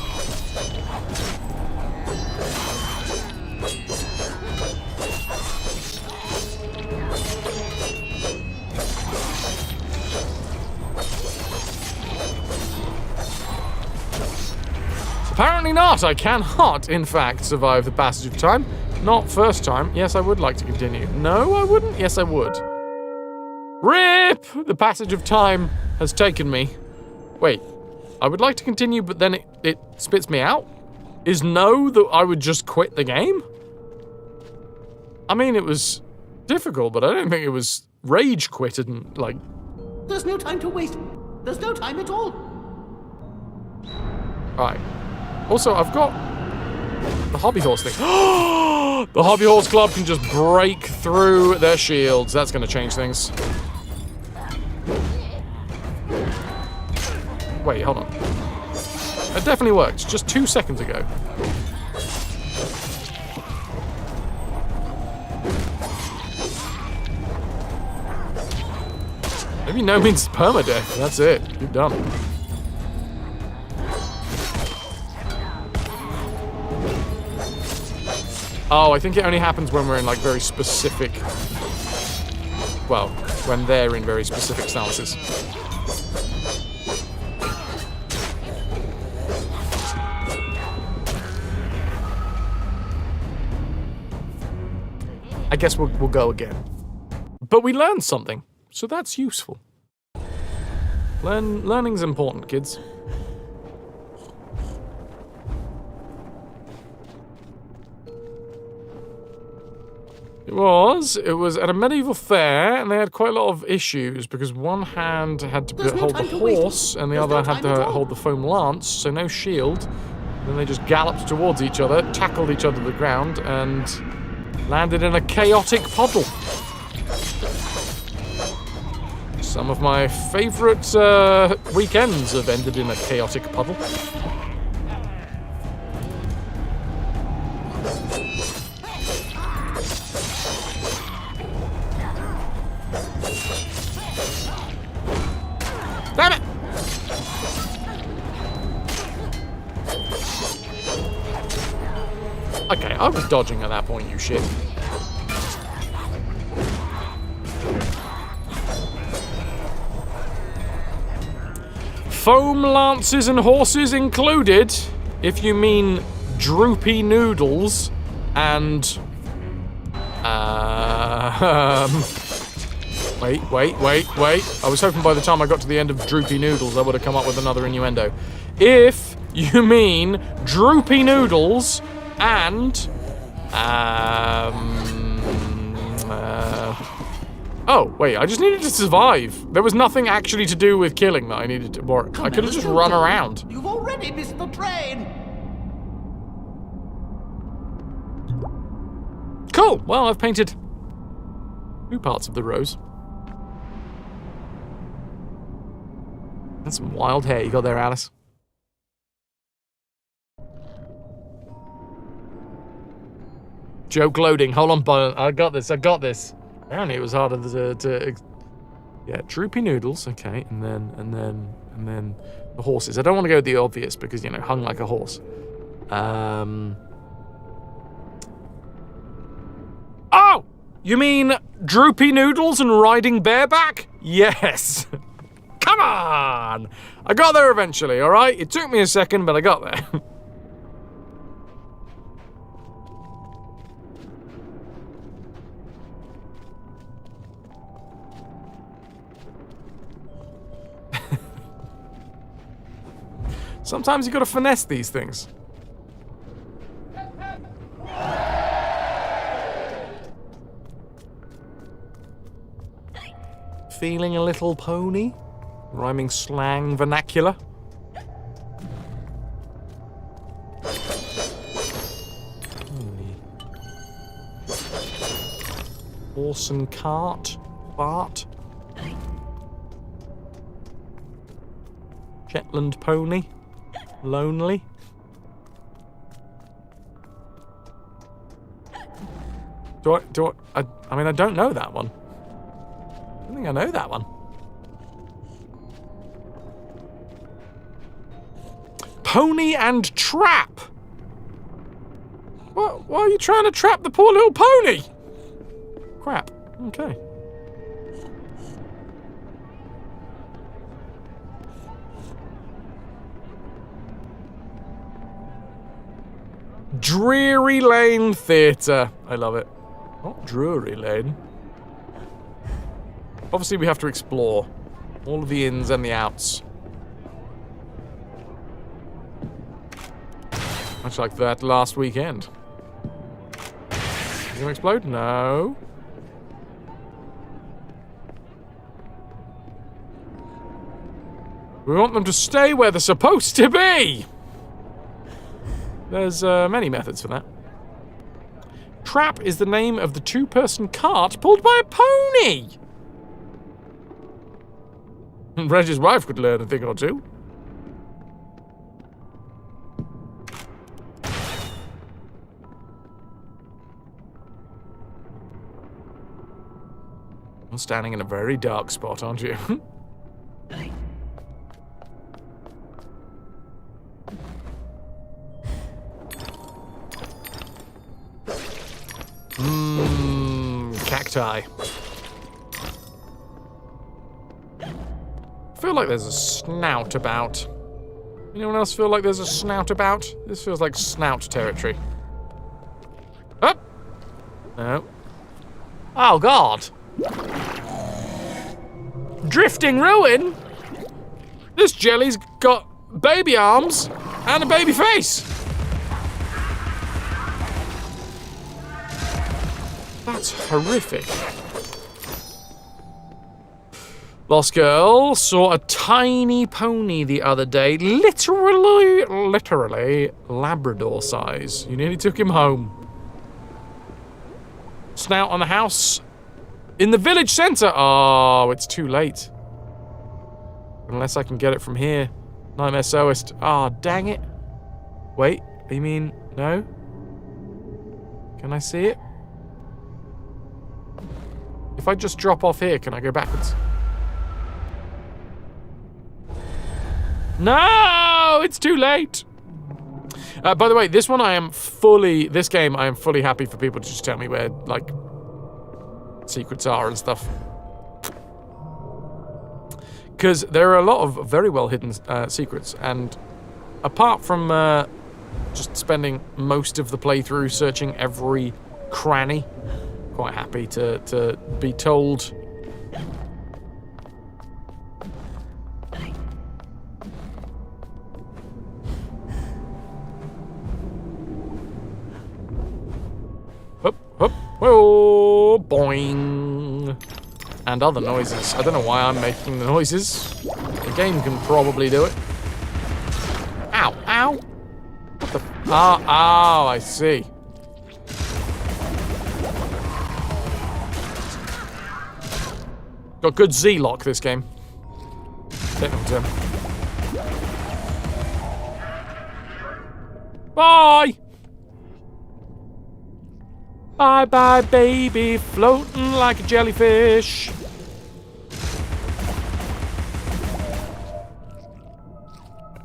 S1: Apparently not. I cannot, in fact, survive the passage of time. Not first time. Yes, I would like to continue. No, I wouldn't. Yes, I would. RIP! The passage of time has taken me. Wait, I would like to continue, but then it spits me out? Is no that I would just quit the game? I mean, it was difficult, but I don't think it was rage quit and, like...
S2: There's no time to waste. There's no time at all.
S1: Right. Also, I've got the Hobby Horse thing. The Hobby Horse Club can just break through their shields. That's going to change things. Wait, hold on. It definitely worked. Just 2 seconds ago. Maybe no means permadeath. That's it. You're done. Oh, I think it only happens when we're in, like, very specific... Well, when they're in very specific stances. I guess we'll go again. But we learned something, so that's useful. Learning's important, kids. It was at a medieval fair, and they had quite a lot of issues because one hand had to hold the horse, and the other had to hold the foam lance, so no shield. Then they just galloped towards each other, tackled each other to the ground, and landed in a chaotic puddle. Some of my favourite weekends have ended in a chaotic puddle. Damn it! Okay, I was dodging at that point, you shit. Foam lances and horses included, if you mean droopy noodles and... Wait. I was hoping by the time I got to the end of droopy noodles I would have come up with another innuendo. If you mean droopy noodles and... Oh, wait, I just needed to survive. There was nothing actually to do with killing that I needed to... Or I could have just run around.
S2: You've already missed the train.
S1: Cool, well, I've painted 2 parts of the rose. That's some wild hair you got there, Alice. Joke loading. Hold on, but I got this. Apparently it was harder to yeah, droopy noodles, okay, and then the horses. I don't want to go with the obvious because, you know, hung like a horse. Oh! You mean droopy noodles and riding bareback? Yes. Come on! I got there eventually, alright? It took me a second, but I got there. Sometimes you gotta finesse these things. Feeling a little pony? Rhyming slang vernacular? Horse and cart? Bart? Shetland pony? Lonely? I mean, I don't know that one. I don't think I know that one. Pony and trap! What? Why are you trying to trap the poor little pony? Crap. Okay. Dreary Lane Theatre. I love it. Not Drury Lane. Obviously, we have to explore all of the ins and the outs. Much like that last weekend. Is it gonna explode? No. We want them to stay where they're supposed to be! There's many methods for that. Trap is the name of the two-person cart pulled by a pony! Reg's wife could learn a thing or two. You're standing in a very dark spot, aren't you? Cacti. I feel like there's a snout about. Anyone else feel like there's a snout about? This feels like snout territory. Up! No. Oh, God. Drifting ruin? This jelly's got baby arms and a baby face. That's horrific. Lost girl saw a tiny pony the other day, literally Labrador size. You nearly took him home. Snout on the house in the village centre. Oh, it's too late. Unless I can get it from here. Nightmare Soist. Oh, dang it. Wait, you mean no? Can I see it? If I just drop off here, can I go backwards? No! It's too late! By the way, this game I am fully happy for people to just tell me where, like, secrets are and stuff. Because there are a lot of very well hidden secrets, and apart from just spending most of the playthrough searching every cranny, quite happy to be told. Hup, hup, whoa, boing. And other noises. I don't know why I'm making the noises. The game can probably do it. Ow, ow. What the? Oh, I see. Got good Z-lock, this game. Technical term. Bye! Bye-bye, baby, floating like a jellyfish.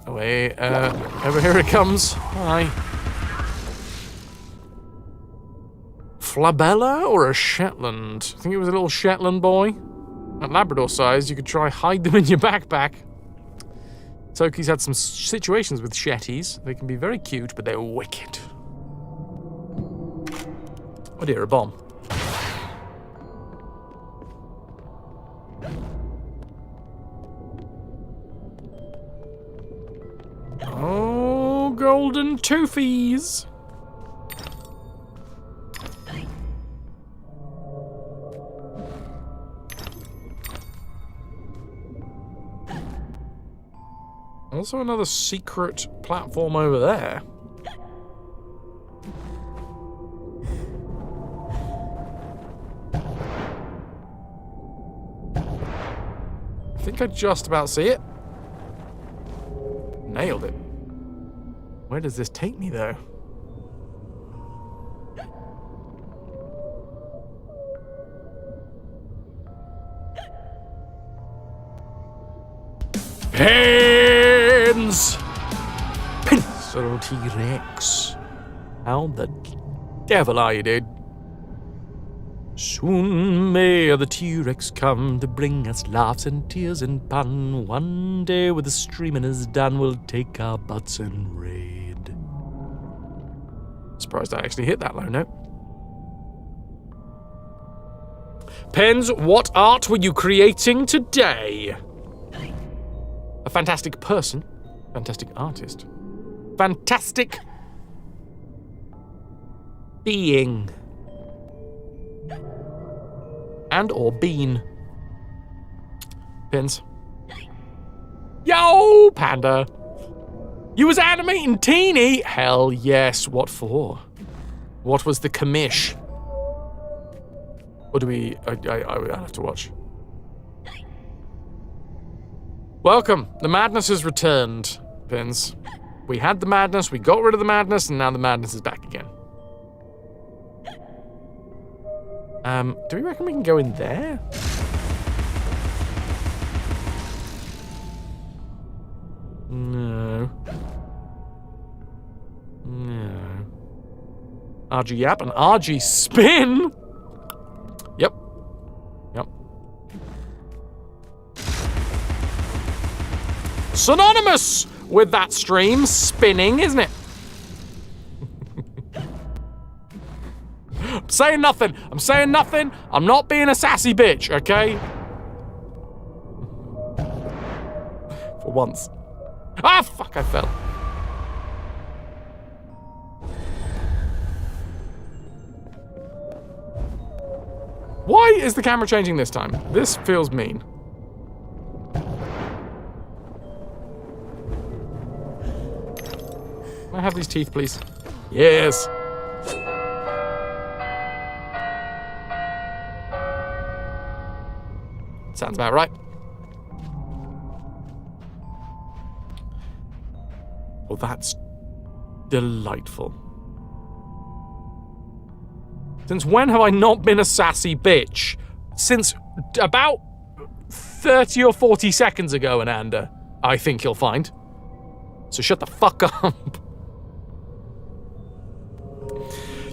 S1: Away, over here it comes. Hi. Flabella or a Shetland? I think it was a little Shetland boy. At Labrador size, you could try hide them in your backpack. Toki's had some situations with Shetties. They can be very cute, but they're wicked. Oh dear, a bomb. Oh, golden toofies. Also another secret platform over there. I think I just about see it. Nailed it. Where does this take me, though? Pins! Pencil T-Rex. How the devil are you, dude? Soon may the T-Rex come to bring us laughs and tears and fun. One day with the streaming is done, we'll take our butts and raid. Surprised I actually hit that low note. Pens, what art were you creating today? A fantastic person. Fantastic artist. Fantastic being. And or bean. Pins. Yo, Panda. You was animating Teeny? Hell yes. What for? What was the commish? Or do we... I'll have to watch. Welcome. The madness has returned, Pins. We had the madness, we got rid of the madness, and now the madness is back again. Do we reckon we can go in there? No. No. RG Yap and RG Spin? Yep. Yep. Synonymous with that stream, spinning, isn't it? I'm saying nothing. I'm saying nothing. I'm not being a sassy bitch, okay? For once. Ah, fuck, I fell. Why is the camera changing this time? This feels mean. Can I have these teeth, please? Yes. Sounds about right. Oh, that's delightful. Since when have I not been a sassy bitch? Since about 30 or 40 seconds ago, Ananda, I think you'll find. So shut the fuck up.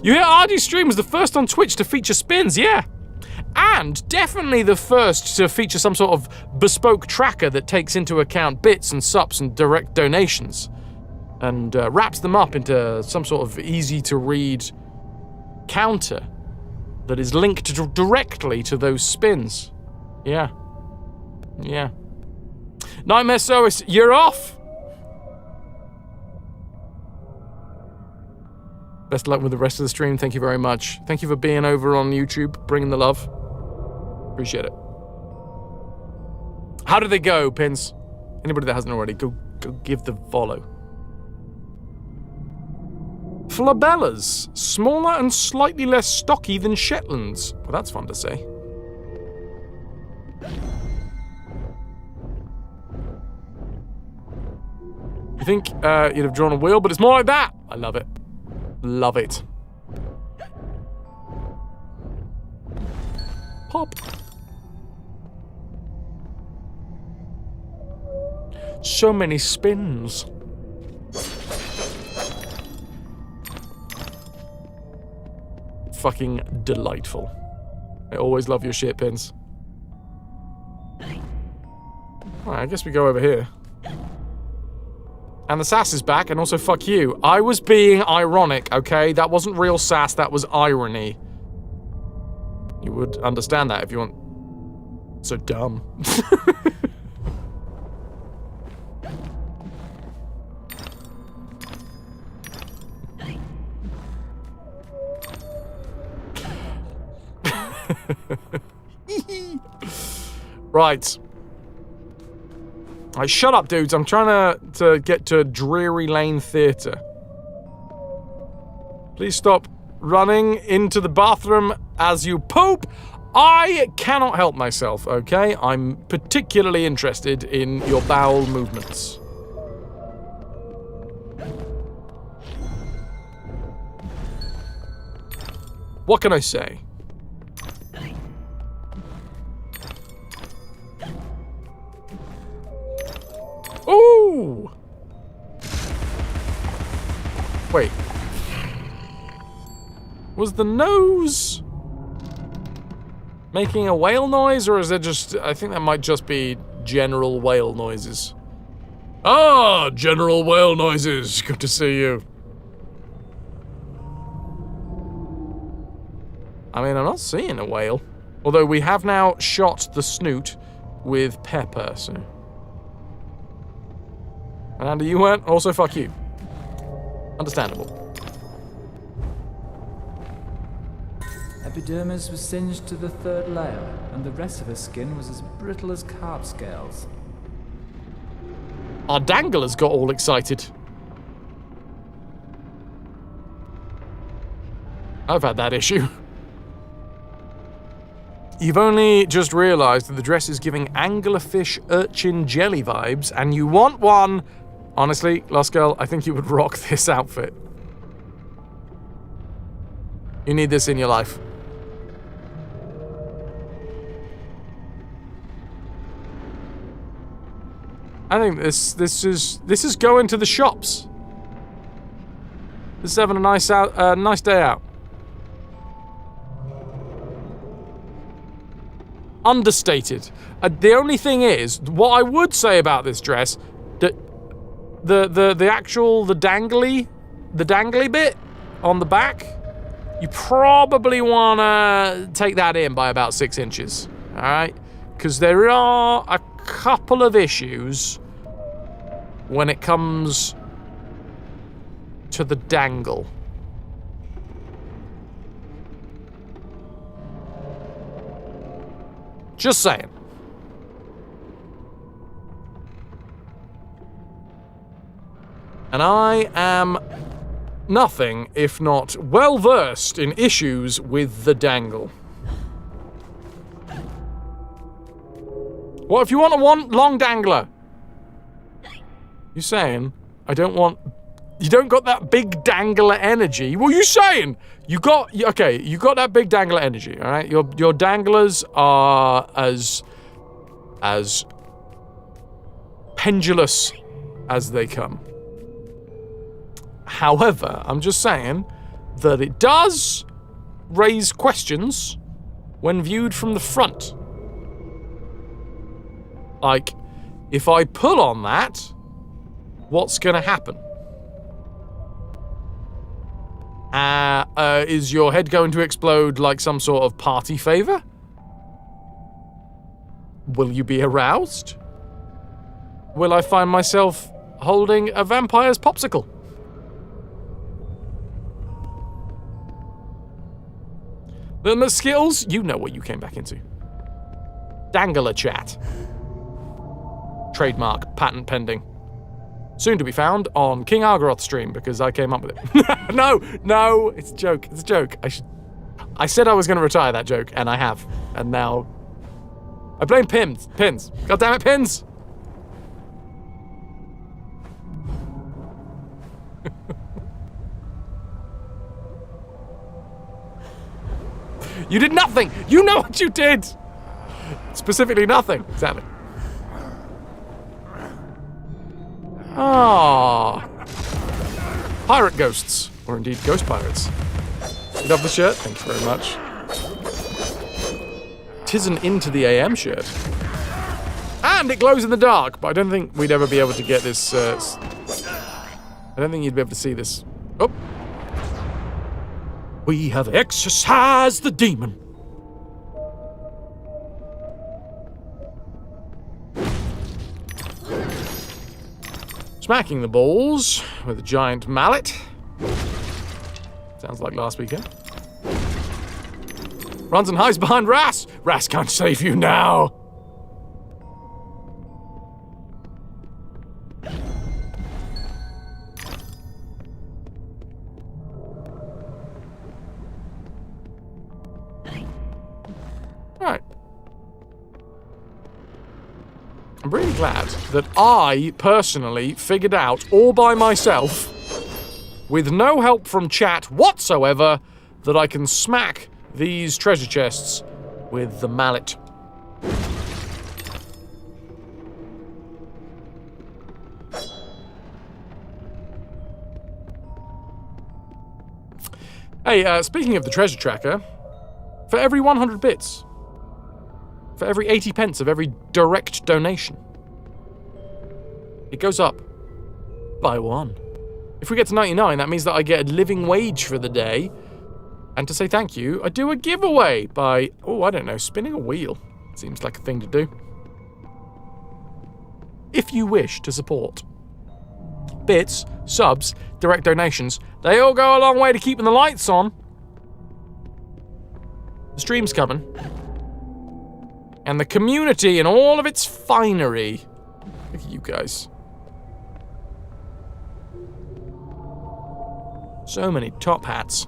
S1: You hear RD Stream was the first on Twitch to feature spins, yeah. And definitely the first to feature some sort of bespoke tracker that takes into account bits and subs and direct donations. And wraps them up into some sort of easy-to-read counter that is linked directly to those spins. Yeah. Yeah. Nightmare Sois, you're off! Best of luck with the rest of the stream. Thank you very much. Thank you for being over on YouTube, bringing the love. Appreciate it. How did they go, Pins? Anybody that hasn't already, go give the follow. Flabellas, smaller and slightly less stocky than Shetlands. Well, that's fun to say. You think you'd have drawn a wheel, but it's more like that. I love it. Love it. Pop. So many spins. Fucking delightful. I always love your shit, Pins. Alright, I guess we go over here. And the sass is back, and also fuck you. I was being ironic, okay? That wasn't real sass, that was irony. You would understand that if you want... So dumb. Right. Right, shut up, dudes. I'm trying to get to Dreary Lane Theatre. Please stop running into the bathroom as you poop. I cannot help myself, okay? I'm particularly interested in your bowel movements. What can I say? Ooh! Wait. Was the nose making a whale noise, or is it just... I think that might just be general whale noises. Ah, general whale noises. Good to see you. I mean, I'm not seeing a whale. Although we have now shot the snoot with pepper, so... And Andy, you weren't? Also, fuck you. Understandable.
S12: Epidermis was singed to the 3rd layer, and the rest of her skin was as brittle as carp scales.
S1: Our dangler's got all excited. I've had that issue. You've only just realised that the dress is giving anglerfish urchin jelly vibes, and you want one. Honestly, Lost Girl, I think you would rock this outfit. You need this in your life. I think this is going to the shops. This is having a nice day out. Understated. The only thing is, what I would say about this dress, that the dangly bit on the back, you probably want to take that in by about 6 inches. All right, because there are a couple of issues when it comes to the dangle. Just saying. And I am nothing if not well versed in issues with the dangle. What if you want a long dangler? You saying I don't want... You don't got that big dangler energy. What are you saying? You got that big dangler energy, all right? Your danglers are as pendulous as they come. However, I'm just saying that it does raise questions when viewed from the front. Like, if I pull on that, what's going to happen? Is your head going to explode like some sort of party favor? Will you be aroused? Will I find myself holding a vampire's popsicle? The skills, you know what you came back into. Dangler chat. Trademark, patent pending. Soon to be found on King Argaroth stream, because I came up with it. No, it's a joke. It's a joke. I said I was going to retire that joke, and I have. And now... I blame pins. God damn it, pins! You did nothing! You know what you did! Specifically nothing. Exactly. Ah, pirate ghosts, or indeed ghost pirates. Love the shirt, thank you very much. 'Tis an Into the AM shirt. And it glows in the dark, but I don't think we'd ever be able to get this, I don't think you'd be able to see this. Oh. We have exorcised the demon. Smacking the balls with a giant mallet. Sounds like last weekend. Runs and hides behind Ras. Ras can't save you now. Right. I'm really glad that I personally figured out all by myself, with no help from chat whatsoever, that I can smack these treasure chests with the mallet. Hey, speaking of the treasure tracker, for every 100 bits, for every 80 pence of every direct donation, it goes up by 1. If we get to 99, that means that I get a living wage for the day, And to say thank you, I do a giveaway by, oh, I don't know, spinning a wheel. Seems like a thing to do. If you wish to support. Bits, subs, direct donations, they all go a long way to keeping the lights on. The stream's coming. And the community in all of its finery. Look at you guys. So many top hats.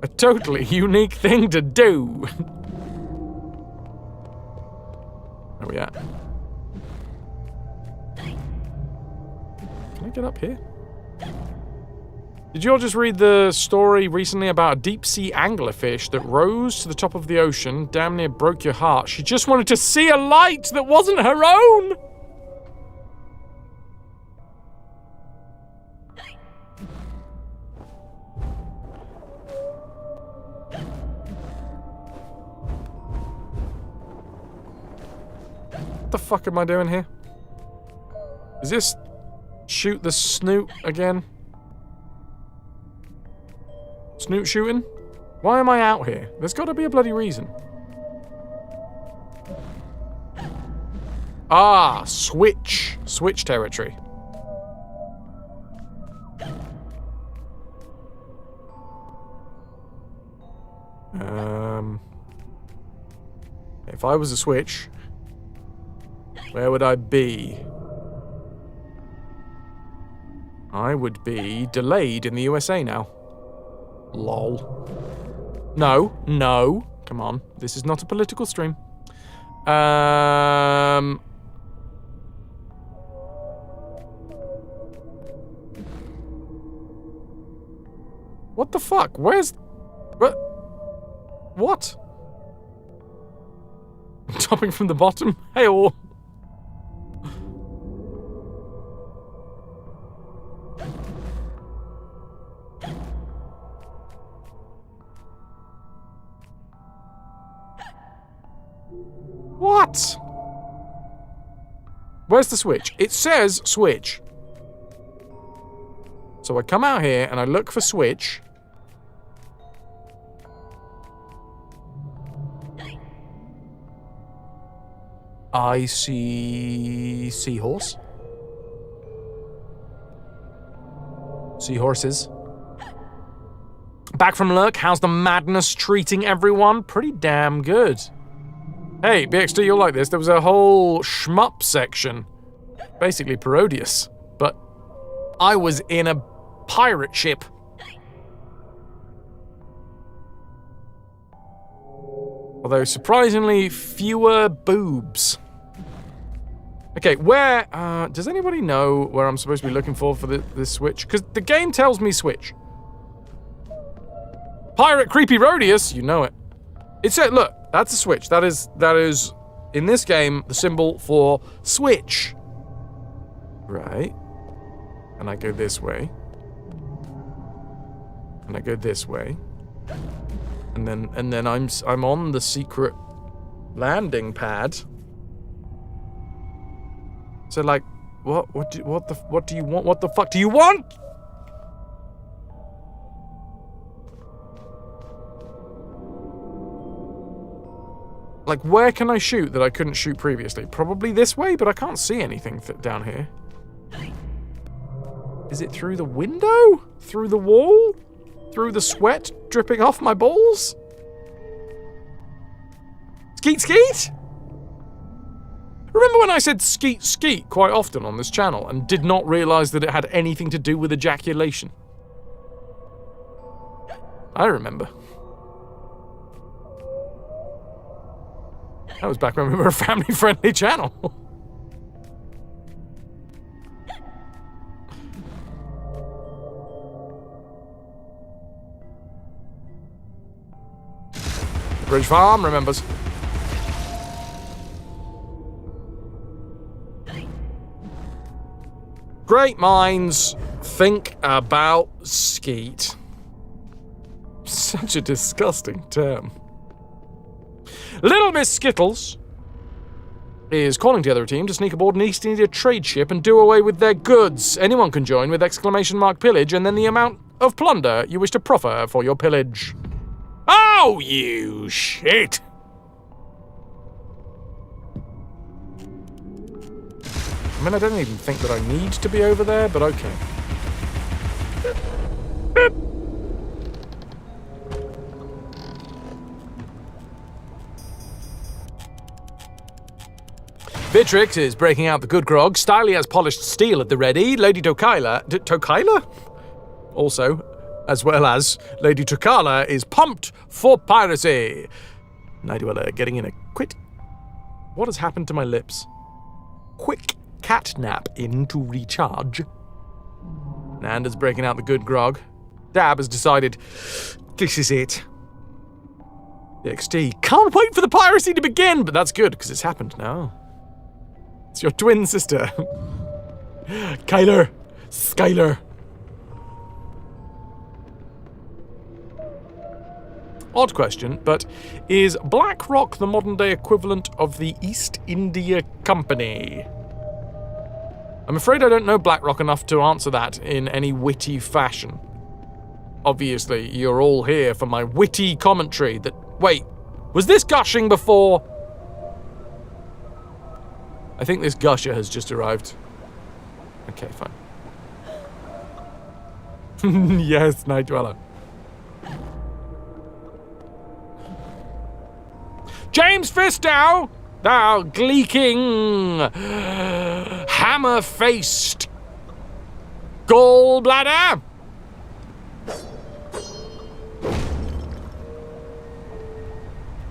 S1: A totally unique thing to do. Where are we at? Can I get up here? Did you all just read the story recently about a deep-sea anglerfish that rose to the top of the ocean, damn near broke your heart? She just wanted to see a light that wasn't her own! What the fuck am I doing here? Is this shoot the snoot again? Snoot shooting? Why am I out here? There's got to be a bloody reason. Ah, switch. Switch territory. If I was a switch, where would I be? I would be delayed in the USA now. Lol. No, no. Come on. This is not a political stream. What the fuck? Where's... What? Topping from the bottom? Hey, all. What? Where's the switch? It says switch. So I come out here and I look for switch. I see seahorse. Seahorses. Back from Lurk, how's the madness treating everyone? Pretty damn good. Hey, BXD, you'll like this. There was a whole shmup section. Basically parodious. But I was in a pirate ship. Although surprisingly fewer boobs. Okay, where... does anybody know where I'm supposed to be looking for this switch? Because the game tells me switch. Pirate Creepy Rodius, you know it. It said, look, that's a switch. That is, in this game, the symbol for switch. Right. And I go this way. And I go this way. And then I'm on the secret landing pad. So like, what do you want? What the fuck do you want? Like, where can I shoot that I couldn't shoot previously? Probably this way, but I can't see anything down here. Is it through the window? Through the wall? Through the sweat dripping off my balls? Skeet skeet? Remember when I said skeet skeet quite often on this channel and did not realise that it had anything to do with ejaculation? I remember. That was back when we were a family-friendly channel. Bridge Farm remembers. Great minds think about skeet. Such a disgusting term. Little Miss Skittles is calling together a team to sneak aboard an East India trade ship and do away with their goods. Anyone can join with exclamation mark pillage, and then the amount of plunder you wish to proffer for your pillage. Oh, you shit! I mean, I don't even think that I need to be over there, but okay. Beatrix is breaking out the good grog. Styly has polished steel at the ready. Lady Tokyla... Tokyla? Also, as well as Lady Tokala is pumped for piracy. Night Dweller getting in a quick... What has happened to my lips? Quick cat nap in to recharge. Nanda's breaking out the good grog. Dab has decided this is it. The XT can't wait for the piracy to begin, but that's good because it's happened now. It's your twin sister. Skylar. Odd question, but is BlackRock the modern-day equivalent of the East India Company? I'm afraid I don't know BlackRock enough to answer that in any witty fashion. Obviously, you're all here for my witty commentary that... Wait, was this gushing before? I think this gusher has just arrived. Okay, fine. Yes, Night Dweller. James Fistow, thou gleeking, hammer-faced gallbladder.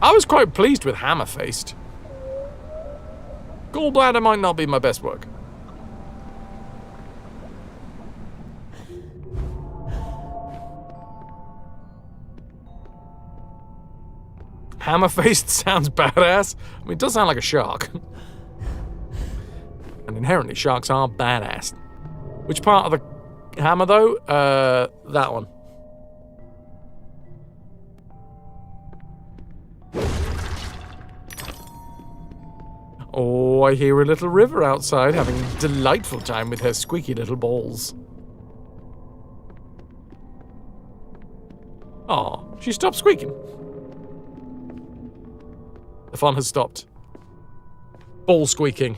S1: I was quite pleased with hammer-faced. Gallbladder might not be my best work. Hammer-faced sounds badass. I mean, it does sound like a shark. And inherently, sharks are badass. Which part of the hammer, though? That one. Oh, I hear a little river outside having a delightful time with her squeaky little balls. Aw, she stopped squeaking. The fun has stopped. Ball squeaking.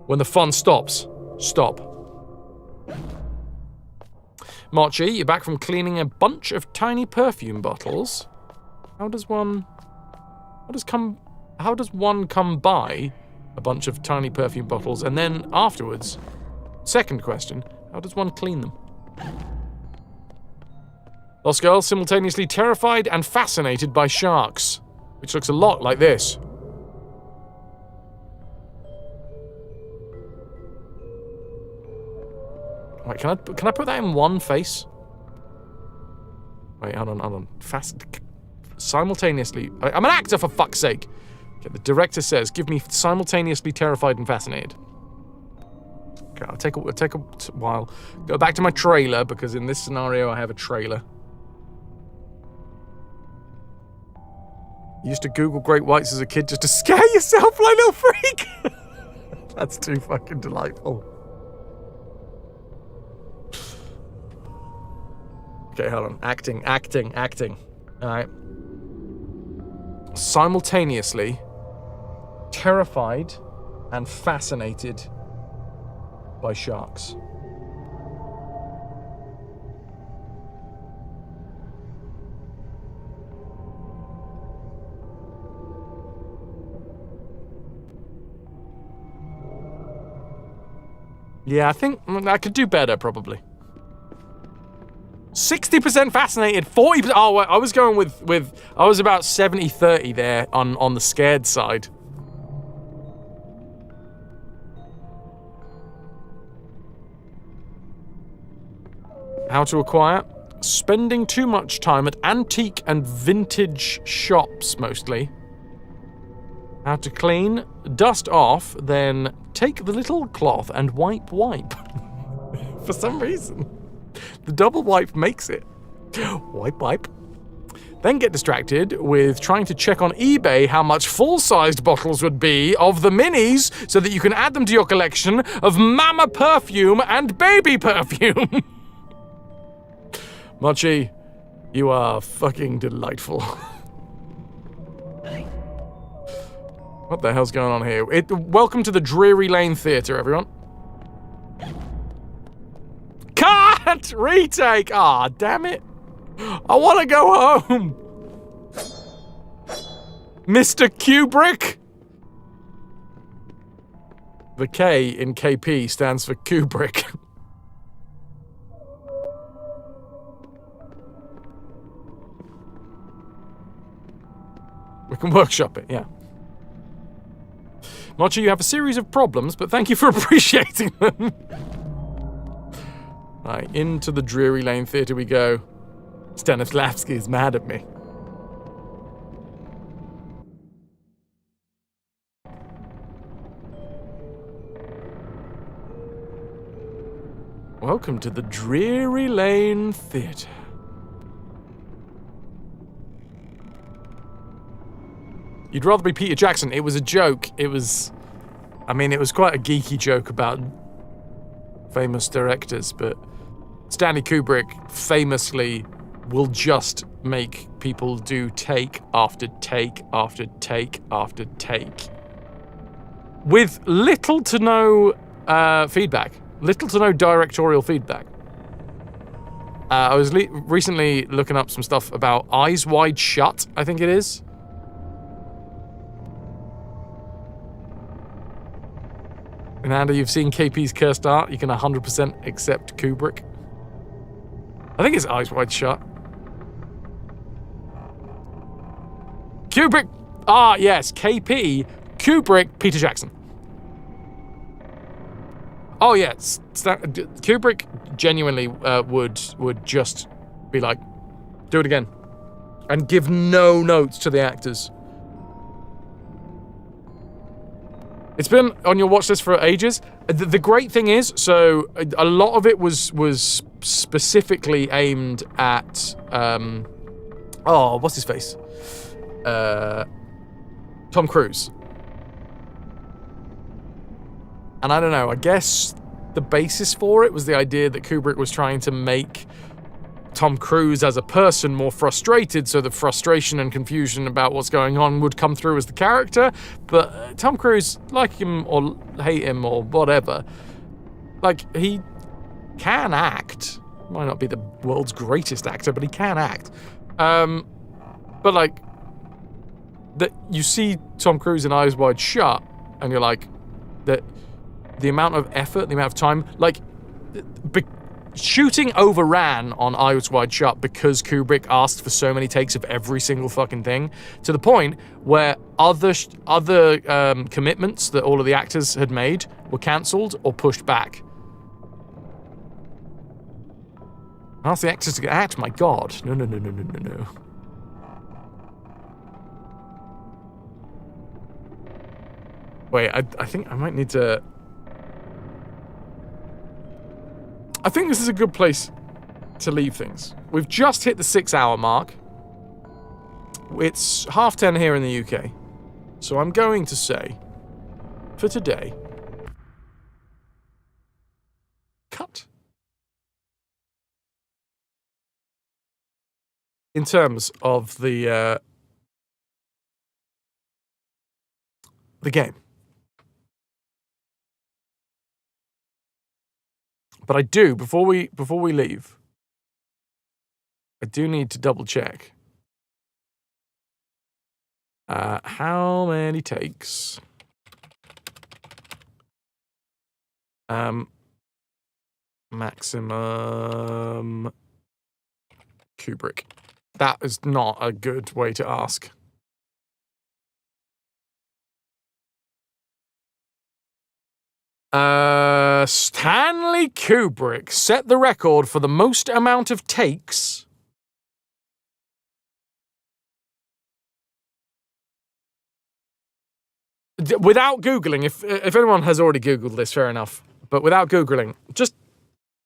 S1: When the fun stops, stop. Mochi, you're back from cleaning a bunch of tiny perfume bottles. How does one come by a bunch of tiny perfume bottles and then afterwards, second question, how does one clean them? Lost Girl, simultaneously terrified and fascinated by sharks, which looks a lot like this. Wait, can I put that in one face? Wait, hold on. Simultaneously... I'm an actor, for fuck's sake! Okay, the director says, give me simultaneously terrified and fascinated. Okay, I'll take a while. Go back to my trailer, because in this scenario I have a trailer. You used to Google Great Whites as a kid just to scare yourself, like little freak! That's too fucking delightful. Okay, hold on. Acting. Alright. Simultaneously terrified and fascinated by sharks. Yeah, I think I could do better, probably. 60% fascinated, 40%... Oh, I was going with... I was about 70-30 there on the scared side. How to acquire? Spending too much time at antique and vintage shops, mostly. How to clean? Dust off, then take the little cloth and wipe. For some reason. The double wipe makes it. Wipe. Then get distracted with trying to check on eBay how much full-sized bottles would be of the minis so that you can add them to your collection of mama perfume and baby perfume. Mochi, you are fucking delightful. What the hell's going on here? Welcome to the Dreary Lane Theatre, everyone. Cut! Retake! Ah, damn it. I want to go home. Mr. Kubrick? The K in KP stands for Kubrick. We can workshop it, yeah. Mochi, you have a series of problems, but thank you for appreciating them. Right, into the Dreary Lane Theatre we go. Stanislavski is mad at me. Welcome to the Dreary Lane Theatre. You'd rather be Peter Jackson. It was a joke. It was quite a geeky joke about famous directors, but Stanley Kubrick famously will just make people do take after take after take after take with little to no feedback, little to no directorial feedback. I was recently looking up some stuff about Eyes Wide Shut, I think it is. And Andy, you've seen KP's cursed art. You can 100% accept Kubrick. I think it's Eyes Wide Shut. Kubrick! Ah, yes, KP, Kubrick, Peter Jackson. Oh, yeah, Kubrick genuinely would just be like, do it again. And give no notes to the actors. It's been on your watch list for ages. The great thing is, so a lot of it was specifically aimed at, what's his face? Tom Cruise. And I don't know, I guess the basis for it was the idea that Kubrick was trying to make Tom Cruise as a person more frustrated, so the frustration and confusion about what's going on would come through as the character. But Tom Cruise, like him or hate him or whatever, like, he can act. Might not be the world's greatest actor, but he can act. But like, that you see Tom Cruise in Eyes Wide Shut, and you're like, that the amount of effort, the amount of time, like, shooting overran on Eyes Wide Shut because Kubrick asked for so many takes of every single fucking thing, to the point where other commitments that all of the actors had made were cancelled or pushed back. Ask the actors to act, my god. No. Wait, I think I might need to... I think this is a good place to leave things. We've just hit the 6-hour mark. It's 10:30 here in the UK. So I'm going to say, for today, cut. In terms of the game. But I do, before we leave, I do need to double check. How many takes? Maximum Kubrick. That is not a good way to ask. Stanley Kubrick set the record for the most amount of takes without Googling. If anyone has already Googled this, fair enough. But without Googling, just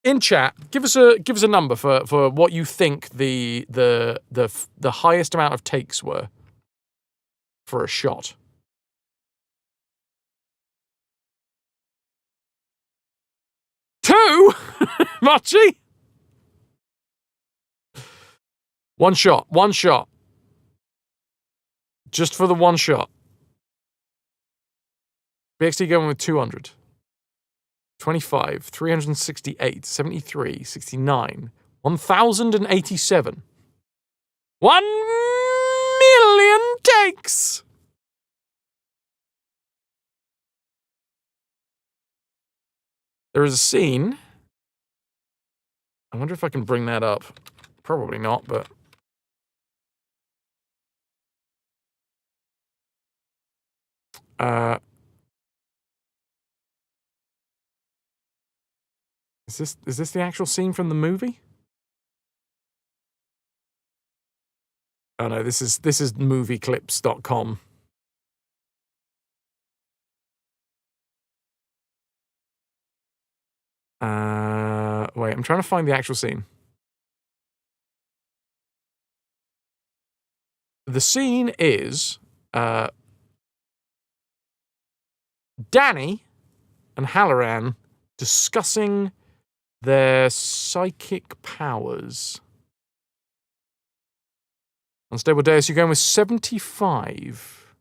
S1: in chat, give us a number for what you think the highest amount of takes were for a shot. Two? Machi? One shot. One shot. Just for the one shot. BXT going with 200. 25, 368, 73, 69, 1,087. 1 million takes! There is a scene. I wonder if I can bring that up. Probably not, but... Is this the actual scene from the movie? Oh no, this is movieclips.com. Wait, I'm trying to find the actual scene. The scene is Danny and Halloran discussing their psychic powers. Unstable Deus, you're going with 75.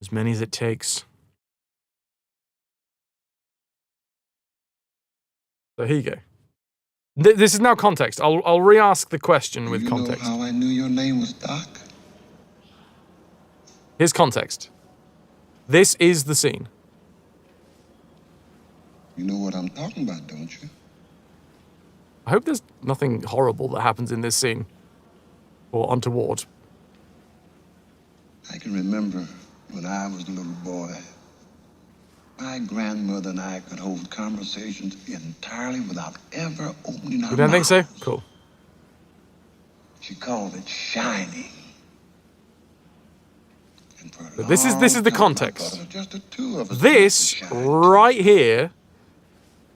S1: As many as it takes. So here you go. This is now context. I'll re-ask the question with context.
S11: You know how I knew your name was Doc?
S1: Here's context. This is the scene.
S11: You know what I'm talking about, don't you?
S1: I hope there's nothing horrible that happens in this scene. Or untoward.
S11: I can remember when I was a little boy. My grandmother and I could hold conversations entirely without ever opening our mouths.
S1: You don't think so? Cool.
S11: She called it shining.
S1: But this is the context. This right here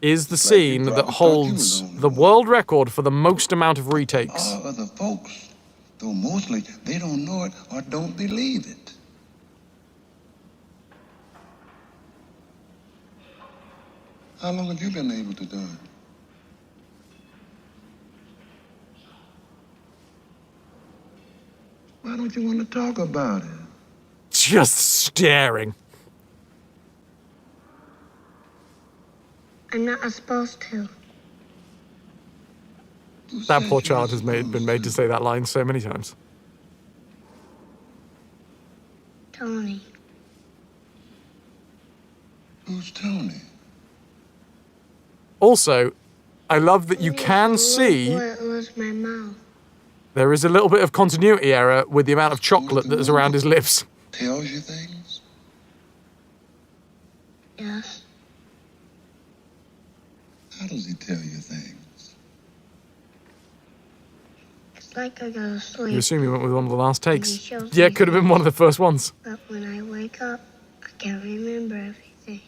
S1: is the scene that holds the world record for the most amount of retakes.
S11: All other folks, though mostly they don't know it or don't believe it. How long have you been able to do it? Why don't you want to talk about it?
S1: Just staring.
S22: I'm not supposed to.
S1: That poor child has been made to say that line so many times.
S22: Tony.
S11: Who's Tony?
S1: Also, I love that you can see
S22: What was my mouth?
S1: there is a little bit of continuity error with the amount of chocolate that is around his lips.
S11: Tells you things?
S22: Yes.
S11: How does he tell you things?
S22: It's like I go to sleep.
S1: You assume you went with one of the last takes.
S22: he shows
S1: Yeah,
S22: me
S1: could have been one of the first ones.
S22: But when I wake up, I can't remember everything.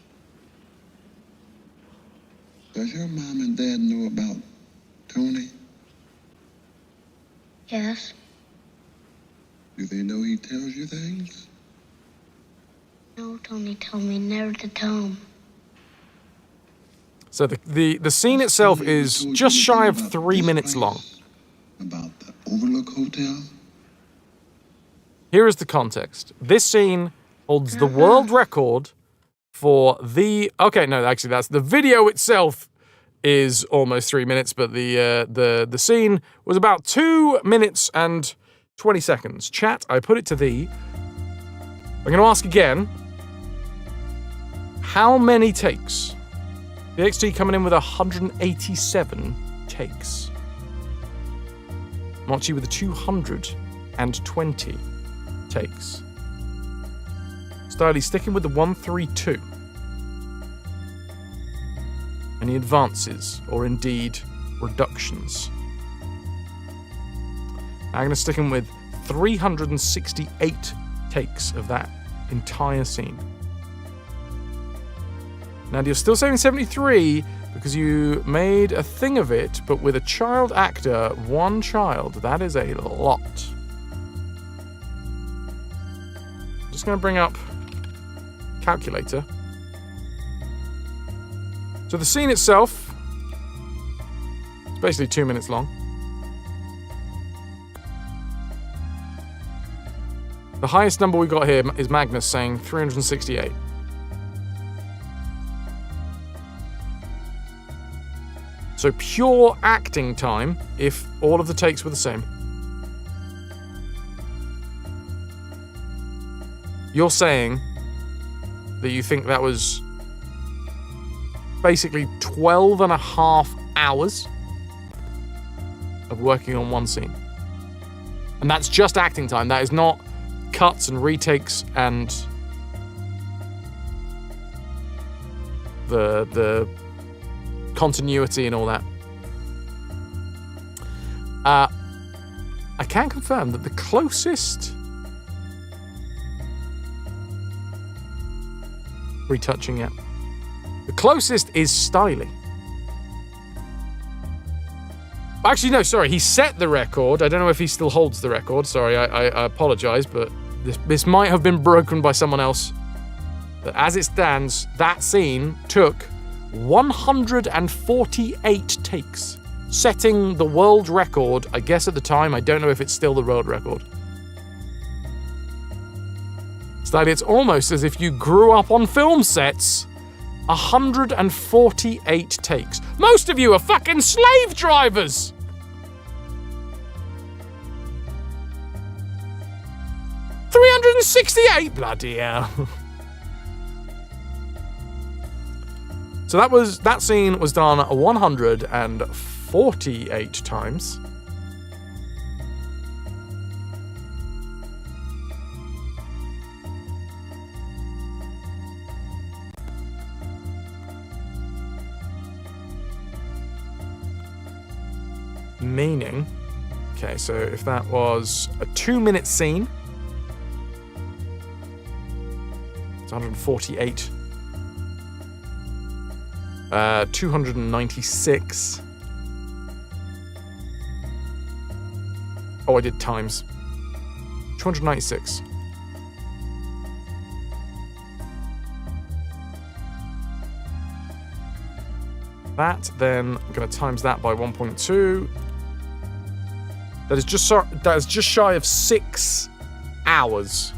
S11: Does your mom and dad know about Tony?
S22: Yes.
S11: Do they know he tells you things?
S22: No, Tony told me never to tell him.
S1: So the scene itself is just shy of 3 minutes long.
S11: About the Overlook Hotel?
S1: Here is the context. This scene holds the world record for the... Okay, no, actually, that's the video itself is almost 3 minutes, but the scene was about 2 minutes and 20 seconds. Chat, I put it to thee. I'm going to ask again. How many takes? BXT coming in with 187 takes. Mochi with 220 takes. Stylie sticking with the 132. Any advances, or indeed reductions? I'm going to stick in with 368 takes of that entire scene. Now, you're still saying 73 because you made a thing of it, but with a child actor, one child, that is a lot. I'm just going to bring up calculator. So the scene itself is basically 2 minutes long. The highest number we got here is Magnus saying 368. So pure acting time if all of the takes were the same. You're saying that you think that was basically 12 and a half hours of working on one scene. And that's just acting time. That is not cuts and retakes and the continuity and all that. I can confirm that the closest retouching it. The closest is Styly. Actually, no, sorry. He set the record. I don't know if he still holds the record. Sorry, I apologize, but this might have been broken by someone else. But as it stands, that scene took 148 takes, setting the world record, I guess at the time. I don't know if it's still the world record. Styly, it's almost as if you grew up on film sets. 148 takes. Most of you are fucking slave drivers! $368? Bloody hell. So that scene was done 148 times. Meaning, okay, so if that was a 2-minute scene, it's 148. 296. Oh, I did times. 296. That, then I'm going to times that by 1.2. That is just shy of 6 hours.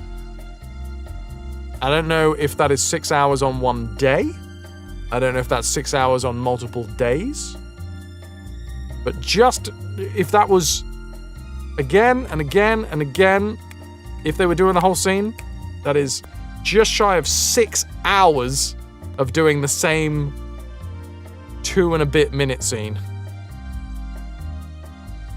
S1: I don't know if that is 6 hours on one day. I don't know if that's 6 hours on multiple days. But just if that was again and again and again, if they were doing the whole scene, that is just shy of 6 hours of doing the same 2 and a bit minute scene.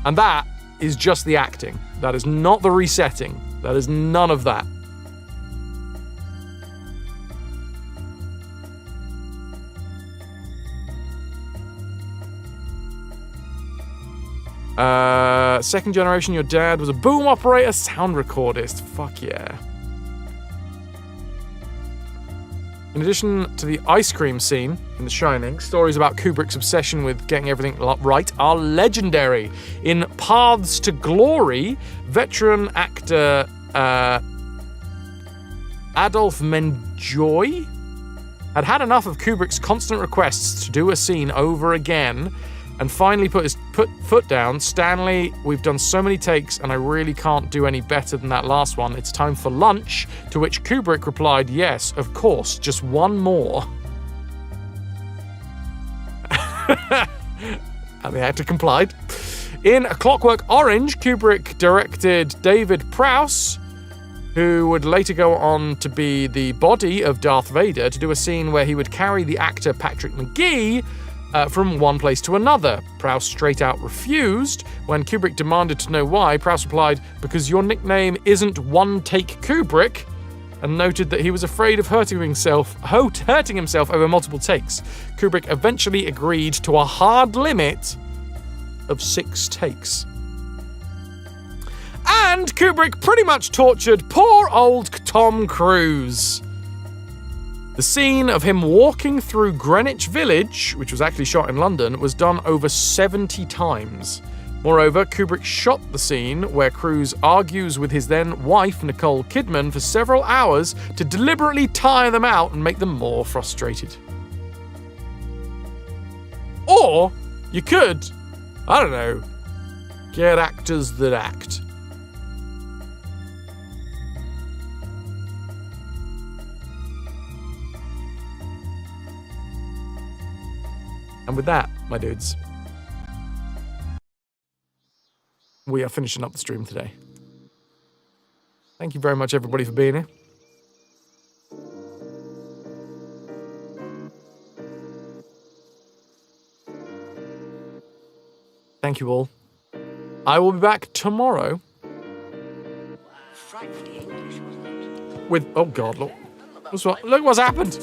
S1: And that is just the acting. That is not the resetting. That is none of that. Second generation, your dad was a boom operator, sound recordist. Fuck yeah. In addition to the ice cream scene in The Shining, stories about Kubrick's obsession with getting everything right are legendary. In Paths to Glory, veteran actor Adolphe Menjoy had enough of Kubrick's constant requests to do a scene over again and finally put his foot down. Stanley, we've done so many takes and I really can't do any better than that last one. It's time for lunch, to which Kubrick replied, yes, of course, just one more. And the actor complied. In A Clockwork Orange, Kubrick directed David Prowse, who would later go on to be the body of Darth Vader, to do a scene where he would carry the actor Patrick McGee from one place to another. Prowse straight out refused. When Kubrick demanded to know why, Prowse replied, because your nickname isn't One Take Kubrick, and noted that he was afraid of hurting himself over multiple takes. Kubrick eventually agreed to a hard limit of 6 takes. And Kubrick pretty much tortured poor old Tom Cruise. The scene of him walking through Greenwich Village, which was actually shot in London, was done over 70 times. Moreover, Kubrick shot the scene where Cruise argues with his then wife, Nicole Kidman, for several hours to deliberately tire them out and make them more frustrated. Or you could, I don't know, get actors that act. And with that, my dudes, we are finishing up the stream today. Thank you very much, everybody, for being here. Thank you all. I will be back tomorrow with... Oh, God, look. Look what's happened.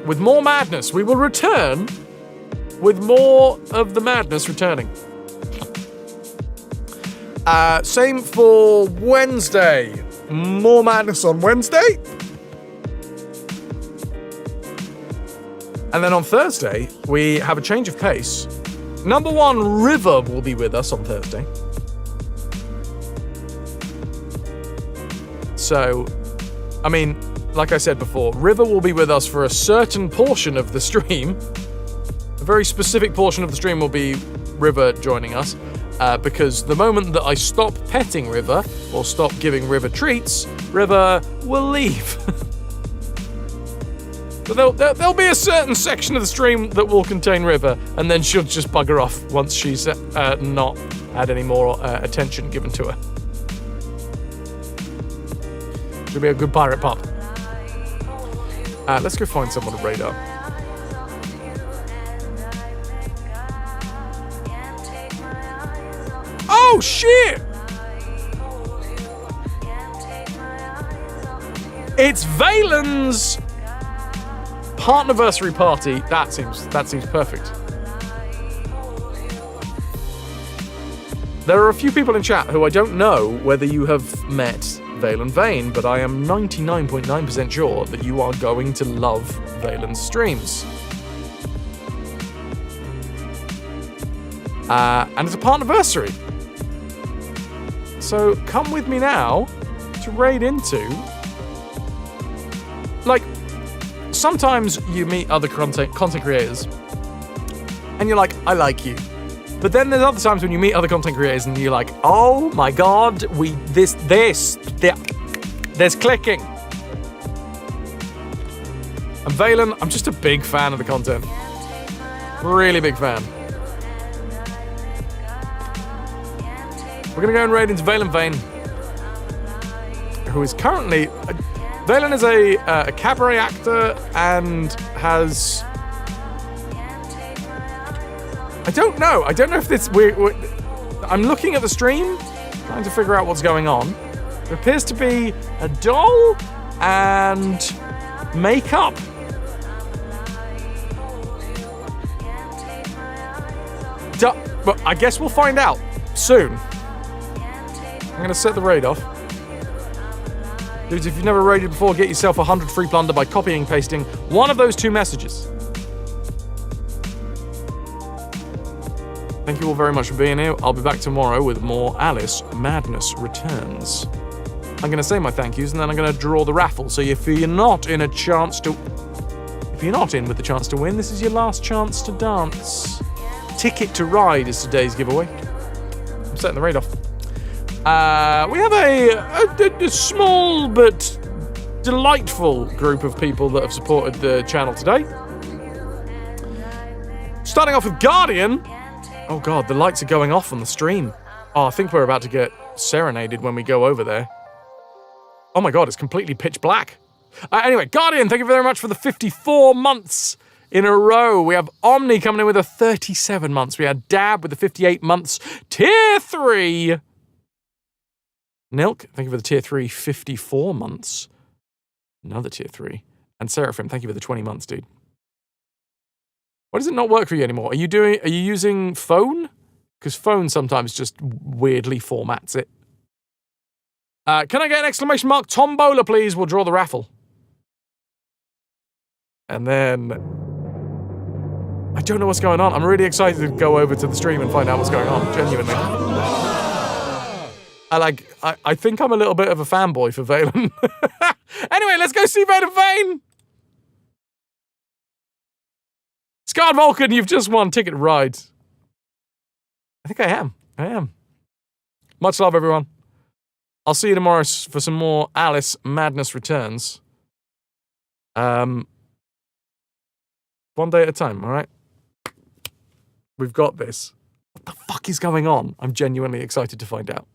S1: With more madness. We will return with more of the madness returning. Same for Wednesday. More madness on Wednesday. And then on Thursday, we have a change of pace. Number one, River will be with us on Thursday. So, I mean, like I said before, River will be with us for a certain portion of the stream. A very specific portion of the stream will be River joining us. Because the moment that I stop petting River, or stop giving River treats, River will leave. But there'll be a certain section of the stream that will contain River, and then she'll just bugger off once she's not had any more attention given to her. She'll be a good pirate pup. Let's go find someone to raid up. Oh, shit! It's Valen's partnerversary party. That seems perfect. There are a few people in chat who I don't know whether you have met Valen Vane, but I am 99.9% sure that you are going to love Valen's streams. And it's a partnerversary. So come with me now to raid into... Like, sometimes you meet other content creators and you're like, I like you. But then there's other times when you meet other content creators and you're like, oh my god, there's clicking. And Valen, I'm just a big fan of the content. Really big fan. We're going to go and raid into Valen Vane, who is currently... Valen is a cabaret actor and has... I don't know if this... I'm looking at the stream, trying to figure out what's going on. There appears to be a doll and makeup. But I guess we'll find out soon. I'm going to set the raid off. Dudes, if you've never raided before, get yourself 100 free plunder by copying and pasting one of those two messages. Thank you all very much for being here. I'll be back tomorrow with more Alice Madness Returns. I'm going to say my thank yous and then I'm going to draw the raffle. So if you're not in with the chance to win, this is your last chance to dance. Ticket to Ride is today's giveaway. I'm setting the raid off. We have a small but delightful group of people that have supported the channel today. Starting off with Guardian. Oh god, the lights are going off on the stream. Oh, I think we're about to get serenaded when we go over there. Oh my god, it's completely pitch black. Anyway, Guardian, thank you very much for the 54 months in a row. We have Omni coming in with a 37 months. We had Dab with the 58 months. Tier 3. Nilk, thank you for the tier 3, 54 months. Another tier 3. And Seraphim, thank you for the 20 months, dude. Why does it not work for you anymore? Are you using phone? Because phone sometimes just weirdly formats it. Can I get an exclamation mark tombola, please? We'll draw the raffle. And then... I don't know what's going on. I'm really excited to go over to the stream and find out what's going on, genuinely. I think I'm a little bit of a fanboy for Valen. Anyway, let's go see Valen Vane! Scarred Vulcan, you've just won Ticket to Ride. I think I am. Much love, everyone. I'll see you tomorrow for some more Alice Madness Returns. One day at a time, all right? We've got this. What the fuck is going on? I'm genuinely excited to find out.